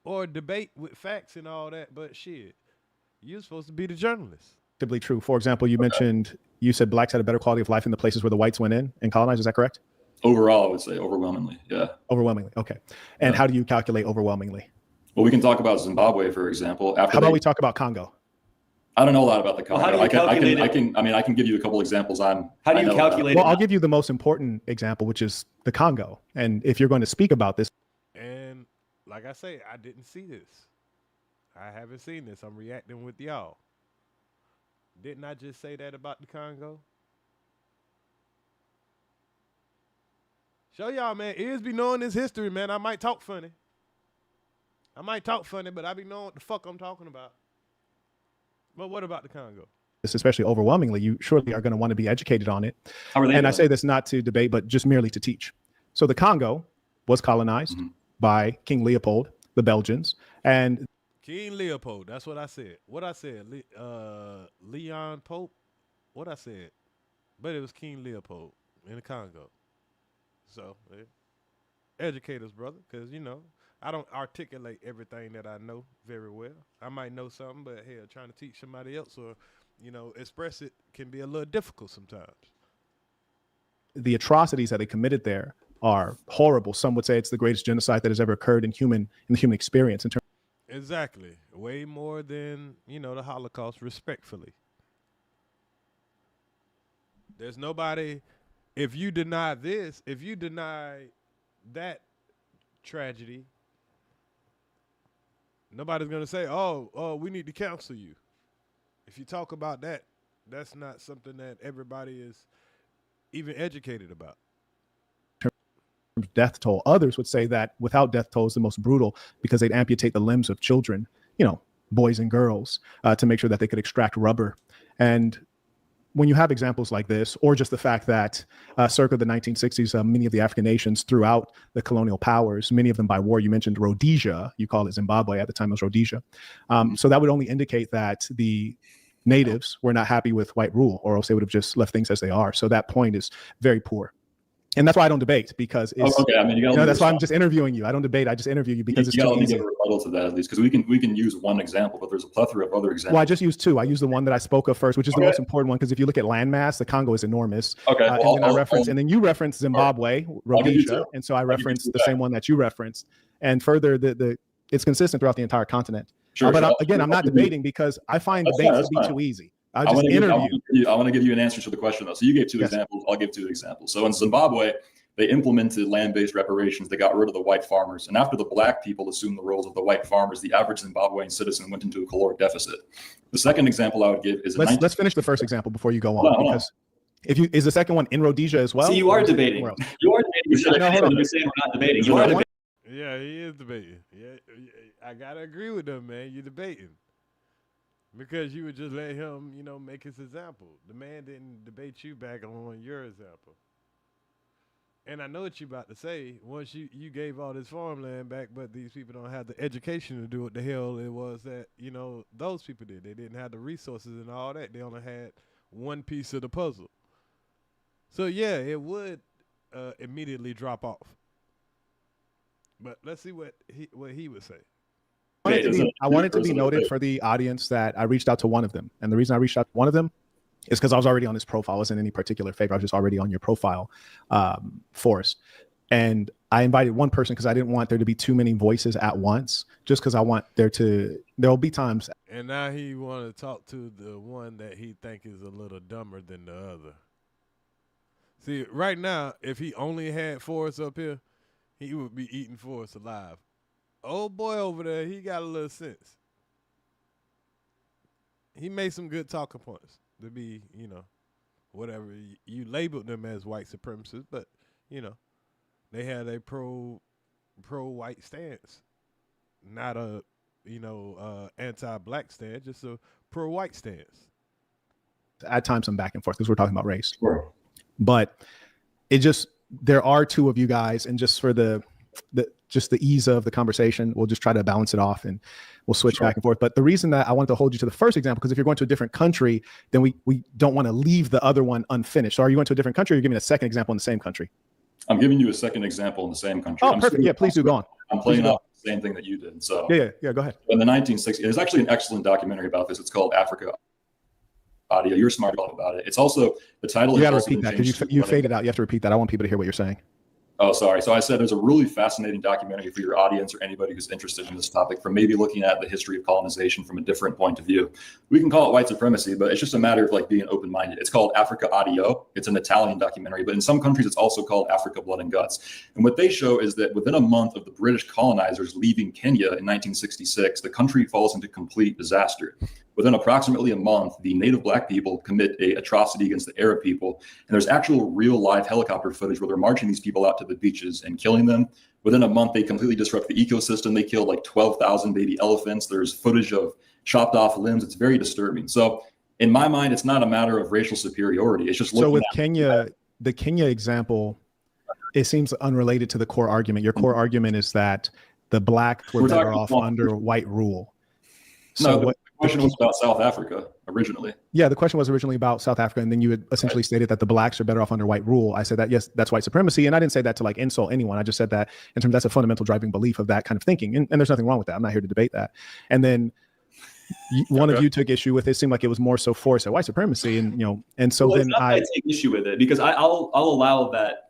[SPEAKER 4] or debate with facts and all that. But shit, you're supposed to be the journalist.
[SPEAKER 18] True. For example, you said blacks had a better quality of life in the places where the whites went in and colonized. Is that correct?
[SPEAKER 19] Overall, I would say overwhelmingly, yeah.
[SPEAKER 18] Overwhelmingly, okay. And how do you calculate overwhelmingly?
[SPEAKER 19] Well, we can talk about Zimbabwe, for example.
[SPEAKER 18] How about we talk about Congo?
[SPEAKER 19] I don't know a lot about the Congo.
[SPEAKER 3] Well,
[SPEAKER 19] I can give you a couple examples.
[SPEAKER 3] How do you calculate?
[SPEAKER 18] Well, I'll give you the most important example, which is the Congo. And if you're going to speak about this,
[SPEAKER 4] and like I say, I didn't see this. I haven't seen this. I'm reacting with y'all. Didn't I just say that about the Congo? Show y'all, man. Ears be knowing this history, man. I might talk funny, but I be knowing what the fuck I'm talking about. But what about the Congo?
[SPEAKER 18] Especially overwhelmingly, you surely are going to want to be educated on it.
[SPEAKER 19] How are they
[SPEAKER 18] And
[SPEAKER 19] doing?
[SPEAKER 18] I say this not to debate, but just merely to teach. So the Congo was colonized by King Leopold, the Belgians, and
[SPEAKER 4] King Leopold. That's what I said. What I said, Leon Pope. What I said, but it was King Leopold in the Congo. So, educate us, brother, because I don't articulate everything that I know very well. I might know something, but hell, trying to teach somebody else or express it can be a little difficult sometimes.
[SPEAKER 18] the atrocities that they committed there are horrible. Some would say it's the greatest genocide that has ever occurred in the human experience.
[SPEAKER 4] Exactly. Way more than, the Holocaust, respectfully. There's nobody, if you deny this, if you deny that tragedy, nobody's going to say, oh, we need to counsel you. If you talk about that, that's not something that everybody is even educated about.
[SPEAKER 18] Death toll. Others would say that without death toll is the most brutal because they'd amputate the limbs of children, boys and girls, to make sure that they could extract rubber. And when you have examples like this, or just the fact that circa the 1960s, many of the African nations throughout the colonial powers, many of them by war, you mentioned Rhodesia, you call it Zimbabwe, at the time it was Rhodesia. So that would only indicate that the natives were not happy with white rule, or else they would have just left things as they are. So that point is very poor. And that's why I don't debate, because it's,
[SPEAKER 19] okay. I mean,
[SPEAKER 18] that's why I'm just interviewing you. I don't debate. I just interview you because it's too easy.
[SPEAKER 19] You got to give a rebuttal to that at least, because we can use one example, but there's a plethora of other examples.
[SPEAKER 18] Well, I just used two. I used the one that I spoke of first, which is the most important one, because if you look at landmass, the Congo is enormous.
[SPEAKER 19] Okay.
[SPEAKER 18] And then you referenced Zimbabwe, Rhodesia, and so I referenced the same one that you referenced. And further, it's consistent throughout the entire continent.
[SPEAKER 19] Sure,
[SPEAKER 18] but again, I'm not debating because I find debates to be too easy. I just interview.
[SPEAKER 19] I want to give you an answer to the question, though. So you gave two examples. I'll give two examples. So in Zimbabwe, they implemented land-based reparations. They got rid of the white farmers. And after the black people assumed the roles of the white farmers, the average Zimbabwean citizen went into a caloric deficit. The second example I would give is...
[SPEAKER 18] Let's finish the first example before you go on. Because is the second one in Rhodesia as well?
[SPEAKER 3] See, you are debating. You are debating. You're saying we're not debating. You are debating.
[SPEAKER 4] Yeah, he is debating. Yeah, I got to agree with him, man. You're debating. Because you would just let him, make his example. The man didn't debate you back on your example. And I know what you're about to say. Once you gave all this farmland back, but these people don't have the education to do what the hell it was that, those people did. They didn't have the resources and all that. They only had one piece of the puzzle. So, yeah, it would immediately drop off. But let's see what he would say.
[SPEAKER 18] I wanted to be noted for the audience that I reached out to one of them. And the reason I reached out to one of them is because I was already on his profile. I wasn't in any particular favor. I was just already on your profile, Forrest. And I invited one person because I didn't want there to be too many voices at once, just because I want there'll be times.
[SPEAKER 4] And now he want to talk to the one that he think is a little dumber than the other. See, right now, if he only had Forrest up here, he would be eating Forrest alive. Old boy over there, he got a little sense. He made some good talking points to be, whatever. You labeled them as white supremacists, but, they had a pro-white stance. Not a, anti-black stance, just a pro-white stance.
[SPEAKER 18] At times I'm back and forth because we're talking about race.
[SPEAKER 19] Sure.
[SPEAKER 18] But there are two of you guys, and just for the ease of the conversation, we'll just try to balance it off and we'll switch back and forth. But the reason that I wanted to hold you to the first example, because if you're going to a different country, then we don't want to leave the other one unfinished. So are you going to a different country, or are you giving a second example in the same country?
[SPEAKER 19] I'm giving you a second example in the same country.
[SPEAKER 18] Oh, perfect. Yeah, please do. Go on.
[SPEAKER 19] I'm playing out the same thing that you did. So
[SPEAKER 18] yeah, go ahead.
[SPEAKER 19] In the 1960s, there's actually an excellent documentary about this. It's called Africa Audio. You're smart about it. It's also the title.
[SPEAKER 18] You got to repeat that because you faded out. You have to repeat that. I want people to hear what you're saying.
[SPEAKER 19] Oh, sorry. So I said there's a really fascinating documentary for your audience or anybody who's interested in this topic, from maybe looking at the history of colonization from a different point of view. We can call it white supremacy, but it's just a matter of being open-minded. It's called Africa Audio. It's an Italian documentary, but in some countries it's also called Africa Blood and Guts. And what they show is that within a month of the British colonizers leaving Kenya in 1966, the country falls into complete disaster. Within approximately a month, the native black people commit a atrocity against the Arab people. And there's actual real live helicopter footage where they're marching these people out to the beaches and killing them. Within a month, they completely disrupt the ecosystem. They killed like 12,000 baby elephants. There's footage of chopped off limbs. It's very disturbing. So in my mind, it's not a matter of racial superiority. It's just looking
[SPEAKER 18] so with
[SPEAKER 19] at
[SPEAKER 18] Kenya, the Kenya example, it seems unrelated to the core argument. Your core argument is that the blacks were better off under white rule. So
[SPEAKER 19] no, the question was about South Africa originally.
[SPEAKER 18] Yeah, the question was originally about South Africa, and then you had essentially stated that the blacks are better off under white rule. I said that, yes, that's white supremacy, and I didn't say that to like insult anyone. I just said that in terms that's a fundamental driving belief of that kind of thinking, and there's nothing wrong with that. I'm not here to debate that. And then one of you took issue with it. Seemed like it was more so forced at white supremacy, and and so
[SPEAKER 3] well,
[SPEAKER 18] then
[SPEAKER 3] I take issue with it because I'll allow that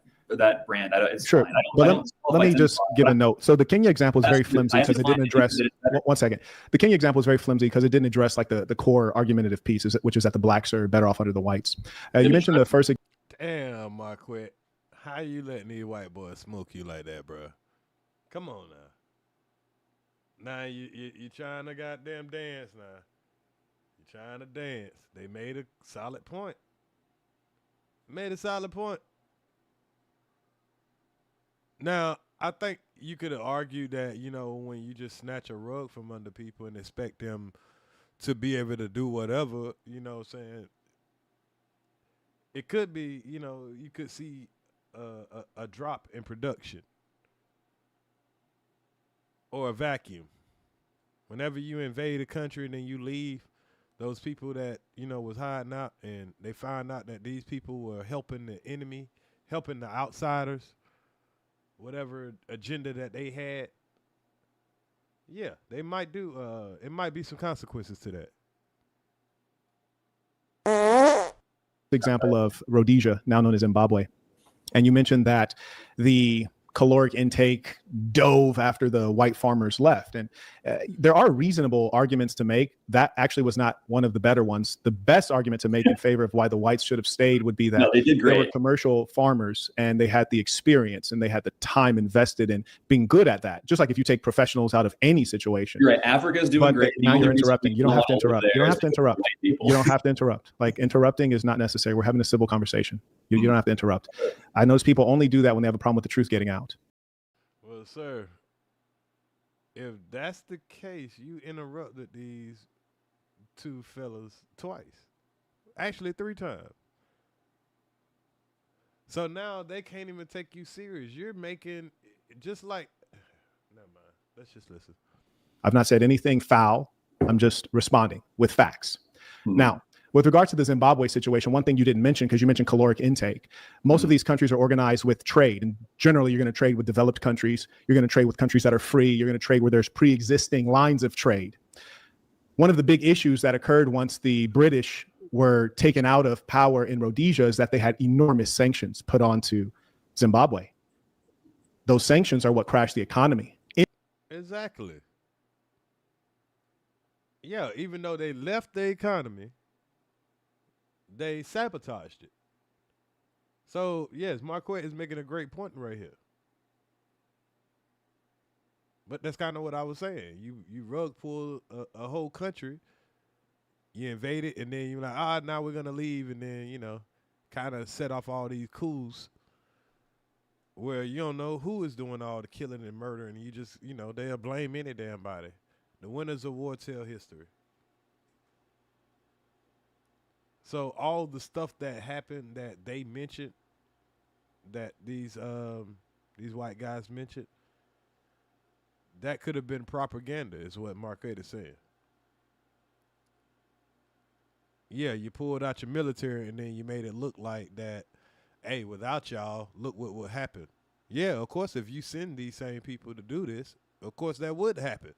[SPEAKER 3] brand. It's
[SPEAKER 18] sure,
[SPEAKER 3] fine.
[SPEAKER 18] but let me just give a note. So the Kenya example is very flimsy because it didn't address. One second, the Kenya example is very flimsy because it didn't address like the core argumentative piece, which is that the blacks are better off under the whites. You mentioned the first.
[SPEAKER 4] Damn, Marquett, how you letting these white boys smoke you like that, bro? Come on now. Now you trying to goddamn dance now. You trying to dance. They made a solid point. Now, I think you could have argued that, when you just snatch a rug from under people and expect them to be able to do whatever, saying it could be, you could see a drop in production or a vacuum. Whenever you invade a country and then you leave, those people that, was hiding out and they find out that these people were helping the enemy, helping the outsiders, whatever agenda that they had, yeah, they might do, it might be some consequences to that.
[SPEAKER 18] Example of Rhodesia, now known as Zimbabwe. And you mentioned that the caloric intake dove after the white farmers left. And there are reasonable arguments to make. That actually was not one of the better ones. The best argument to make in favor of why the whites should have stayed would be that they were commercial farmers and they had the experience and they had the time invested in being good at that. Just like if you take professionals out of any situation.
[SPEAKER 3] You're right. Africa's doing great.
[SPEAKER 18] Now you're interrupting. You don't have to interrupt. You don't have to interrupt. You don't have to interrupt. Like interrupting is not necessary. We're having a civil conversation. You don't have to interrupt. I notice people only do that when they have a problem with the truth getting out.
[SPEAKER 4] Well, sir, if that's the case, you interrupted these two fellas twice. Actually, 3 times. So now they can't even take you serious. You're making just like, never mind. Let's just listen.
[SPEAKER 18] I've not said anything foul. I'm just responding with facts. Now, with regards to the Zimbabwe situation, one thing you didn't mention, because you mentioned caloric intake, most of these countries are organized with trade. And generally, you're going to trade with developed countries. You're going to trade with countries that are free. You're going to trade where there's pre-existing lines of trade. One of the big issues that occurred once the British were taken out of power in Rhodesia is that they had enormous sanctions put onto Zimbabwe. Those sanctions are what crashed the economy.
[SPEAKER 4] Exactly. Yeah, even though they left the economy, they sabotaged it. So, yes, Marquett is making a great point right here. But that's kind of what I was saying. You rug pull a whole country, you invade it, and then you're like, now we're going to leave, and then, kind of set off all these coups where you don't know who is doing all the killing and murder, and you just, they'll blame any damn body. The winners of war tell history. So all the stuff that happened that they mentioned, that these white guys mentioned, that could have been propaganda, is what Marquett is saying. Yeah, you pulled out your military and then you made it look like that, hey, without y'all, look what would happen. Yeah, of course, if you send these same people to do this, of course that would happen.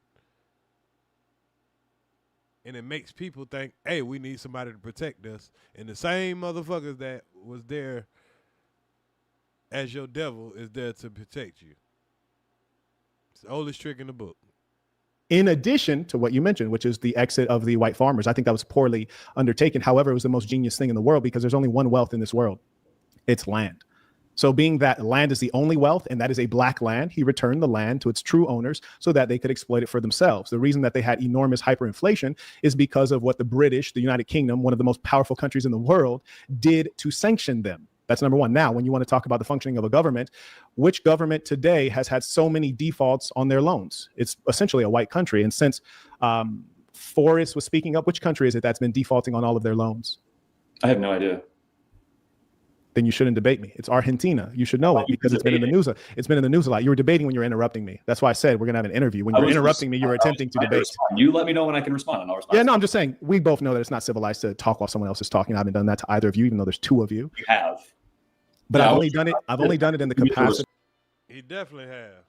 [SPEAKER 4] And it makes people think, hey, we need somebody to protect us. And the same motherfuckers that was there as your devil is there to protect you. It's the oldest trick in the book.
[SPEAKER 18] In addition to what you mentioned, which is the exit of the white farmers. I think that was poorly undertaken. However, it was the most genius thing in the world because there's only one wealth in this world. It's land. So being that land is the only wealth and that is a black land, he returned the land to its true owners so that they could exploit it for themselves. The reason that they had enormous hyperinflation is because of what the British, the United Kingdom, one of the most powerful countries in the world, did to sanction them. That's number one. Now, when you want to talk about the functioning of a government, which government today has had so many defaults on their loans? It's essentially a white country. And since Forrest was speaking up, which country is it that's been defaulting on all of their loans?
[SPEAKER 19] I have no idea.
[SPEAKER 18] Then you shouldn't debate me. It's Argentina. You should know it because it's been in the news. It's been in the news a lot. You were debating when you were interrupting me. That's why I said we're going to have an interview. When you were interrupting me, you were attempting to debate.
[SPEAKER 19] You let me know when I can respond, and I'll respond.
[SPEAKER 18] Yeah, no, I'm just saying we both know that it's not civilized to talk while someone else is talking. I haven't done that to either of you, even though there's two of you.
[SPEAKER 19] You have.
[SPEAKER 18] But I've only done it. I've only done it in the capacity
[SPEAKER 4] He definitely have.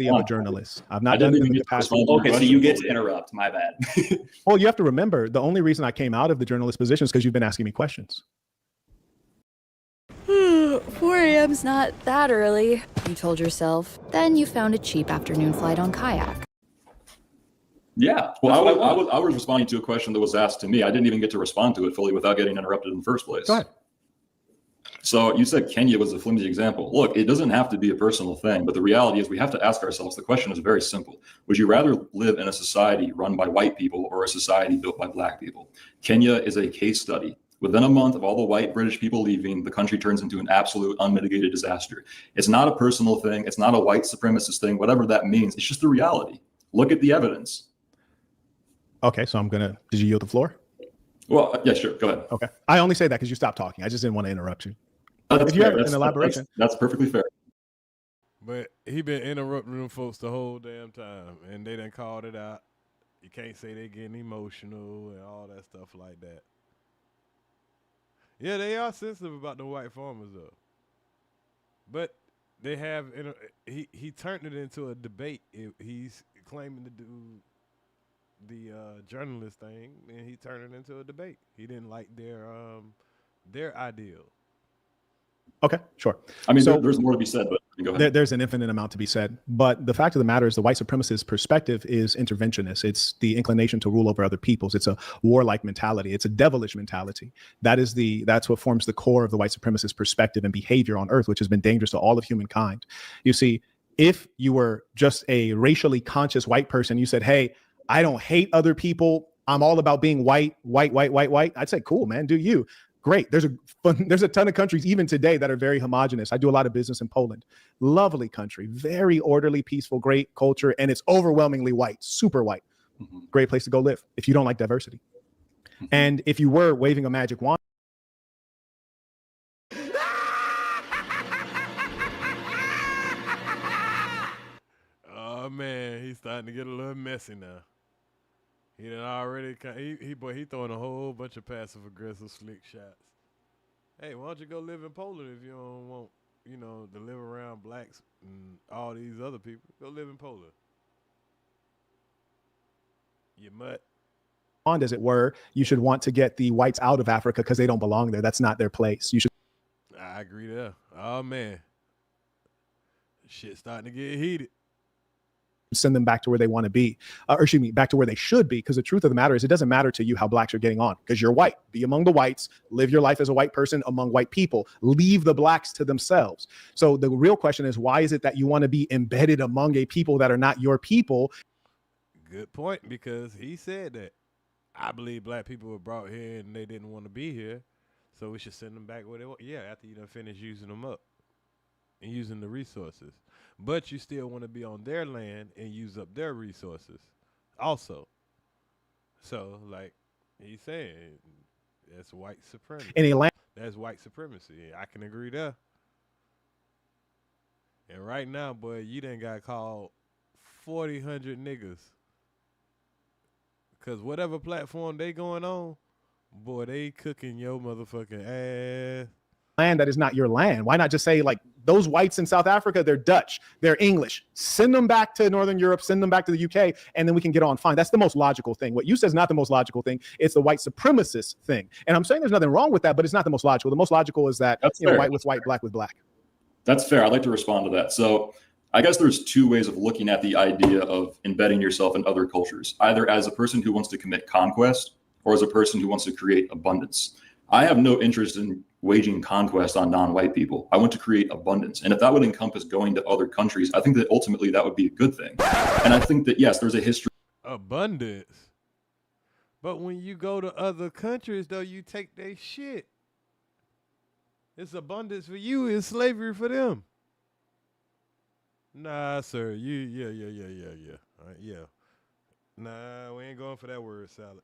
[SPEAKER 18] of a journalist. I've not done it in the capacity.
[SPEAKER 3] Okay, so you get to interrupt. My bad.
[SPEAKER 18] Well, you have to remember the only reason I came out of the journalist position is because you've been asking me questions.
[SPEAKER 12] 4 a.m.'s not that early, you told yourself. Then you found a cheap afternoon flight on Kayak.
[SPEAKER 19] Yeah. Well, I was responding to a question that was asked to me. I didn't even get to respond to it fully without getting interrupted in the first place.
[SPEAKER 18] Go ahead.
[SPEAKER 19] So you said Kenya was a flimsy example. Look, it doesn't have to be a personal thing, but the reality is we have to ask ourselves, the question is very simple. Would you rather live in a society run by white people or a society built by black people? Kenya is a case study. Within a month of all the white British people leaving, the country turns into an absolute unmitigated disaster. It's not a personal thing. It's not a white supremacist thing, whatever that means. It's just the reality. Look at the evidence.
[SPEAKER 18] Okay, so did you yield the floor?
[SPEAKER 19] Well, yeah, sure. Go ahead.
[SPEAKER 18] Okay. I only say that because you stopped talking. I just didn't want to interrupt you.
[SPEAKER 19] That's
[SPEAKER 18] if you
[SPEAKER 19] fair.
[SPEAKER 18] have an elaboration.
[SPEAKER 19] That's perfectly fair.
[SPEAKER 4] But he been interrupting them folks the whole damn time, and they done called it out. You can't say they getting emotional and all that stuff like that. Yeah, they are sensitive about the white farmers though. But they have he turned it into a debate. He's claiming to do the journalist thing, and he turned it into a debate. He didn't like their ideal.
[SPEAKER 18] Okay, sure.
[SPEAKER 19] I mean, there's more to be said, but go ahead.
[SPEAKER 18] There's an infinite amount to be said. But the fact of the matter is the white supremacist perspective is interventionist. It's the inclination to rule over other peoples. It's a warlike mentality. It's a devilish mentality. That's what forms the core of the white supremacist perspective and behavior on earth, which has been dangerous to all of humankind. You see, if you were just a racially conscious white person, you said, hey, I don't hate other people. I'm all about being white. I'd say, cool, man, do you. Great. There's a ton of countries even today that are very homogenous. I do a lot of business in Poland. Lovely country, very orderly, peaceful, great culture, and it's overwhelmingly white, super white. Mm-hmm. Great place to go live if you don't like diversity. Mm-hmm. And if you were waving a magic wand.
[SPEAKER 4] Oh man, he's starting to get a little messy now. He done already he throwing a whole bunch of passive aggressive slick shots. Hey, why don't you go live in Poland if you don't want, to live around blacks and all these other people? Go live in Poland. You mutt.
[SPEAKER 18] As it were, you should want to get the whites out of Africa because they don't belong there. That's not their place. You should.
[SPEAKER 4] I agree there. Oh man, shit's starting to get heated.
[SPEAKER 18] Send them back to where they want to be, back to where they should be. Because the truth of the matter is, it doesn't matter to you how blacks are getting on because you're white. Be among the whites, live your life as a white person among white people, leave the blacks to themselves. So the real question is, why is it that you want to be embedded among a people that are not your people?
[SPEAKER 4] Good point, because he said that. I believe black people were brought here and they didn't want to be here. So we should send them back where they want. Yeah, after you done finish using them up and using the resources. But you still want to be on their land and use up their resources also. So, like he's saying, that's white supremacy. That's white supremacy. I can agree there. And right now, boy, you done got called 4,000 niggas. Because whatever platform they going on, boy, they cooking your motherfucking ass.
[SPEAKER 18] Land that is not your land. Why not just say, like, those whites in South Africa, they're Dutch, they're English. Send them back to Northern Europe, send them back to the UK, and then we can get on fine. That's the most logical thing. What you said is not the most logical thing. It's the white supremacist thing. And I'm saying there's nothing wrong with that, but it's not the most logical. The most logical is that white with white, black with black.
[SPEAKER 19] That's fair. I'd like to respond to that. So I guess there's two ways of looking at the idea of embedding yourself in other cultures, either as a person who wants to commit conquest or as a person who wants to create abundance. I have no interest in waging conquest on non-white people. I want to create abundance. And if that would encompass going to other countries, I think that ultimately that would be a good thing. And I think that, yes, there's a history.
[SPEAKER 4] Abundance. But when you go to other countries, though, you take their shit. It's abundance for you, it's slavery for them. Nah, sir. Yeah. All right, yeah. Nah, we ain't going for that word salad.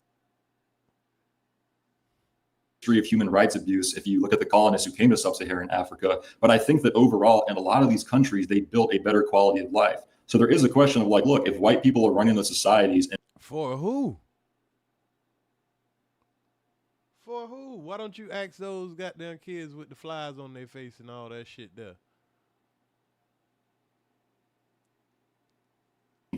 [SPEAKER 19] History of human rights abuse if you look at the colonists who came to sub-Saharan Africa. But I think that overall, in a lot of these countries, they built a better quality of life. So there is a question of like, look, if white people are running the societies.
[SPEAKER 4] For who? For who? Why don't you ask those goddamn kids with the flies on their face and all that shit there?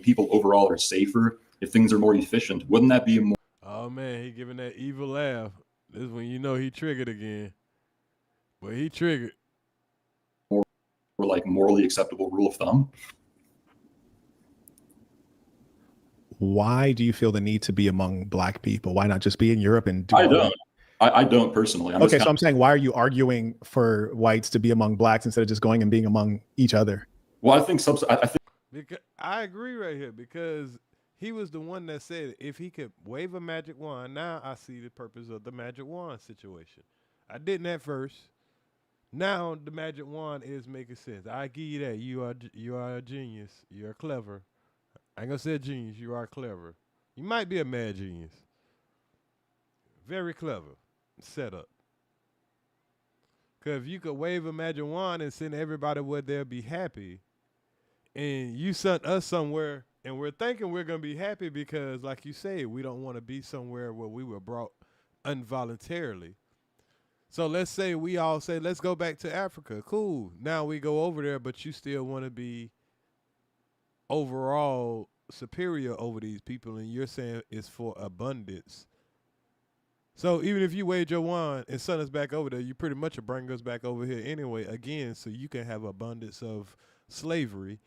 [SPEAKER 19] People overall are safer, if things are more efficient, wouldn't that be a more...
[SPEAKER 4] Oh man, he giving that evil laugh. This is when you know he triggered again. But he triggered.
[SPEAKER 19] More like morally acceptable rule of thumb?
[SPEAKER 18] Why do you feel the need to be among black people? Why not just be in Europe and do
[SPEAKER 19] I don't. I don't personally.
[SPEAKER 18] Okay, so I'm saying, why are you arguing for whites to be among blacks instead of just going and being among each other?
[SPEAKER 19] Well, I think
[SPEAKER 4] because I agree right here, because he was the one that said if he could wave a magic wand, now I see the purpose of the magic wand situation. I didn't at first. Now the magic wand is making sense. I give you that. You are a genius. You are clever. I ain't gonna say a genius. You are clever. You might be a mad genius. Very clever setup. Because if you could wave a magic wand and send everybody where they'll be happy, and you sent us somewhere, and we're thinking we're going to be happy because, like you say, we don't want to be somewhere where we were brought involuntarily. So let's say we all say, let's go back to Africa. Cool. Now we go over there, but you still want to be overall superior over these people, and you're saying it's for abundance. So even if you wave your wand and send us back over there, you pretty much bring us back over here anyway, again, so you can have abundance of slavery.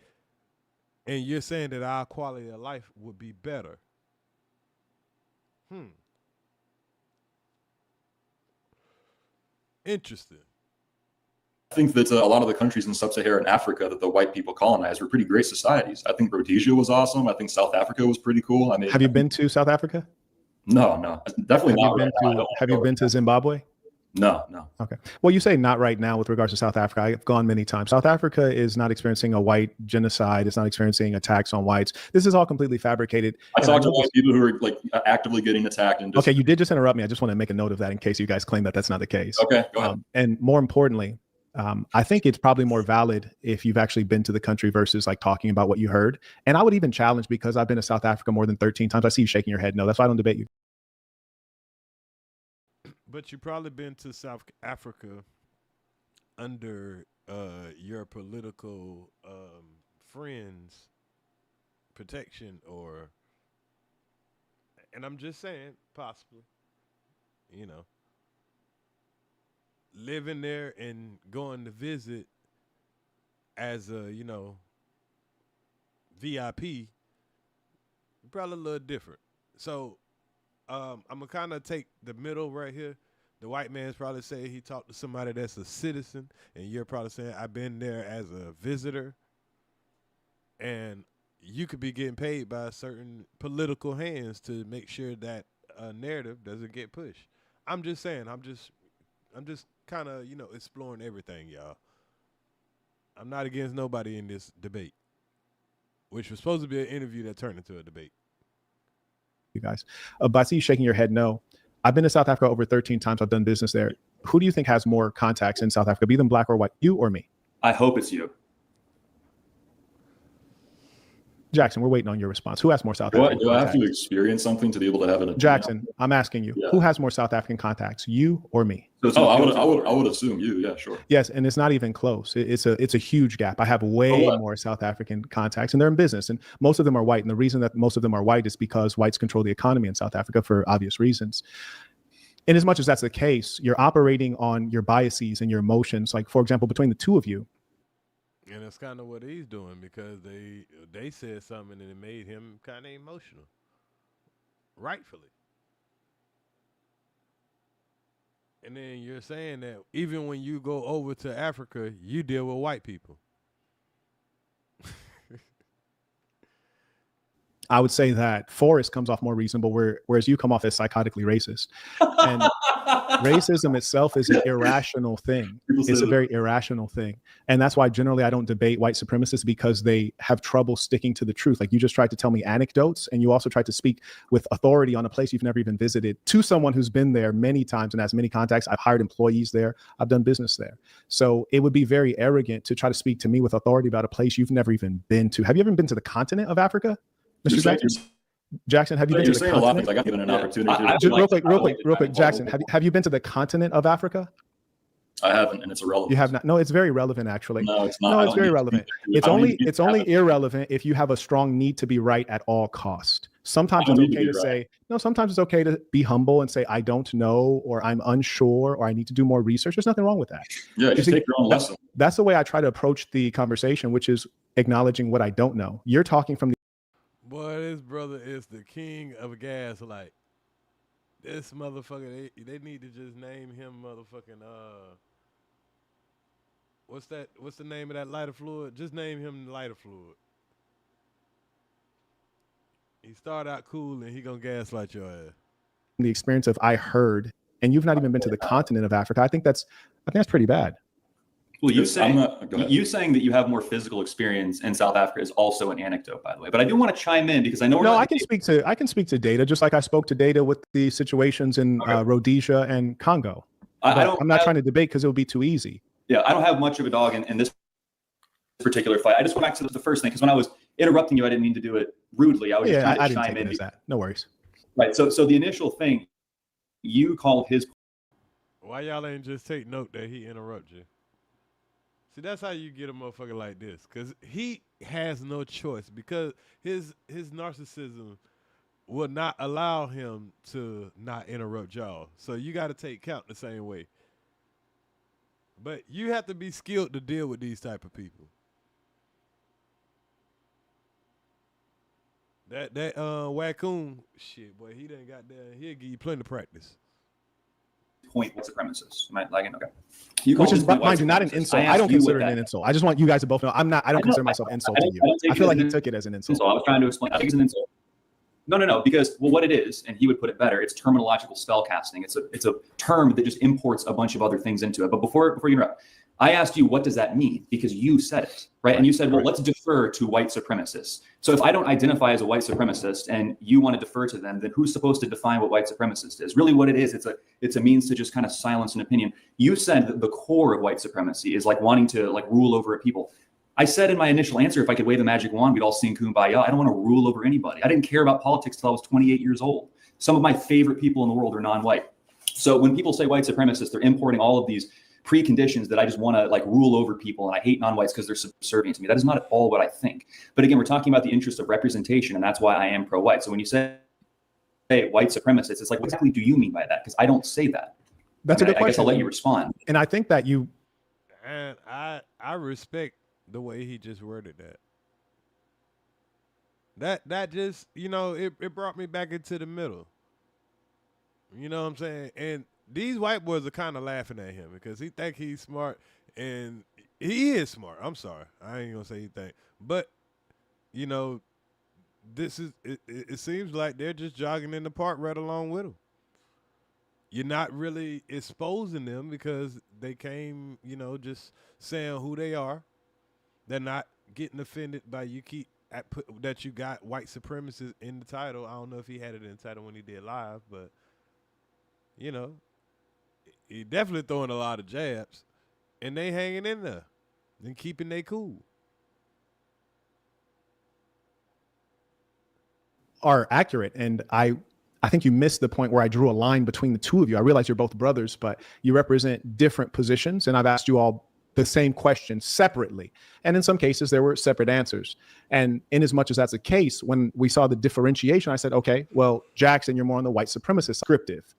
[SPEAKER 4] And you're saying that our quality of life would be better. Interesting.
[SPEAKER 19] I think that a lot of the countries in sub-Saharan Africa that the white people colonized were pretty great societies. I think Rhodesia was awesome. I think South Africa was pretty cool. I mean,
[SPEAKER 18] have you been to South Africa?
[SPEAKER 19] No, definitely not.
[SPEAKER 18] Have you been to Zimbabwe?
[SPEAKER 19] No.
[SPEAKER 18] Okay. Well, you say not right now with regards to South Africa. I've gone many times. South Africa is not experiencing a white genocide. It's not experiencing attacks on whites. This is all completely fabricated.
[SPEAKER 19] I talked to a lot of people who are like actively getting attacked. And
[SPEAKER 18] okay, you did just interrupt me. I just want to make a note of that in case you guys claim that that's not the case.
[SPEAKER 19] Okay, go ahead.
[SPEAKER 18] And more importantly, I think it's probably more valid if you've actually been to the country versus like talking about what you heard. And I would even challenge, because I've been to South Africa more than 13 times. I see you shaking your head. No, that's why I don't debate you.
[SPEAKER 4] But you probably been to South Africa under your political friends' protection, and I'm just saying, possibly, living there and going to visit as a, VIP, probably a little different. So I'm gonna kind of take the middle right here. The white man's probably saying he talked to somebody that's a citizen, and you're probably saying I've been there as a visitor. And you could be getting paid by certain political hands to make sure that narrative doesn't get pushed. I'm just saying. I'm just kind of exploring everything, y'all. I'm not against nobody in this debate, which was supposed to be an interview that turned into a debate.
[SPEAKER 18] You guys, but I see you shaking your head. No, I've been to South Africa over 13 times. I've done business there. Who do you think has more contacts in South Africa, be them black or white, you or me?
[SPEAKER 3] I hope it's you.
[SPEAKER 18] Jackson, we're waiting on your response. Who has more South African
[SPEAKER 19] Do I have
[SPEAKER 18] contacts?
[SPEAKER 19] to experience something to be able to have an opinion?
[SPEAKER 18] Jackson, I'm asking you, who has more South African contacts, you or me?
[SPEAKER 19] I would assume you. Yeah, sure.
[SPEAKER 18] Yes, and it's not even close. It's a huge gap. I have way more South African contacts, and they're in business, and most of them are white. And the reason that most of them are white is because whites control the economy in South Africa for obvious reasons. And as much as that's the case, you're operating on your biases and your emotions. Like, for example, between the two of you.
[SPEAKER 4] And that's kind of what he's doing, because they said something and it made him kind of emotional, rightfully. And then you're saying that even when you go over to Africa, you deal with white people.
[SPEAKER 18] I would say that Forrest comes off more reasonable, whereas you come off as psychotically racist. And racism itself is an irrational thing. It's a very irrational thing. And that's why generally I don't debate white supremacists, because they have trouble sticking to the truth. Like, you just tried to tell me anecdotes, and you also tried to speak with authority on a place you've never even visited to someone who's been there many times and has many contacts. I've hired employees there. I've done business there. So it would be very arrogant to try to speak to me with authority about a place you've never even been to. Have you ever been to the continent of Africa? Mr. Jackson, have you been to the continent?
[SPEAKER 19] Like, I've given an opportunity.
[SPEAKER 18] Real quick, Jackson, have you been to the continent of Africa?
[SPEAKER 19] I haven't, and it's irrelevant.
[SPEAKER 18] You have not? No, it's very relevant, actually.
[SPEAKER 19] No, it's not.
[SPEAKER 18] No, it's very relevant. It's only irrelevant if you have a strong need to be right at all cost. Sometimes it's okay to say, no, sometimes it's okay to be humble and say, I don't know, or I'm unsure, or I need to do more research. There's nothing wrong with that.
[SPEAKER 19] Yeah, just take your own lesson.
[SPEAKER 18] That's the way I try to approach the conversation, which is acknowledging what I don't know. You're talking from the
[SPEAKER 4] Boy, this brother is the king of gaslight. This motherfucker, they need to just name him motherfucking what's the name of that lighter fluid? Just name him lighter fluid. He start out cool and he gonna gaslight your ass.
[SPEAKER 18] The experience of I heard, and you've not even been to the continent of Africa. I think that's pretty bad.
[SPEAKER 3] Well, you saying that you have more physical experience in South Africa is also an anecdote, by the way. But I do want to chime in because I know
[SPEAKER 18] I can speak to data, just like I spoke to data with the situations in Rhodesia and Congo. I'm not trying to debate because it would be too easy.
[SPEAKER 3] Yeah, I don't have much of a dog in this particular fight. I just went back to the first thing, because when I was interrupting you, I didn't mean to do it rudely. I was just trying to chime in.
[SPEAKER 18] No worries.
[SPEAKER 3] Right. So the initial thing, you called his.
[SPEAKER 4] Why y'all ain't just take note that he interrupted you? See, that's how you get a motherfucker like this, because he has no choice, because his narcissism will not allow him to not interrupt y'all. So you got to take count the same way. But you have to be skilled to deal with these type of people. That Waccoon shit, boy, he done got there. He'll give you plenty of practice.
[SPEAKER 3] Point white supremacist. Am I lagging? Okay.
[SPEAKER 18] Which is, mind you, not an insult. I don't consider it an insult. I just want you guys to both know I don't consider myself insulting you. I feel like he took it as an insult.
[SPEAKER 3] I was trying to explain. I think it's an insult. No, because what it is, and he would put it better, it's terminological spell casting. It's a term that just imports a bunch of other things into it. But before you interrupt, I asked you, what does that mean? Because you said it, right? And you said, well, let's defer to white supremacists. So if I don't identify as a white supremacist and you want to defer to them, then who's supposed to define what white supremacist is? Really what it is, it's a means to just kind of silence an opinion. You said that the core of white supremacy is like wanting to like rule over people. I said in my initial answer, if I could wave a magic wand, we'd all sing Kumbaya. I don't want to rule over anybody. I didn't care about politics till I was 28 years old. Some of my favorite people in the world are non-white. So when people say white supremacists, they're importing all of these preconditions that I just want to like rule over people, and I hate non-whites because they're subservient to me. That is not at all what I think. But again, we're talking about the interest of representation, and that's why I am pro-white. So when you say white supremacists, it's like, what exactly do you mean by that? Because I don't say that.
[SPEAKER 18] That's a good question.
[SPEAKER 3] I guess I'll let you respond.
[SPEAKER 18] And I think that you...
[SPEAKER 4] And I respect the way he just worded that. That just, it brought me back into the middle. You know what I'm saying? And these white boys are kind of laughing at him because he think he's smart, and he is smart. I'm sorry. I ain't going to say he think. But, this is, it seems like they're just jogging in the park right along with him. You're not really exposing them because they came, just saying who they are. They're not getting offended by that you got white supremacists in the title. I don't know if he had it in the title when he did live, but, he definitely throwing a lot of jabs, and they hanging in there and keeping they cool.
[SPEAKER 18] Are accurate, and I think you missed the point where I drew a line between the two of you. I realize you're both brothers, but you represent different positions, and I've asked you all the same question separately. And in some cases, there were separate answers. And in as much as that's the case, when we saw the differentiation, I said, okay, well, Jackson, you're more on the white supremacist descriptive.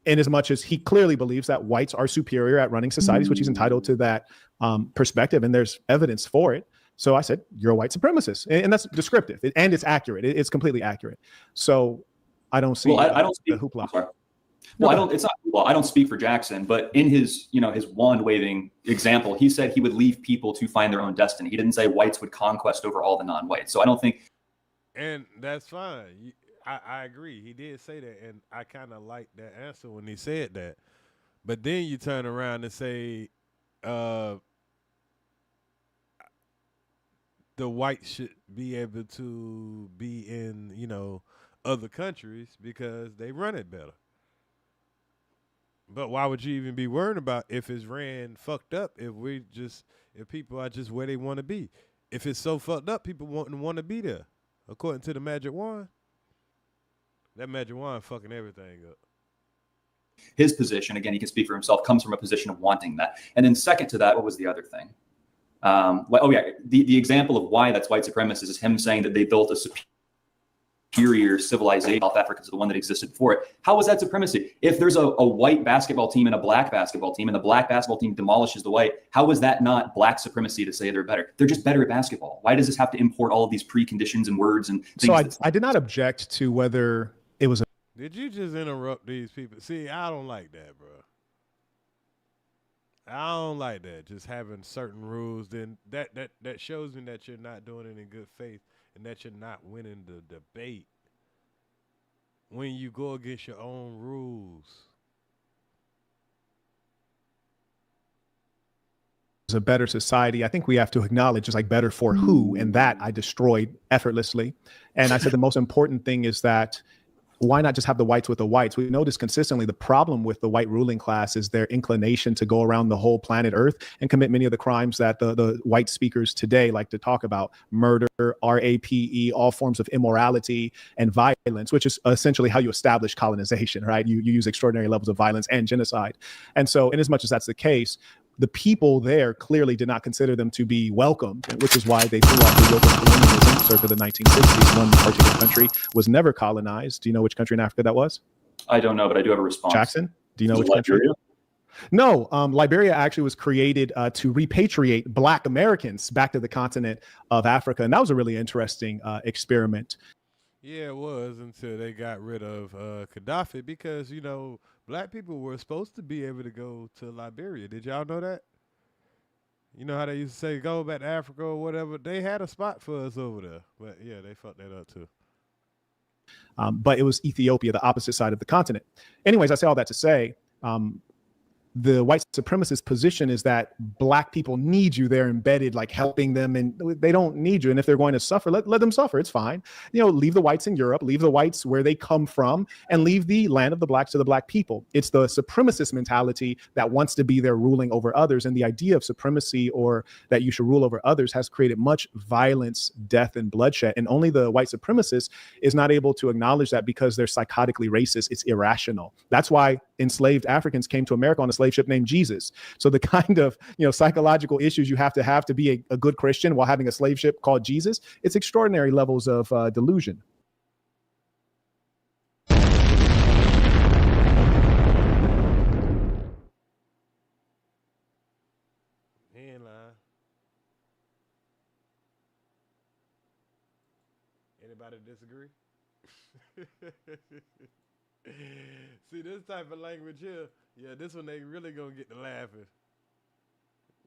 [SPEAKER 18] In as much as he clearly believes that whites are superior at running societies, which he's entitled to that perspective, and there's evidence for it. So I said, you're a white supremacist. And that's descriptive, and it's accurate. It's completely accurate. So I don't see
[SPEAKER 3] I don't
[SPEAKER 18] the hoopla.
[SPEAKER 3] Well, I don't. It's not. Well, I don't speak for Jackson, but in his, his wand waving example, he said he would leave people to find their own destiny. He didn't say whites would conquest over all the non-whites. So I don't think.
[SPEAKER 4] And that's fine. I agree. He did say that, and I kind of liked that answer when he said that. But then you turn around and say, the whites should be able to be in, other countries because they run it better. But why would you even be worried about if it's ran fucked up if people are just where they want to be? If it's so fucked up, people won't want to be there. According to the magic wand, that magic wand fucking everything up.
[SPEAKER 3] His position, again, he can speak for himself, comes from a position of wanting that. And then second to that, what was the other thing? The example of why that's white supremacist is him saying that they built a superior civilization. South Africa is the one that existed before it. How was that supremacy? If there's a white basketball team and a black basketball team, and the black basketball team demolishes the white, how is that not black supremacy to say they're better? They're just better at basketball. Why does this have to import all of these preconditions and words and things?
[SPEAKER 18] So I did not object to whether it was a.
[SPEAKER 4] Did you just interrupt these people? See, I don't like that, bro. I don't like that. Just having certain rules, then that shows me that you're not doing it in good faith and that you're not winning the debate when you go against your own rules.
[SPEAKER 18] A better society, I think we have to acknowledge it's like better for who, and that I destroyed effortlessly. And I said the most important thing is that why not just have the whites with the whites? We notice consistently the problem with the white ruling class is their inclination to go around the whole planet Earth and commit many of the crimes that the white speakers today like to talk about: murder, RAPE, all forms of immorality and violence, which is essentially how you establish colonization, right? You use extraordinary levels of violence and genocide. And so in as much as that's the case, the people there clearly did not consider them to be welcomed, which is why they threw off the yoke of colonialism circa the 1960s. One particular country was never colonized. Do you know which country in Africa that was?
[SPEAKER 3] I don't know, but I do have a response.
[SPEAKER 18] Jackson, do you know which country? No, Liberia actually was created to repatriate Black Americans back to the continent of Africa. And that was a really interesting experiment.
[SPEAKER 4] Yeah, it was until they got rid of Gaddafi because, Black people were supposed to be able to go to Liberia. Did y'all know that? You know how they used to say, go back to Africa or whatever? They had a spot for us over there. But, yeah, they fucked that up, too.
[SPEAKER 18] But it was Ethiopia, the opposite side of the continent. Anyways, I say all that to say, the white supremacist position is that Black people need you. They're embedded, like helping them, and they don't need you. And if they're going to suffer, let them suffer. It's fine. Leave the whites in Europe, leave the whites where they come from, and leave the land of the Blacks to the Black people. It's the supremacist mentality that wants to be there ruling over others. And the idea of supremacy, or that you should rule over others, has created much violence, death, and bloodshed. And only the white supremacist is not able to acknowledge that because they're psychotically racist. It's irrational. That's why enslaved Africans came to America on a slave ship named Jesus. So the kind of psychological issues you have to be a good Christian while having a slave ship called Jesus, it's extraordinary levels of delusion.
[SPEAKER 4] Anybody disagree? See, this type of language here, yeah, this one they really gonna get to laughing.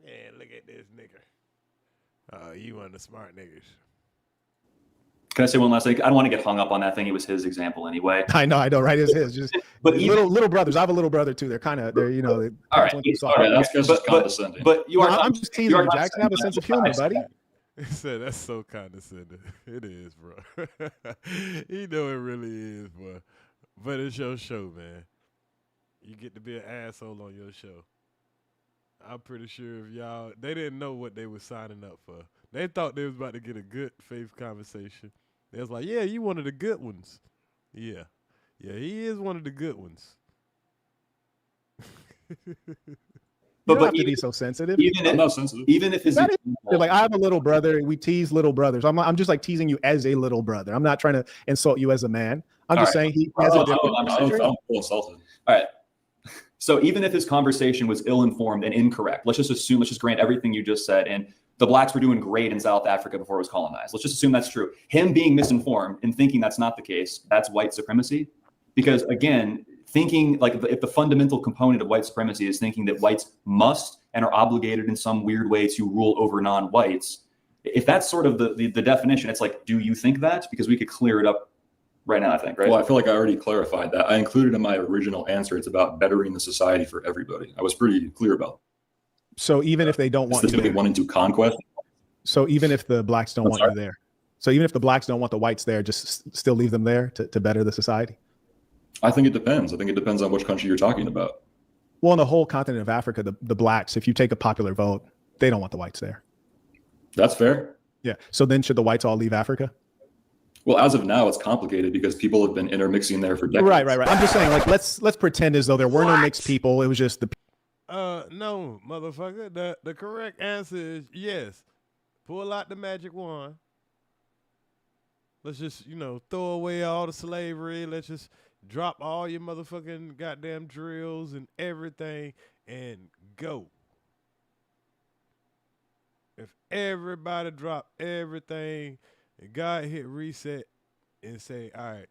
[SPEAKER 4] Man, look at this nigga. Oh, you one of the smart niggas.
[SPEAKER 3] Can I say one last thing? I don't want to get hung up on that thing. It was his example anyway.
[SPEAKER 18] I know, right? It's his. Just but little brothers. I have a little brother too. They're all right.
[SPEAKER 19] That's just condescending.
[SPEAKER 3] But you are.
[SPEAKER 18] I'm just teasing you, Jackson. Have a sense of humor, buddy.
[SPEAKER 4] He said that's so condescending. It is, bro. You know it really is, bro. But it's your show, man. You get to be an asshole on your show. I'm pretty sure if they didn't know what they were signing up for. They thought they was about to get a good faith conversation. They was like, yeah, you one of the good ones. Yeah. Yeah, he is one of the good ones.
[SPEAKER 18] You don't have to be so sensitive.
[SPEAKER 19] I'm not sensitive.
[SPEAKER 3] Even if his
[SPEAKER 18] like, I have a little brother. We tease little brothers. I'm just like teasing you as a little brother. I'm not trying to insult you as a man. I'm just saying he has a different.
[SPEAKER 19] I'm insulted.
[SPEAKER 3] All right. So even if his conversation was ill-informed and incorrect, let's just grant everything you just said, and the Blacks were doing great in South Africa before it was colonized. Let's just assume that's true. Him being misinformed and thinking that's not the case, that's white supremacy. Because again, thinking like if the fundamental component of white supremacy is thinking that whites must and are obligated in some weird way to rule over non-whites, if that's sort of the definition, it's like, do you think that? Because we could clear it up right now, I think, right?
[SPEAKER 19] Well, I feel like I already clarified that. I included in my original answer, it's about bettering the society for everybody. I was pretty clear about that.
[SPEAKER 18] So even if they don't want you
[SPEAKER 19] Specifically
[SPEAKER 18] there,
[SPEAKER 19] wanting to conquest.
[SPEAKER 18] so even if the blacks don't want you there, so even if the blacks don't want the whites there, just still leave them there to better the society?
[SPEAKER 19] I think it depends. I think it depends on which country you're talking about.
[SPEAKER 18] Well, in the whole continent of Africa, the blacks, if you take a popular vote, they don't want the whites there.
[SPEAKER 19] That's fair.
[SPEAKER 18] Yeah. So then should the whites all leave Africa?
[SPEAKER 19] Well, as of now, it's complicated because people have been intermixing there for decades.
[SPEAKER 18] Right. I'm just saying, like, let's pretend as though there were no mixed people. It was just the.
[SPEAKER 4] No, motherfucker. The correct answer is yes. Pull out the magic wand. Let's just, throw away all the slavery. Let's just drop all your motherfucking goddamn drills and everything and go. If everybody drop everything and God hit reset and say, all right,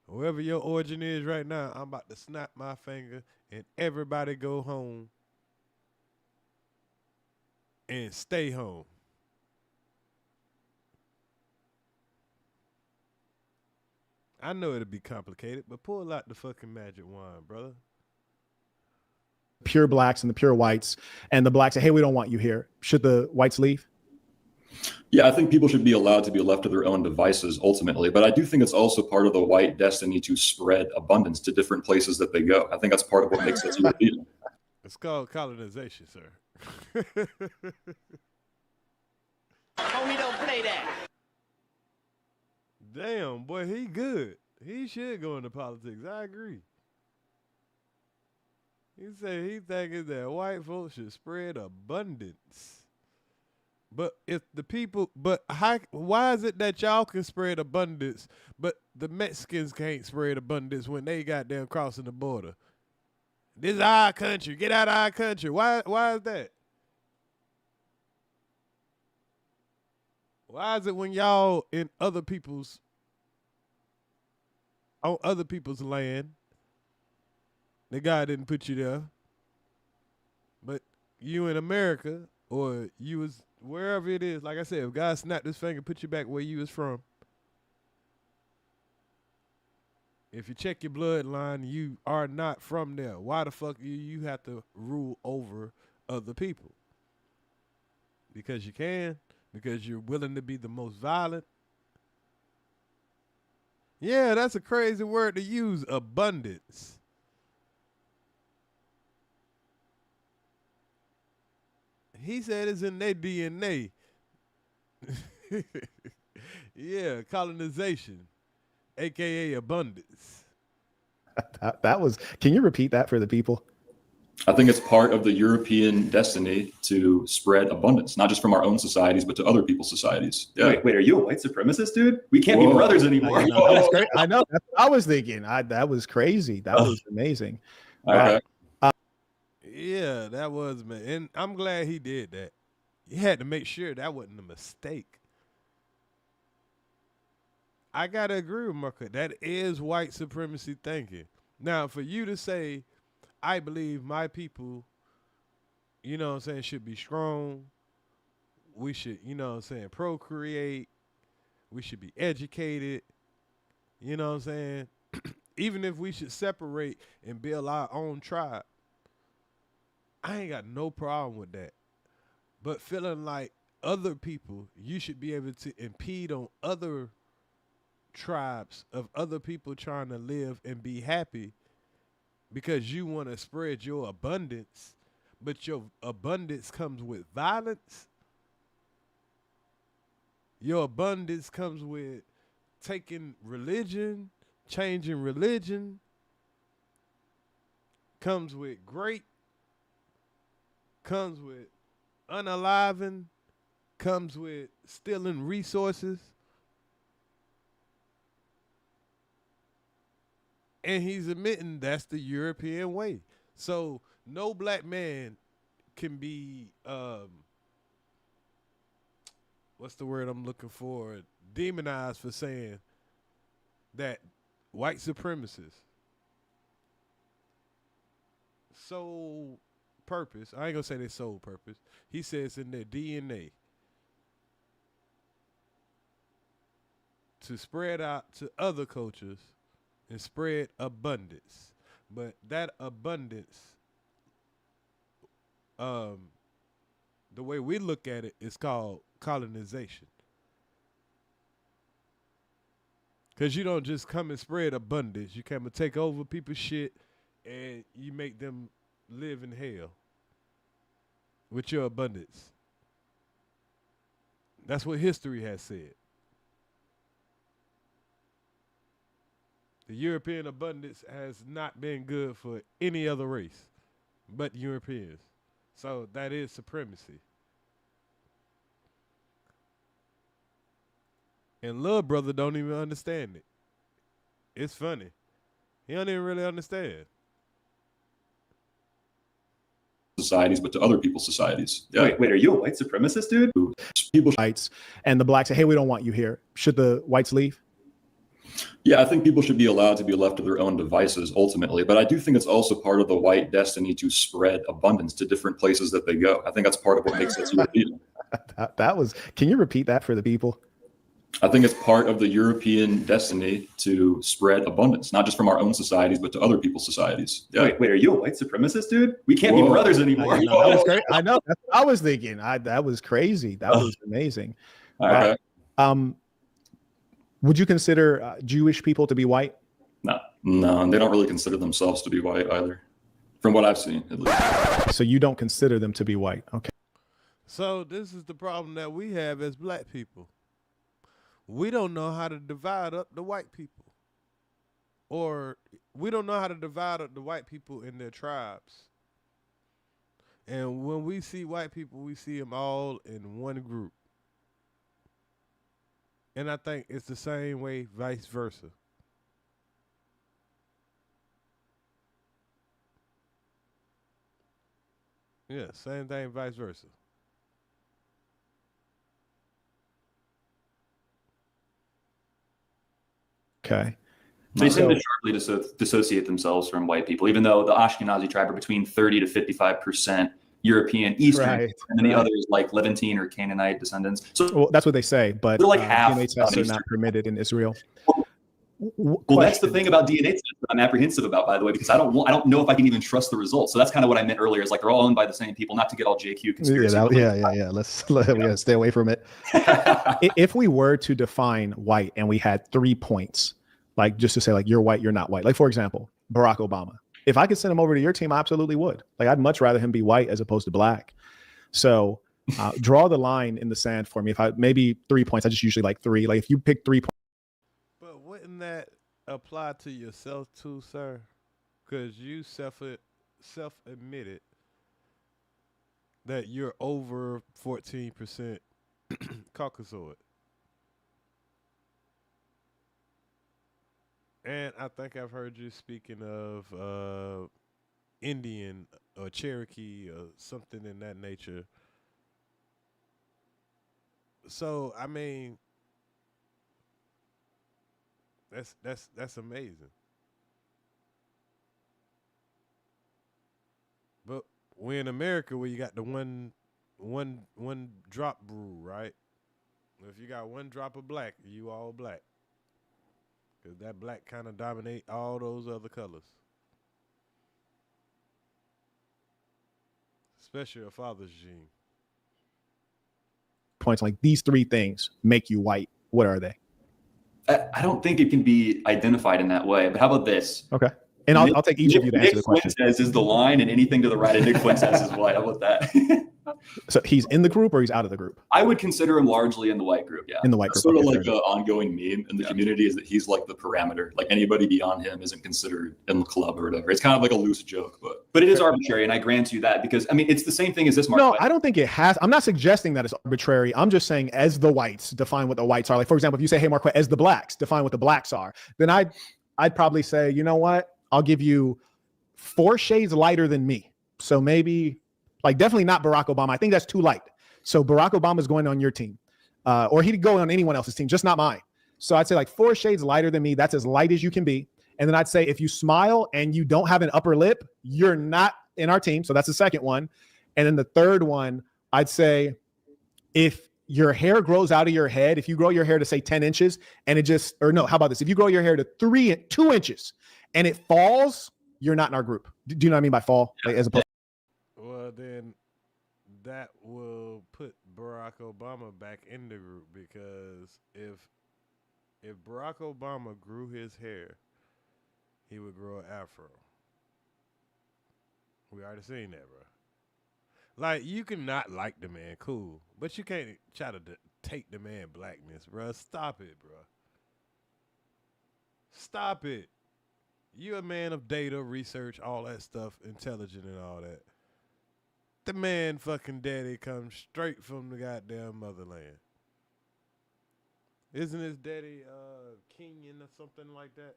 [SPEAKER 4] whoever your origin is right now, I'm about to snap my finger and everybody go home and stay home. I know it'll be complicated, but pull out the fucking magic wand, brother.
[SPEAKER 18] Pure blacks and the pure whites, and the blacks say, hey, we don't want you here. Should the whites leave?
[SPEAKER 19] Yeah, I think people should be allowed to be left to their own devices ultimately, but I do think it's also part of the white destiny to spread abundance to different places that they go. I think that's part of what makes us European.
[SPEAKER 4] It's called colonization, sir.
[SPEAKER 23] Homie, don't play that.
[SPEAKER 4] Damn, boy, he good. He should go into politics. I agree. He said he thinking that white folks should spread abundance. But if the people, why is it that y'all can spread abundance, but the Mexicans can't spread abundance when they got them crossing the border? This is our country. Get out of our country. Why is that? Why is it when y'all in on other people's land, the guy didn't put you there, but you in America, or you was wherever it is, like I said, if God snapped his finger, put you back where you was from. If you check your bloodline, you are not from there. Why the fuck you have to rule over other people? Because you can. Because you're willing to be the most violent. Yeah, that's a crazy word to use, abundance. He said it's in their DNA. Yeah, colonization, a.k.a. abundance.
[SPEAKER 18] That was, can you repeat that for the people?
[SPEAKER 19] I think it's part of the European destiny to spread abundance, not just from our own societies, but to other people's societies. Yeah.
[SPEAKER 3] Wait, are you a white supremacist, dude? We can't be brothers anymore.
[SPEAKER 18] I know, that's great. I know. That's what I was thinking. That was crazy. That was amazing.
[SPEAKER 19] Okay.
[SPEAKER 4] Yeah, that was, man. And I'm glad he did that. He had to make sure that wasn't a mistake. I got to agree with Marquett. That is white supremacy thinking. Now, for you to say, I believe my people, should be strong. We should, procreate. We should be educated. You know what I'm saying? Even if we should separate and build our own tribe, I ain't got no problem with that. But feeling like other people, you should be able to impede on other tribes of other people trying to live and be happy because you want to spread your abundance, but your abundance comes with violence. Your abundance comes with taking religion, changing religion, comes with comes with unaliving, comes with stealing resources. And he's admitting that's the European way. So no black man can be, what's the word I'm looking for? Demonized for saying that white supremacists sole purpose, I ain't gonna say their sole purpose. He says in their DNA to spread out to other cultures and spread abundance. But that abundance, the way we look at it is called colonization. Because you don't just come and spread abundance. You come and take over people's shit and you make them live in hell with your abundance. That's what history has said. The European abundance has not been good for any other race but Europeans. So that is supremacy. And little brother don't even understand it. It's funny. He don't even really understand.
[SPEAKER 19] Societies, but to other people's societies. Yeah.
[SPEAKER 3] Wait, are you a white supremacist, dude?
[SPEAKER 15] People whites and the blacks say, hey, we don't want you here. Should the whites leave?
[SPEAKER 19] Yeah, I think people should be allowed to be left to their own devices ultimately, but I do think it's also part of the white destiny to spread abundance to different places that they go. I think that's part of what makes us European.
[SPEAKER 15] That was, can you repeat that for the people?
[SPEAKER 19] I think it's part of the European destiny to spread abundance, not just from our own societies, but to other people's societies. Yeah.
[SPEAKER 3] Wait, are you a white supremacist, dude? We can't be brothers anymore.
[SPEAKER 15] That was great. I know. That's what I was thinking. That was crazy. That was amazing.
[SPEAKER 19] Okay.
[SPEAKER 15] Would you consider Jewish people to be white?
[SPEAKER 19] No, and they don't really consider themselves to be white either, from what I've seen, at least.
[SPEAKER 15] So you don't consider them to be white. Okay.
[SPEAKER 4] So this is the problem that we have as black people. We don't know how to divide up the white people. Or we don't know how to divide up the white people in their tribes. And when we see white people, we see them all in one group. And I think it's the same way, vice versa. Yeah, same thing, vice versa.
[SPEAKER 15] Okay.
[SPEAKER 3] They seem to sharply dissociate themselves from white people, even though the Ashkenazi tribe are between 30 to 55% European, Eastern, and then the others like Levantine or Canaanite descendants. So
[SPEAKER 15] that's what they say, but
[SPEAKER 3] they're like half
[SPEAKER 15] DNA tests are not permitted in Israel.
[SPEAKER 3] Well, that's the thing about DNA tests that I'm apprehensive about, by the way, because I don't know if I can even trust the results. So that's kind of what I meant earlier. Is like they're all owned by the same people, not to get all JQ conspiracy.
[SPEAKER 15] Yeah. Let's stay away from it. If we were to define white and we had 3 points, like just to say like you're white, you're not white. Like for example, Barack Obama. If I could send him over to your team, I absolutely would. Like I'd much rather him be white as opposed to black. So draw the line in the sand for me. If I maybe 3 points, I just usually like 3. Like if you pick 3 points.
[SPEAKER 4] But wouldn't that apply to yourself too, sir? Because you self-admitted that you're over 14% Caucasoid. And I think I've heard you speaking of Indian or Cherokee or something in that nature. So I mean, that's amazing. But we're in America where you got the one drop rule, right? If you got one drop of black, you all black. Because that black kind of dominate all those other colors. Especially a father's gene.
[SPEAKER 15] Points like these 3 things make you white. What are they?
[SPEAKER 3] I don't think it can be identified in that way. But how about this?
[SPEAKER 15] Okay. And I'll take each of you to answer the question.
[SPEAKER 3] Nick Fuentes is the line, and anything to the right of Nick Fuentes is white. How about that?
[SPEAKER 15] So he's in the group or he's out of the group?
[SPEAKER 3] I would consider him largely in the white group, yeah.
[SPEAKER 15] In the white group.
[SPEAKER 19] Sort of like an ongoing meme in the community is that he's like the parameter. Like anybody beyond him isn't considered in the club or whatever. It's kind of like a loose joke, but
[SPEAKER 3] it is arbitrary, and I grant you that because I mean it's the same thing as this.
[SPEAKER 15] No, I don't think it has. I'm not suggesting that it's arbitrary. I'm just saying as the whites define what the whites are. Like for example, if you say, "Hey, Marquett," as the blacks define what the blacks are, then I'd probably say, you know what? I'll give you 4 shades lighter than me. So maybe. Like definitely not Barack Obama. I think that's too light. So Barack Obama is going on your team, or he'd go on anyone else's team, just not mine. So I'd say like 4 shades lighter than me. That's as light as you can be. And then I'd say if you smile and you don't have an upper lip, you're not in our team. So that's the second one. And then the third one, I'd say if your hair grows out of your head, if you grow your hair to say 10 inches and it just, or no, how about this? If you grow your hair to 2 inches and it falls, you're not in our group. Do you know what I mean by fall? Like, as opposed
[SPEAKER 4] Well, then that will put Barack Obama back in the group, because if Barack Obama grew his hair, he would grow an afro. We already seen that, bro. Like, you can not like the man, cool, but you can't try to take the man blackness, bro. Stop it, bro. Stop it. You a man of data, research, all that stuff, intelligent and all that. The man fucking daddy comes straight from the goddamn motherland. Isn't his daddy Kenyan or something like that?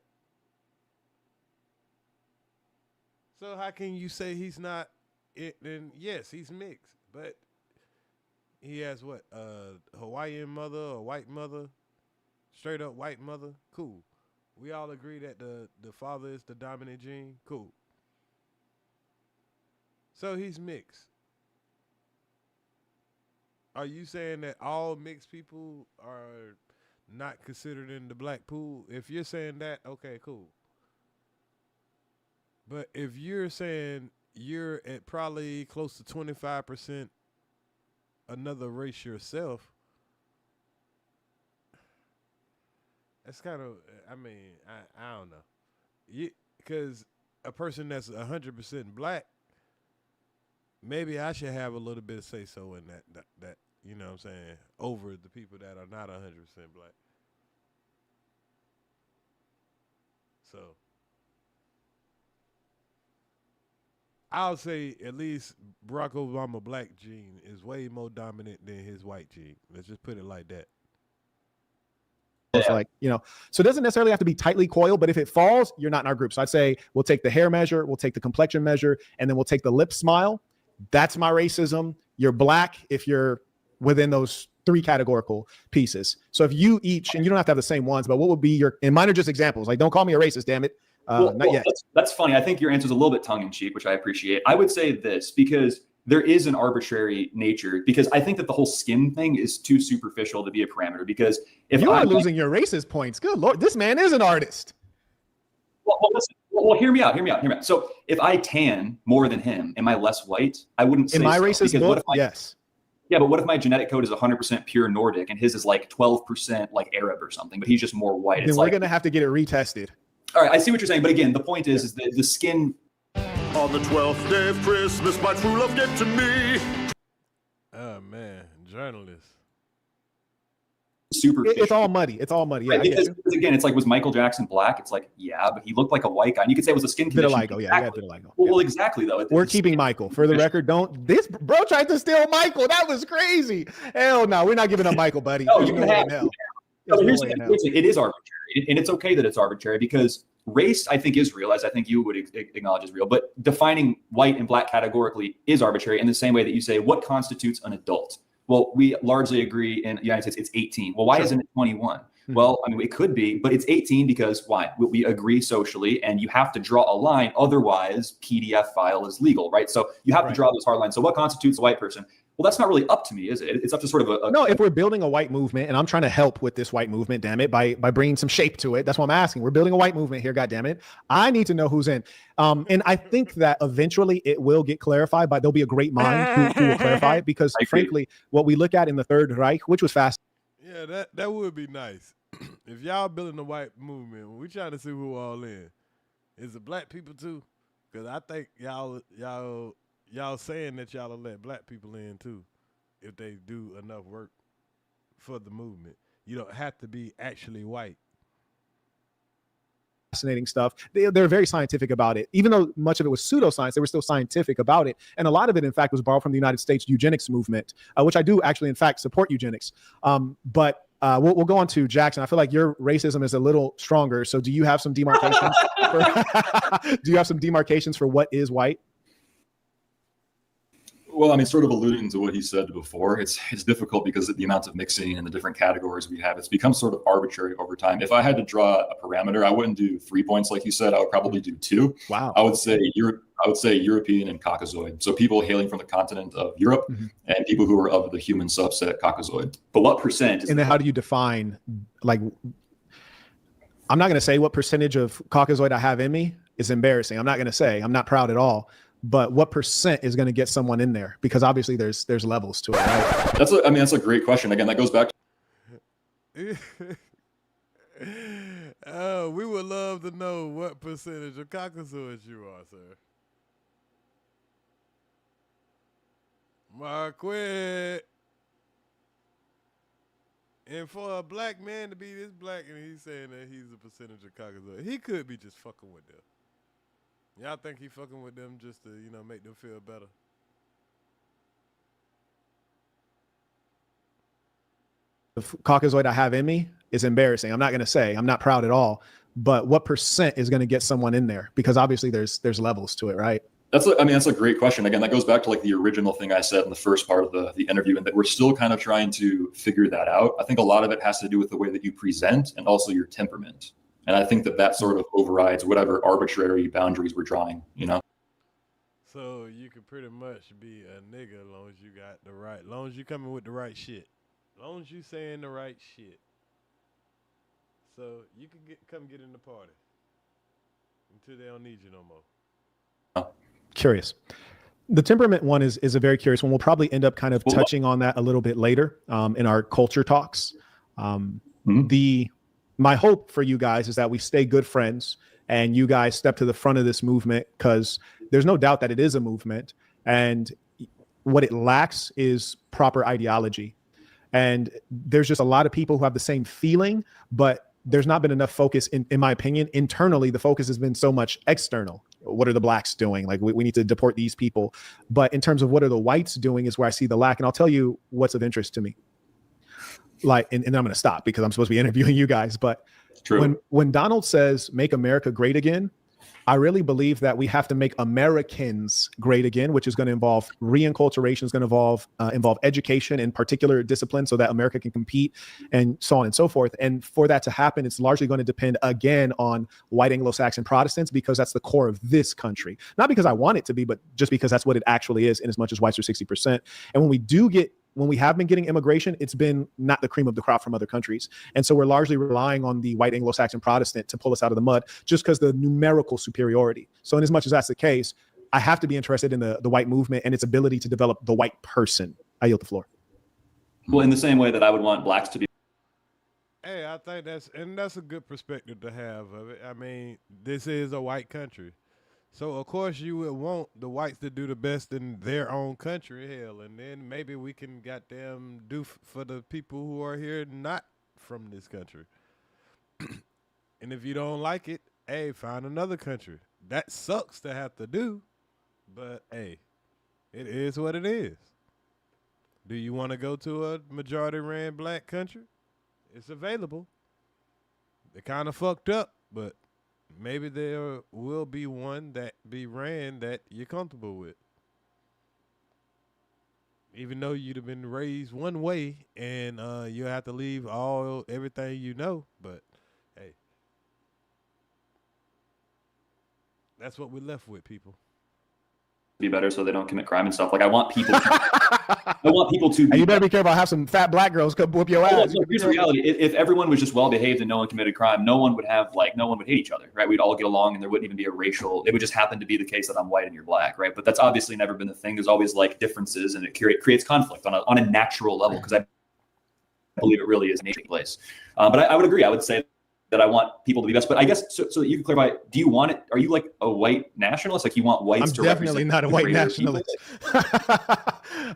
[SPEAKER 4] So how can you say he's not it? Then yes, he's mixed, but he has what, Hawaiian mother or white mother, straight up white mother. Cool. We all agree that the father is the dominant gene. Cool. So he's mixed. Are you saying that all mixed people are not considered in the black pool? If you're saying that, okay, cool. But if you're saying you're at probably close to 25% another race yourself, that's kind of, I mean, I don't know. Because a person that's 100% black, maybe I should have a little bit of say-so in that, you know what I'm saying, over the people that are not 100% black. So I'll say at least Barack Obama black gene is way more dominant than his white gene. Let's just put it like that.
[SPEAKER 15] It's like, you know, so it doesn't necessarily have to be tightly coiled, but if it falls, you're not in our group. So I'd say we'll take the hair measure, we'll take the complexion measure, and then we'll take the lip smile. That's my racism. You're black if you're within those 3 categorical pieces. So if you each, and you don't have to have the same ones, but what would be your, and mine are just examples. Like, don't call me a racist, damn it. Not yet.
[SPEAKER 3] That's funny. I think your answer is a little bit tongue-in-cheek, which I appreciate. I would say this, because there is an arbitrary nature, because I think that the whole skin thing is too superficial to be a parameter. Because if
[SPEAKER 15] you are losing your racist points, good Lord, this man is an artist.
[SPEAKER 3] Well, listen. Well, hear me out. So if I tan more than him, am I less white? I wouldn't say
[SPEAKER 15] in my
[SPEAKER 3] so,
[SPEAKER 15] racist book, yes.
[SPEAKER 3] Yeah, but what if my genetic code is 100% pure Nordic and his is like 12% like Arab or something, but he's just more white?
[SPEAKER 15] Then we're gonna have to get it retested.
[SPEAKER 3] All right, I see what you're saying, but again, the point is that the skin.
[SPEAKER 20] On the 12th day of Christmas, my true love get to me.
[SPEAKER 4] Oh man, journalists.
[SPEAKER 15] It's all muddy. It's all muddy. Yeah,
[SPEAKER 3] right, because again, it's like, was Michael Jackson black? It's like, yeah, but he looked like a white guy. And you could say it was a skin condition.
[SPEAKER 15] Vitiligo, yeah, vitiligo.
[SPEAKER 3] Well, exactly though.
[SPEAKER 15] We're keeping Michael. For the record, this bro tried to steal Michael. That was crazy. Hell no, we're not giving up Michael, buddy.
[SPEAKER 3] No, you can have. It is arbitrary, and it's okay that it's arbitrary, because race, I think, is real, as I think you would acknowledge is real. But defining white and black categorically is arbitrary, in the same way that you say, what constitutes an adult? Well, we largely agree in the United States it's 18. Well, why isn't it 21? Mm-hmm. Well, I mean, it could be, but it's 18 because why? We agree socially, and you have to draw a line. Otherwise, PDF file is legal, right? So you have to draw those hard lines. So what constitutes a white person? Well, that's not really up to me, is it? It's up to sort of
[SPEAKER 15] no, if we're building a white movement, and I'm trying to help with this white movement, damn it, by bringing some shape to it. That's what I'm asking. We're building a white movement here, God damn it. I need to know who's in. And I think that eventually it will get clarified, but there'll be a great mind who will clarify it, because frankly, what we look at in the Third Reich, which was fast.
[SPEAKER 4] Yeah, that would be nice. If y'all building a white movement, we trying to see who all in. Is it black people too? Because I think y'all saying that y'all will let black people in too, if they do enough work for the movement. You don't have to be actually white.
[SPEAKER 15] Fascinating stuff. They're very scientific about it. Even though much of it was pseudoscience, they were still scientific about it. And a lot of it, in fact, was borrowed from the United States eugenics movement, which I do actually, in fact, support eugenics. But we'll go on to Jackson. I feel like your racism is a little stronger. So do you have some demarcations? Do you have some demarcations for what is white?
[SPEAKER 19] Well, I mean, sort of alluding to what he said before, it's difficult because of the amount of mixing and the different categories we have. It's become sort of arbitrary over time. If I had to draw a parameter, I wouldn't do 3 points like you said. I would probably do 2.
[SPEAKER 15] Wow.
[SPEAKER 19] I would say you're I would say European and Caucasoid. So people hailing from the continent of Europe and people who are of the human subset Caucasoid.
[SPEAKER 3] But what percent?
[SPEAKER 15] And then how do you define, like, I'm not going to say what percentage of Caucasoid I have in me. Is embarrassing. I'm not going to say. I'm not proud at all. But what percent is going to get someone in there? Because obviously there's levels to it, right?
[SPEAKER 19] That's a great question. Again, that goes back to
[SPEAKER 4] Oh, we would love to know what percentage of Caucasoids you are, sir. Marquett. And for a black man to be this black and he's saying that he's a percentage of Caucasoid, he could be just fucking with them. Y'all think he fucking with them just to, make them feel better?
[SPEAKER 15] The Caucasoid I have in me is embarrassing. I'm not going to say. I'm not proud at all. But what percent is going to get someone in there? Because obviously there's levels to it, right?
[SPEAKER 19] That's a great question. Again, that goes back to like the original thing I said in the first part of the interview, and that we're still kind of trying to figure that out. I think a lot of it has to do with the way that you present and also your temperament. And I think that sort of overrides whatever arbitrary boundaries we're drawing,
[SPEAKER 4] So you can pretty much be a nigga as long as you got the right, as long as you coming with the right shit. As long as you saying the right shit. So you can come get in the party until they don't need you no more.
[SPEAKER 15] Curious. The temperament one is a very curious one. We'll probably end up kind of touching on that a little bit later in our culture talks. My hope for you guys is that we stay good friends and you guys step to the front of this movement, because there's no doubt that it is a movement, and what it lacks is proper ideology. And there's just a lot of people who have the same feeling, but there's not been enough focus, in my opinion. Internally, the focus has been so much external. What are the blacks doing? Like, we need to deport these people. But in terms of what are the whites doing is where I see the lack. And I'll tell you what's of interest to me. Like, and then I'm going to stop because I'm supposed to be interviewing you guys. But when Donald says make America great again, I really believe that we have to make Americans great again, which is going to involve reinculturation, is going to involve education in particular disciplines so that America can compete and so on and so forth. And for that to happen, it's largely going to depend again on white Anglo-Saxon Protestants, because that's the core of this country. Not because I want it to be, but just because that's what it actually is, in as much as whites are 60%. And when we have been getting immigration, it's been not the cream of the crop from other countries. And so we're largely relying on the white Anglo-Saxon Protestant to pull us out of the mud, just because the numerical superiority. So in as much as that's the case, I have to be interested in the white movement and its ability to develop the white person. I yield the floor.
[SPEAKER 3] Well, in the same way that I would want blacks to be.
[SPEAKER 4] Hey, I think that's a good perspective to have of it. I mean, this is a white country. So, of course, you would want the whites to do the best in their own country, hell, and then maybe we can goddamn do for the people who are here not from this country. And if you don't like it, hey, find another country. That sucks to have to do, but, hey, it is what it is. Do you want to go to a majority-ran black country? It's available. They're kind of fucked up, but maybe there will be one that be ran that you're comfortable with. Even though you'd have been raised one way and you have to leave everything you know. But, hey, that's what we're left with, people.
[SPEAKER 3] Be better so they don't commit crime and stuff. Like, I want people to be.
[SPEAKER 15] And you better be careful. Have some fat black girls come whoop your ass.
[SPEAKER 3] Here's the reality. If everyone was just well behaved and no one committed crime, no one would hate each other, right? We'd all get along and there wouldn't even be a racial, it would just happen to be the case that I'm white and you're black, right? But that's obviously never been the thing. There's always like differences, and it creates conflict on a natural level, because I believe it really is a nature place. But I would agree. I would say that I want people to be best. But I guess, so that you can clarify, do you want it? Are you like a white nationalist? Like, you want whites to represent?
[SPEAKER 15] I'm definitely not a white nationalist.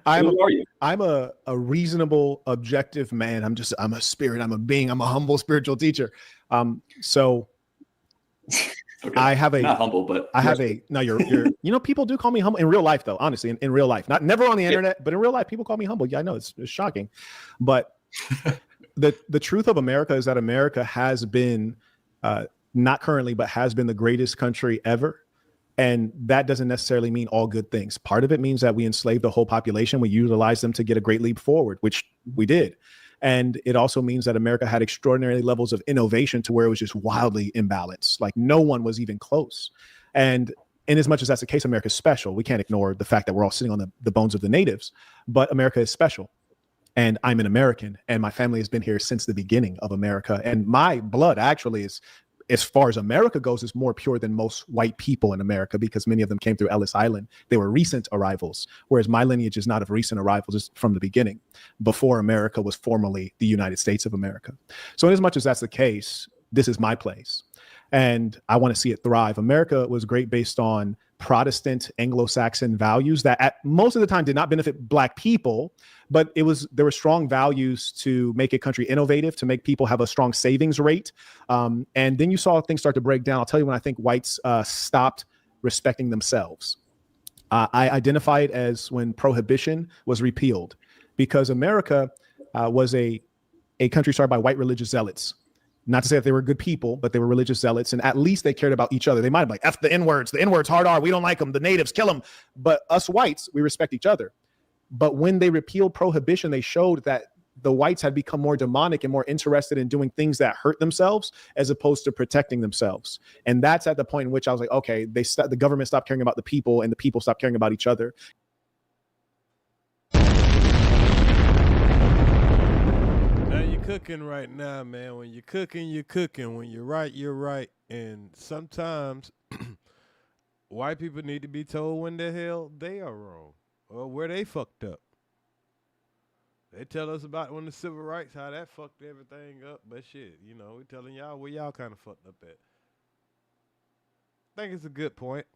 [SPEAKER 15] I'm a reasonable, objective man. I'm a spirit. I'm a being. I'm a humble spiritual teacher. So
[SPEAKER 3] okay.
[SPEAKER 15] I have a,
[SPEAKER 3] not humble, but
[SPEAKER 15] I have a, no, you're, people do call me humble in real life, though, honestly, in real life, never on the internet, but in real life, people call me humble. Yeah, I know it's shocking, but the truth of America is that America has been, not currently, but has been the greatest country ever. And that doesn't necessarily mean all good things. Part of it means that we enslaved the whole population. We utilized them to get a great leap forward, which we did. And it also means that America had extraordinary levels of innovation to where it was just wildly imbalanced. Like, no one was even close. And
[SPEAKER 18] in as much as that's the case, America is special. We can't ignore the fact that we're all sitting on the bones of the natives, but America is special. And I'm an American, and my family has been here since the beginning of America. And my blood actually is, as far as America goes, is more pure than most white people in America, because many of them came through Ellis Island. They were recent arrivals, whereas my lineage is not of recent arrivals, it's from the beginning, before America was formally the United States of America. So in as much as that's the case, this is my place. And I want to see it thrive. America was great based on Protestant Anglo-Saxon values that at most of the time did not benefit Black people, but there were strong values to make a country innovative, to make people have a strong savings rate. And then you saw things start to break down. I'll tell you when I think whites stopped respecting themselves. I identify it as when prohibition was repealed, because America was a country started by white religious zealots. Not to say that they were good people, but they were religious zealots, and at least they cared about each other. They might have been like, F the N-words, hard R, we don't like them, the natives, kill them. But us whites, we respect each other. But when they repealed prohibition, they showed that the whites had become more demonic and more interested in doing things that hurt themselves as opposed to protecting themselves. And that's at the point in which I was like, okay, the government stopped caring about the people, and the people stopped caring about each other.
[SPEAKER 4] Cooking right now, man. When you're cooking, you're cooking. When you're right, you're right. And sometimes white people need to be told when the hell they are wrong or where they fucked up. They tell us about when the civil rights, how that fucked everything up. But shit, you know, we telling y'all where y'all kind of fucked up at. I think it's a good point.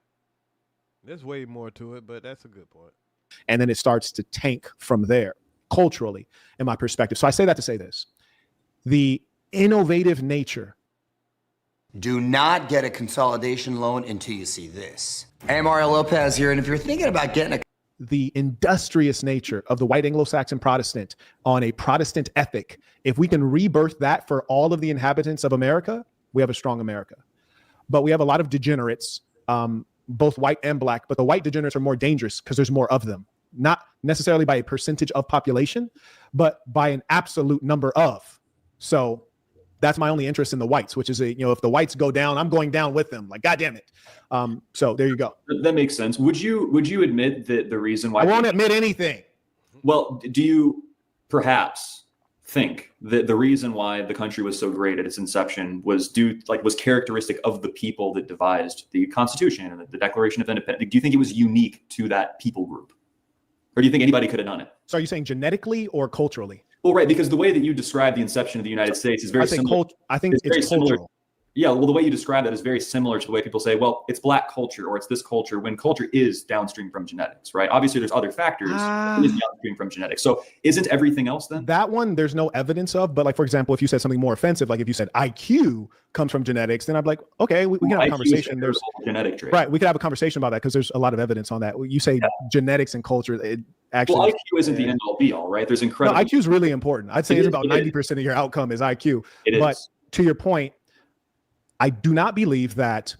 [SPEAKER 4] There's way more to it, but that's a good point.
[SPEAKER 18] And then it starts to tank from there, culturally, in my perspective. So I say that to say this. The innovative nature.
[SPEAKER 1] Do not get a consolidation loan until you see this. Hey, Mario Lopez here, and if you're thinking about getting
[SPEAKER 18] the industrious nature of the white Anglo-Saxon Protestant on a Protestant ethic, if we can rebirth that for all of the inhabitants of America, we have a strong America. But we have a lot of degenerates, both white and Black, but the white degenerates are more dangerous because there's more of them. Not necessarily by a percentage of population, but by an absolute number of. So that's my only interest in the whites, which is, if the whites go down, I'm going down with them. Like, God damn it. So there you go.
[SPEAKER 3] That makes sense. Would you admit that the reason why
[SPEAKER 18] I won't admit anything?
[SPEAKER 3] Well, do you perhaps think that the reason why the country was so great at its inception was was characteristic of the people that devised the Constitution and the Declaration of Independence? Do you think it was unique to that people group? Or do you think anybody could have done it?
[SPEAKER 18] So are you saying genetically or culturally?
[SPEAKER 3] Well, right, because the way that you describe the inception of the United States is very similar.
[SPEAKER 18] I think it's cultural.
[SPEAKER 3] Yeah, well, the way you describe that is very similar to the way people say, well, it's Black culture or it's this culture, when culture is downstream from genetics, right? Obviously, there's other factors. It is downstream from genetics. So isn't everything else then?
[SPEAKER 18] That one, there's no evidence of. But like, for example, if you said something more offensive, like if you said IQ comes from genetics, then I'd be like, okay, we can have a conversation. There's
[SPEAKER 3] genetic trait.
[SPEAKER 18] Right, we could have a conversation about that because there's a lot of evidence on that. You say genetics and culture, it actually.
[SPEAKER 3] Well, IQ isn't the end all be all, right? There's incredible.
[SPEAKER 18] No, IQ is really important. I'd say it's about 90% of your outcome is IQ. But to your point, I do not believe that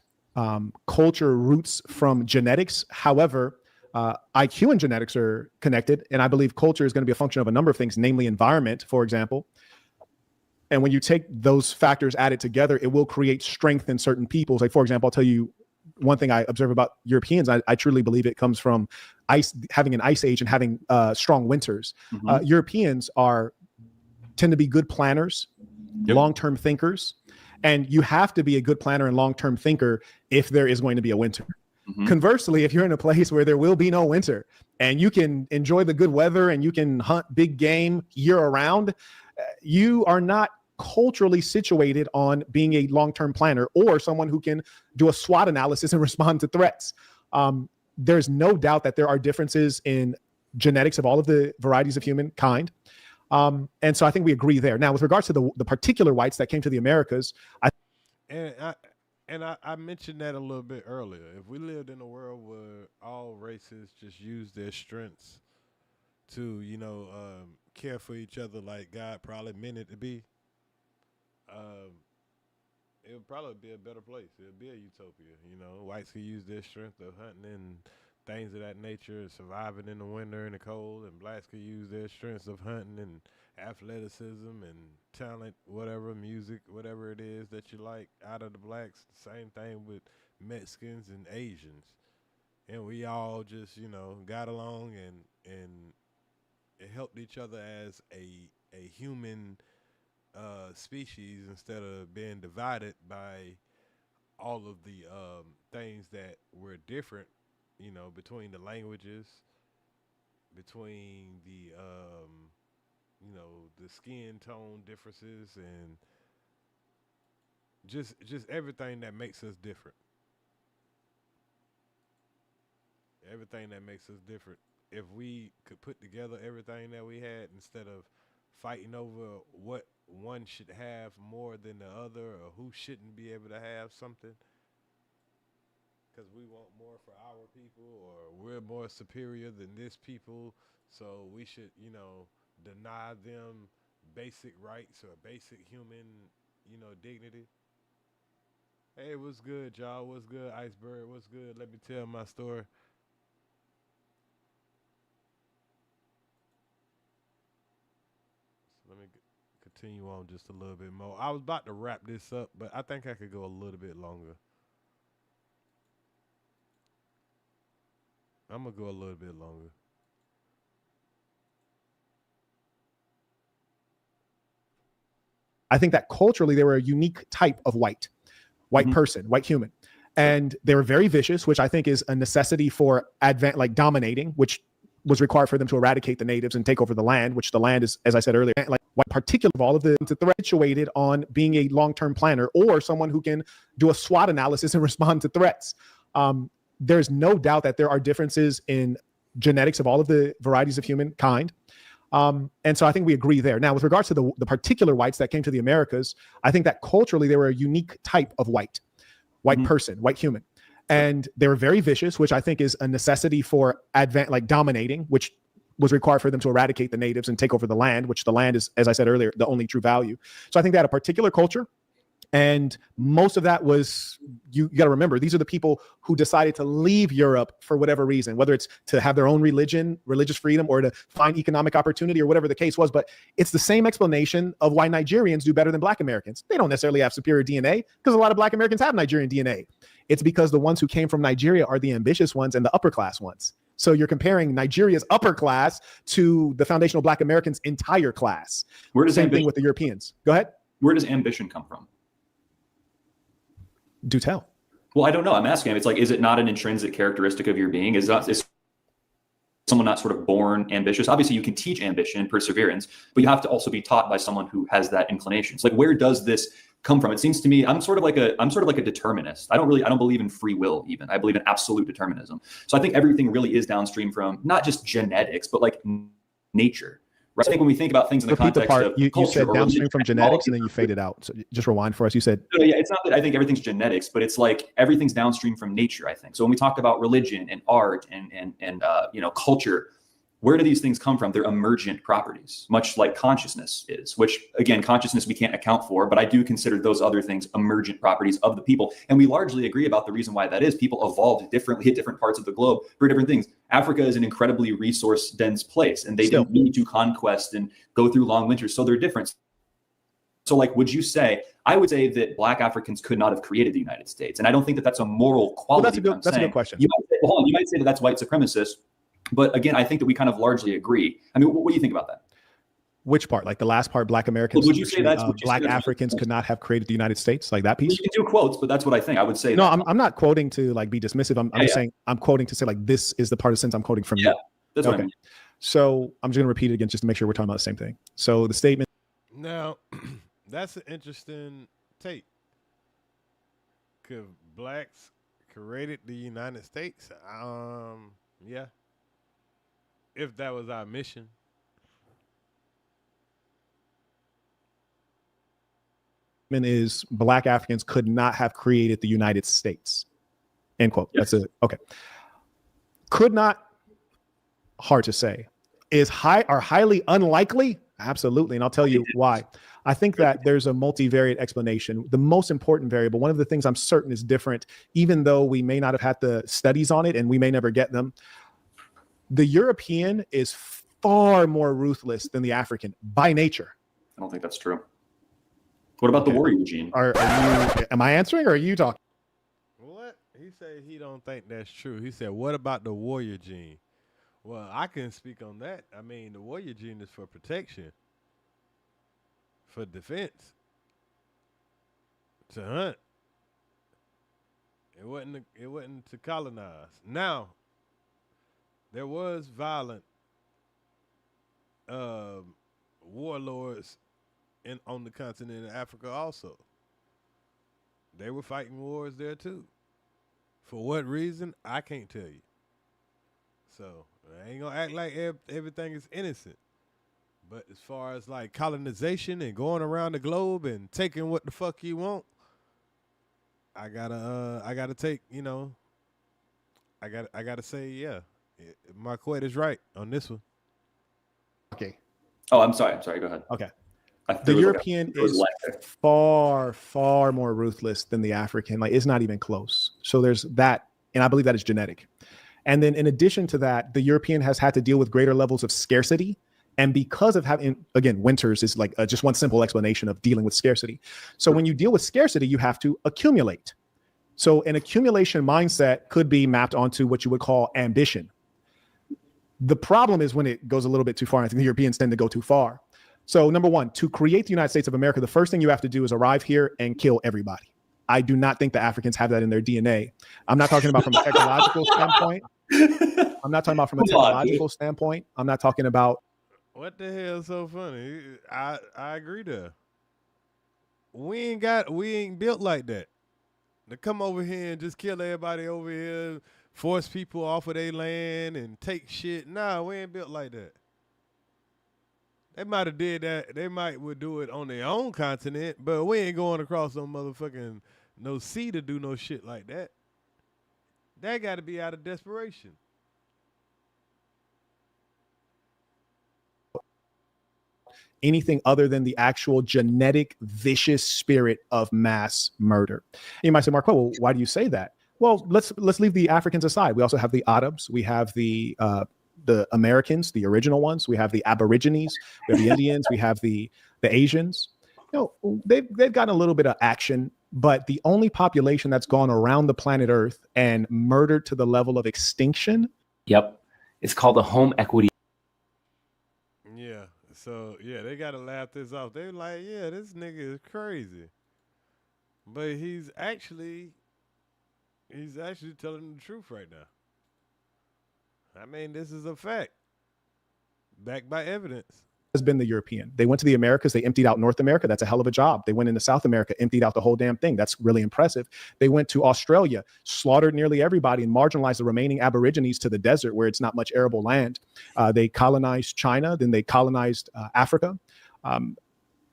[SPEAKER 18] culture roots from genetics. However, IQ and genetics are connected. And I believe culture is going to be a function of a number of things, namely environment, for example. And when you take those factors added together, it will create strength in certain peoples. Like, for example, I'll tell you one thing I observe about Europeans. I truly believe it comes from having an ice age and having strong winters.
[SPEAKER 3] Mm-hmm.
[SPEAKER 18] Europeans tend to be good planners, long-term thinkers. And you have to be a good planner and long-term thinker if there is going to be a winter. Mm-hmm. Conversely, if you're in a place where there will be no winter and you can enjoy the good weather and you can hunt big game year around, you are not culturally situated on being a long-term planner or someone who can do a SWOT analysis and respond to threats. There's no doubt that there are differences in genetics of all of the varieties of humankind. And so I think we agree there. Now, with regards to the particular whites that came to the Americas,
[SPEAKER 4] I mentioned that a little bit earlier. If we lived in a world where all races just use their strengths to, care for each other like God probably meant it to be, it would probably be a better place. It would be a utopia. Whites could use their strength of hunting and things of that nature, surviving in the winter and the cold, and Blacks could use their strengths of hunting and athleticism and talent, whatever, music, whatever it is that you like out of the Blacks. Same thing with Mexicans and Asians. and we all just, you know, got along and it helped each other as a human species instead of being divided by all of the things that were different, you know, between the languages, between the you know, the skin tone differences, and just everything that makes us different. Everything that makes us different. If we could put together everything that we had instead of fighting over what one should have more than the other, or who shouldn't be able to have something because we want more for our people, or we're more superior than this people, so we should, you know, deny them basic rights or basic human, you know, dignity. Hey, what's good, y'all? What's good, Iceberg? What's good? Let me tell my story. So let me continue on just a little bit more. I was about to wrap this up, but I think I could go a little bit longer. I'm going to go a little bit longer.
[SPEAKER 15] I think that culturally they were a unique type of white person, white human. And they were very vicious, which I think is a necessity for dominating, which was required for them to eradicate the natives and take over the land, which the land is, as I said earlier, like white particular of all of the situated on being a long-term planner or someone who can do a SWOT analysis and respond to threats. There's no doubt that there are differences in genetics of all of the varieties of humankind. And so I think we agree there. Now, with regards to the particular whites that came to the Americas, I think that culturally they were a unique type of white person, white human. And they were very vicious, which I think is a necessity for dominating, which was required for them to eradicate the natives and take over the land, which the land is, as I said earlier, the only true value. So I think they had a particular culture. And most of that was, you got to remember, these are the people who decided to leave Europe for whatever reason, whether it's to have their own religion, religious freedom, or to find economic opportunity, or whatever the case was. But it's the same explanation of why Nigerians do better than Black Americans. They don't necessarily have superior DNA, because a lot of Black Americans have Nigerian DNA. It's because the ones who came from Nigeria are the ambitious ones and the upper class ones. So you're comparing Nigeria's upper class to the foundational Black Americans' entire class.
[SPEAKER 3] Where does
[SPEAKER 15] same thing with the Europeans. Go ahead.
[SPEAKER 3] Where does ambition come from?
[SPEAKER 15] Do tell.
[SPEAKER 3] Well, I don't know. I'm asking him. It's like, is it not an intrinsic characteristic of your being? Is someone not sort of born ambitious? Obviously, you can teach ambition and perseverance, but you have to also be taught by someone who has that inclination. It's like, where does this come from? It seems to me, I'm sort of like a determinist. I don't believe in free will even. I believe in absolute determinism. So I think everything really is downstream from not just genetics, but like nature. Right? I think when we think about things in the context of
[SPEAKER 15] you
[SPEAKER 3] culture,
[SPEAKER 15] said downstream from genetics, and then you faded out. So just rewind for us. You said,
[SPEAKER 3] yeah, it's not that I think everything's genetics, but it's like everything's downstream from nature, I think. So when we talk about religion and art and you know, culture, where do these things come from? They're emergent properties, much like consciousness is, which again, consciousness we can't account for, but I do consider those other things emergent properties of the people. And we largely agree about the reason why that is. People evolved differently at different parts of the globe for different things. Africa is an incredibly resource dense place, and they didn't need to conquest and go through long winters. So they're different. So like, would you say, I would say that Black Africans could not have created the United States. And I don't think that that's a moral quality.
[SPEAKER 15] Well, that's a good question.
[SPEAKER 3] You might say, well, hold on, you might say that that's white supremacist. But again, I think that we kind of largely agree. I mean, what do you think about that?
[SPEAKER 15] Which part? Like the last part, Black Americans,
[SPEAKER 3] would you say that's
[SPEAKER 15] Black Africans could not have created the United States? Like that piece?
[SPEAKER 3] You can do quotes, but that's what I think. I would say.
[SPEAKER 15] No, I'm not quoting to like be dismissive. I'm just saying I'm quoting to say like this is the part of the sentence I'm quoting from you.
[SPEAKER 3] That's what I mean.
[SPEAKER 15] So I'm just going to repeat it again just to make sure we're talking about the same thing. So the statement.
[SPEAKER 4] Now, that's an interesting take. Could Blacks created the United States? Yeah. If that was our mission.
[SPEAKER 15] Is Black Africans could not have created the United States. End quote. Yes. That's it. Okay. Could not, hard to say. Are highly unlikely? Absolutely. And I'll tell you why. I think that there's a multivariate explanation. The most important variable, one of the things I'm certain is different, even though we may not have had the studies on it and we may never get them. The European is far more ruthless than the African by nature.
[SPEAKER 3] I don't think that's true. What about the war, Eugene?
[SPEAKER 15] Am I answering or are you talking?
[SPEAKER 4] What? He said he don't think that's true. He said, what about the warrior gene? Well, I can speak on that. I mean, the warrior gene is for protection, for defense, to hunt. It wasn't to colonize. Now, there was violent warlords on the continent of Africa also. They were fighting wars there too. For what reason, I can't tell you. So I ain't gonna act like everything is innocent. But as far as like colonization and going around the globe and taking what the fuck you want, I gotta take, I gotta say, yeah, Marquett is right on this one.
[SPEAKER 15] Okay.
[SPEAKER 3] Oh, I'm sorry. Go ahead.
[SPEAKER 15] Okay. The European is far, far more ruthless than the African. Like, it's not even close. So there's that, and I believe that is genetic. And then in addition to that, the European has had to deal with greater levels of scarcity. And because of having, again, winters is like just one simple explanation of dealing with scarcity. So when you deal with scarcity, you have to accumulate. So an accumulation mindset could be mapped onto what you would call ambition. The problem is when it goes a little bit too far. I think the Europeans tend to go too far. So number one, to create the United States of America, the first thing you have to do is arrive here and kill everybody. I do not think the Africans have that in their DNA. I'm not talking about from a technological standpoint. I'm not talking about from a technological standpoint. I'm not talking about.
[SPEAKER 4] What the hell is so funny? I agree there. We ain't built like that. To come over here and just kill everybody over here, force people off of their land and take shit. Nah, we ain't built like that. They might have did that. They would do it on their own continent, but we ain't going across no sea to do no shit like that. That got to be out of desperation.
[SPEAKER 15] Anything other than the actual genetic vicious spirit of mass murder. You might say, Mark, well, why do you say that? Well, let's leave the Africans aside. We also have the Arabs. We have the Americans, the original ones. We have the Aborigines. We have the Indians. We have the Asians. They've gotten a little bit of action, but the only population that's gone around the planet Earth and murdered to the level of extinction.
[SPEAKER 5] Yep, it's called a home equity.
[SPEAKER 4] Yeah. So yeah, they gotta laugh this off. They're like, yeah, this nigga is crazy, but he's actually telling the truth right now. I mean, this is a fact, backed by evidence.
[SPEAKER 15] Has been the European. They went to the Americas. They emptied out North America. That's a hell of a job. They went into South America, emptied out the whole damn thing. That's really impressive. They went to Australia, slaughtered nearly everybody, and marginalized the remaining Aborigines to the desert where it's not much arable land. They colonized China. Then they colonized Africa.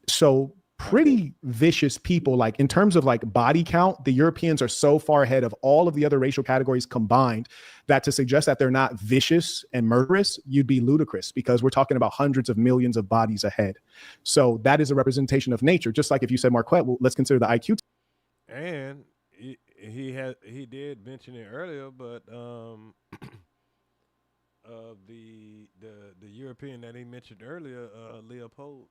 [SPEAKER 15] So pretty vicious people. Like in terms of like body count, the Europeans are so far ahead of all of the other racial categories combined that to suggest that they're not vicious and murderous, you'd be ludicrous, because we're talking about hundreds of millions of bodies ahead. So that is a representation of nature. Just like if you said Marquett, well, let's consider the IQ.
[SPEAKER 4] And he did mention it earlier, but the European that he mentioned earlier, Leopold.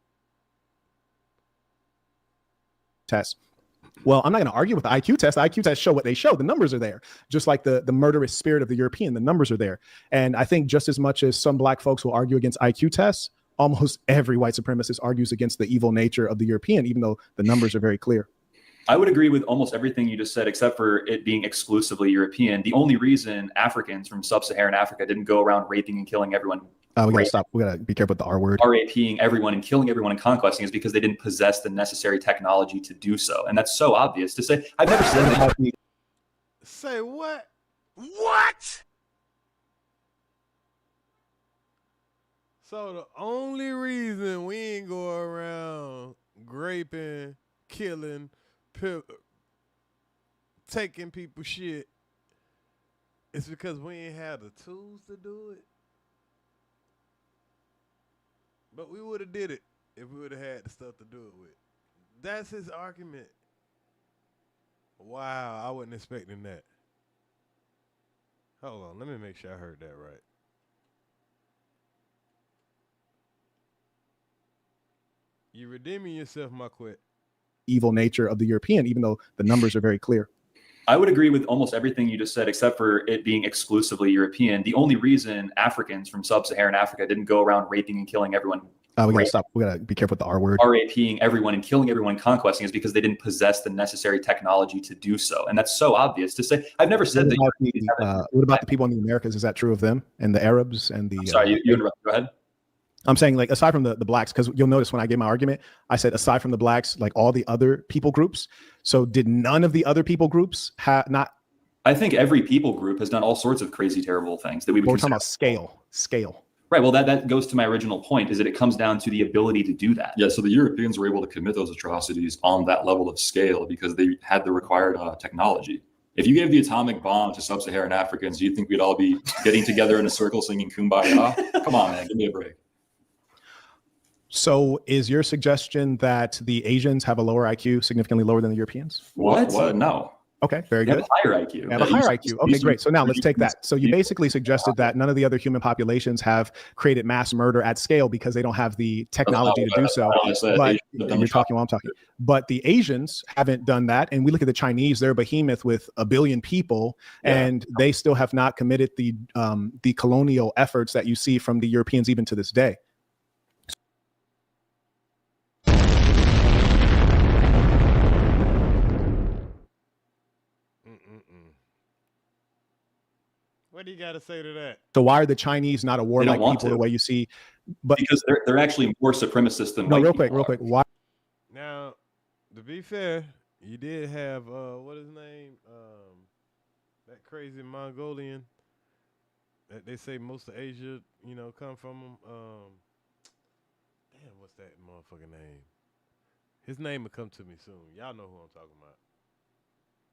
[SPEAKER 15] Test. Well, I'm not going to argue with the IQ test. The IQ test show what they show. The numbers are there. Just like the murderous spirit of the European, the numbers are there. And I think just as much as some black folks will argue against IQ tests, almost every white supremacist argues against the evil nature of the European, even though the numbers are very clear.
[SPEAKER 3] I would agree with almost everything you just said, except for it being exclusively European. The only reason Africans from sub-Saharan Africa didn't go around raping and killing everyone.
[SPEAKER 15] We gotta stop. We gotta be careful with the R word.
[SPEAKER 3] RAPing everyone and killing everyone and conquesting is because they didn't possess the necessary technology to do so. And that's so obvious to say. I've never said that.
[SPEAKER 4] Say what? What? So the only reason we ain't go around graping, killing, taking people's shit is because we ain't had the tools to do it. But we would have did it if we would have had the stuff to do it with. That's his argument. Wow, I wasn't expecting that. Hold on, let me make sure I heard that right. You redeeming yourself, Marquett.
[SPEAKER 15] Evil nature of the European, even though the numbers are very clear.
[SPEAKER 3] I would agree with almost everything you just said, except for it being exclusively European. The only reason Africans from sub-Saharan Africa didn't go around raping and killing everyone,
[SPEAKER 15] We gotta stop. We gotta be careful with the R word.
[SPEAKER 3] RAPing everyone and killing everyone, conquesting, is because they didn't possess the necessary technology to do so. And that's so obvious to say. I've never said that.
[SPEAKER 15] What about the people in the Americas? Is that true of them and the Arabs and the?
[SPEAKER 3] I'm sorry, you interrupted. Go ahead.
[SPEAKER 15] I'm saying, like, aside from the blacks, because you'll notice when I gave my argument, I said aside from the blacks, like all the other people groups. So did none of the other people groups have not?
[SPEAKER 3] I think every people group has done all sorts of crazy, terrible things that we would.
[SPEAKER 15] We're talking about scale.
[SPEAKER 3] Right. Well, that goes to my original point, is that it comes down to the ability to do that.
[SPEAKER 19] Yeah. So the Europeans were able to commit those atrocities on that level of scale because they had the required technology. If you gave the atomic bomb to sub-Saharan Africans, do you think we'd all be getting together in a circle singing Kumbaya? Come on, man, give me a break.
[SPEAKER 15] So is your suggestion that the Asians have a lower IQ, significantly lower than the Europeans?
[SPEAKER 3] What?
[SPEAKER 19] No.
[SPEAKER 15] Okay, very
[SPEAKER 3] They
[SPEAKER 15] good.
[SPEAKER 3] have a higher IQ.
[SPEAKER 15] They have a higher IQ. Okay, great. So now let's take that. So you basically suggested that none of the other human populations have created mass murder at scale because they don't have the technology to do so. But you're talking while I'm talking. But the Asians haven't done that. And we look at the Chinese, they're a behemoth with 1 billion people, and they still have not committed the colonial efforts that you see from the Europeans even to this day.
[SPEAKER 4] What do you got to say to that?
[SPEAKER 15] So why are the Chinese not a warlike people the way you see? But
[SPEAKER 3] because they're actually more supremacist than
[SPEAKER 15] no,
[SPEAKER 3] white
[SPEAKER 15] real
[SPEAKER 3] people
[SPEAKER 15] quick.
[SPEAKER 3] are.
[SPEAKER 15] Why?
[SPEAKER 4] Now, to be fair, you did have what is his name? That crazy Mongolian that they say most of Asia, come from him. Damn, what's that motherfucking name? His name will come to me soon. Y'all know who I'm talking about.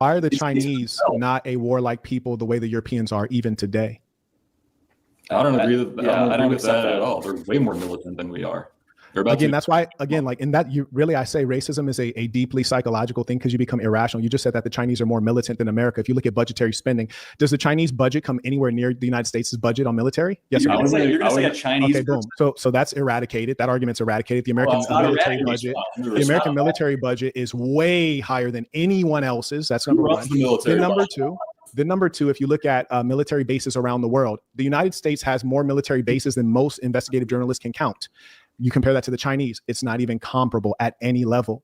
[SPEAKER 15] Why are the Chinese not a warlike people the way the Europeans are even today?
[SPEAKER 19] I don't agree with, I don't agree with that
[SPEAKER 3] accept
[SPEAKER 19] at all. They're way more militant than we are. They're about
[SPEAKER 15] Again,
[SPEAKER 19] to,
[SPEAKER 15] that's why, like in that, I say racism is a deeply psychological thing because you become irrational. You just said that the Chinese are more militant than America. If you look at budgetary spending, does the Chinese budget come anywhere near the United States' budget on military? Yes or no?
[SPEAKER 3] You're going to say a Chinese.
[SPEAKER 15] Okay, boom. So that's eradicated. That argument's eradicated. The American military budget, is way higher than anyone else's. That's number one. Then number two, if you look at military bases around the world, the United States has more military bases than most investigative journalists can count. You compare that to the Chinese, it's not even comparable at any level.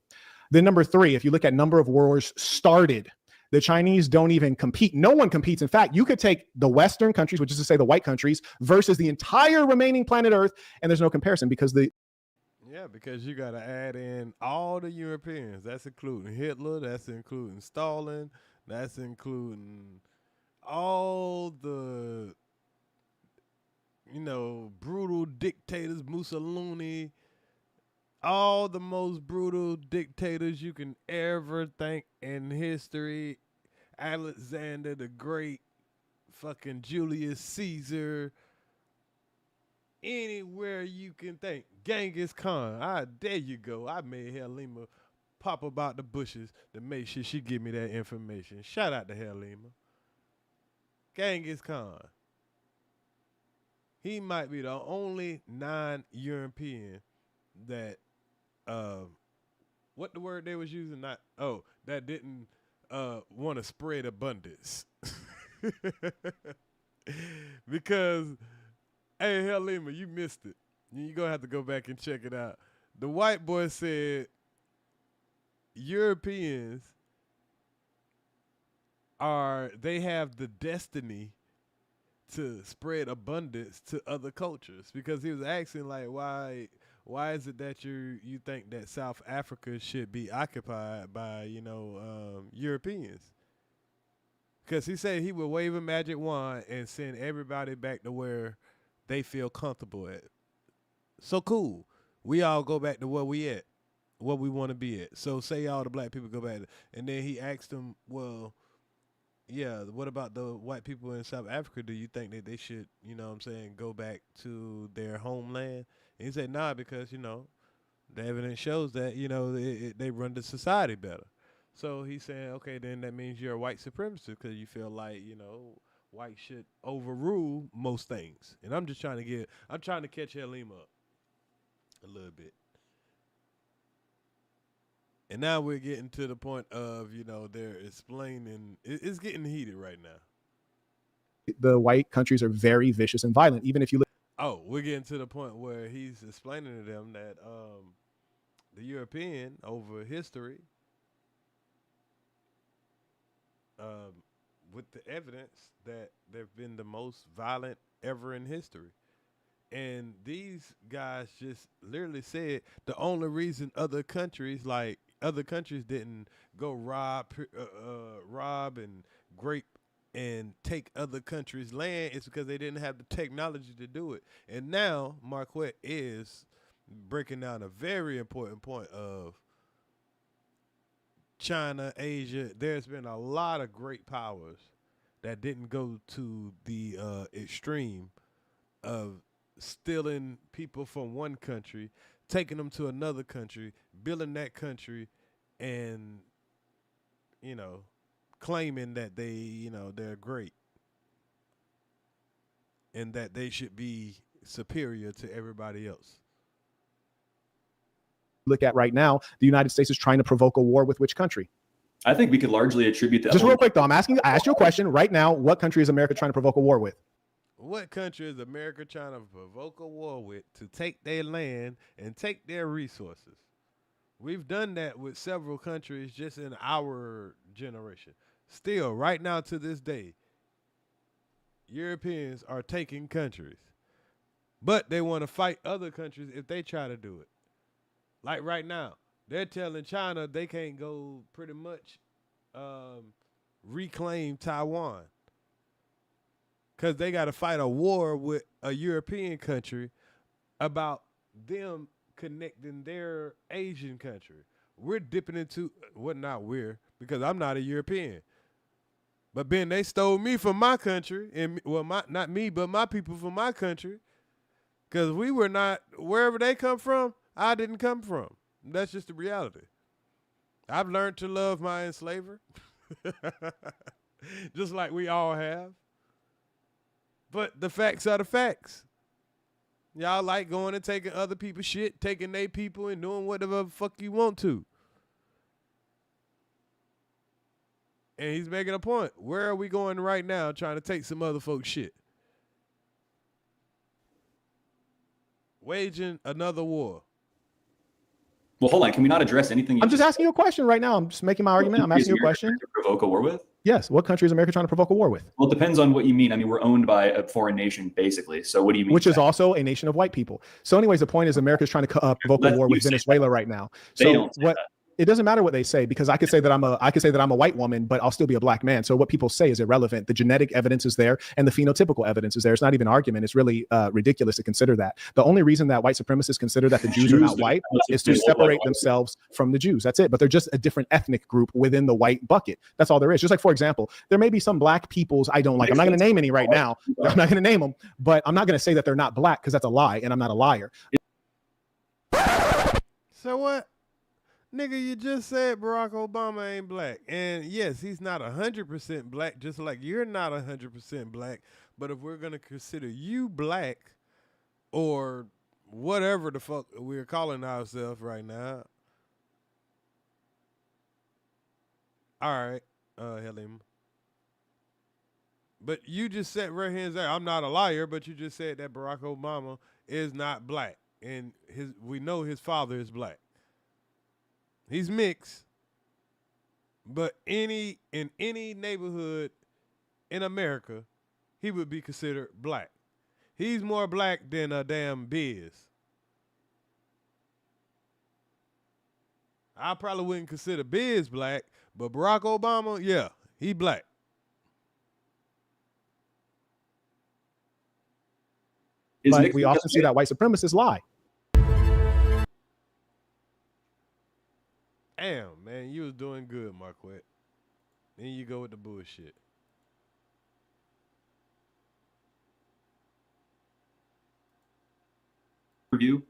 [SPEAKER 15] Then number three, if you look at number of wars started, the Chinese don't even compete. No one competes. In fact, you could take the Western countries, which is to say the white countries, versus the entire remaining planet Earth, and there's no comparison because
[SPEAKER 4] because you got to add in all the Europeans. That's including Hitler. That's including Stalin. That's including all the brutal dictators, Mussolini, all the most brutal dictators you can ever think in history. Alexander the Great, fucking Julius Caesar, anywhere you can think. Genghis Khan, there you go. I made Helima pop about the bushes to make sure she give me that information. Shout out to Helima. Genghis Khan. He might be the only non-European that, what the word they was using? That didn't want to spread abundance. Because, hey, Helima, you missed it. You're going to have to go back and check it out. The white boy said Europeans they have the destiny to spread abundance to other cultures, because he was asking like why is it that you think that South Africa should be occupied by Europeans? Because he said he would wave a magic wand and send everybody back to where they feel comfortable at. So cool, we all go back to where we at, where we want to be at. So say all the black people go back, and then he asked them, well, yeah, what about the white people in South Africa? Do you think that they should, go back to their homeland? And he said, nah, because, the evidence shows that, they run the society better. So he's saying, okay, then that means you're a white supremacist because you feel like, white should overrule most things. And I'm trying to catch Helima up a little bit. And now we're getting to the point of, they're explaining. It's getting heated right now.
[SPEAKER 18] The white countries are very vicious and violent. Even if you look.
[SPEAKER 4] Oh, we're getting to the point where he's explaining to them that the European over history, with the evidence that they've been the most violent ever in history. And these guys just literally said the only reason other countries didn't go rob and grape and take other countries' land is because they didn't have the technology to do it. And now Marquett is breaking down a very important point of China, Asia. There's been a lot of great powers that didn't go to the extreme of stealing people from one country, taking them to another country, building that country, and claiming that they're great and that they should be superior to everybody else.
[SPEAKER 18] Look at right now, the United States is trying to provoke a war with which country?
[SPEAKER 3] I think we could largely attribute that.
[SPEAKER 18] Just real quick though, I asked you a question right now. What country is America trying to provoke a war with?
[SPEAKER 4] What country is America trying to provoke a war with to take their land and take their resources? We've done that with several countries just in our generation. Still, right now to this day, Europeans are taking countries, but they want to fight other countries if they try to do it. Like right now, they're telling China they can't go pretty much reclaim Taiwan because they got to fight a war with a European country about them connecting their Asian country. We're dipping into, well, not we're, because I'm not a European. But Ben, they stole me from my country, and not me, but my people from my country, because we were not, wherever they come from, I didn't come from. That's just the reality. I've learned to love my enslaver, just like we all have. But the facts are the facts. Y'all like going and taking other people's shit, taking their people and doing whatever the fuck you want to. And he's making a point. Where are we going right now trying to take some other folks' shit? Waging another war.
[SPEAKER 3] Well, hold on. Can we not address anything?
[SPEAKER 18] I'm just asking you a question right now. I'm just making my argument. I'm asking you a question.
[SPEAKER 3] To provoke a war with?
[SPEAKER 18] Yes. What country is America trying to provoke a war with?
[SPEAKER 3] Well, it depends on what you mean. I mean, we're owned by a foreign nation, basically. So what do you mean?
[SPEAKER 18] Which is also a nation of white people. So anyways, the point is America is trying to provoke a war with Venezuela right now. So what? It doesn't matter what they say, because I could say that I'm a white woman, but I'll still be a black man. So what people say is irrelevant. The genetic evidence is there and the phenotypical evidence is there. It's not even an argument. It's really ridiculous to consider that. The only reason that white supremacists consider that the Jews are not white is to separate themselves from the Jews. That's it. But they're just a different ethnic group within the white bucket. That's all there is. Just like, for example, there may be some black peoples I don't like. I'm not going to name any right now. I'm not going to name them, but I'm not going to say that they're not black, because that's a lie, and I'm not a liar.
[SPEAKER 4] So what? Nigga, you just said Barack Obama ain't black. And yes, he's not 100% black, just like you're not 100% black. But if we're going to consider you black, or whatever the fuck we're calling ourselves right now. All right, Helen. But you just said right here and there, I'm not a liar, but you just said that Barack Obama is not black. And we know his father is black. He's mixed, but in any neighborhood in America, he would be considered black. He's more black than a damn Biz. I probably wouldn't consider Biz black, but Barack Obama, yeah, he black.
[SPEAKER 18] But we often see that white supremacists lie.
[SPEAKER 4] Damn, man, you was doing good, Marquett. Then you go with the bullshit.
[SPEAKER 3] Review.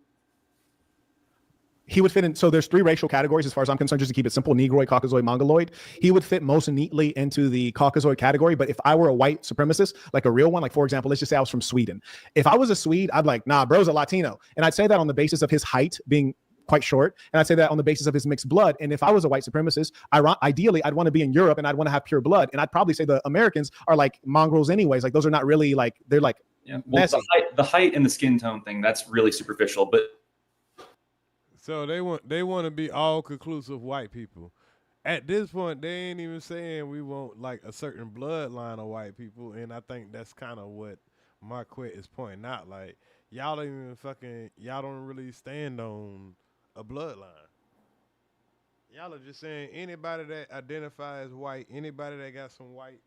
[SPEAKER 18] He would fit in. So there's 3 racial categories, as far as I'm concerned, just to keep it simple: Negroid, Caucasoid, Mongoloid. He would fit most neatly into the Caucasoid category. But if I were a white supremacist, like a real one, like, for example, let's just say I was from Sweden. If I was a Swede, I'd be like, nah, bro's a Latino. And I'd say that on the basis of his height being
[SPEAKER 15] quite short, and I'd say that on the basis of his mixed blood. And if I was a white supremacist, ideally I'd want to be in Europe and I'd want to have pure blood, and I'd probably say the Americans are like mongrels anyways. Like those are not really like, they're like messy.
[SPEAKER 3] The height and the skin tone thing, that's really superficial. But
[SPEAKER 4] so they want to be all conclusive white people. At this point, they ain't even saying we want like a certain bloodline of white people, and I think that's kind of what Marquett is pointing out. Like y'all don't really stand on a bloodline. Y'all are just saying anybody that identifies white, anybody that got some white.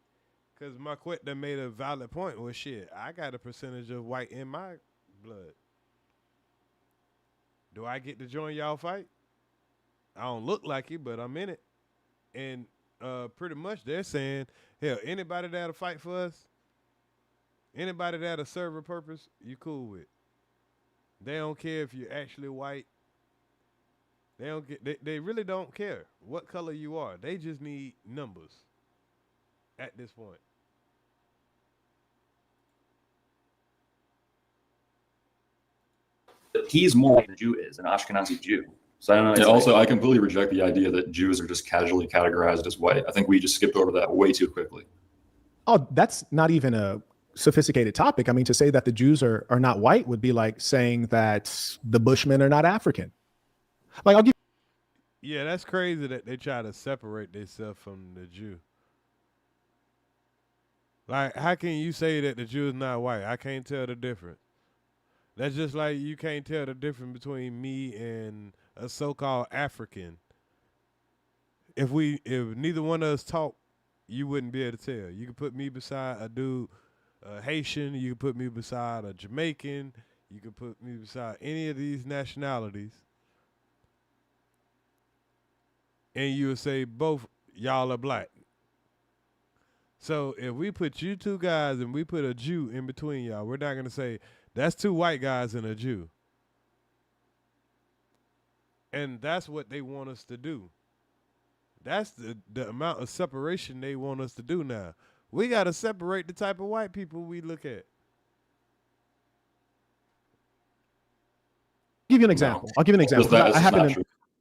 [SPEAKER 4] Because Marquett done made a valid point. Well, shit, I got a percentage of white in my blood. Do I get to join y'all fight? I don't look like it, but I'm in it. And pretty much they're saying, hell, anybody that'll fight for us, anybody that'll serve a purpose, you cool with. They don't care if you're actually white. They really don't care what color you are. They just need numbers at this point.
[SPEAKER 3] He's more like a Jew is, an Ashkenazi Jew. So I don't know.
[SPEAKER 19] Yeah, also, I completely reject the idea that Jews are just casually categorized as white. I think we just skipped over that way too quickly.
[SPEAKER 15] Oh, that's not even a sophisticated topic. I mean, to say that the Jews are not white would be like saying that the Bushmen are not African. Like, I'll give.
[SPEAKER 4] Yeah, that's crazy that they try to separate themselves from the Jew. Like, how can you say that the Jew is not white? I can't tell the difference. That's just like you can't tell the difference between me and a so-called African. If neither one of us talk, you wouldn't be able to tell. You could put me beside a dude, a Haitian. You could put me beside a Jamaican. You could put me beside any of these nationalities. And you would say both y'all are black. So if we put you two guys and we put a Jew in between y'all, we're not going to say, that's two white guys and a Jew. And that's what they want us to do. That's the amount of separation they want us to do now. We got to separate the type of white people we look at.
[SPEAKER 15] Give you an example. I'll give you an example.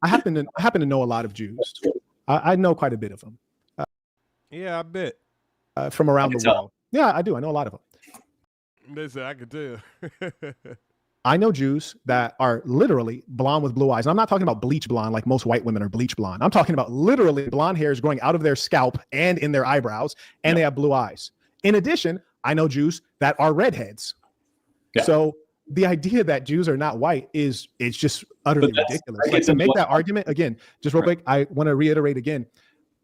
[SPEAKER 15] I happen to know a lot of Jews. I know quite a bit of them.
[SPEAKER 4] Yeah, I bet.
[SPEAKER 15] From around the world. Yeah, I do. I know a lot of them.
[SPEAKER 4] They say I can tell.
[SPEAKER 15] I know Jews that are literally blonde with blue eyes. And I'm not talking about bleach blonde like most white women are bleach blonde. I'm talking about literally blonde hairs growing out of their scalp and in their eyebrows, and they have blue eyes. In addition, I know Jews that are redheads. Yeah. So the idea that Jews are not white it's just utterly ridiculous. Like, to make that argument, again, just real quick, I want to reiterate again,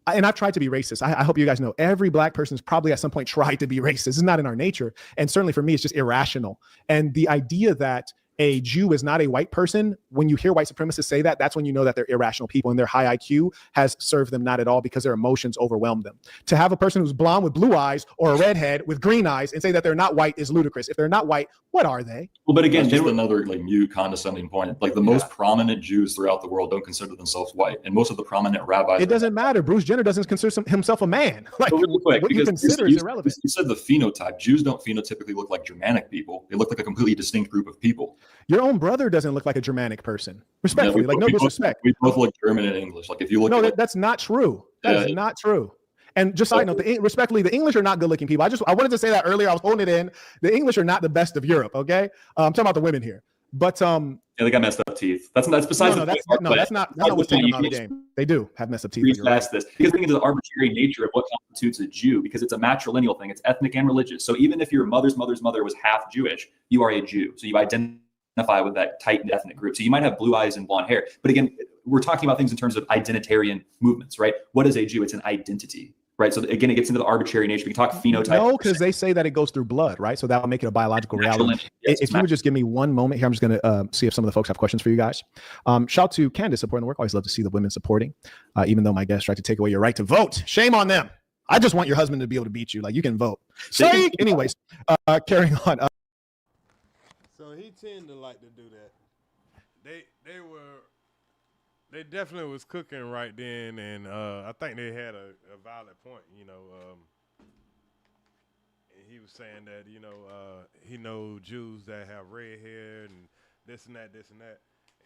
[SPEAKER 15] and I've tried to be racist. I hope you guys know every black person's probably at some point tried to be racist. It's not in our nature. And certainly for me, it's just irrational. And the idea that a Jew is not a white person, when you hear white supremacists say that, that's when you know that they're irrational people and their high IQ has served them not at all because their emotions overwhelm them. To have a person who's blonde with blue eyes or a redhead with green eyes and say that they're not white is ludicrous. If they're not white, what are they?
[SPEAKER 19] Well, but again, just another like mute condescending point. Like the most prominent Jews throughout the world don't consider themselves white, and most of the prominent rabbis.
[SPEAKER 15] It doesn't matter. Bruce Jenner doesn't consider himself a man. Like,
[SPEAKER 19] really quick,
[SPEAKER 15] what you consider is irrelevant.
[SPEAKER 19] You said the phenotype. Jews don't phenotypically look like Germanic people. They look like a completely distinct group of people.
[SPEAKER 15] Your own brother doesn't look like a Germanic person. Respectfully, like no disrespect.
[SPEAKER 19] We both look German and English. Like if you look.
[SPEAKER 15] No, that's not true. That is not true. And just side note, respectfully, the English are not good-looking people. I wanted to say that earlier. I was holding it in. The English are not the best of Europe. Okay, I'm talking about the women here. But
[SPEAKER 3] yeah, they got messed up teeth. That's besides.
[SPEAKER 15] That's not what's taking them out of the game. They do have messed up teeth.
[SPEAKER 3] Past this because think of the arbitrary nature of what constitutes a Jew, because it's a matrilineal thing. It's ethnic and religious. So even if your mother's mother was half Jewish, you are a Jew. So you identify with that tight ethnic group. So you might have blue eyes and blonde hair, but again, we're talking about things in terms of identitarian movements, right? What is a Jew? It's an identity. Right. So again, it gets into the arbitrary nature. We can talk phenotype.
[SPEAKER 15] No, because they say that it goes through blood, right? So that will make it a biological reality. Yes, if you would just give me one moment here, I'm just going to see if some of the folks have questions for you guys. Shout out to Candace supporting the work. Always love to see the women supporting, even though my guests tried to take away your right to vote. Shame on them. I just want your husband to be able to beat you. Like, you can vote. So, anyways, carrying on.
[SPEAKER 4] So he tended to like to do that. They definitely was cooking right then, and I think they had a valid point, and he was saying that, he know Jews that have red hair and this and that,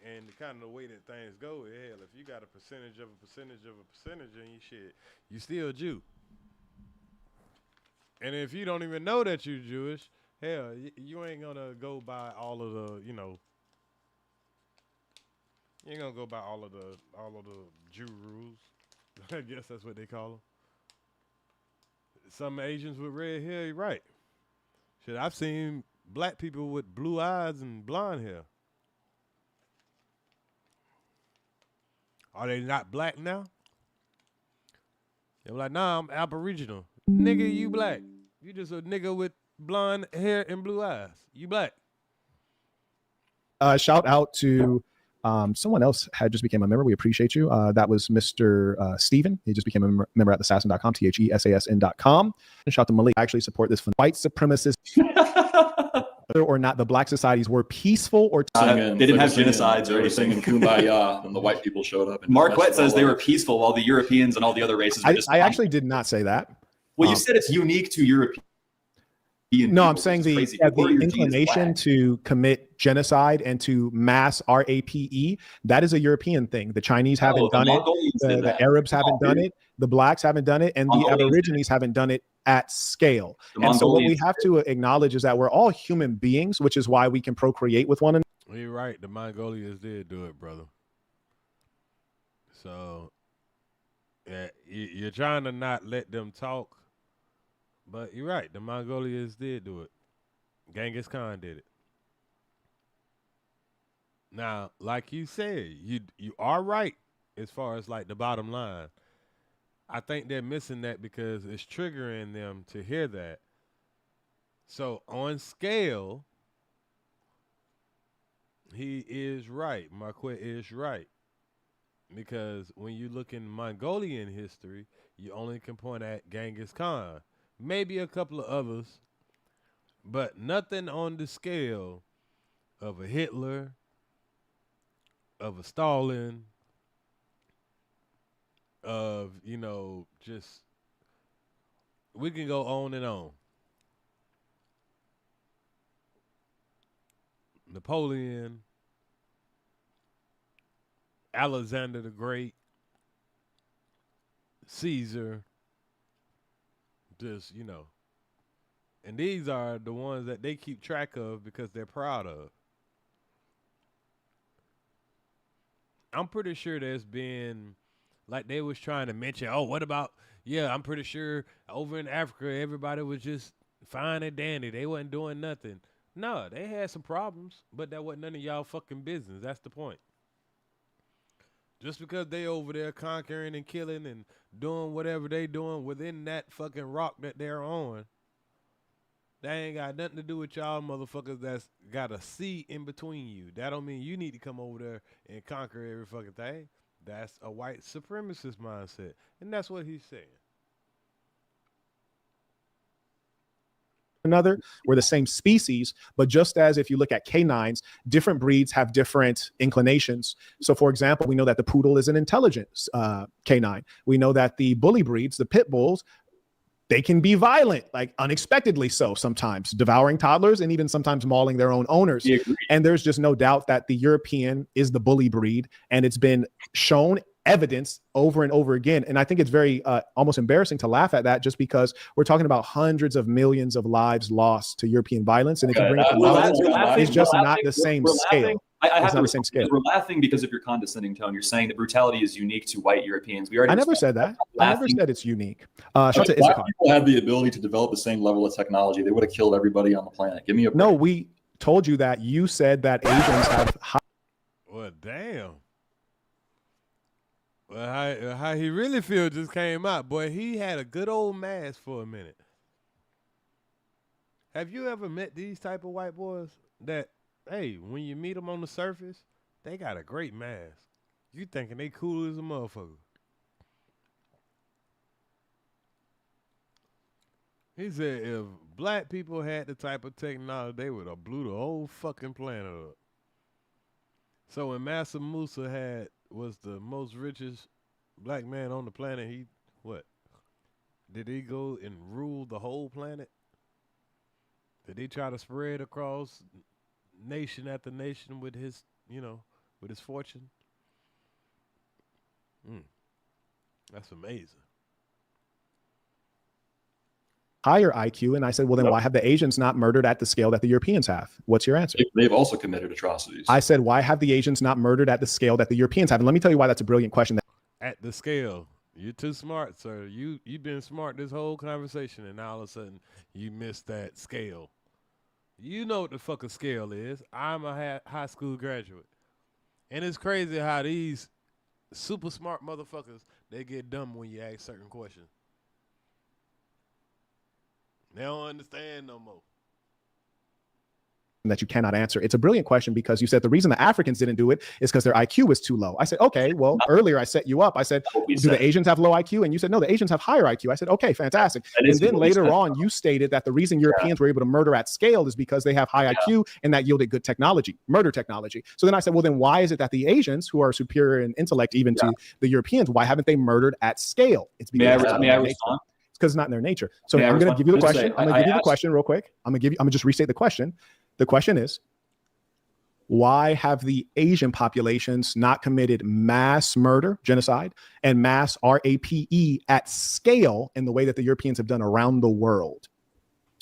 [SPEAKER 4] And kind of the way that things go, hell, if you got a percentage of a percentage of a percentage in your shit, you still Jew. And if you don't even know that you're Jewish, hell, you ain't gonna go by all of the, you know, you ain't gonna go by all of the Jew rules. I guess that's what they call them. Some Asians with red hair, you're right. Shit, I've seen black people with blue eyes and blonde hair. Are they not black now? They're like, nah, I'm Aboriginal. Nigga, you black. You just a nigga with blonde hair and blue eyes. You black.
[SPEAKER 18] Shout out to someone else had just became a member. We appreciate you. That was Mr. Steven. He just became a member at thesassin.com, THESASN.com. And shout out to Malik. I actually support this white supremacist. Whether or not the black societies were peaceful or
[SPEAKER 3] they didn't have genocides or anything.
[SPEAKER 19] Singing Kumbaya, and the white people showed up. And
[SPEAKER 3] Marquett says they were peaceful while the Europeans and all the other races were just.
[SPEAKER 18] I actually did not say that.
[SPEAKER 3] Well, you said it's unique to European.
[SPEAKER 18] No, I'm saying the inclination to commit genocide and to mass RAPE, that is a European thing. The Chinese haven't done it. The Arabs haven't done it. The blacks haven't done it. And the Aborigines haven't done it at scale. And so what we have to acknowledge is that we're all human beings, which is why we can procreate with one another.
[SPEAKER 4] You're right. The Mongolians did do it, brother. So yeah, you're trying to not let them talk. But you're right. The Mongolians did do it. Genghis Khan did it. Now, like you said, you are right as far as like the bottom line. I think they're missing that because it's triggering them to hear that. So on scale, he is right. Marquette is right. Because when you look in Mongolian history, you only can point at Genghis Khan. Maybe a couple of others, but nothing on the scale of a Hitler, of a Stalin, of, you know, just, we can go on and on. Napoleon, Alexander the Great, Caesar, just, you know. And these are the ones that they keep track of because they're proud of. I'm pretty sure there's been, like they was trying to mention, oh, what about, yeah, I'm pretty sure over in Africa, everybody was just fine and dandy. They wasn't doing nothing. No, they had some problems, but that wasn't none of y'all fucking business. That's the point. Just because they over there conquering and killing and doing whatever they doing within that fucking rock that they're on, that ain't got nothing to do with y'all motherfuckers that's got a sea in between you. That don't mean you need to come over there and conquer every fucking thing. That's a white supremacist mindset. And that's what he's saying.
[SPEAKER 18] Another, we're the same species, but just as if you look at canines, different breeds have different inclinations. So for example, we know that the poodle is an intelligent canine. We know that the bully breeds, the pit bulls, they can be violent, like unexpectedly so sometimes, devouring toddlers and even sometimes mauling their own owners. And there's just no doubt that the European is the bully breed, and it's been shown, evidence over and over again. And I think it's very almost embarrassing to laugh at that, just because we're talking about hundreds of millions of lives lost to European violence. And if you bring it to violence, it's just not the same scale.
[SPEAKER 3] I have to the same scale. We're laughing because of your condescending tone. You're saying that brutality is unique to white Europeans. We already
[SPEAKER 18] I never said that. I never said it's unique.
[SPEAKER 19] If black people had the ability to develop the same level of technology, they would have killed everybody on the planet. Give me a break.
[SPEAKER 18] No, we told you that. You said that Asians have high.
[SPEAKER 4] Well, damn. Well, how he really feels just came out. Boy, he had a good old mask for a minute. Have you ever met these type of white boys that, hey, when you meet them on the surface, they got a great mask. You thinking they cool as a motherfucker. He said if black people had the type of technology, they would have blew the whole fucking planet up. So when Massa Musa was the most richest black man on the planet, he, what? Did he go and rule the whole planet? Did he try to spread across nation after nation with his, you know, with his fortune. That's amazing.
[SPEAKER 18] Higher IQ. And I said, well, then why have the Asians not murdered at the scale that the Europeans have? What's your answer?
[SPEAKER 19] They've also committed atrocities.
[SPEAKER 18] I said, why have the Asians not murdered at the scale that the Europeans have? And let me tell you why that's a brilliant question.
[SPEAKER 4] At the scale. You're too smart, sir. You've been smart this whole conversation, and now all of a sudden you missed that scale. You know what the fuck a scale is. I'm a high school graduate. And it's crazy how these super smart motherfuckers, they get dumb when you ask certain questions. They don't understand no more.
[SPEAKER 18] That you cannot answer. It's a brilliant question because you said the reason the Africans didn't do it is because their IQ was too low. I said, okay, well, earlier I set you up. I said, do the Asians have low IQ? And you said, no, the Asians have higher IQ. I said, okay, fantastic. And then later on, you stated that the reason Europeans were able to murder at scale is because they have high IQ and that yielded good technology, murder technology. So then I said, well, then why is it that the Asians, who are superior in intellect even to the Europeans, why haven't they murdered at scale? It's because
[SPEAKER 3] may I respond?
[SPEAKER 18] It's because it's not in their nature. So I'm going to give you the question. I'm going to give you the question real quick. I'm going to just restate the question. The question is, why have the Asian populations not committed mass murder, genocide, and mass RAPE at scale in the way that the Europeans have done around the world?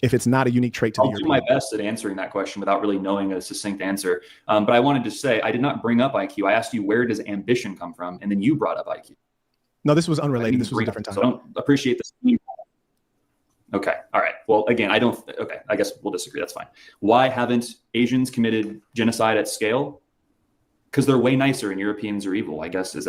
[SPEAKER 18] If it's not a unique trait to the Europeans.
[SPEAKER 3] I'll do my best at answering that question without really knowing a succinct answer. But I wanted to say, I did not bring up IQ. I asked you, where does ambition come from? And then you brought up IQ.
[SPEAKER 18] No, this was unrelated. This was a different time.
[SPEAKER 3] So I don't appreciate this. Okay. All right. Well, again, okay, I guess we'll disagree. That's fine. Why haven't Asians committed genocide at scale? Because they're way nicer and Europeans are evil, I guess. It's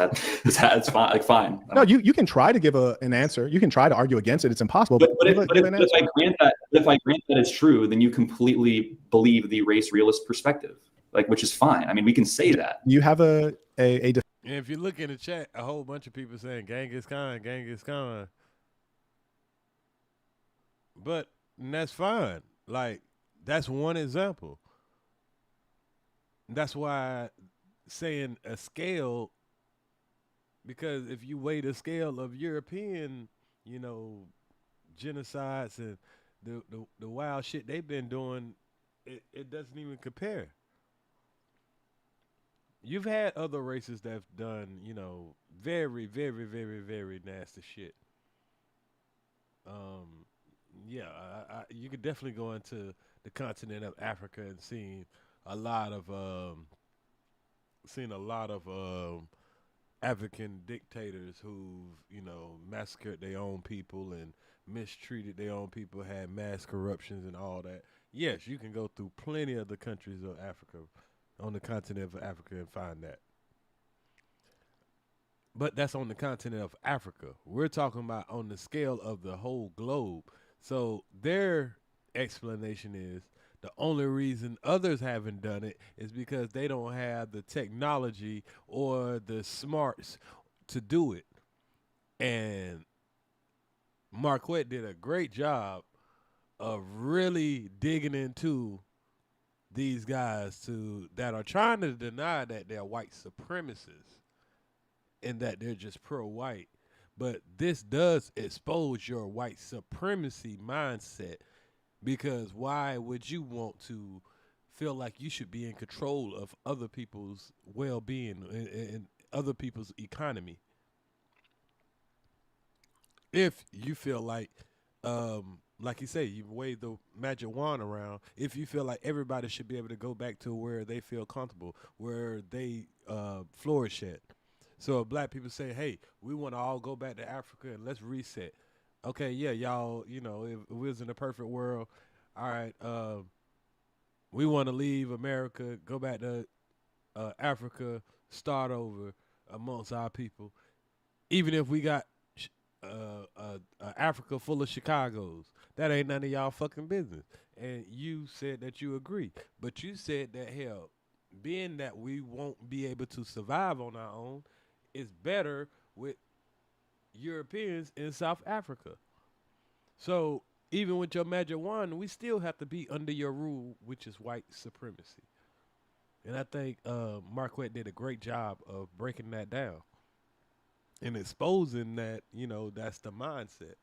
[SPEAKER 3] fine. Like, fine.
[SPEAKER 18] No, you can try to give an answer. You can try to argue against it. It's impossible.
[SPEAKER 3] But if I grant that it's true, then you completely believe the race realist perspective, like, which is fine. I mean, we can say that.
[SPEAKER 18] You have
[SPEAKER 4] and if you look in the chat, a whole bunch of people saying Genghis Khan, Genghis Khan. But that's fine. Like, that's one example. That's why saying a scale, because if you weigh the scale of European, genocides and the wild shit they've been doing, it doesn't even compare. You've had other races that have done, very, very, very, very nasty shit. Yeah, you could definitely go into the continent of Africa and seen a lot of African dictators who've massacred their own people and mistreated their own people, had mass corruptions and all that. Yes, you can go through plenty of the countries of Africa, on the continent of Africa, and find that. But that's on the continent of Africa. We're talking about on the scale of the whole globe. So their explanation is the only reason others haven't done it is because they don't have the technology or the smarts to do it. And Marquett did a great job of really digging into these guys that are trying to deny that they're white supremacists and that they're just pro-white. But this does expose your white supremacy mindset, because why would you want to feel like you should be in control of other people's well-being and other people's economy? If you feel like you say, you wave the magic wand around, if you feel like everybody should be able to go back to where they feel comfortable, where they flourish at. So if black people say, hey, we want to all go back to Africa and let's reset. Okay, yeah, y'all, if we was in a perfect world, all right, we want to leave America, go back to Africa, start over amongst our people. Even if we got Africa full of Chicagos, that ain't none of y'all fucking business. And you said that you agree. But you said that, hell, being that we won't be able to survive on our own, it's better with Europeans in South Africa. So even with your magic wand, we still have to be under your rule, which is white supremacy. And I think Marquett did a great job of breaking that down and exposing that, that's the mindset.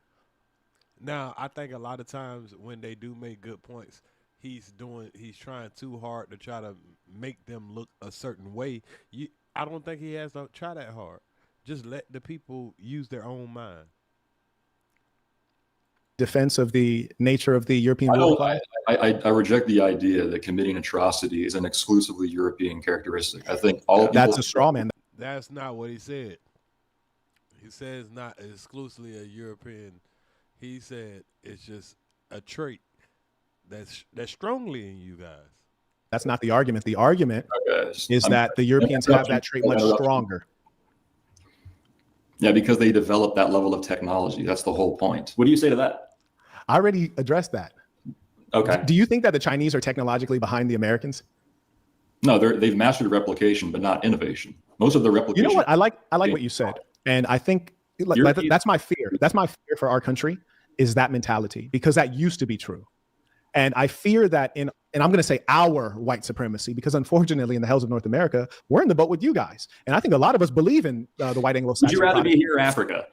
[SPEAKER 4] Now, I think a lot of times when they do make good points, he's trying too hard to try to make them look a certain way. I don't think he has to try that hard. Just let the people use their own mind.
[SPEAKER 18] Defense of the nature of the European ruling class?
[SPEAKER 19] I reject the idea that committing atrocity is an exclusively European characteristic. I think all
[SPEAKER 18] that's a straw man.
[SPEAKER 4] That's not what he said. He said it's not exclusively a European. He said it's just a trait that's strongly in you guys.
[SPEAKER 18] That's not the argument. The argument is that the Europeans have that trait much stronger.
[SPEAKER 19] Yeah, because they developed that level of technology. That's the whole point.
[SPEAKER 3] What do you say to that?
[SPEAKER 18] I already addressed that.
[SPEAKER 19] Okay.
[SPEAKER 18] Do you think that the Chinese are technologically behind the Americans?
[SPEAKER 19] No, they've mastered replication, but not innovation. Most of the replication.
[SPEAKER 18] You know what? I like what you said, and I think that's my fear. That's my fear for our country is that mentality, because that used to be true, and I fear that and I'm going to say our white supremacy, because unfortunately in the hells of North America, we're in the boat with you guys, and I think a lot of us believe in the white Anglo-Saxon.
[SPEAKER 3] Would you rather be here or Africa?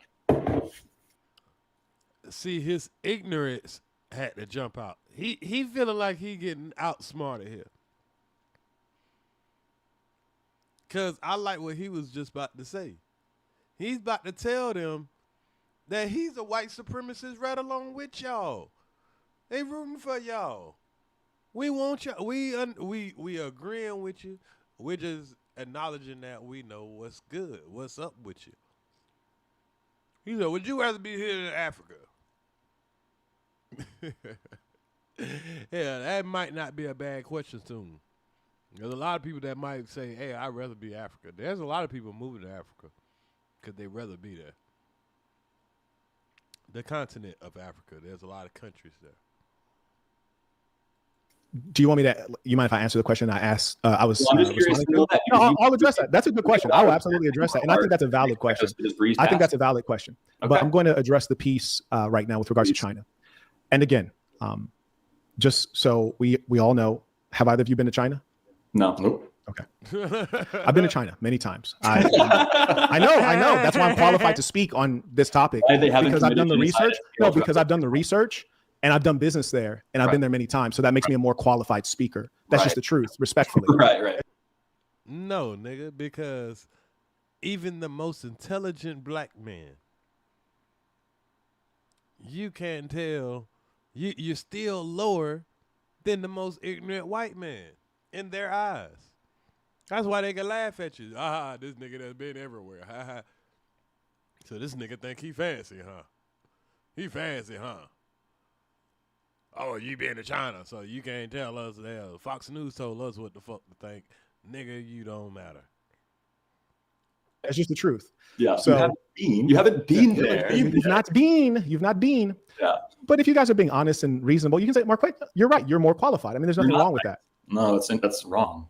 [SPEAKER 4] See, his ignorance had to jump out. He feeling like he getting outsmarted here. Because I like what he was just about to say. He's about to tell them that he's a white supremacist right along with y'all. They rooting for y'all. We want y'all. We agreeing with you. We're just acknowledging that we know what's good. What's up with you. He said, would you rather be here in Africa? Yeah, that might not be a bad question to him. There's a lot of people that might say, hey, I'd rather be Africa. There's a lot of people moving to Africa because they'd rather be there. The continent of Africa, there's a lot of countries there.
[SPEAKER 18] Do you want me to? You mind if I answer the question I asked? I was.
[SPEAKER 3] Well, I'm just curious to know that.
[SPEAKER 18] No, I'll address that. That's a good question. I will absolutely address that, and I think that's a valid question. I think that's a valid question. But I'm going to address the piece right now with regards to China. And again, just so we all know, have either of you been to China?
[SPEAKER 19] No. Nope.
[SPEAKER 18] Okay. I've been to China many times. I know. That's why I'm qualified to speak on this topic, because I've done the research. No, because I've done the research. And I've done business there, and I've been there many times. So that makes me a more qualified speaker. That's just the truth, respectfully.
[SPEAKER 19] Right.
[SPEAKER 4] No, nigga, because even the most intelligent black man, you can't tell, you're still lower than the most ignorant white man in their eyes. That's why they can laugh at you. This nigga that's been everywhere. So this nigga think he fancy, huh? He fancy, huh? Oh, you been to China, so you can't tell us that. Fox News told us what the fuck to think. Nigga, you don't matter.
[SPEAKER 18] That's just the truth.
[SPEAKER 19] Yeah.
[SPEAKER 18] So
[SPEAKER 19] you haven't been there.
[SPEAKER 18] You've not been.
[SPEAKER 19] Yeah.
[SPEAKER 18] But if you guys are being honest and reasonable, you can say, Marquett, you're right. You're more qualified. I mean, there's nothing wrong with that.
[SPEAKER 19] No, that's wrong.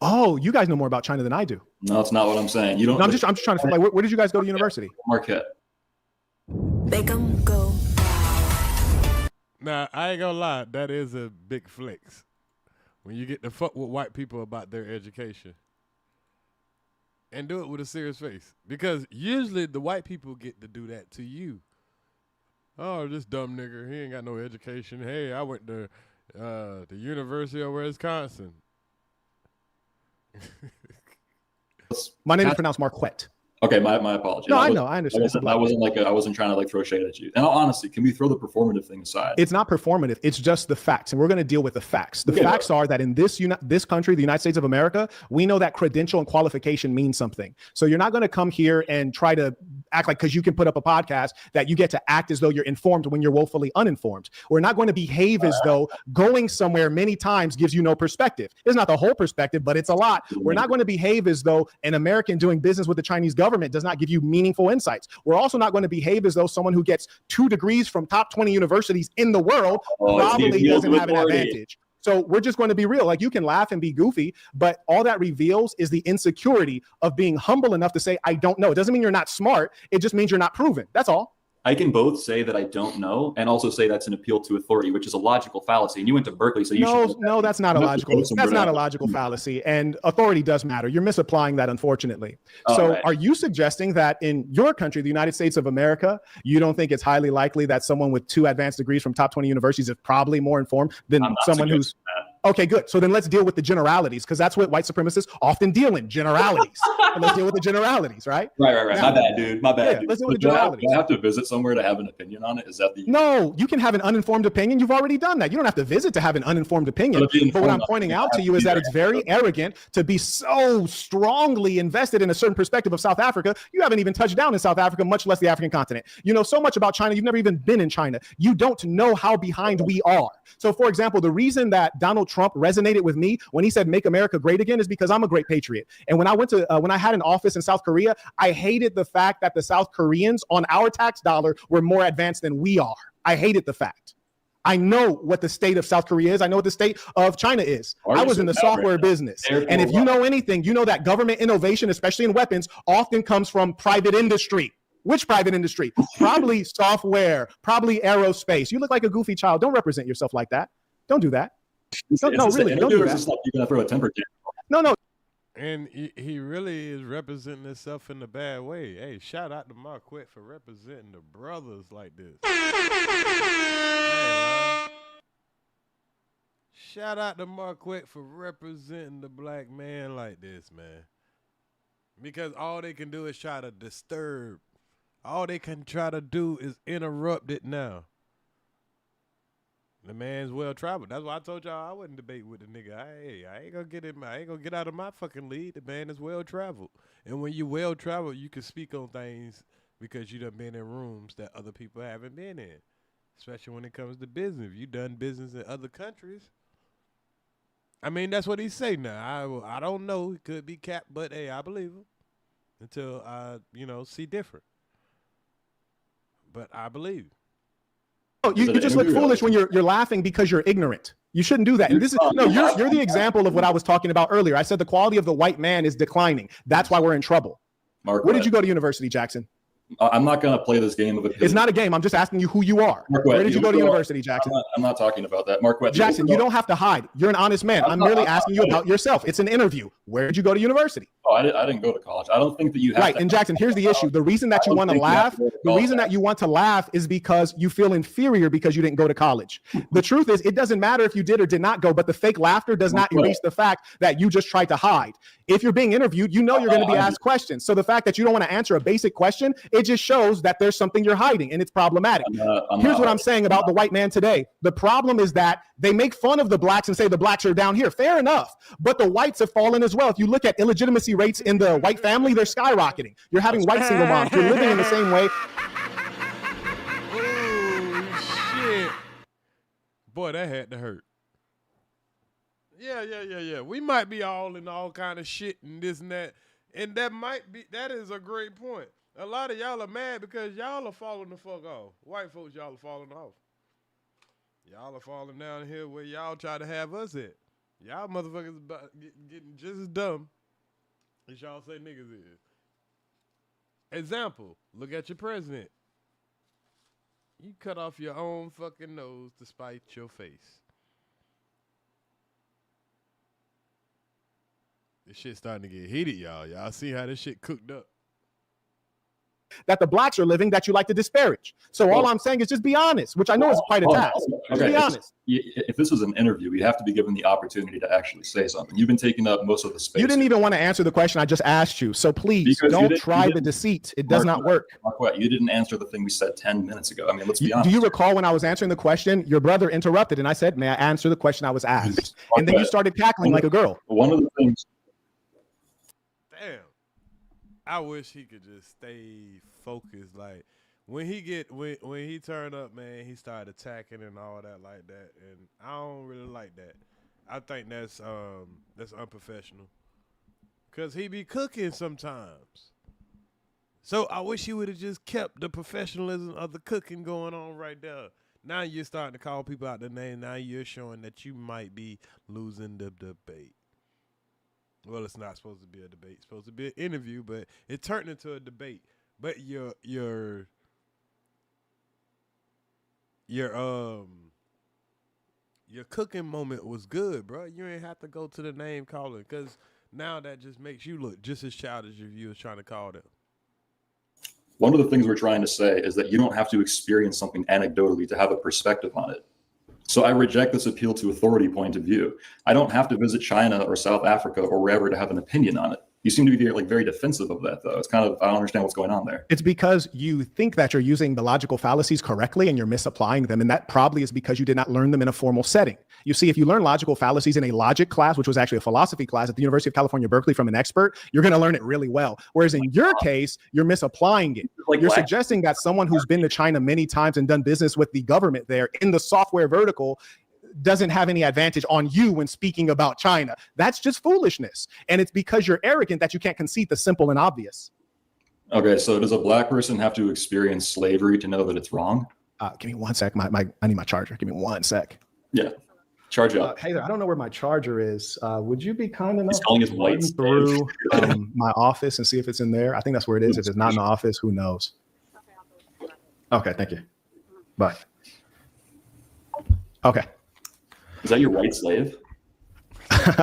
[SPEAKER 18] Oh, you guys know more about China than I do.
[SPEAKER 19] No, that's not what I'm saying. You don't.
[SPEAKER 18] No, I'm just trying to feel like, where did you guys go to university?
[SPEAKER 19] Marquett.
[SPEAKER 12] Beckham, go.
[SPEAKER 4] Now, I ain't gonna lie, that is a big flex. When you get to fuck with white people about their education. And do it with a serious face. Because usually the white people get to do that to you. Oh, this dumb nigga, he ain't got no education. Hey, I went to the University of Wisconsin.
[SPEAKER 18] My name is pronounced Marquett.
[SPEAKER 19] Okay, my apologies.
[SPEAKER 18] No, I know, I understand.
[SPEAKER 19] I wasn't trying to throw shade at you. And honestly, can we throw the performative thing aside?
[SPEAKER 18] It's not performative. It's just the facts, and we're going to deal with the facts. The facts are that in this country, the United States of America, we know that credential and qualification means something. So you're not going to come here and try to act like, because you can put up a podcast, that you get to act as though you're informed when you're woefully uninformed. We're not going to behave as though going somewhere many times gives you no perspective. It's not the whole perspective, but it's a lot. We're not going to behave as though an American doing business with the Chinese government does not give you meaningful insights. We're also not going to behave as though someone who gets 2 degrees from top 20 universities in the world probably doesn't have an advantage. So we're just going to be real. Like, you can laugh and be goofy, but all that reveals is the insecurity of being humble enough to say, I don't know. It doesn't mean you're not smart. It just means you're not proven. That's all.
[SPEAKER 3] I can both say that I don't know and also say that's an appeal to authority, which is a logical fallacy. And you went to Berkeley, so you should.
[SPEAKER 15] No, that's not a logical. That's not a logical fallacy, and authority does matter. You're misapplying that, unfortunately. So,
[SPEAKER 3] right.
[SPEAKER 15] Are you suggesting that in your country, the United States of America, you don't think it's highly likely that someone with 2 advanced degrees from top 20 universities is probably more informed than someone who's? Okay, good. So then let's deal with the generalities, because that's what white supremacists often deal in, generalities. And let's deal with the generalities, right?
[SPEAKER 3] Right.
[SPEAKER 15] Now,
[SPEAKER 3] My bad, dude. My bad.
[SPEAKER 15] Yeah,
[SPEAKER 3] Dude.
[SPEAKER 15] let's deal with the
[SPEAKER 19] Do I
[SPEAKER 15] generalities.
[SPEAKER 19] have to visit somewhere to have an opinion on it? Is that the?
[SPEAKER 15] No, you can have an uninformed opinion. You've already done that. You don't have to visit to have an uninformed opinion. But what I'm pointing out to you is that it's very arrogant to be so strongly invested in a certain perspective of South Africa. You haven't even touched down in South Africa, much less the African continent. You know so much about China. You've never even been in China. You don't know how behind we are. So, for example, the reason that Donald Trump resonated with me when he said "Make America Great Again" is because I'm a great patriot. And when I had an office in South Korea, I hated the fact that the South Koreans on our tax dollar were more advanced than we are. I hated the fact. I know what the state of South Korea is. I know what the state of China is. I was in the software business. And if you know anything, you know that government innovation, especially in weapons, often comes from private industry. Which private industry? Probably software, probably aerospace. You look like a goofy child. Don't represent yourself like that. Don't do that. No, really, don't do that.
[SPEAKER 19] Just like you're gonna throw a temper tantrum.
[SPEAKER 15] No.
[SPEAKER 4] And he really is representing himself in a bad way. Hey, shout out to Marquett for representing the brothers like this. Hey, shout out to Marquett for representing the black man like this, man. Because all they can do is try to disturb. All they can try to do is interrupt it now. The man's well traveled. That's why I told y'all I wouldn't debate with the nigga. I ain't gonna get out of my fucking league. The man is well traveled. And when you well traveled, you can speak on things because you done been in rooms that other people haven't been in. Especially when it comes to business. If you done business in other countries. I mean, that's what he say now. I don't know. It could be cap, but hey, I believe him. Until I, see different. But I believe.
[SPEAKER 15] You just look foolish when you're laughing because you're ignorant. You shouldn't do that. And you're the example of what I was talking about earlier. I said the quality of the white man is declining. That's why we're in trouble.
[SPEAKER 19] Mark,
[SPEAKER 15] where did you go to university, Jackson?
[SPEAKER 19] I'm not going to play this game of opinion.
[SPEAKER 15] It's not a game. I'm just asking you who you are. Where did you go to university, Jackson?
[SPEAKER 19] I'm not talking about that. Marquett.
[SPEAKER 15] Jackson, you don't have to hide. You're an honest man. I'm merely asking you about yourself. It's an interview. Where did you go to university?
[SPEAKER 19] Oh, I didn't go to college. I don't think that you have
[SPEAKER 15] Right. And Jackson, here's the issue. The reason that you want to laugh, is because you feel inferior because you didn't go to college. The truth is, it doesn't matter if you did or did not go, but the fake laughter does not erase the fact that you just tried to hide. If you're being interviewed, you know you're going to be asked questions. So the fact that you don't want to answer a basic question, it just shows that there's something you're hiding, and it's problematic. Here's what I'm saying about the white man today. The problem is that they make fun of the blacks and say the blacks are down here. Fair enough. But the whites have fallen as well. If you look at illegitimacy rates in the white family, they're skyrocketing. You're having white single moms. You're living in the same way.
[SPEAKER 4] Oh, shit. Boy, that had to hurt. Yeah. We might be all in all kind of shit and this and that. And that is a great point. A lot of y'all are mad because y'all are falling the fuck off. White folks, y'all are falling off. Y'all are falling down here where y'all try to have us at. Y'all motherfuckers getting just as dumb as y'all say niggas is. Example, look at your president. You cut off your own fucking nose to spite your face. This shit starting to get heated, y'all. Y'all see how this shit cooked up.
[SPEAKER 15] That the blacks are living that you like to disparage. So all I'm saying is just be honest, which I know is quite a task. Just be honest.
[SPEAKER 19] If this was an interview, you have to be given the opportunity to actually say something. You've been taking up most of the space.
[SPEAKER 15] You didn't even want to answer the question I just asked you. So please don't try the deceit. It does not work.
[SPEAKER 19] Marquett, you didn't answer the thing we said 10 minutes ago. I mean, let's be honest.
[SPEAKER 15] Do you recall when I was answering the question, your brother interrupted and I said, may I answer the question I was asked? And then you started cackling like a girl.
[SPEAKER 19] One of the things.
[SPEAKER 4] Damn. I wish he could just stay focused. Like when he turned up, man, he started attacking and all that like that, and I don't really like that. I think that's unprofessional. Cause he be cooking sometimes. So I wish he would have just kept the professionalism of the cooking going on right there. Now you're starting to call people out their name. Now you're showing that you might be losing the debate. Well, it's not supposed to be a debate. It's supposed to be an interview, but it turned into a debate. But your your cooking moment was good, bro. You ain't have to go to the name calling, because now that just makes you look just as childish as you was trying to call them.
[SPEAKER 19] One of the things we're trying to say is that you don't have to experience something anecdotally to have a perspective on it. So I reject this appeal to authority point of view. I don't have to visit China or South Africa or wherever to have an opinion on it. You seem to be like very defensive of that, though. It's kind of, I don't understand what's going on there.
[SPEAKER 15] It's because you think that you're using the logical fallacies correctly and you're misapplying them. And that probably is because you did not learn them in a formal setting. You see, if you learn logical fallacies in a logic class, which was actually a philosophy class at the University of California, Berkeley from an expert, you're going to learn it really well. Whereas in your case, you're misapplying it.
[SPEAKER 19] Like
[SPEAKER 15] you're suggesting that someone who's been to China many times and done business with the government there in the software vertical doesn't have any advantage on you when speaking about China. That's just foolishness. And it's because you're arrogant that you can't concede the simple and obvious.
[SPEAKER 19] Okay, so does a black person have to experience slavery to know that it's wrong?
[SPEAKER 15] Give me 1 sec. I need my charger. Give me 1 sec.
[SPEAKER 19] Yeah, charge up.
[SPEAKER 15] Hey there, I don't know where my charger is. Would you be kind enough
[SPEAKER 19] calling his
[SPEAKER 15] to
[SPEAKER 19] white
[SPEAKER 15] run through my office and see if it's in there? I think that's where it is. If it's not in the office, who knows? Okay, thank you. Bye. Okay.
[SPEAKER 19] Is that your white slave?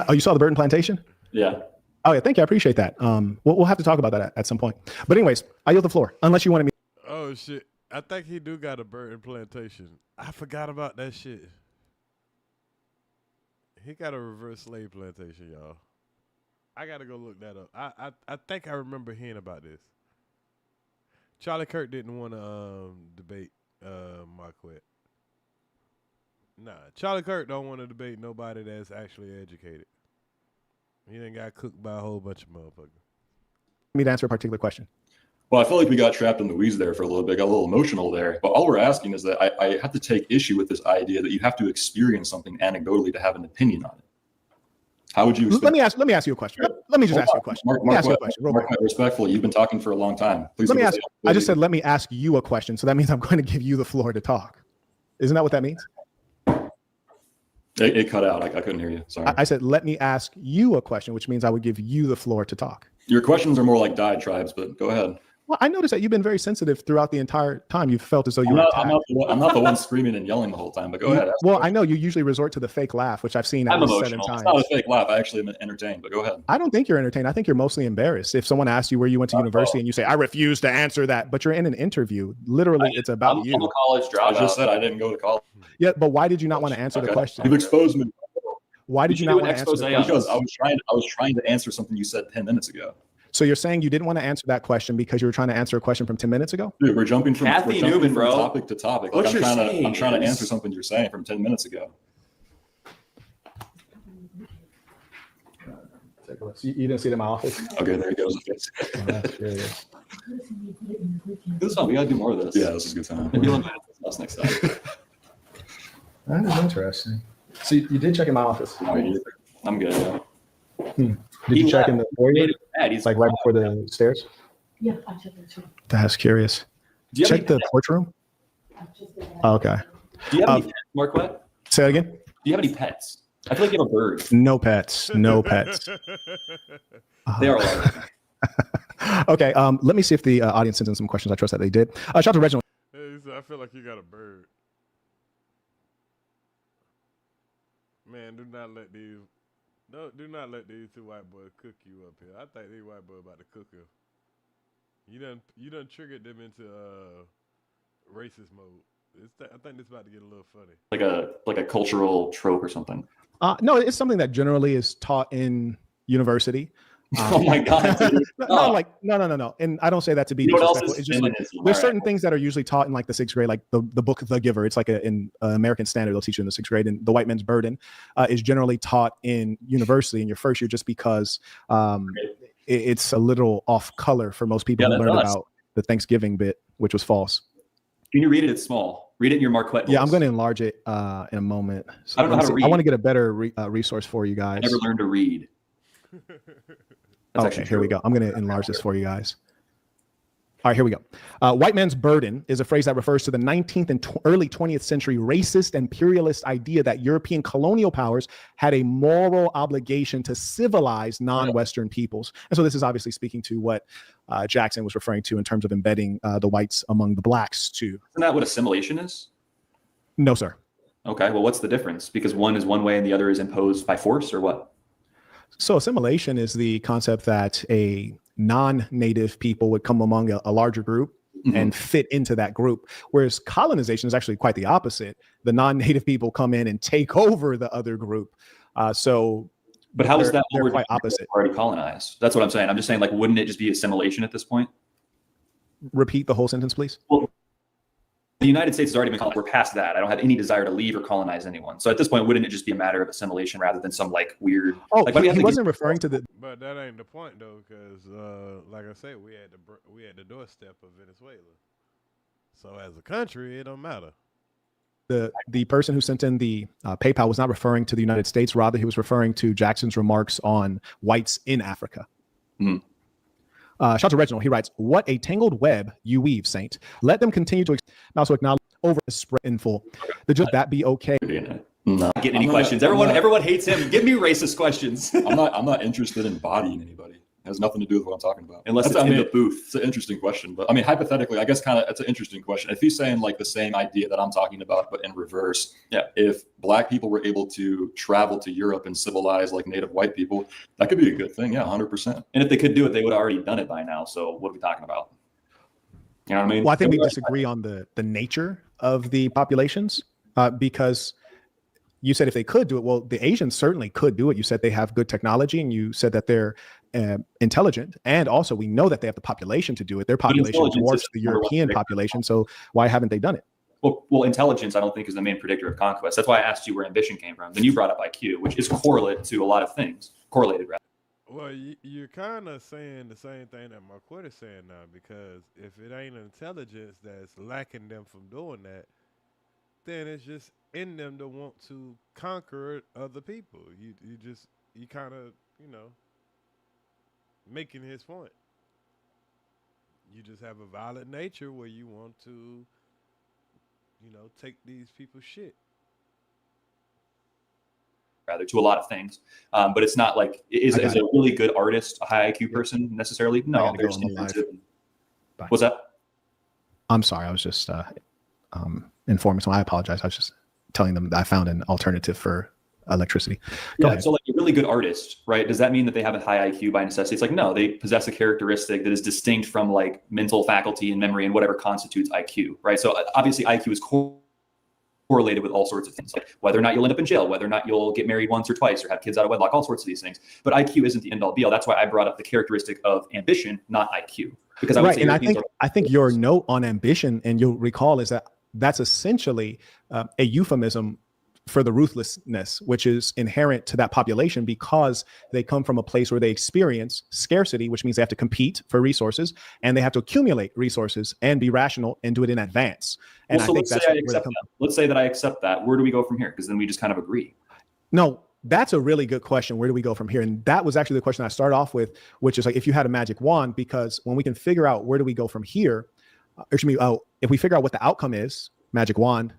[SPEAKER 15] Oh, you saw the Burton plantation?
[SPEAKER 19] Yeah.
[SPEAKER 15] Oh yeah, thank you. I appreciate that. We'll have to talk about that at some point. But anyways, I yield the floor. Unless you wanted me.
[SPEAKER 4] Oh shit! I think he do got a Burton plantation. I forgot about that shit. He got a reverse slave plantation, y'all. I gotta go look that up. I think I remember hearing about this. Charlie Kirk didn't want to debate Marquett. Nah, Charlie Kirk don't want to debate nobody that's actually educated. He done got cooked by a whole bunch of motherfuckers.
[SPEAKER 15] Me to answer a particular question.
[SPEAKER 19] Well, I feel like we got trapped in the weeds there for a little bit, got a little emotional there. But all we're asking is that I have to take issue with this idea that you have to experience something anecdotally to have an opinion on it. How would you?
[SPEAKER 15] Let me ask you a question. Let me just ask you a question. Let me ask you a question.
[SPEAKER 19] Marquett, respectfully, you've been talking for a long time. Please
[SPEAKER 15] let me ask. I just said let me ask you a question, so that means I'm going to give you the floor to talk. Isn't that what that means?
[SPEAKER 19] It cut out. I couldn't hear you. Sorry.
[SPEAKER 15] I said, let me ask you a question, which means I would give you the floor to talk.
[SPEAKER 19] Your questions are more like diatribes, but go ahead.
[SPEAKER 15] Well, I noticed that you've been very sensitive throughout the entire time. You felt as though you were
[SPEAKER 19] I'm not the one screaming and yelling the whole time, but go ahead.
[SPEAKER 15] Well, I know you usually resort to the fake laugh, which I've seen at least 7 times.
[SPEAKER 19] It's not a fake laugh. I actually am entertained, but go ahead.
[SPEAKER 15] I don't think you're entertained. I think you're mostly embarrassed. If someone asks you where you went to university and you say, I refuse to answer that, but you're in an interview, literally it's about you.
[SPEAKER 19] I'm a college dropout. I just said I didn't go to college.
[SPEAKER 15] Yeah, but why did you not want to answer the question?
[SPEAKER 19] You've exposed me.
[SPEAKER 15] Why did you not want to answer the question?
[SPEAKER 19] Because I was trying to answer something you said 10 minutes ago.
[SPEAKER 15] So you're saying you didn't want to answer that question because you were trying to answer a question from 10 minutes ago?
[SPEAKER 19] Dude, we're jumping from
[SPEAKER 23] Kathy Newman, bro.
[SPEAKER 19] Topic to topic. Like I'm trying to answer something you're saying from 10 minutes ago.
[SPEAKER 15] You didn't see it in my office?
[SPEAKER 19] Okay, there he goes.
[SPEAKER 15] That's curious.
[SPEAKER 19] This is fun. We gotta do more of this. Yeah, this is a good time. Maybe we'll invite us next time.
[SPEAKER 15] That is interesting. So you did check in my office?
[SPEAKER 19] I'm good. Yeah.
[SPEAKER 15] Did you check in the foyer? Like right before the stairs?
[SPEAKER 6] Yeah, I checked it too.
[SPEAKER 15] That's curious. Check the porch room? Oh, okay.
[SPEAKER 3] Do you have any pets, Marquett?
[SPEAKER 15] Say that again?
[SPEAKER 3] Do you have any pets? I feel like you have a bird.
[SPEAKER 15] No pets. No pets.
[SPEAKER 3] They are alive.
[SPEAKER 15] Okay. Let me see if the audience sends in some questions. I trust that they did. Shout out to Reginald.
[SPEAKER 4] Hey, so I feel like you got a bird. Man, do not let these two white boys cook you up here. I think these white boys about to cook you. You done triggered them into racist mode. I think this about to get a little funny.
[SPEAKER 19] Like a cultural trope or something.
[SPEAKER 15] No, it's something that generally is taught in university.
[SPEAKER 19] Oh my God!
[SPEAKER 15] No. And I don't say that to be disrespectful. It's just like there's certain things that are usually taught in like the 6th grade, like the book The Giver. It's like in American Standard, they'll teach you in the 6th grade, and The White Man's Burden is generally taught in university in your first year, just because it's a little off color for most people who learned about the Thanksgiving bit, which was false.
[SPEAKER 3] Can you read it? It's small. Read it in your Marquett voice.
[SPEAKER 15] Yeah, I'm going to enlarge it in a moment. So
[SPEAKER 3] I don't know how to read.
[SPEAKER 15] I want to get a better resource for you guys.
[SPEAKER 3] I never learned to read.
[SPEAKER 15] Okay, here we go. I'm going to enlarge this for you guys. All right, here we go. White man's burden is a phrase that refers to the 19th and early 20th century racist imperialist idea that European colonial powers had a moral obligation to civilize non-Western peoples. And so this is obviously speaking to what Jackson was referring to in terms of embedding the whites among the blacks too.
[SPEAKER 3] Isn't that what assimilation is?
[SPEAKER 15] No, sir.
[SPEAKER 3] Okay, well, what's the difference? Because one is one way and the other is imposed by force, or what?
[SPEAKER 15] So assimilation is the concept that a non-native people would come among a larger group and fit into that group. Whereas colonization is actually quite the opposite. The non-native people come in and take over the other group.
[SPEAKER 3] But how is that
[SPEAKER 15] they're quite opposite?
[SPEAKER 3] Already colonized. That's what I'm saying. I'm just saying, like, wouldn't it just be assimilation at this point?
[SPEAKER 15] Repeat the whole sentence, please.
[SPEAKER 3] Well, the United States has already been colonized. We're past that. I don't have any desire to leave or colonize anyone. So at this point, wouldn't it just be a matter of assimilation rather than some like weird?
[SPEAKER 15] Oh,
[SPEAKER 3] like,
[SPEAKER 15] he wasn't referring to the.
[SPEAKER 4] But that ain't the point though, because like I said, we had the doorstep of Venezuela. So as a country, it don't matter.
[SPEAKER 15] The person who sent in the PayPal was not referring to the United States. Rather, he was referring to Jackson's remarks on whites in Africa. Shout out to Reginald. He writes, "What a tangled web you weave, Saint. Let them continue to also acknowledge over the spread in full. Just that be okay."
[SPEAKER 3] No. Get any questions? Everyone hates him. Give me racist questions.
[SPEAKER 19] I'm not interested in bodying anybody. It has nothing to do with what I'm talking about.
[SPEAKER 3] Unless it's in the booth.
[SPEAKER 19] It's an interesting question. But I mean, hypothetically, I guess it's an interesting question. If he's saying like the same idea that I'm talking about, but in reverse, if black people were able to travel to Europe and civilize like native white people, that could be a good thing. Yeah, 100%.
[SPEAKER 3] And if they could do it, they would have already done it by now. So what are we talking about? You know what I mean?
[SPEAKER 15] Well, I think we disagree on the nature of the populations because you said if they could do it, well, the Asians certainly could do it. You said they have good technology, and you said that they're intelligent, and also we know that they have the population to do it. Their population dwarfs the European population, so why haven't they done it?
[SPEAKER 3] Well, intelligence, I don't think, is the main predictor of conquest. That's why I asked you where ambition came from. Then you brought up IQ, which is correlate to a lot of things. Correlated, rather.
[SPEAKER 4] Well, you're kind of saying the same thing that Marquett is saying now, because if it ain't intelligence that's lacking them from doing that, then it's just in them to want to conquer other people. You kind of, making his point. You just have a violent nature where you want to, take these people's shit.
[SPEAKER 3] Rather, to a lot of things. But it's not like, is a really good artist a high IQ person necessarily? No. There's What's that?
[SPEAKER 15] I'm sorry. I was just informing someone. I apologize. I was just telling them that I found an alternative for electricity. Go ahead.
[SPEAKER 3] So like a really good artist, right? Does that mean that they have a high IQ by necessity? It's like, no, they possess a characteristic that is distinct from like mental faculty and memory and whatever constitutes IQ, right? So obviously IQ is correlated with all sorts of things, like whether or not you'll end up in jail, whether or not you'll get married once or twice or have kids out of wedlock, all sorts of these things. But IQ isn't the end all be all. That's why I brought up the characteristic of ambition, not IQ. Because I would say,
[SPEAKER 15] and I think your note on ambition, and you'll recall, is that that's essentially a euphemism for the ruthlessness, which is inherent to that population because they come from a place where they experience scarcity, which means they have to compete for resources and they have to accumulate resources and be rational and do it in advance. And
[SPEAKER 3] well, so let's say that I accept that. Where do we go from here? Because then we just kind of agree.
[SPEAKER 15] No, that's a really good question. Where do we go from here? And that was actually the question I started off with, which is like, if you had a magic wand, because when we can figure out where do we go from here, if we figure out what the outcome is, magic wand,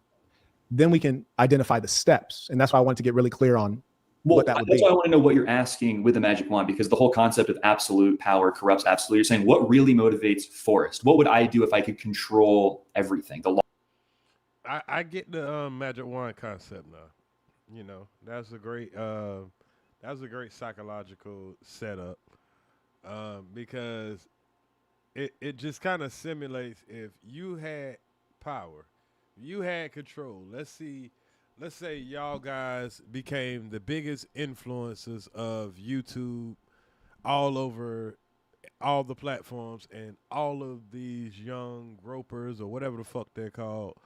[SPEAKER 15] then we can identify the steps. And that's why I wanted to get really clear on what that would be.
[SPEAKER 3] That's why I want to know what you're asking with the magic wand, because the whole concept of absolute power corrupts absolute. You're saying, what really motivates Forrest? What would I do if I could control everything? The law.
[SPEAKER 4] I get the magic wand concept now. That's a great psychological setup because it just kind of simulates if you had power. You had control. Let's say y'all guys became the biggest influencers of YouTube all over all the platforms, and all of these young gropers or whatever the fuck they're called,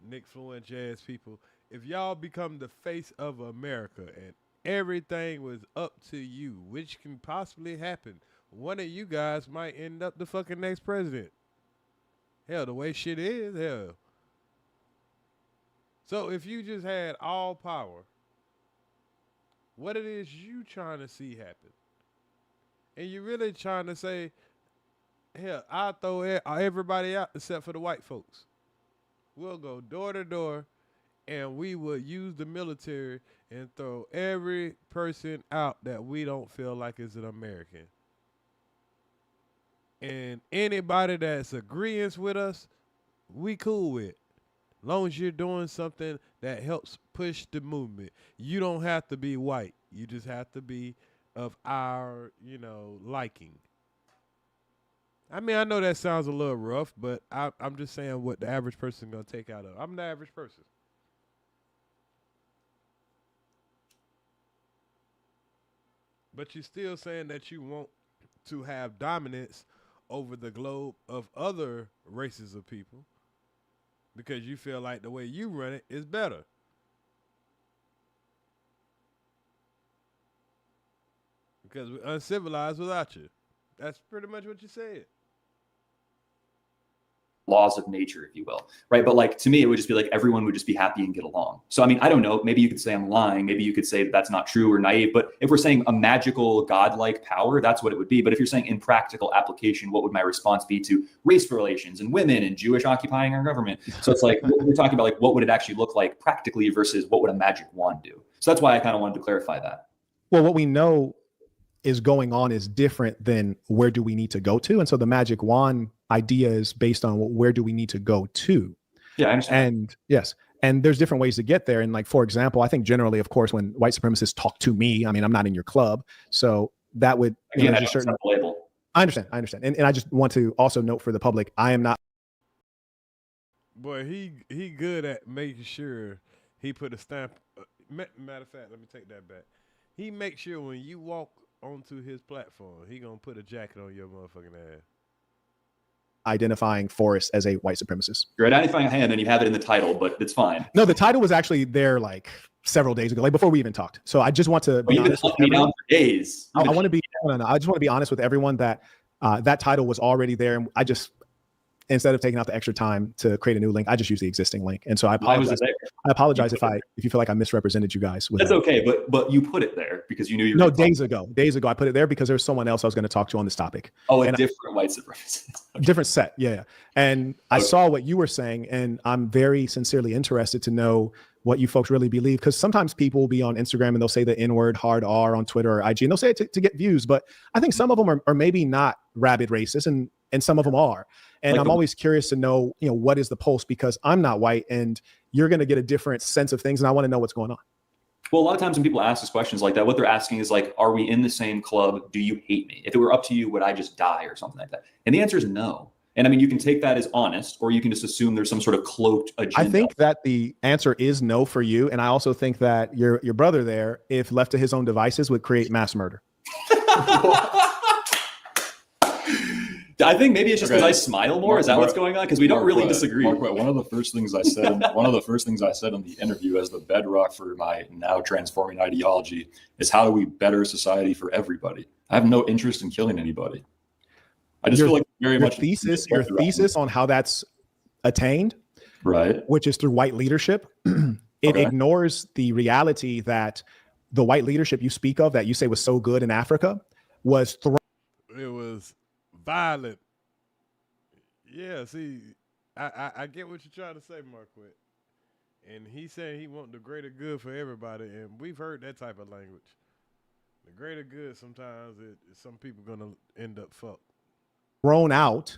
[SPEAKER 4] Nick Fuentes people, if y'all become the face of America and everything was up to you, which can possibly happen, one of you guys might end up the fucking next president. Hell, the way shit is, hell. So if you just had all power, what it is you trying to see happen, and you're really trying to say, hell, I'll throw everybody out except for the white folks. We'll go door to door, and we will use the military and throw every person out that we don't feel like is an American. And anybody that's agreeing with us, we cool with. As long as you're doing something that helps push the movement, you don't have to be white. You just have to be of our, liking. I mean, I know that sounds a little rough, but I'm just saying what the average person gonna take out of. I'm the average person. But you're still saying that you want to have dominance over the globe of other races of people because you feel like the way you run it is better. Because we're uncivilized without you. That's pretty much what you said.
[SPEAKER 3] Laws of nature, if you will, right? But like, to me, it would just be like everyone would just be happy and get along. So, I mean, I don't know, maybe you could say I'm lying. Maybe you could say that that's not true or naive. But if we're saying a magical godlike power, that's what it would be. But if you're saying in practical application, what would my response be to race relations and women and Jewish occupying our government? So it's like, we're talking about like, what would it actually look like practically versus what would a magic wand do? So that's why I kind of wanted to clarify that.
[SPEAKER 15] Well, what we know is going on is different than where do we need to go to. And so the magic wand idea is based on where do we need to go to.
[SPEAKER 3] Yeah, I understand.
[SPEAKER 15] And yes, and there's different ways to get there. And like, for example, I think generally, of course, when white supremacists talk to me, I mean, I'm not in your club. So that would,
[SPEAKER 3] Again,
[SPEAKER 15] there's a certain
[SPEAKER 3] label.
[SPEAKER 15] I understand. And I just want to also note for the public, I am not.
[SPEAKER 4] Boy, he good at making sure he put a stamp. Matter of fact, let me take that back. He makes sure when you walk onto his platform, he gonna put a jacket on your motherfucking ass.
[SPEAKER 15] Identifying Forrest as a white supremacist.
[SPEAKER 3] You're identifying him and you have it in the title, but it's fine.
[SPEAKER 15] No, the title was actually there like several days ago, like before we even talked. So I just want to be honest with everyone.
[SPEAKER 3] For days.
[SPEAKER 15] I want to be I just want to be honest with everyone that that title was already there, and I just, instead of taking out the extra time to create a new link, I just use the existing link. And so I apologize. I apologize if you feel like I misrepresented you guys.
[SPEAKER 3] That's okay, but you put it there because you knew you were.
[SPEAKER 15] No, days ago I put it there because there's someone else I was going to talk to on this topic.
[SPEAKER 3] Oh, a different white supremacist. Okay.
[SPEAKER 15] Different set, yeah. And I saw what you were saying, and I'm very sincerely interested to know what you folks really believe, because sometimes people will be on Instagram and they'll say the N-word, hard R on Twitter or IG, and they'll say it to get views, but I think some of them are maybe not rabid racist, and some of them are. And I'm always curious to know, what is the pulse, because I'm not white and you're going to get a different sense of things. And I want to know what's going on.
[SPEAKER 3] Well, a lot of times when people ask us questions like that, what they're asking is like, are we in the same club? Do you hate me? If it were up to you, would I just die or something like that? And the answer is no. And I mean, you can take that as honest, or you can just assume there's some sort of cloaked agenda.
[SPEAKER 15] I think that the answer is no for you. And I also think that your brother there, if left to his own devices, would create mass murder.
[SPEAKER 3] I think maybe it's just because I smile more. Is that what's going on? Because we don't really disagree.
[SPEAKER 19] Marquett, one of the first things I said, in the interview as the bedrock for my now transforming ideology is how do we better society for everybody? I have no interest in killing anybody. I just feel like very much
[SPEAKER 15] your thesis on how that's attained,
[SPEAKER 19] right,
[SPEAKER 15] which is through white leadership. It ignores the reality that the white leadership you speak of, that you say was so good in Africa, was
[SPEAKER 4] it was violent. Yeah, see, I get what you're trying to say, Marquett. And he said he want the greater good for everybody, and we've heard that type of language. The greater good, sometimes some people gonna end up fucked.
[SPEAKER 15] Thrown out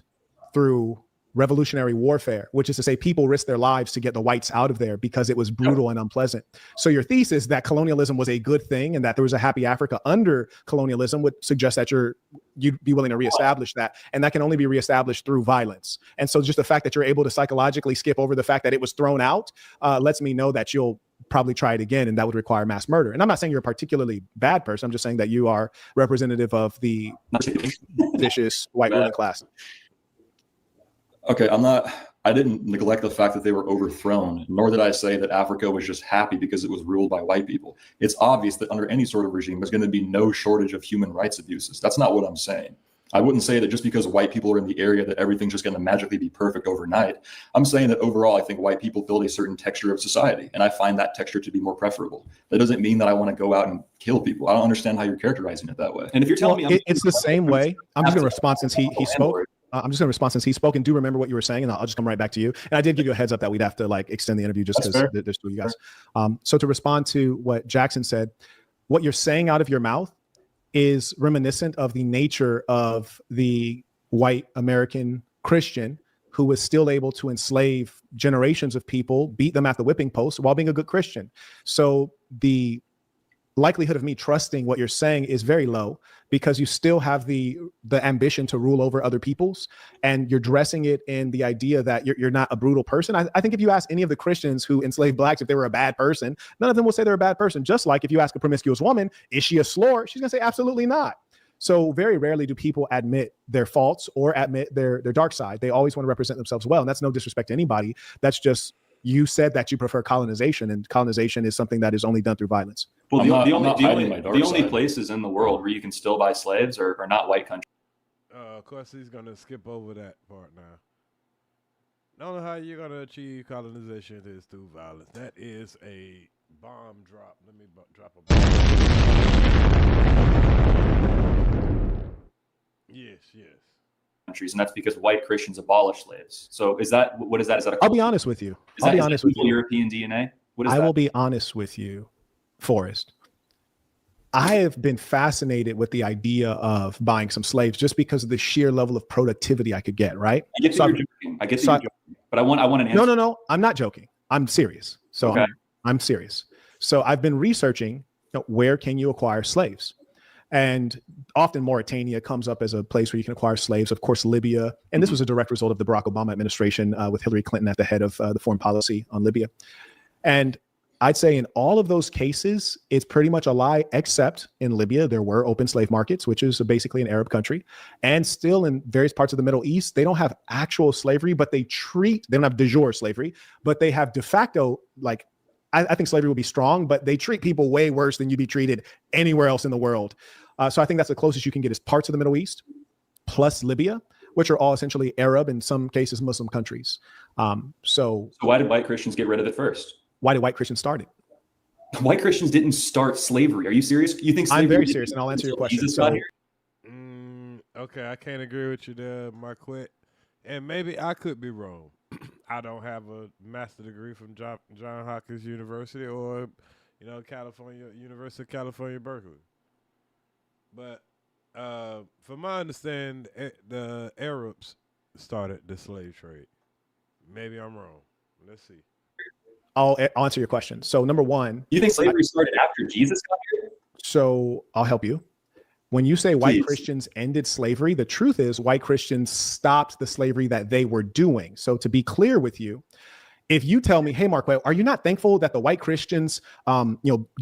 [SPEAKER 15] through revolutionary warfare, which is to say people risked their lives to get the whites out of there because it was brutal and unpleasant. So your thesis that colonialism was a good thing and that there was a happy Africa under colonialism would suggest that you'd be willing to reestablish that. And that can only be reestablished through violence. And so just the fact that you're able to psychologically skip over the fact that it was thrown out lets me know that you'll probably try it again, and that would require mass murder. And I'm not saying you're a particularly bad person. I'm just saying that you are representative of the vicious white ruling class.
[SPEAKER 19] Okay, I didn't neglect the fact that they were overthrown, nor did I say that Africa was just happy because it was ruled by white people. It's obvious that under any sort of regime, there's going to be no shortage of human rights abuses. That's not what I'm saying. I wouldn't say that just because white people are in the area that everything's just going to magically be perfect overnight. I'm saying that overall, I think white people build a certain texture of society, and I find that texture to be more preferable. That doesn't mean that I want to go out and kill people. I don't understand how you're characterizing it that way.
[SPEAKER 3] And if you're telling me
[SPEAKER 15] it's the same way, I'm just going to respond since he spoke. I'm just going to respond since he spoke, and do remember what you were saying, and I'll just come right back to you. And I did give you a heads up that we'd have to extend the interview just because there's two of you guys. So to respond to what Jackson said, what you're saying out of your mouth is reminiscent of the nature of the white American Christian
[SPEAKER 18] who was still able to enslave generations of people, beat them at the whipping post while being a good Christian. So the likelihood of me trusting what you're saying is very low, because you still have the ambition to rule over other peoples, and you're dressing it in the idea that you're not a brutal person. I think if you ask any of the Christians who enslaved blacks if they were a bad person, none of them will say they're a bad person. Just like if you ask a promiscuous woman, is she a slore? She's gonna say absolutely not. So very rarely do people admit their faults or admit their dark side. They always want to represent themselves well, and that's no disrespect to anybody. That's just, you said that you prefer colonization, and colonization is something that is only done through violence.
[SPEAKER 3] Well, the only places in the world where you can still buy slaves are not white countries.
[SPEAKER 4] Of course, he's going to skip over that part now. The only how you're going to achieve colonization is through violence. That is a bomb drop. Let me drop a bomb. Yes.
[SPEAKER 3] Countries, and that's because white Christians abolished slaves. So what is that? Is that
[SPEAKER 18] I'll be honest with you. I'll be honest with you.
[SPEAKER 3] European DNA? What is that?
[SPEAKER 18] I will be honest with you, Forrest. I have been fascinated with the idea of buying some slaves just because of the sheer level of productivity I could get, right?
[SPEAKER 3] I get that you're joking. I get that you're joking. But I want an answer.
[SPEAKER 18] No. I'm not joking. I'm serious. So
[SPEAKER 3] okay.
[SPEAKER 18] I'm serious. So I've been researching, where can you acquire slaves? And often Mauritania comes up as a place where you can acquire slaves. Of course, Libya. And this was a direct result of the Barack Obama administration with Hillary Clinton at the head of the foreign policy on Libya. And I'd say in all of those cases, it's pretty much a lie, except in Libya, there were open slave markets, which is basically an Arab country. And still in various parts of the Middle East, they don't have actual slavery, but they don't have de jure slavery, but they have de facto, like, I think slavery will be strong, but they treat people way worse than you'd be treated anywhere else in the world. So I think that's the closest you can get is parts of the Middle East plus Libya, which are all essentially Arab, in some cases Muslim countries. So
[SPEAKER 3] why did white Christians get rid of it first?
[SPEAKER 18] Why did white Christians start it?
[SPEAKER 3] White Christians didn't start slavery. Are you serious? You think slavery?
[SPEAKER 18] I'm very serious, and I'll answer your question.
[SPEAKER 4] Okay, I can't agree with you there, Marquett. And maybe I could be wrong. I don't have a master's degree from John Hopkins University or, California University of California, Berkeley. But from my understanding, the Arabs started the slave trade. Maybe I'm wrong. Let's see.
[SPEAKER 18] I'll answer your question. So number one,
[SPEAKER 3] you think slavery started after Jesus got here?
[SPEAKER 18] So I'll help you. When you say white Christians ended slavery, the truth is white Christians stopped the slavery that they were doing. So to be clear with you, if you tell me, hey, Marquett, are you not thankful that the white Christians,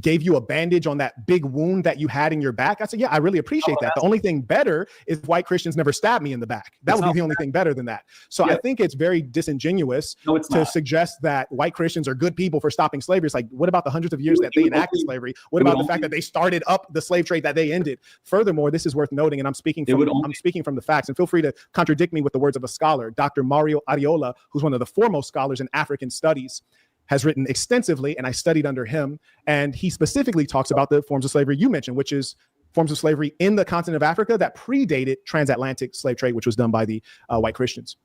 [SPEAKER 18] gave you a bandage on that big wound that you had in your back? I said, yeah, I really appreciate that. The only thing better is white Christians never stabbed me in the back. That would be the only thing better than that. So I think it's very disingenuous to suggest that white Christians are good people for stopping slavery. It's like, what about the hundreds of years that they enacted slavery? What about the fact that they started up the slave trade that they ended? Furthermore, this is worth noting, and I'm speaking from the facts, and feel free to contradict me with the words of a scholar. Dr. Mario Ariola, who's one of the foremost scholars in African studies, has written extensively, and I studied under him, and he specifically talks about the forms of slavery you mentioned, which is forms of slavery in the continent of Africa that predated transatlantic slave trade, which was done by the white Christians.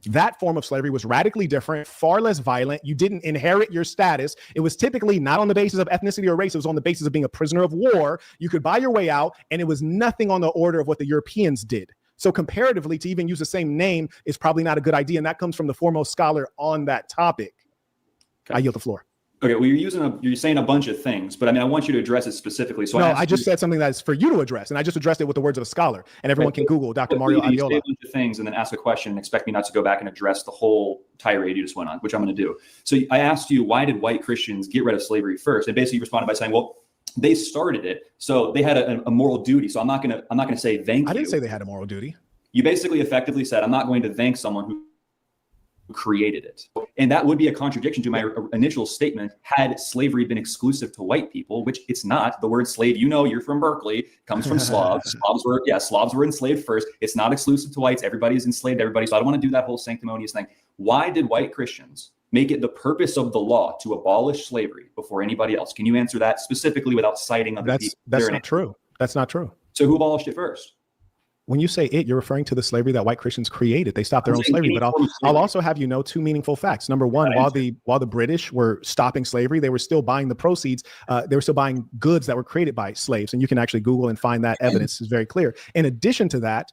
[SPEAKER 18] That form of slavery was radically different, far less violent. You didn't inherit your status. It was typically not on the basis of ethnicity or race. It was on the basis of being a prisoner of war. You could buy your way out, and it was nothing on the order of what the Europeans did. So comparatively, to even use the same name is probably not a good idea. And that comes from the foremost scholar on that topic. Okay. I yield the floor.
[SPEAKER 3] Okay, well, you're saying a bunch of things, but I want you to address it specifically. So
[SPEAKER 18] I just said something that's for you to address, and I just addressed it with the words of a scholar, and everyone can Google Dr. Mario Ariola.
[SPEAKER 3] You say a bunch of things and then ask a question and expect me not to go back and address the whole tirade you just went on, which I'm going to do. So I asked you, why did white Christians get rid of slavery first? And basically you responded by saying, well, they started it, so they had a moral duty. So I'm not going to say thank you.
[SPEAKER 18] I didn't say they had a moral duty.
[SPEAKER 3] You basically effectively said, I'm not going to thank someone who created it. And that would be a contradiction to my initial statement had slavery been exclusive to white people, which it's not. The word slave, you're from Berkeley, comes from Slavs. Slavs were enslaved first. It's not exclusive to whites. Everybody's enslaved everybody. So I don't want to do that whole sanctimonious thing. Why did white Christians make it the purpose of the law to abolish slavery before anybody else? Can you answer that specifically without citing other people?
[SPEAKER 18] That's not true. That's not true.
[SPEAKER 3] So who abolished it first?
[SPEAKER 18] when you say it, you're referring to the slavery that white Christians created. They stopped their own slavery. But I'll also have you know two meaningful facts. Number one, while the British were stopping slavery, they were still buying the proceeds. They were still buying goods that were created by slaves. And you can actually Google and find that evidence. Is very clear. In addition to that,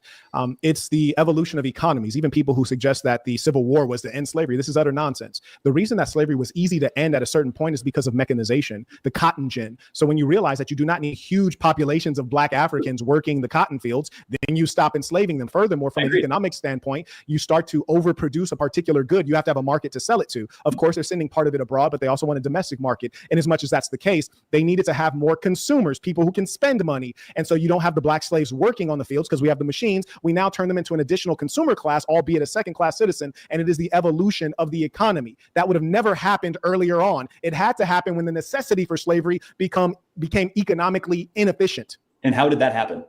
[SPEAKER 18] it's the evolution of economies. Even people who suggest that the Civil War was to end slavery, this is utter nonsense. The reason that slavery was easy to end at a certain point is because of mechanization, the cotton gin. So when you realize that you do not need huge populations of black Africans working the cotton fields, then you stop enslaving them. Furthermore, from an economic standpoint, you start to overproduce a particular good. You have to have a market to sell it to. Of course, they're sending part of it abroad, but they also want a domestic market. And as much as that's the case, they needed to have more consumers, people who can spend money. And so you don't have the black slaves working on the fields because we have the machines. We now turn them into an additional consumer class, albeit a second-class citizen. And it is the evolution of the economy. That would have never happened earlier on. It had to happen when the necessity for slavery became economically inefficient.
[SPEAKER 3] And how did that happen?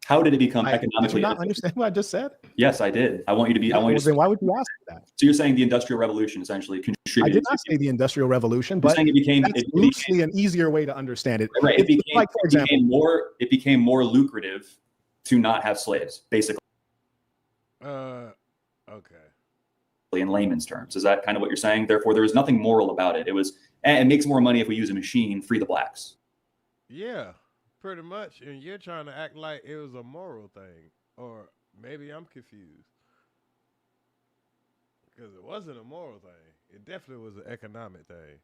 [SPEAKER 3] How did it become economically?
[SPEAKER 18] Did you not understand what I just said?
[SPEAKER 3] Yes, I did. I want you to be. I want you to.
[SPEAKER 18] Then why would you ask that?
[SPEAKER 3] So you're saying the Industrial Revolution essentially contributed?
[SPEAKER 18] I did not say the Industrial Revolution, but
[SPEAKER 3] it became
[SPEAKER 18] loosely an easier way to understand it.
[SPEAKER 3] Right.
[SPEAKER 18] It
[SPEAKER 3] became more lucrative to not have slaves, basically.
[SPEAKER 4] Okay.
[SPEAKER 3] In layman's terms, is that kind of what you're saying? Therefore, there was nothing moral about it. It was, and it makes more money if we use a machine. Free the blacks.
[SPEAKER 4] Yeah. Pretty much, and you're trying to act like it was a moral thing, or maybe I'm confused, because it wasn't a moral thing. It definitely was an economic thing,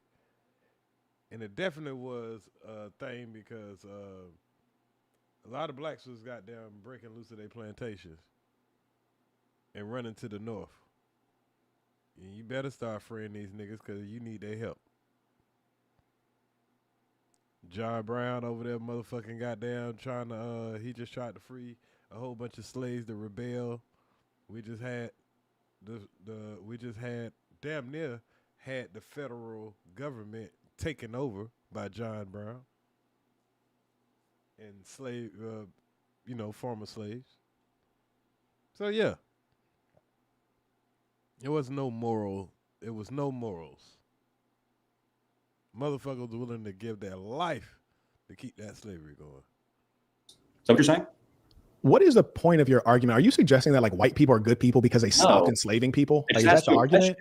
[SPEAKER 4] and it definitely was a thing because a lot of blacks was goddamn breaking loose of their plantations and running to the north. And you better start freeing these niggas because you need their help. John Brown over there motherfucking goddamn trying to he just tried to free a whole bunch of slaves to rebel. We just had damn near had the federal government taken over by John Brown and slave former slaves. So yeah. It was no morals. Motherfuckers willing to give their life to keep that slavery going.
[SPEAKER 3] Is that what you're saying?
[SPEAKER 18] What is the point of your argument? Are you suggesting that like white people are good people because they stopped enslaving people? Like, is that the argument?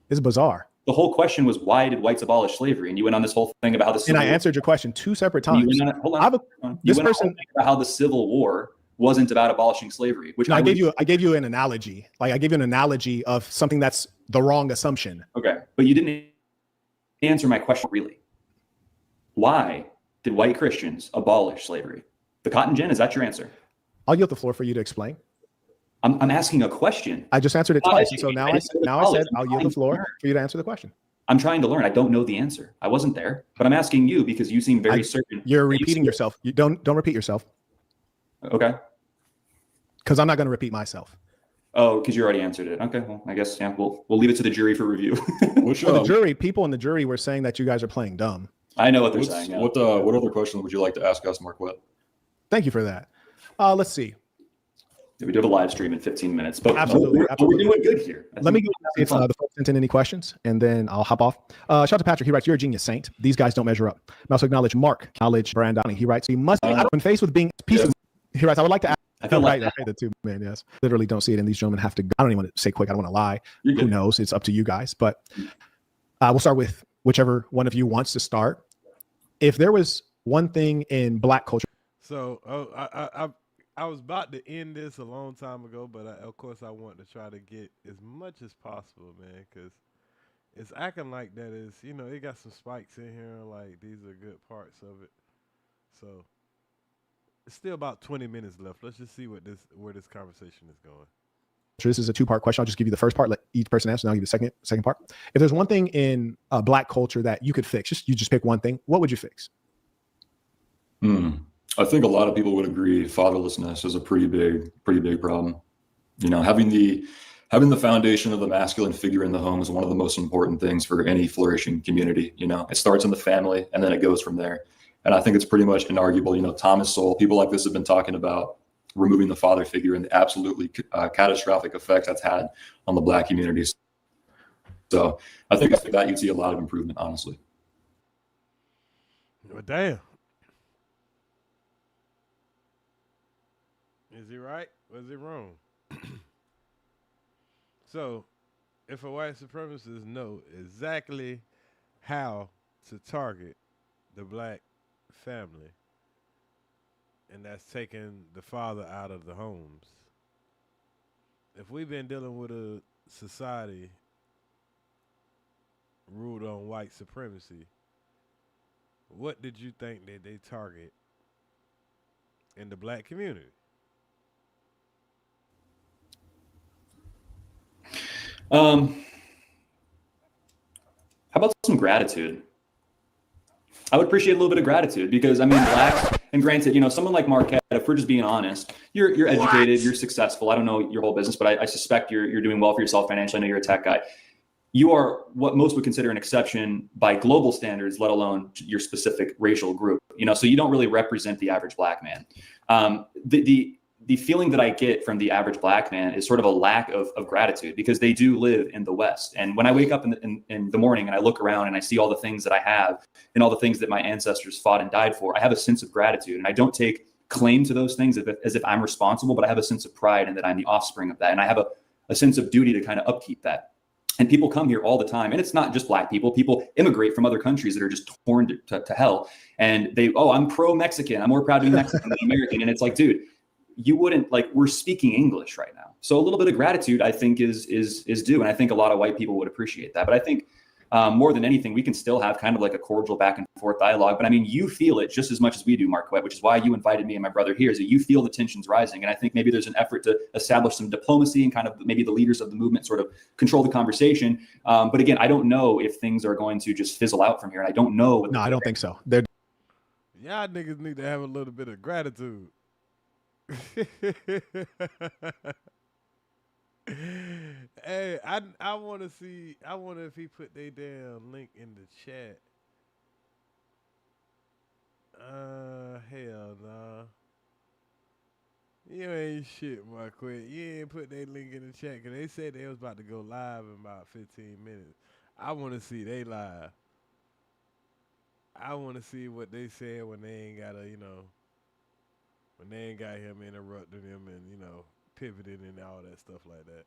[SPEAKER 18] It's bizarre.
[SPEAKER 3] The whole question was, why did whites abolish slavery? And you went on this whole thing about how the Civil
[SPEAKER 18] War. And I answered your question 2 separate times.
[SPEAKER 3] Hold on. You went on about how the Civil War wasn't about abolishing slavery. Which
[SPEAKER 18] I gave you an analogy. Like I gave you an analogy of something that's the wrong assumption.
[SPEAKER 3] Okay, but you didn't answer my question really. Why did white Christians abolish slavery? The cotton gin, is that your answer?
[SPEAKER 18] I'll yield the floor for you to explain.
[SPEAKER 3] I'm asking a question.
[SPEAKER 18] I just answered it twice. And so now I said I'll yield the floor for you to answer the question.
[SPEAKER 3] I'm trying to learn. I don't know the answer. I wasn't there, but I'm asking you because you seem very certain.
[SPEAKER 18] You're repeating yourself. You don't repeat yourself.
[SPEAKER 3] Okay.
[SPEAKER 18] Because I'm not going to repeat myself.
[SPEAKER 3] Oh, because you already answered it. Okay, well, I guess we'll leave it to the jury for review.
[SPEAKER 18] The jury, people in the jury were saying that you guys are playing dumb.
[SPEAKER 3] I know what they're saying. Yeah.
[SPEAKER 19] What other question would you like to ask us, Marquett?
[SPEAKER 18] Thank you for that. Let's see.
[SPEAKER 3] Yeah, we do have a live stream in 15 minutes, but
[SPEAKER 18] absolutely.
[SPEAKER 3] We're doing good here.
[SPEAKER 18] Let me go see if the folks sent in any questions, and then I'll hop off. Shout out to Patrick. He writes, "You're a genius, Saint. These guys don't measure up." I also acknowledge Mark. Acknowledge Brandon. He writes, "He must be when faced with being pieces." He writes, "I would like to ask." I feel right. I say that too, man. Yes, literally don't see it, and these gentlemen have to. I don't even want to say quick. I don't want to lie. Who knows? It's up to you guys. But we'll start with whichever one of you wants to start. If there was one thing in Black culture,
[SPEAKER 4] so I was about to end this a long time ago, but of course I want to try to get as much as possible, man, because it's acting like that is, it got some spikes in here, like these are good parts of it. So. It's still about 20 minutes left. Let's just see where this conversation is going.
[SPEAKER 18] This is a 2-part question. I'll just give you the first part, let each person answer, and I'll give you the second part. If there's one thing in Black culture that you could fix, you just pick one thing, what would you fix?
[SPEAKER 19] I think a lot of people would agree fatherlessness is a pretty big problem. Having the foundation of the masculine figure in the home is one of the most important things for any flourishing community. It starts in the family and then it goes from there. And I think it's pretty much inarguable. Thomas Sowell, people like this have been talking about removing the father figure and the absolutely catastrophic effects that's had on the Black communities. So I think after that, you'd see a lot of improvement, honestly.
[SPEAKER 4] Well, damn. Is he right? Was he wrong? So, if a white supremacist know exactly how to target the black family, and that's taking the father out of the homes, if we've been dealing with a society ruled on white supremacy, what did you think that they target in the black community?
[SPEAKER 3] How about some gratitude? I would appreciate a little bit of gratitude because I mean, blacks, and granted, you know, someone like Marquett, if we're just being honest, you're educated, you're successful. I don't know your whole business, but I suspect you're doing well for yourself financially. I know you're a tech guy. You are what most would consider an exception by global standards, let alone your specific racial group. You know, so you don't really represent the average black man. The feeling that I get from the average black man is sort of a lack of gratitude because they do live in the West. And when I wake up in the morning and I look around and I see all the things that I have and all the things that my ancestors fought and died for, I have a sense of gratitude. And I don't take claim to those things as if I'm responsible, but I have a sense of pride and that I'm the offspring of that. And I have a sense of duty to kind of upkeep that. And people come here all the time. And it's not just black people. People immigrate from other countries that are just torn to hell. And I'm pro-Mexican. I'm more proud to be Mexican than American. And it's like, dude, you wouldn't we're speaking English right now. So a little bit of gratitude, I think, is due. And I think a lot of white people would appreciate that. But I think more than anything, we can still have kind of like a cordial back and forth dialogue. But I mean, you feel it just as much as we do, Marquett, which is why you invited me and my brother here, is that you feel the tensions rising. And I think maybe there's an effort to establish some diplomacy and kind of maybe the leaders of the movement sort of control the conversation. But again, I don't know if things are going to just fizzle out from here. And I don't know.
[SPEAKER 15] No, I don't think so.
[SPEAKER 4] Y'all niggas need to have a little bit of gratitude. Hey, I want to see. I wonder if he put their damn link in the chat. Hell nah. You ain't shit, Marquett. You ain't put their link in the chat because they said they was about to go live in about 15 minutes. I want to see they live. I want to see what they said when they ain't got when they ain't got him interrupting him and, pivoting and all that stuff like that.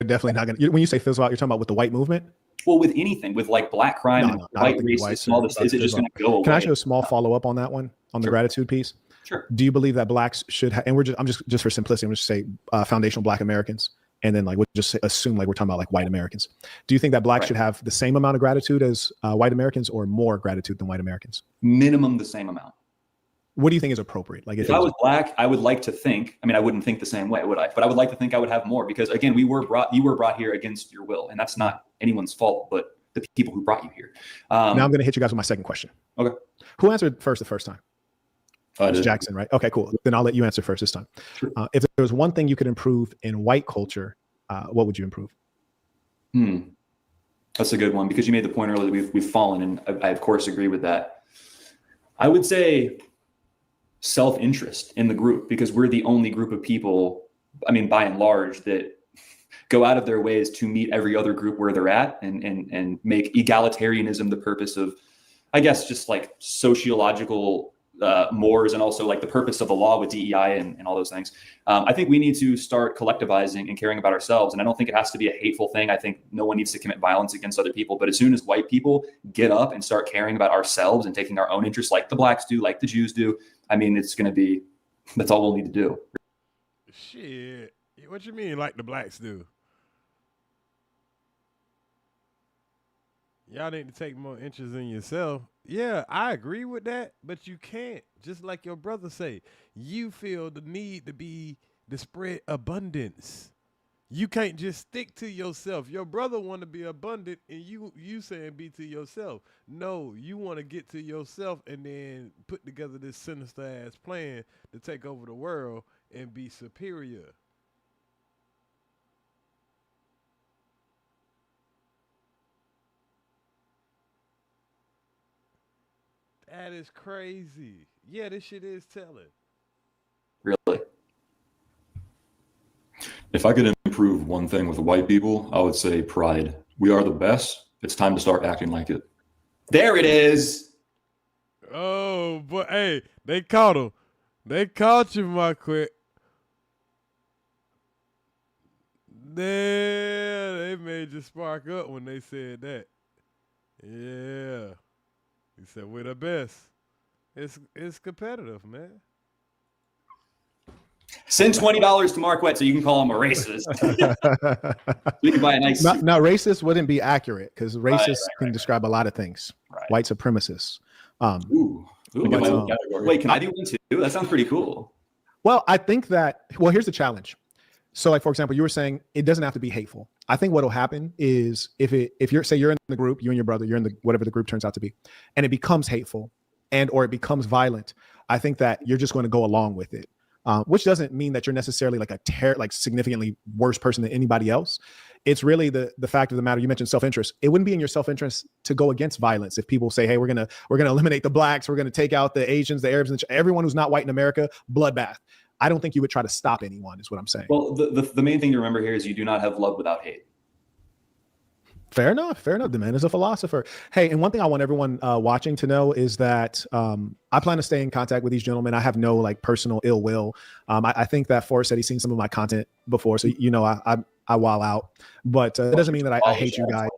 [SPEAKER 15] Definitely not gonna. When you say fizzle out, you're talking about with the white movement?
[SPEAKER 3] Well, with anything, with like black crime and white racists and all this, is it just going to go away?
[SPEAKER 15] Can I ask you a small follow up on that one, on the gratitude piece?
[SPEAKER 3] Sure.
[SPEAKER 15] Do you believe that blacks should have, and I'm just for simplicity, I'm just say foundational black Americans, and then we'll just assume we're talking about white Americans. Do you think that blacks should have the same amount of gratitude as white Americans or more gratitude than white Americans?
[SPEAKER 3] Minimum the same amount.
[SPEAKER 15] What do you think is appropriate?
[SPEAKER 3] If I was black, I would like to think, I wouldn't think the same way, would I? But I would like to think I would have more because again, you were brought here against your will, and that's not anyone's fault, but the people who brought you here.
[SPEAKER 15] Now I'm going to hit you guys with my second question.
[SPEAKER 3] Okay.
[SPEAKER 15] Who answered first the first time? It's
[SPEAKER 19] did.
[SPEAKER 15] Jackson, right? Okay, cool. Then I'll let you answer first this time.
[SPEAKER 3] Sure.
[SPEAKER 15] If there was one thing you could improve in white culture, what would you improve?
[SPEAKER 3] That's a good one because you made the point earlier that we've fallen, and I of course agree with that. I would say self-interest in the group because we're the only group of people, by and large, that go out of their ways to meet every other group where they're at and make egalitarianism the purpose of, I guess, just sociological mores and also the purpose of the law with DEI and all those things. I think we need to start collectivizing and caring about ourselves. And I don't think it has to be a hateful thing. I think no one needs to commit violence against other people. But as soon as white people get up and start caring about ourselves and taking our own interests like the blacks do, like the Jews do, it's going to be, that's all we'll need to do.
[SPEAKER 4] Shit. What you mean like the blacks do? Y'all need to take more interest in yourself. Yeah, I agree with that, but you can't. Just like your brother say, you feel the need to spread abundance. You can't just stick to yourself. Your brother want to be abundant, and you saying be to yourself. No, you want to get to yourself and then put together this sinister ass plan to take over the world and be superior. That is crazy. Yeah, this shit is telling.
[SPEAKER 3] Really?
[SPEAKER 19] If I could improve one thing with white people, I would say pride. We are the best. It's time to start acting like it.
[SPEAKER 3] There it is.
[SPEAKER 4] Oh, but hey, they caught him. They caught you, Marquett. They made you spark up when they said that. Yeah. He said, we're the best. It's competitive, man.
[SPEAKER 3] Send $20 to Marquett so you can call him a racist. You can buy a nice suit.
[SPEAKER 18] Now, racist wouldn't be accurate because racist can describe a lot of things.
[SPEAKER 3] Right.
[SPEAKER 18] White supremacists.
[SPEAKER 3] Ooh, wait, can I do one too? That sounds pretty cool.
[SPEAKER 18] Well, I think that, here's the challenge. So like, for example, you were saying it doesn't have to be hateful. I think what'll happen is if you're, say you're in the group, you and your brother, you're in the, whatever the group turns out to be, and it becomes hateful or it becomes violent, I think that you're just going to go along with it. Which doesn't mean that you're necessarily like significantly worse person than anybody else. It's really the fact of the matter. You mentioned self-interest. It wouldn't be in your self-interest to go against violence. If people say, hey, we're gonna eliminate the blacks, we're gonna take out the Asians, the Arabs, and everyone who's not white in America, bloodbath. I don't think you would try to stop anyone, is what I'm saying.
[SPEAKER 3] Well, the main thing to remember here is you do not have love without hate.
[SPEAKER 18] Fair enough. The man is a philosopher. Hey, and one thing I want everyone watching to know is that I plan to stay in contact with these gentlemen. I have no like personal ill will. I think that Forrest said he's seen some of my content before, so I wall out. But it doesn't mean that I hate you guys.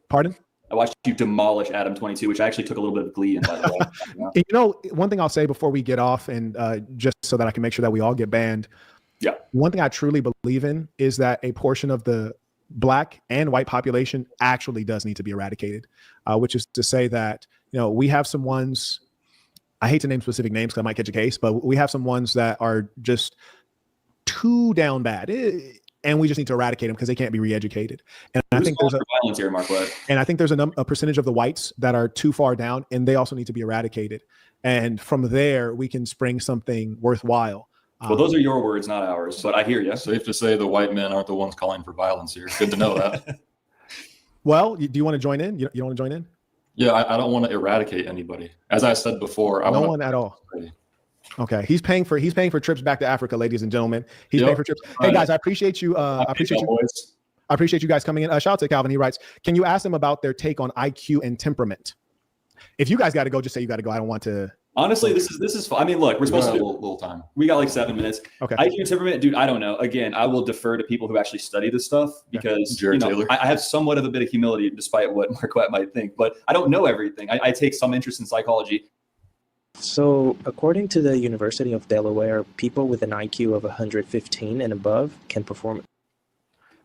[SPEAKER 18] Pardon?
[SPEAKER 3] I watched you demolish Adam 22, which I actually took a little bit of glee in, by the way.
[SPEAKER 18] One thing I'll say before we get off, and just so that I can make sure that we all get banned.
[SPEAKER 3] Yeah.
[SPEAKER 18] One thing I truly believe in is that a portion of the Black and white population actually does need to be eradicated, which is to say that, we have some ones, I hate to name specific names because I might catch a case, but we have some ones that are just too down bad. And we just need to eradicate them because they can't be re-educated. And I think there's
[SPEAKER 3] violence here, Marquett.
[SPEAKER 18] And I think there's a percentage of the whites that are too far down, and they also need to be eradicated. And from there, we can spring something worthwhile.
[SPEAKER 3] Well, those are your words, not ours, but I hear you.
[SPEAKER 19] Safe to say the white men aren't the ones calling for violence here. Good to know that.
[SPEAKER 18] Well, do you want to join in? You don't want to join in?
[SPEAKER 19] Yeah, I don't want to eradicate anybody. As I said before,
[SPEAKER 18] no one at all. Okay, he's paying for trips back to Africa, ladies and gentlemen. He's paying for trips. Hey guys, I appreciate you. I appreciate you guys coming in. Shout out to Calvin. He writes, "Can you ask them about their take on IQ and temperament?" If you guys got to go, just say you got to go. I don't want to.
[SPEAKER 3] Honestly, this is fun. I mean, look, we're supposed to do
[SPEAKER 19] a little time.
[SPEAKER 3] We got like 7 minutes.
[SPEAKER 18] Okay.
[SPEAKER 3] IQ and temperament, dude, I don't know. Again, I will defer to people who actually study this stuff because
[SPEAKER 19] Taylor.
[SPEAKER 3] I have somewhat of a bit of humility despite what Marquett might think, but I don't know everything. I take some interest in psychology.
[SPEAKER 6] So, according to the University of Delaware, people with an IQ of 115 and above can perform.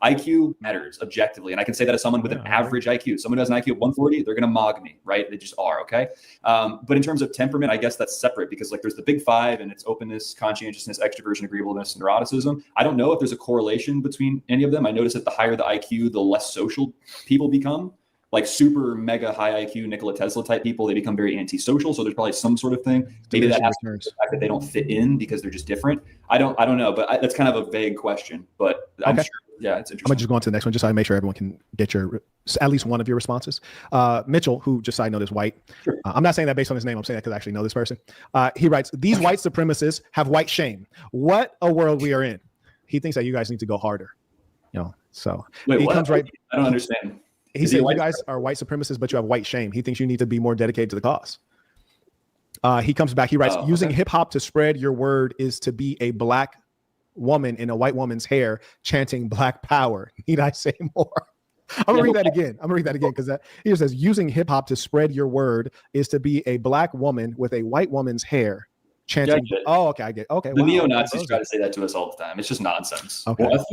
[SPEAKER 3] IQ matters objectively. And I can say that as someone with an average IQ. Someone who has an IQ of 140, they're going to mog me, right? They just are, okay? But in terms of temperament, I guess that's separate because like there's the big five and it's openness, conscientiousness, extroversion, agreeableness, and neuroticism. I don't know if there's a correlation between any of them. I notice that the higher the IQ, the less social people become. Like super mega high IQ Nikola Tesla type people, they become very antisocial. So there's probably some sort of thing. Maybe that has to do with the fact that they don't fit in because they're just different. I don't know, but that's kind of a vague question. But I'm sure, yeah, it's interesting.
[SPEAKER 18] I'm gonna just go on to the next one, just so I make sure everyone can get at least one of your responses. Mitchell, who just side note is white.
[SPEAKER 3] Sure.
[SPEAKER 18] I'm not saying that based on his name. I'm saying that because I actually know this person. He writes, "These white supremacists have white shame. What a world we are in." He thinks that you guys need to go harder. So
[SPEAKER 3] wait,
[SPEAKER 18] he
[SPEAKER 3] what?
[SPEAKER 18] comes right.
[SPEAKER 3] I don't understand.
[SPEAKER 18] He said you guys are white supremacists, but you have white shame. He thinks you need to be more dedicated to the cause. He comes back. He writes, "Using hip hop to spread your word is to be a black woman in a white woman's hair chanting Black Power. Need I say more?" I'm gonna read that again. Because he says, "Using hip hop to spread your word is to be a black woman with a white woman's hair chanting." Oh, okay, I get. Okay,
[SPEAKER 3] the neo-Nazis try to say that to us all the time. It's just nonsense.
[SPEAKER 18] Okay.
[SPEAKER 19] Well,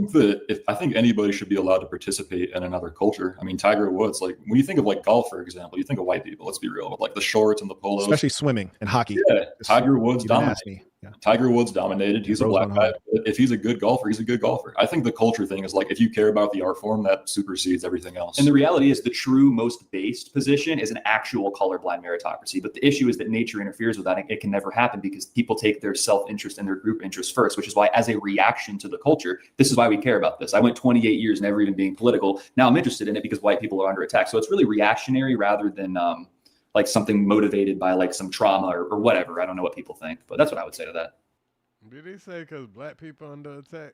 [SPEAKER 19] I think anybody should be allowed to participate in another culture. I mean, Tiger Woods, like when you think of like golf, for example, you think of white people. Let's be real, with like the shorts and the polos,
[SPEAKER 18] especially swimming and hockey.
[SPEAKER 19] Yeah, Tiger Woods dominated.
[SPEAKER 18] Yeah.
[SPEAKER 19] Tiger Woods dominated. He's a black guy. If he's a good golfer, he's a good golfer. I think the culture thing is like if you care about the art form, that supersedes everything else.
[SPEAKER 3] And the reality is the true most based position is an actual colorblind meritocracy. But the issue is that nature interferes with that. It can never happen because people take their self-interest and their group interest first, which is why as a reaction to the culture, this is why we care about this. I went 28 years never even being political. Now I'm interested in it because white people are under attack. So it's really reactionary rather than like something motivated by like some trauma or whatever. I don't know what people think, but that's what I would say to that.
[SPEAKER 4] Did he say because black people under attack?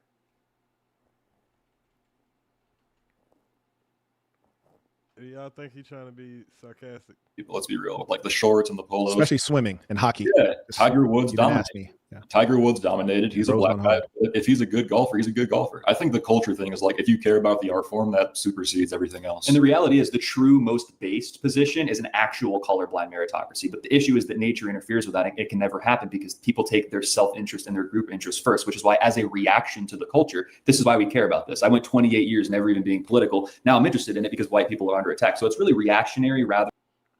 [SPEAKER 4] Y'all think he's trying to be sarcastic?
[SPEAKER 19] Let's be real. Like the shorts and the polos.
[SPEAKER 18] Especially swimming and hockey.
[SPEAKER 19] Yeah, Tiger Woods
[SPEAKER 18] Even
[SPEAKER 19] dominated.
[SPEAKER 18] asked me. Yeah.
[SPEAKER 19] Tiger Woods dominated. He's a
[SPEAKER 18] Rose
[SPEAKER 19] black
[SPEAKER 18] went
[SPEAKER 19] guy.
[SPEAKER 18] home.
[SPEAKER 19] If he's a good golfer, he's a good golfer. I think the culture thing is like, if you care about the art form, that supersedes everything else.
[SPEAKER 3] And the reality is the true most based position is an actual colorblind meritocracy. But the issue is that nature interferes with that. And it can never happen because people take their self-interest and their group interest first, which is why as a reaction to the culture, this is why we care about this. I went 28 years never even being political. Now I'm interested in it because white people are under attack. So it's really reactionary rather.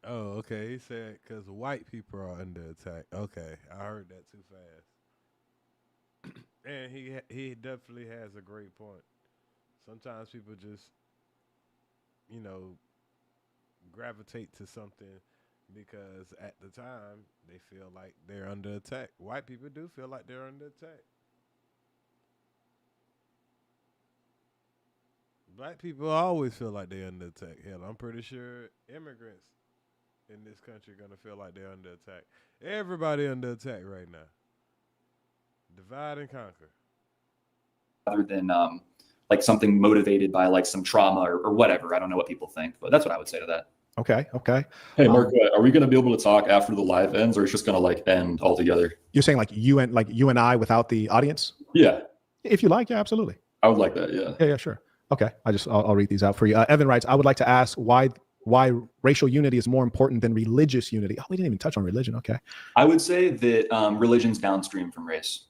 [SPEAKER 4] Oh, okay. He said because white people are under attack. Okay, I heard that too fast. And he definitely has a great point. Sometimes people just, gravitate to something because at the time they feel like they're under attack. White people do feel like they're under attack. Black people always feel like they're under attack. Hell, I'm pretty sure immigrants in this country are going to feel like they're under attack. Everybody under attack right now. Divide and conquer.
[SPEAKER 3] Rather than like something motivated by like some trauma or whatever. I don't know what people think, but that's what I would say to that.
[SPEAKER 18] Okay.
[SPEAKER 19] Hey, Marquett, are we going to be able to talk after the live ends, or it's just going to like end altogether?
[SPEAKER 18] You're saying like you and I without the audience?
[SPEAKER 19] Yeah.
[SPEAKER 18] If you like, yeah, absolutely.
[SPEAKER 19] I would like that. Yeah.
[SPEAKER 18] Yeah, sure. Okay. I'll read these out for you. Evan writes, I would like to ask why racial unity is more important than religious unity. Oh, we didn't even touch on religion. Okay.
[SPEAKER 3] I would say that religion's downstream from race.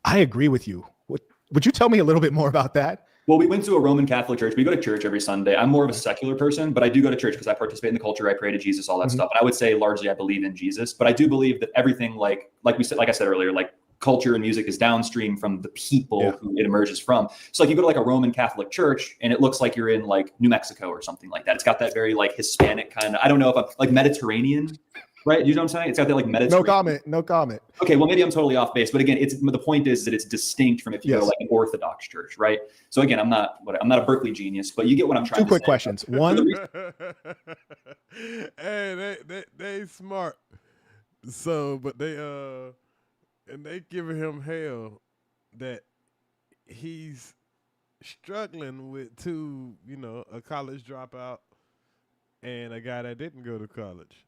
[SPEAKER 18] I agree with you. Would you tell me a little bit more about that?
[SPEAKER 3] Well, we went to a Roman Catholic church. We go to church every Sunday. I'm more of a secular person, but I do go to church because I participate in the culture. I pray to Jesus, all that stuff. And I would say largely I believe in Jesus, but I do believe that everything like I said earlier, like culture and music is downstream from the people who it emerges from. So like you go to like a Roman Catholic church and it looks like you're in like New Mexico or something like that. It's got that very like Hispanic kind of, I don't know if I'm like Mediterranean, right? You know what I'm saying? It's got that like Mediterranean.
[SPEAKER 18] No comment.
[SPEAKER 3] Okay, well maybe I'm totally off base, but again, the point is that it's distinct from if you go to like an Orthodox church, right? So again, I'm not a Berkeley genius, but you get what I'm trying to say.
[SPEAKER 18] Two quick questions. One,
[SPEAKER 4] hey, they smart. So, but and they giving him hell that he's struggling with two, a college dropout and a guy that didn't go to college.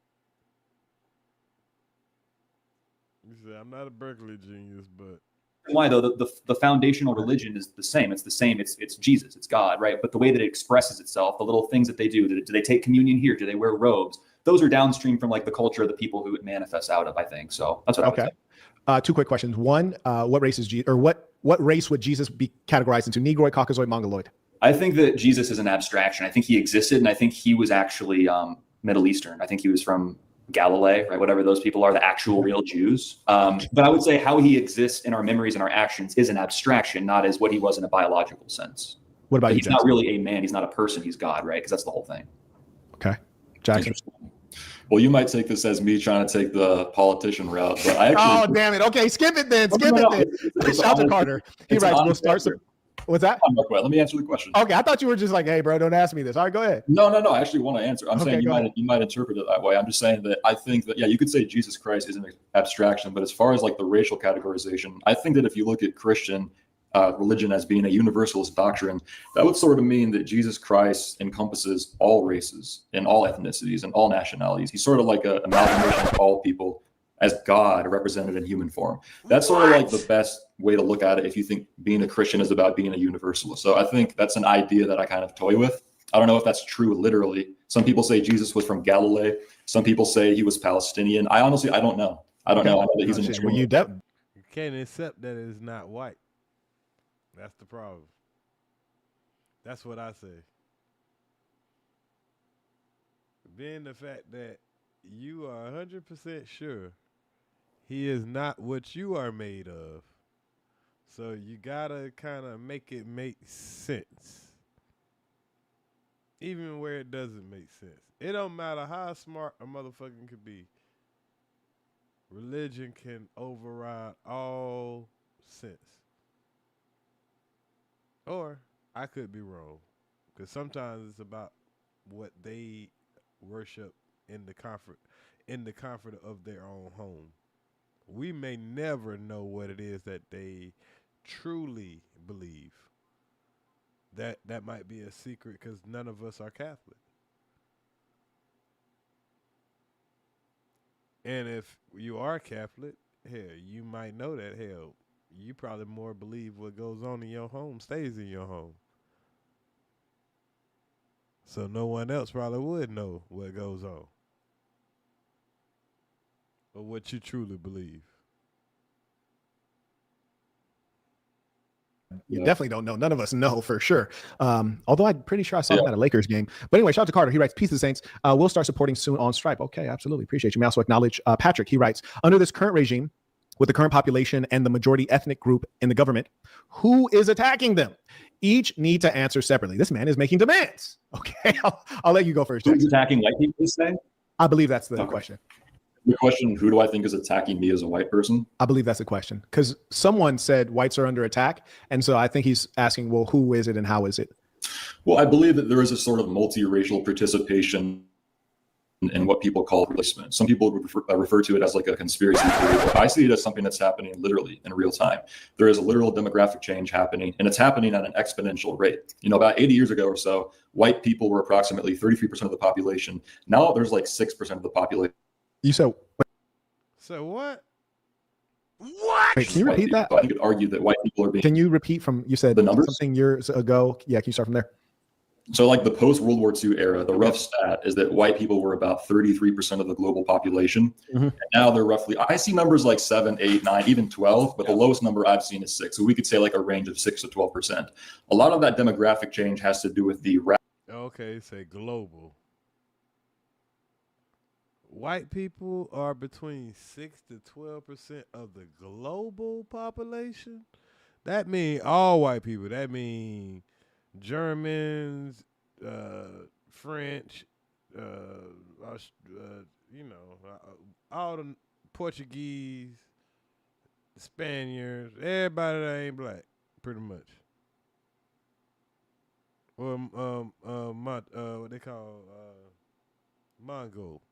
[SPEAKER 4] He said, I'm not a Berkeley genius, but
[SPEAKER 3] why though? The foundational religion is the same. It's the same. It's Jesus. It's God, right? But the way that it expresses itself, the little things that they do they take communion here? Do they wear robes? Those are downstream from like the culture of the people who it manifests out of, I think. So that's what I would say.
[SPEAKER 18] Two quick questions. One, what race is Jesus, or what race would Jesus be categorized into? Negroid, Caucasoid, Mongoloid?
[SPEAKER 3] I think that Jesus is an abstraction. I think he existed, and I think he was actually Middle Eastern. I think he was from Galilee, right? Whatever those people are, the actual real Jews. But I would say how he exists in our memories and our actions is an abstraction, not as what he was in a biological sense.
[SPEAKER 18] What about you,
[SPEAKER 3] He's not really a man. He's not a person. He's God, right? Because that's the whole thing.
[SPEAKER 18] Okay. Jackson.
[SPEAKER 19] Well, you might take this as me trying to take the politician route, but I actually.
[SPEAKER 18] Oh, damn it. Okay, skip it then. Shout out to Carter. He writes, we'll start some. What's that?
[SPEAKER 19] Let me answer the question.
[SPEAKER 18] Okay, I thought you were just like, hey, bro, don't ask me this. All right, go ahead.
[SPEAKER 19] No. I actually want to answer. I'm saying you might interpret it that way. I'm just saying that I think that, you could say Jesus Christ is an abstraction, but as far as like the racial categorization, I think that if you look at Christian religion as being a universalist doctrine, that would sort of mean that Jesus Christ encompasses all races and all ethnicities and all nationalities. He's sort of like an amalgamation of all people as God represented in human form. That's sort of like the best way to look at it if you think being a Christian is about being a universalist. So I think that's an idea that I kind of toy with. I don't know if that's true literally. Some people say Jesus was from Galilee. Some people say he was Palestinian. I don't know. I don't know. I know that he's an extreme.
[SPEAKER 4] You can't accept that it's not white. That's the problem. That's what I say. Being the fact that you are 100% sure he is not what you are made of. So you gotta kind of make it make sense. Even where it doesn't make sense. It don't matter how smart a motherfucker could be. Religion can override all sense. Or I could be wrong. Because sometimes it's about what they worship in the comfort of their own home. We may never know what it is that they truly believe. That might be a secret because none of us are Catholic. And if you are Catholic, hell, you might know that. Hell, you probably more believe what goes on in your home stays in your home. So no one else probably would know what goes on or what you truly believe.
[SPEAKER 15] You definitely don't know. None of us know for sure. Although I'm pretty sure I saw him at a Lakers game. But anyway, shout out to Carter. He writes, "Peace to the Saints. We'll start supporting soon on Stripe." Okay, absolutely. Appreciate you. May also acknowledge Patrick. He writes, "Under this current regime, with the current population and the majority ethnic group in the government, who is attacking them? Each need to answer separately." This man is making demands. Okay, I'll let you go first.
[SPEAKER 3] Who's attacking white people, you say?
[SPEAKER 15] I believe that's the question.
[SPEAKER 19] The question, who do I think is attacking me as a white person?
[SPEAKER 15] I believe that's the question, because someone said whites are under attack. And so I think he's asking, well, who is it and how is it?
[SPEAKER 19] Well, I believe that there is a sort of multiracial participation in what people call replacement. Some people would refer to it as like a conspiracy theory, but I see it as something that's happening literally in real time. There is a literal demographic change happening, and it's happening at an exponential rate. You know, about 80 years ago or so, white people were approximately 33% of the population. Now there's like 6% of the population.
[SPEAKER 15] You said,
[SPEAKER 4] so what?
[SPEAKER 15] What? Wait, can you repeat that?
[SPEAKER 19] I think you could argue that white people are being.
[SPEAKER 15] Can you repeat from, you said
[SPEAKER 19] the numbers
[SPEAKER 15] something years ago? Yeah, can you start from there?
[SPEAKER 19] So like the post-World War II era, the rough stat is that white people were about 33% of the global population. And now they're roughly, I see numbers like 7, 8, 9, even 12, but the lowest number I've seen is 6. So we could say like a range of 6 to 12%. A lot of that demographic change has to do with the
[SPEAKER 4] Okay, say global. White people are between 6 to 12% of the global population. That means all white people. That means Germans, French, all the Portuguese, Spaniards, everybody that ain't black, pretty much. Or what they call Mongol.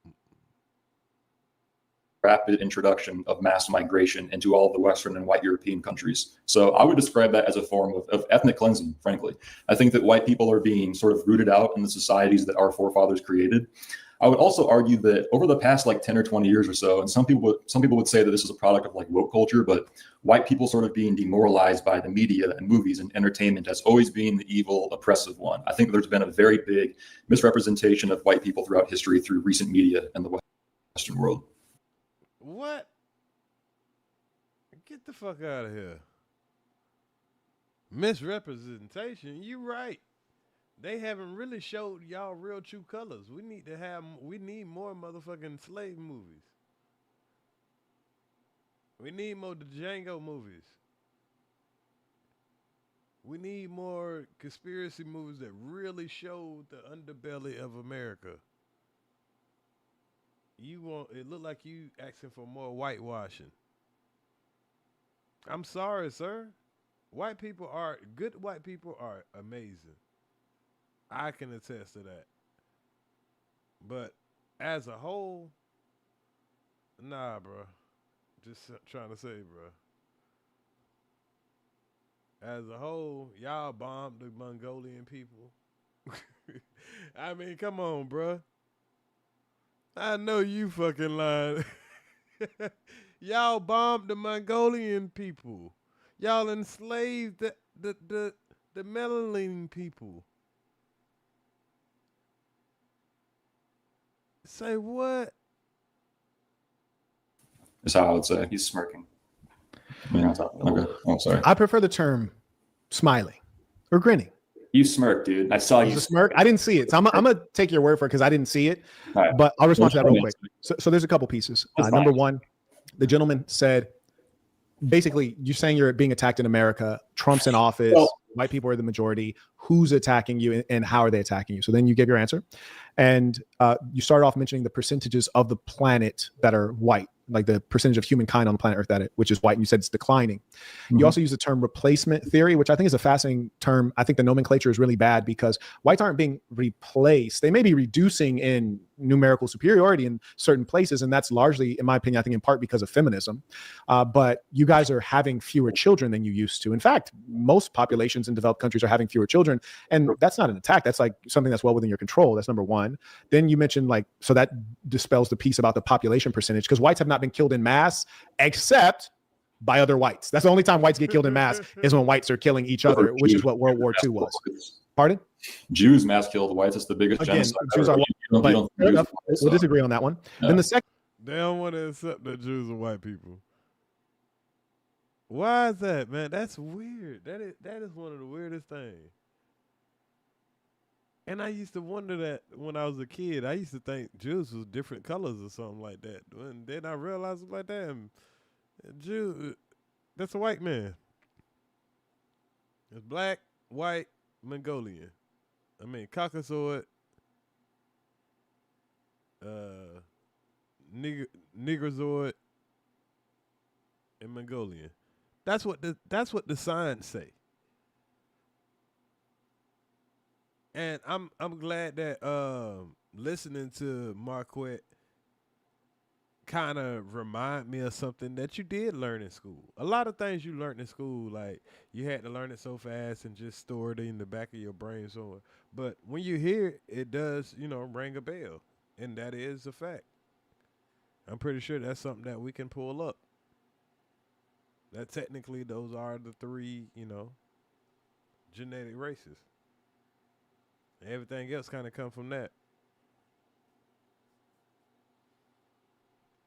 [SPEAKER 19] rapid introduction of mass migration into all of the Western and white European countries. So I would describe that as a form of ethnic cleansing, frankly. I think that white people are being sort of rooted out in the societies that our forefathers created. I would also argue that over the past like 10 or 20 years or so, and some people would say that this is a product of like woke culture, but white people sort of being demoralized by the media and movies and entertainment as always being the evil, oppressive one. I think there's been a very big misrepresentation of white people throughout history through recent media and the Western world.
[SPEAKER 4] What? Get the fuck out of here. Misrepresentation? You right. They haven't really showed y'all real true colors. We need more motherfucking slave movies. We need more Django movies. We need more conspiracy movies that really show the underbelly of America. It look like you asking for more whitewashing. I'm sorry, sir. Good white people are amazing. I can attest to that. But as a whole, nah, bro. Just trying to say, bro. As a whole, y'all bombed the Mongolian people. I mean, come on, bro. I know you fucking lying. Y'all bombed the Mongolian people. Y'all enslaved the melanin people. Say what?
[SPEAKER 19] Is how I would say. He's smirking. Okay. Oh, sorry.
[SPEAKER 15] I prefer the term smiling or grinning.
[SPEAKER 3] You smirk, dude. I saw you
[SPEAKER 15] smirk. I didn't see it. So I'm going to take your word for it because I didn't see it. Right. But I'll respond to that real quick. So there's a couple pieces. Number one, the gentleman said, basically, you're saying you're being attacked in America. Trump's in office. White people are the majority. Who's attacking you and how are they attacking you? So then you give your answer. And you started off mentioning the percentages of the planet that are white, like the percentage of humankind on the planet Earth which is white. And you said it's declining. Mm-hmm. You also use the term replacement theory, which I think is a fascinating term. I think the nomenclature is really bad because whites aren't being replaced. They may be reducing in numerical superiority in certain places, and that's largely, in my opinion, I think in part because of feminism. But you guys are having fewer children than you used to. In fact, most populations in developed countries are having fewer children, and that's not an attack. That's like something that's well within your control. That's number one. Then you mentioned so that dispels the piece about the population percentage, because whites have not been killed in mass except by other whites. That's the only time whites get killed in mass is when whites are killing each other, which is what World War II was. Pardon?
[SPEAKER 19] Jews mass killed whites. It's the biggest genocide.
[SPEAKER 15] Jews are white. We'll disagree on that one.
[SPEAKER 19] Yeah.
[SPEAKER 15] Then the second.
[SPEAKER 4] They don't want to accept that Jews are white people. Why is that, man? That's weird. That is one of the weirdest things. And I used to wonder that when I was a kid. I used to think Jews was different colors or something like that. And then I realized it was like that. And Jew, that's a white man. It's black, white, Mongolian. I mean, Caucasoid, Negrozoid, and Mongolian. That's what the signs say. And I'm glad that listening to Marquett kind of remind me of something that you did learn in school. A lot of things you learned in school, like you had to learn it so fast and just store it in the back of your brain somewhere. But when you hear it, it does, ring a bell. And that is a fact. I'm pretty sure that's something that we can pull up. That technically those are the three, genetic races. Everything else kind of come from that.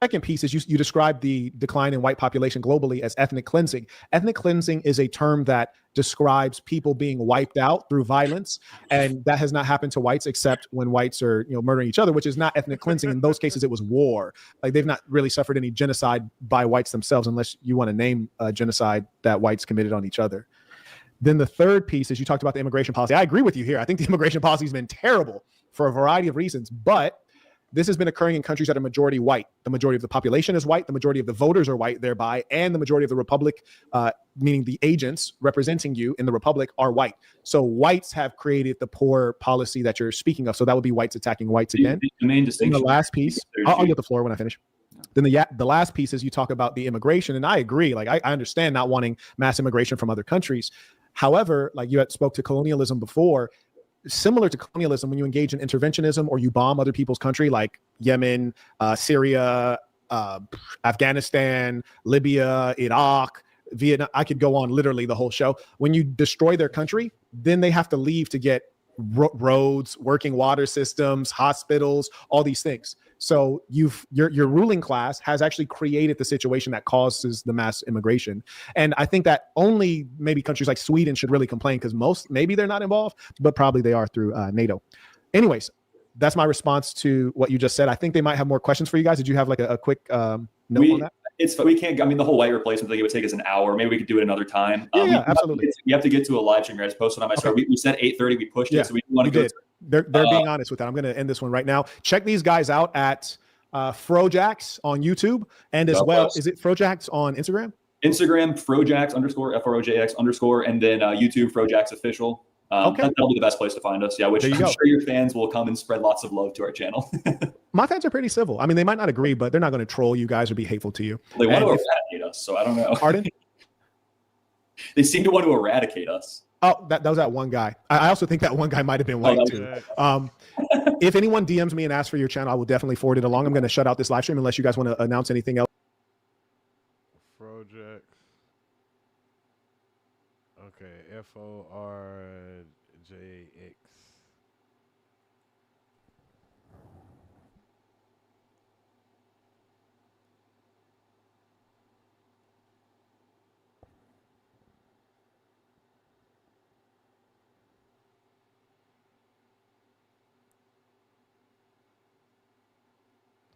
[SPEAKER 15] Second piece is you described the decline in white population globally as ethnic cleansing. Ethnic cleansing is a term that describes people being wiped out through violence, and that has not happened to whites except when whites are murdering each other, which is not ethnic cleansing. In those cases, it was war. Like they've not really suffered any genocide by whites themselves, unless you want to name a genocide that whites committed on each other. Then the third piece is you talked about the immigration policy. I agree with you here. I think the immigration policy has been terrible for a variety of reasons, but this has been occurring in countries that are majority white. The majority of the population is white. The majority of the voters are white thereby. And the majority of the republic, meaning the agents representing you in the republic, are white. So whites have created the poor policy that you're speaking of. So that would be whites attacking whites again.
[SPEAKER 19] The main distinction.
[SPEAKER 15] And the last piece, I'll get the floor when I finish. Then the last piece is you talk about the immigration. And I agree. Like I understand not wanting mass immigration from other countries. However, like you had spoke to colonialism before, similar to colonialism, when you engage in interventionism or you bomb other people's country, like Yemen, Syria, Afghanistan, Libya, Iraq, Vietnam, I could go on literally the whole show. When you destroy their country, then they have to leave to get roads, working water systems, hospitals, all these things. So your ruling class has actually created the situation that causes the mass immigration. And I think that only maybe countries like Sweden should really complain, because maybe they're not involved, but probably they are through NATO. Anyways, that's my response to what you just said. I think they might have more questions for you guys. Did you have like a quick note on that?
[SPEAKER 3] We can't. I mean, the whole white replacement thing, it would take us an hour. Maybe we could do it another time.
[SPEAKER 15] Absolutely.
[SPEAKER 3] We have to get to a live stream. I just posted on my story. We said 8:30. We pushed it, so we want to go.
[SPEAKER 15] They're being honest with that. I'm going to end this one right now. Check these guys out at Frojax on YouTube, and as well, is it Frojax on Instagram?
[SPEAKER 3] Instagram, Frojax _ FROJX _ and then YouTube, Frojax official.
[SPEAKER 15] Okay.
[SPEAKER 3] That'll be the best place to find us. Yeah, which I'm sure your fans will come and spread lots of love to our channel.
[SPEAKER 15] My fans are pretty civil. I mean, they might not agree, but they're not going to troll you guys or be hateful to you.
[SPEAKER 3] They want to eradicate us, so I don't know.
[SPEAKER 15] Pardon?
[SPEAKER 3] They seem to want to eradicate us.
[SPEAKER 15] Oh, that was that one guy. I also think that one guy might have been white too. If anyone DMs me and asks for your channel, I will definitely forward it along. I'm going to shut out this live stream unless you guys want to announce anything else.
[SPEAKER 4] Frojax. Okay, FORJX.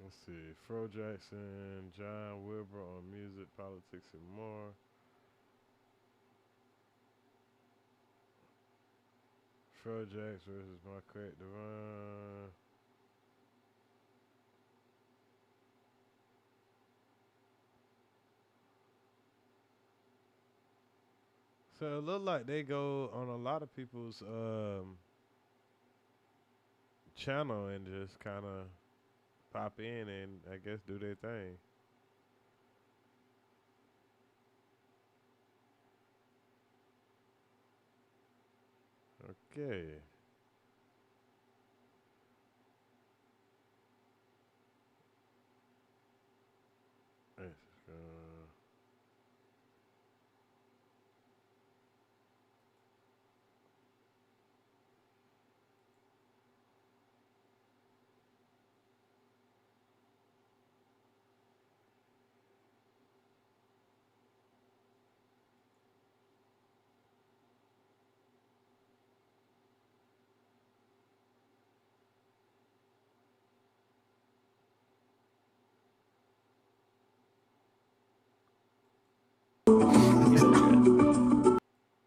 [SPEAKER 4] Let's see. Fro Jackson, John Wilbur on music, politics, and more. Fro Jackson versus Marquett Divine. So it look like they go on a lot of people's channel and just kind of pop in and I guess do their thing. Okay. Let's go.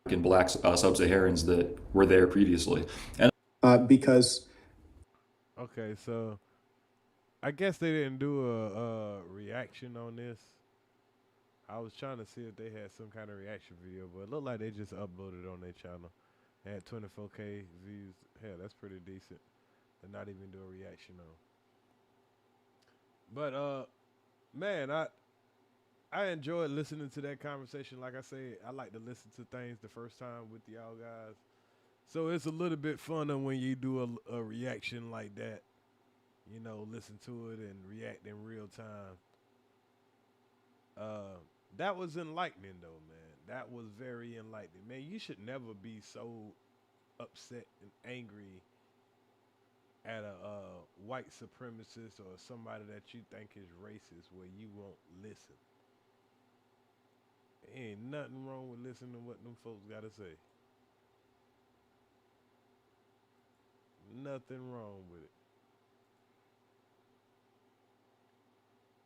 [SPEAKER 19] And black sub-Saharans that were there previously. And
[SPEAKER 18] Because
[SPEAKER 4] Okay, so I guess they didn't do a reaction on this. I was trying to see if they had some kind of reaction video, but it looked like they just uploaded on their channel. They had 24K views. Hell, that's pretty decent. They're not even do a reaction on. But man, I enjoyed listening to that conversation. Like I said, I like to listen to things the first time with y'all guys. So it's a little bit funner when you do a reaction like that. You know, listen to it and react in real time. That was enlightening though, man. That was very enlightening. Man, you should never be so upset and angry at a white supremacist or somebody that you think is racist where you won't listen. Ain't nothing wrong with listening to what them folks gotta say. Nothing wrong with it.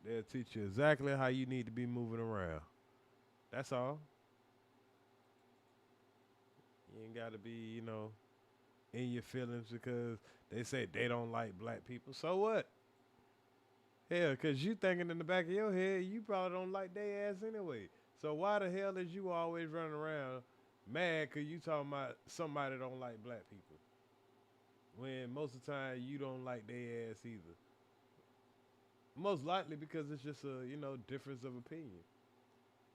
[SPEAKER 4] They'll teach you exactly how you need to be moving around. That's all. You ain't gotta be, you know, in your feelings because they say they don't like black people. So what? Hell, because you thinking in the back of your head, you probably don't like their ass anyway. So why the hell is you always running around mad because you talking about somebody don't like black people? When most of the time you don't like their ass either. Most likely because it's just a, you know, difference of opinion.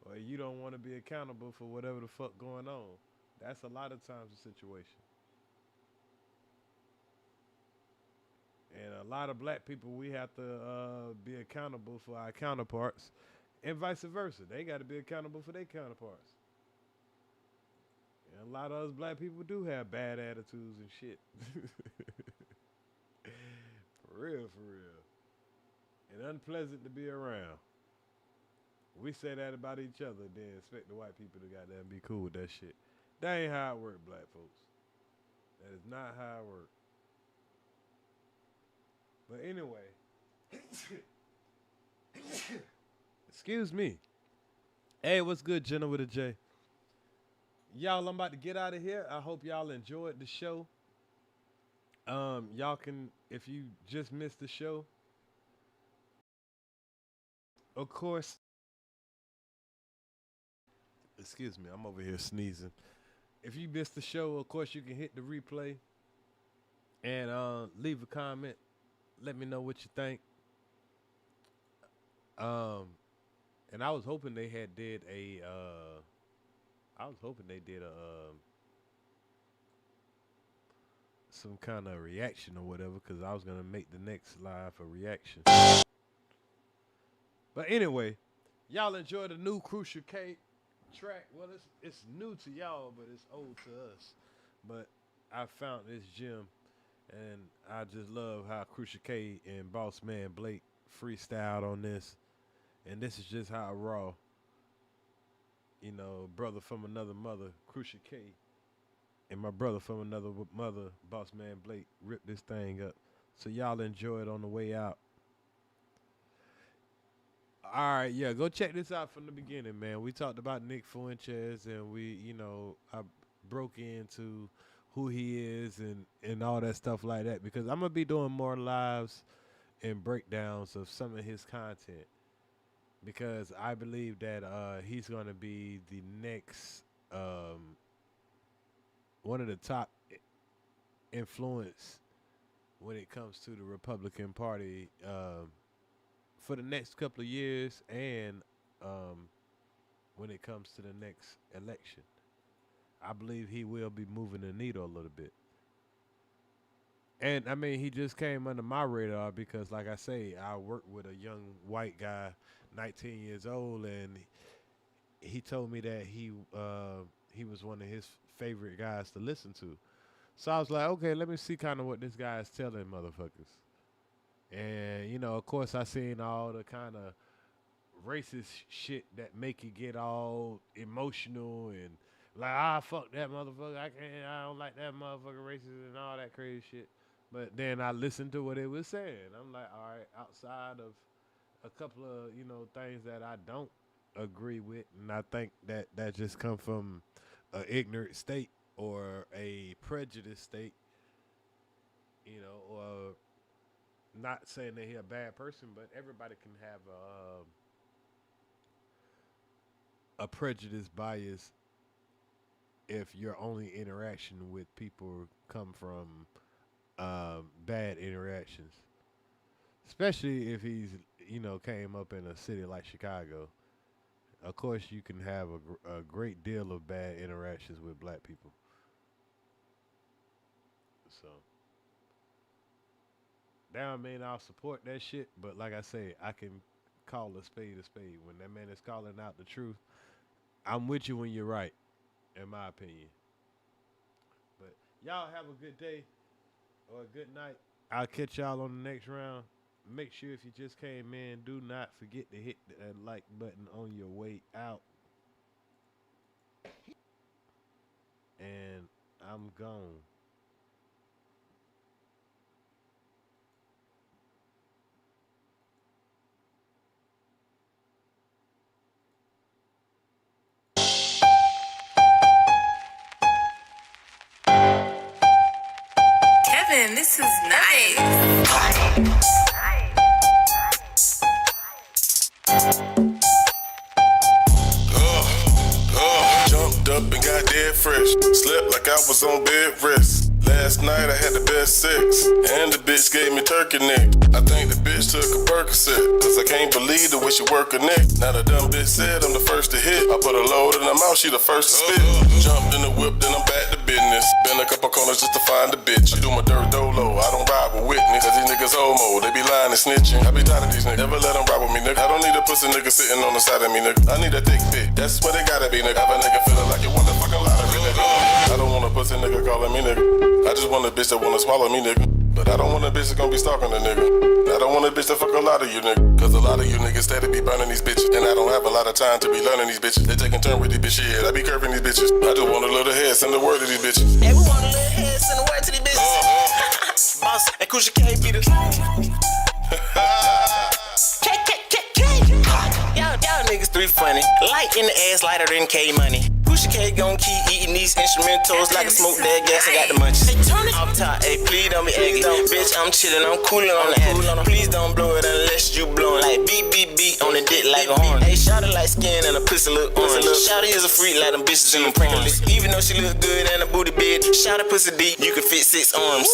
[SPEAKER 4] Or you don't want to be accountable for whatever the fuck going on. That's a lot of times the situation. And a lot of black people, we have to be accountable for our counterparts and vice versa. They got to be accountable for their counterparts. And a lot of us black people do have bad attitudes and shit. For real, for real. And unpleasant to be around. We say that about each other, then expect the white people to goddamn be cool with that shit. That ain't how it work, black folks. That is not how it work. But anyway. Excuse me. Hey, what's good, Jenna with a J? Y'all, I'm about to get out of here. I hope y'all enjoyed the show. Y'all can, if you just missed the show, of course. Excuse me, I'm over here sneezing. If you missed the show, of course, you can hit the replay and leave a comment. Let me know what you think. And I was hoping they did a some kind of reaction or whatever, because I was gonna make the next live a reaction. But anyway, y'all enjoy the new Krucial Kaa track. Well, it's new to y'all, but it's old to us. But I found this gem, and I just love how Krucial Kaa and Boss Man Blake freestyled on this. And this is just how raw, you know, brother from another mother, Krucial Kaa, and my brother from another mother, Boss Man Blake, ripped this thing up. So y'all enjoy it on the way out. All right, yeah, go check this out from the beginning, man. We talked about Nick Fuentes, and we, you know, I broke into who he is and all that stuff like that, because I'm going to be doing more lives and breakdowns of some of his content, because I believe that he's going to be the next, one of the top influence when it comes to the Republican Party for the next couple of years, and when it comes to the next election. I believe he will be moving the needle a little bit. And I mean, he just came under my radar because, like I say, I worked with a young white guy, 19 years old, and he told me that he was one of his favorite guys to listen to. So I was like, okay, let me see kind of what this guy is telling motherfuckers. And, you know, of course, I seen all the kind of racist shit that make you get all emotional and like, fuck that motherfucker. I don't like that motherfucker racist and all that crazy shit. But then I listened to what it was saying. I'm like, all right, outside of a couple of, you know, things that I don't agree with, and I think that just come from an ignorant state or a prejudiced state, you know, or not saying that he's a bad person, but everybody can have a prejudice bias if your only interaction with people come from bad interactions, especially if he's, you know, came up in a city like Chicago. Of course, you can have a great deal of bad interactions with black people. So, that don't mean I'll support that shit, but like I say, I can call a spade a spade. When that man is calling out the truth, I'm with you when you're right, in my opinion. But y'all have a good day or a good night. I'll catch y'all on the next round. Make sure if you just came in, do not forget to hit that like button on your way out. And I'm gone.
[SPEAKER 7] Kevin, this is nice.
[SPEAKER 20] Jumped up and got dead fresh. Slept like I was on bed rest. Last night I had the best sex, and the bitch gave me turkey neck. I think the bitch took a Percocet, cause I can't believe the way she work her neck. Now the dumb bitch said I'm the first to hit. I put a load in her mouth, she the first to spit. Jumped in the whip, then I'm back to business. Been a couple corners just to find the bitch. I do my dirt dolo, I don't ride with witness. Cause these niggas homo, they be lying and snitching. I be tired of these niggas, never let them ride with me, nigga. I don't need a pussy nigga sitting on the side of me, nigga. I need a thick bitch, that's what they gotta be, nigga. Have a nigga feeling like you want the fucking lottery, nigga. I don't want a pussy nigga calling me, nigga. I just want a bitch that wanna swallow me, nigga. But I don't want a bitch that's gonna be stalking a nigga. I don't want a bitch that fuck a lot of you, nigga. Cause a lot of you niggas steady be burning these bitches. And I don't have a lot of time to be learning these bitches. They taking turn with these bitches, yeah. I be curving these bitches. I just want a little head, send the word to these bitches.
[SPEAKER 21] Yeah, we want a little head, send the word to these bitches. Boss and Krucial Kaa be the Y'all niggas three funny. Light in the ass, lighter than K money. Krucial Kaa gon' keep eating these instrumentals like a smoke that gas. I got the munchies. Hey, turn it off top, hey, please don't be aggy. Bitch, I'm chillin', I'm coolin' on the addy. Please don't blow it unless you blowin' like beep, beep, beep on the dick like a horn. Hey, shawty like skin and a pussy look orange. Shawty is a freak like them bitches in the Pringles. Even though she look good and a booty big, shawty pussy deep, you can fit 6 arms.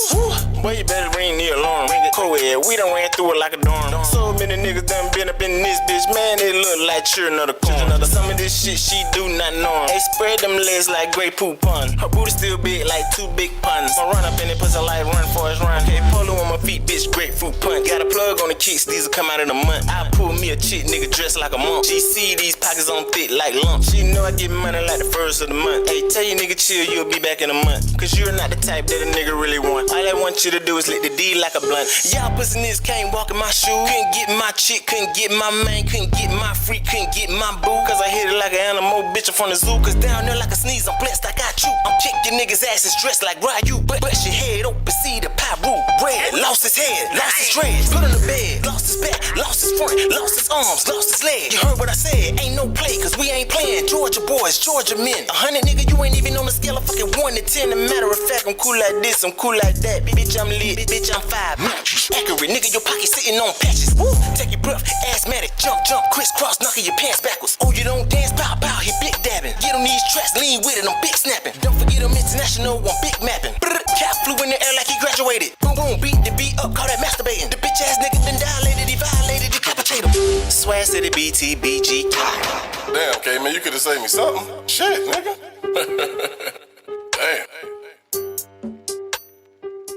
[SPEAKER 21] Boy, you better ring the alarm. Co-ed, we done ran through it like a dorm. So many niggas done been up in this bitch, man, it look like children of the corn. Some of this shit she do not know. Hey, spread them legs like Grey Poop pun. Her booty still big like 2 big puns. I run up in it, pussy like run for his run. Hey, polo on my feet, bitch, grapefruit punch. Got a plug on the kicks, these will come out in a month. I pull me a chick, nigga dressed like a monk. She see these pockets on thick like lumps. She know I get money like the first of the month. Hey, tell you nigga chill, you'll be back in a month. Cause you're not the type that a nigga really want. All I want you to do is lick the D like a blunt. Y'all pussy niggas can't walk in my shoes. Couldn't get my chick, couldn't get my man, couldn't get my freak, couldn't get my boo. Cause I hit it like an animal, bitch, I'm from the zoo. Cause down there like a sneeze, I'm blessed, I got you. I'm kicking niggas' asses dressed like Ryu. Bust your head open, see the pyro red. Lost his head, lost his dreads. Put on the bed, lost his back, lost his front, lost his arms, lost his leg. You heard what I said, ain't no play, cause we ain't playing. Georgia boys, Georgia men. 100 nigga, you ain't even on the scale of fucking 1 to 10. As a matter of fact, I'm cool like this, I'm cool like that. Bitch, I'm lit, bitch, I'm 5. Accurate, nigga, your pocket sitting on patches. Woo, take your breath, asthmatic, jump, crisscross, knocking your pants backwards. Oh, you don't dance, pow, he big dabbing. Get on these tracks, lean with it, I'm big snapping. Don't forget I'm international, I'm big mapping. Cap flew in the air like he graduated. Boom, boom, beat the beat up, call that masturbating. The bitch ass nigga done dilated, he violated, decapitate him. Swag City BTBG.
[SPEAKER 20] Damn, K man, you could have saved me something. Shit, nigga.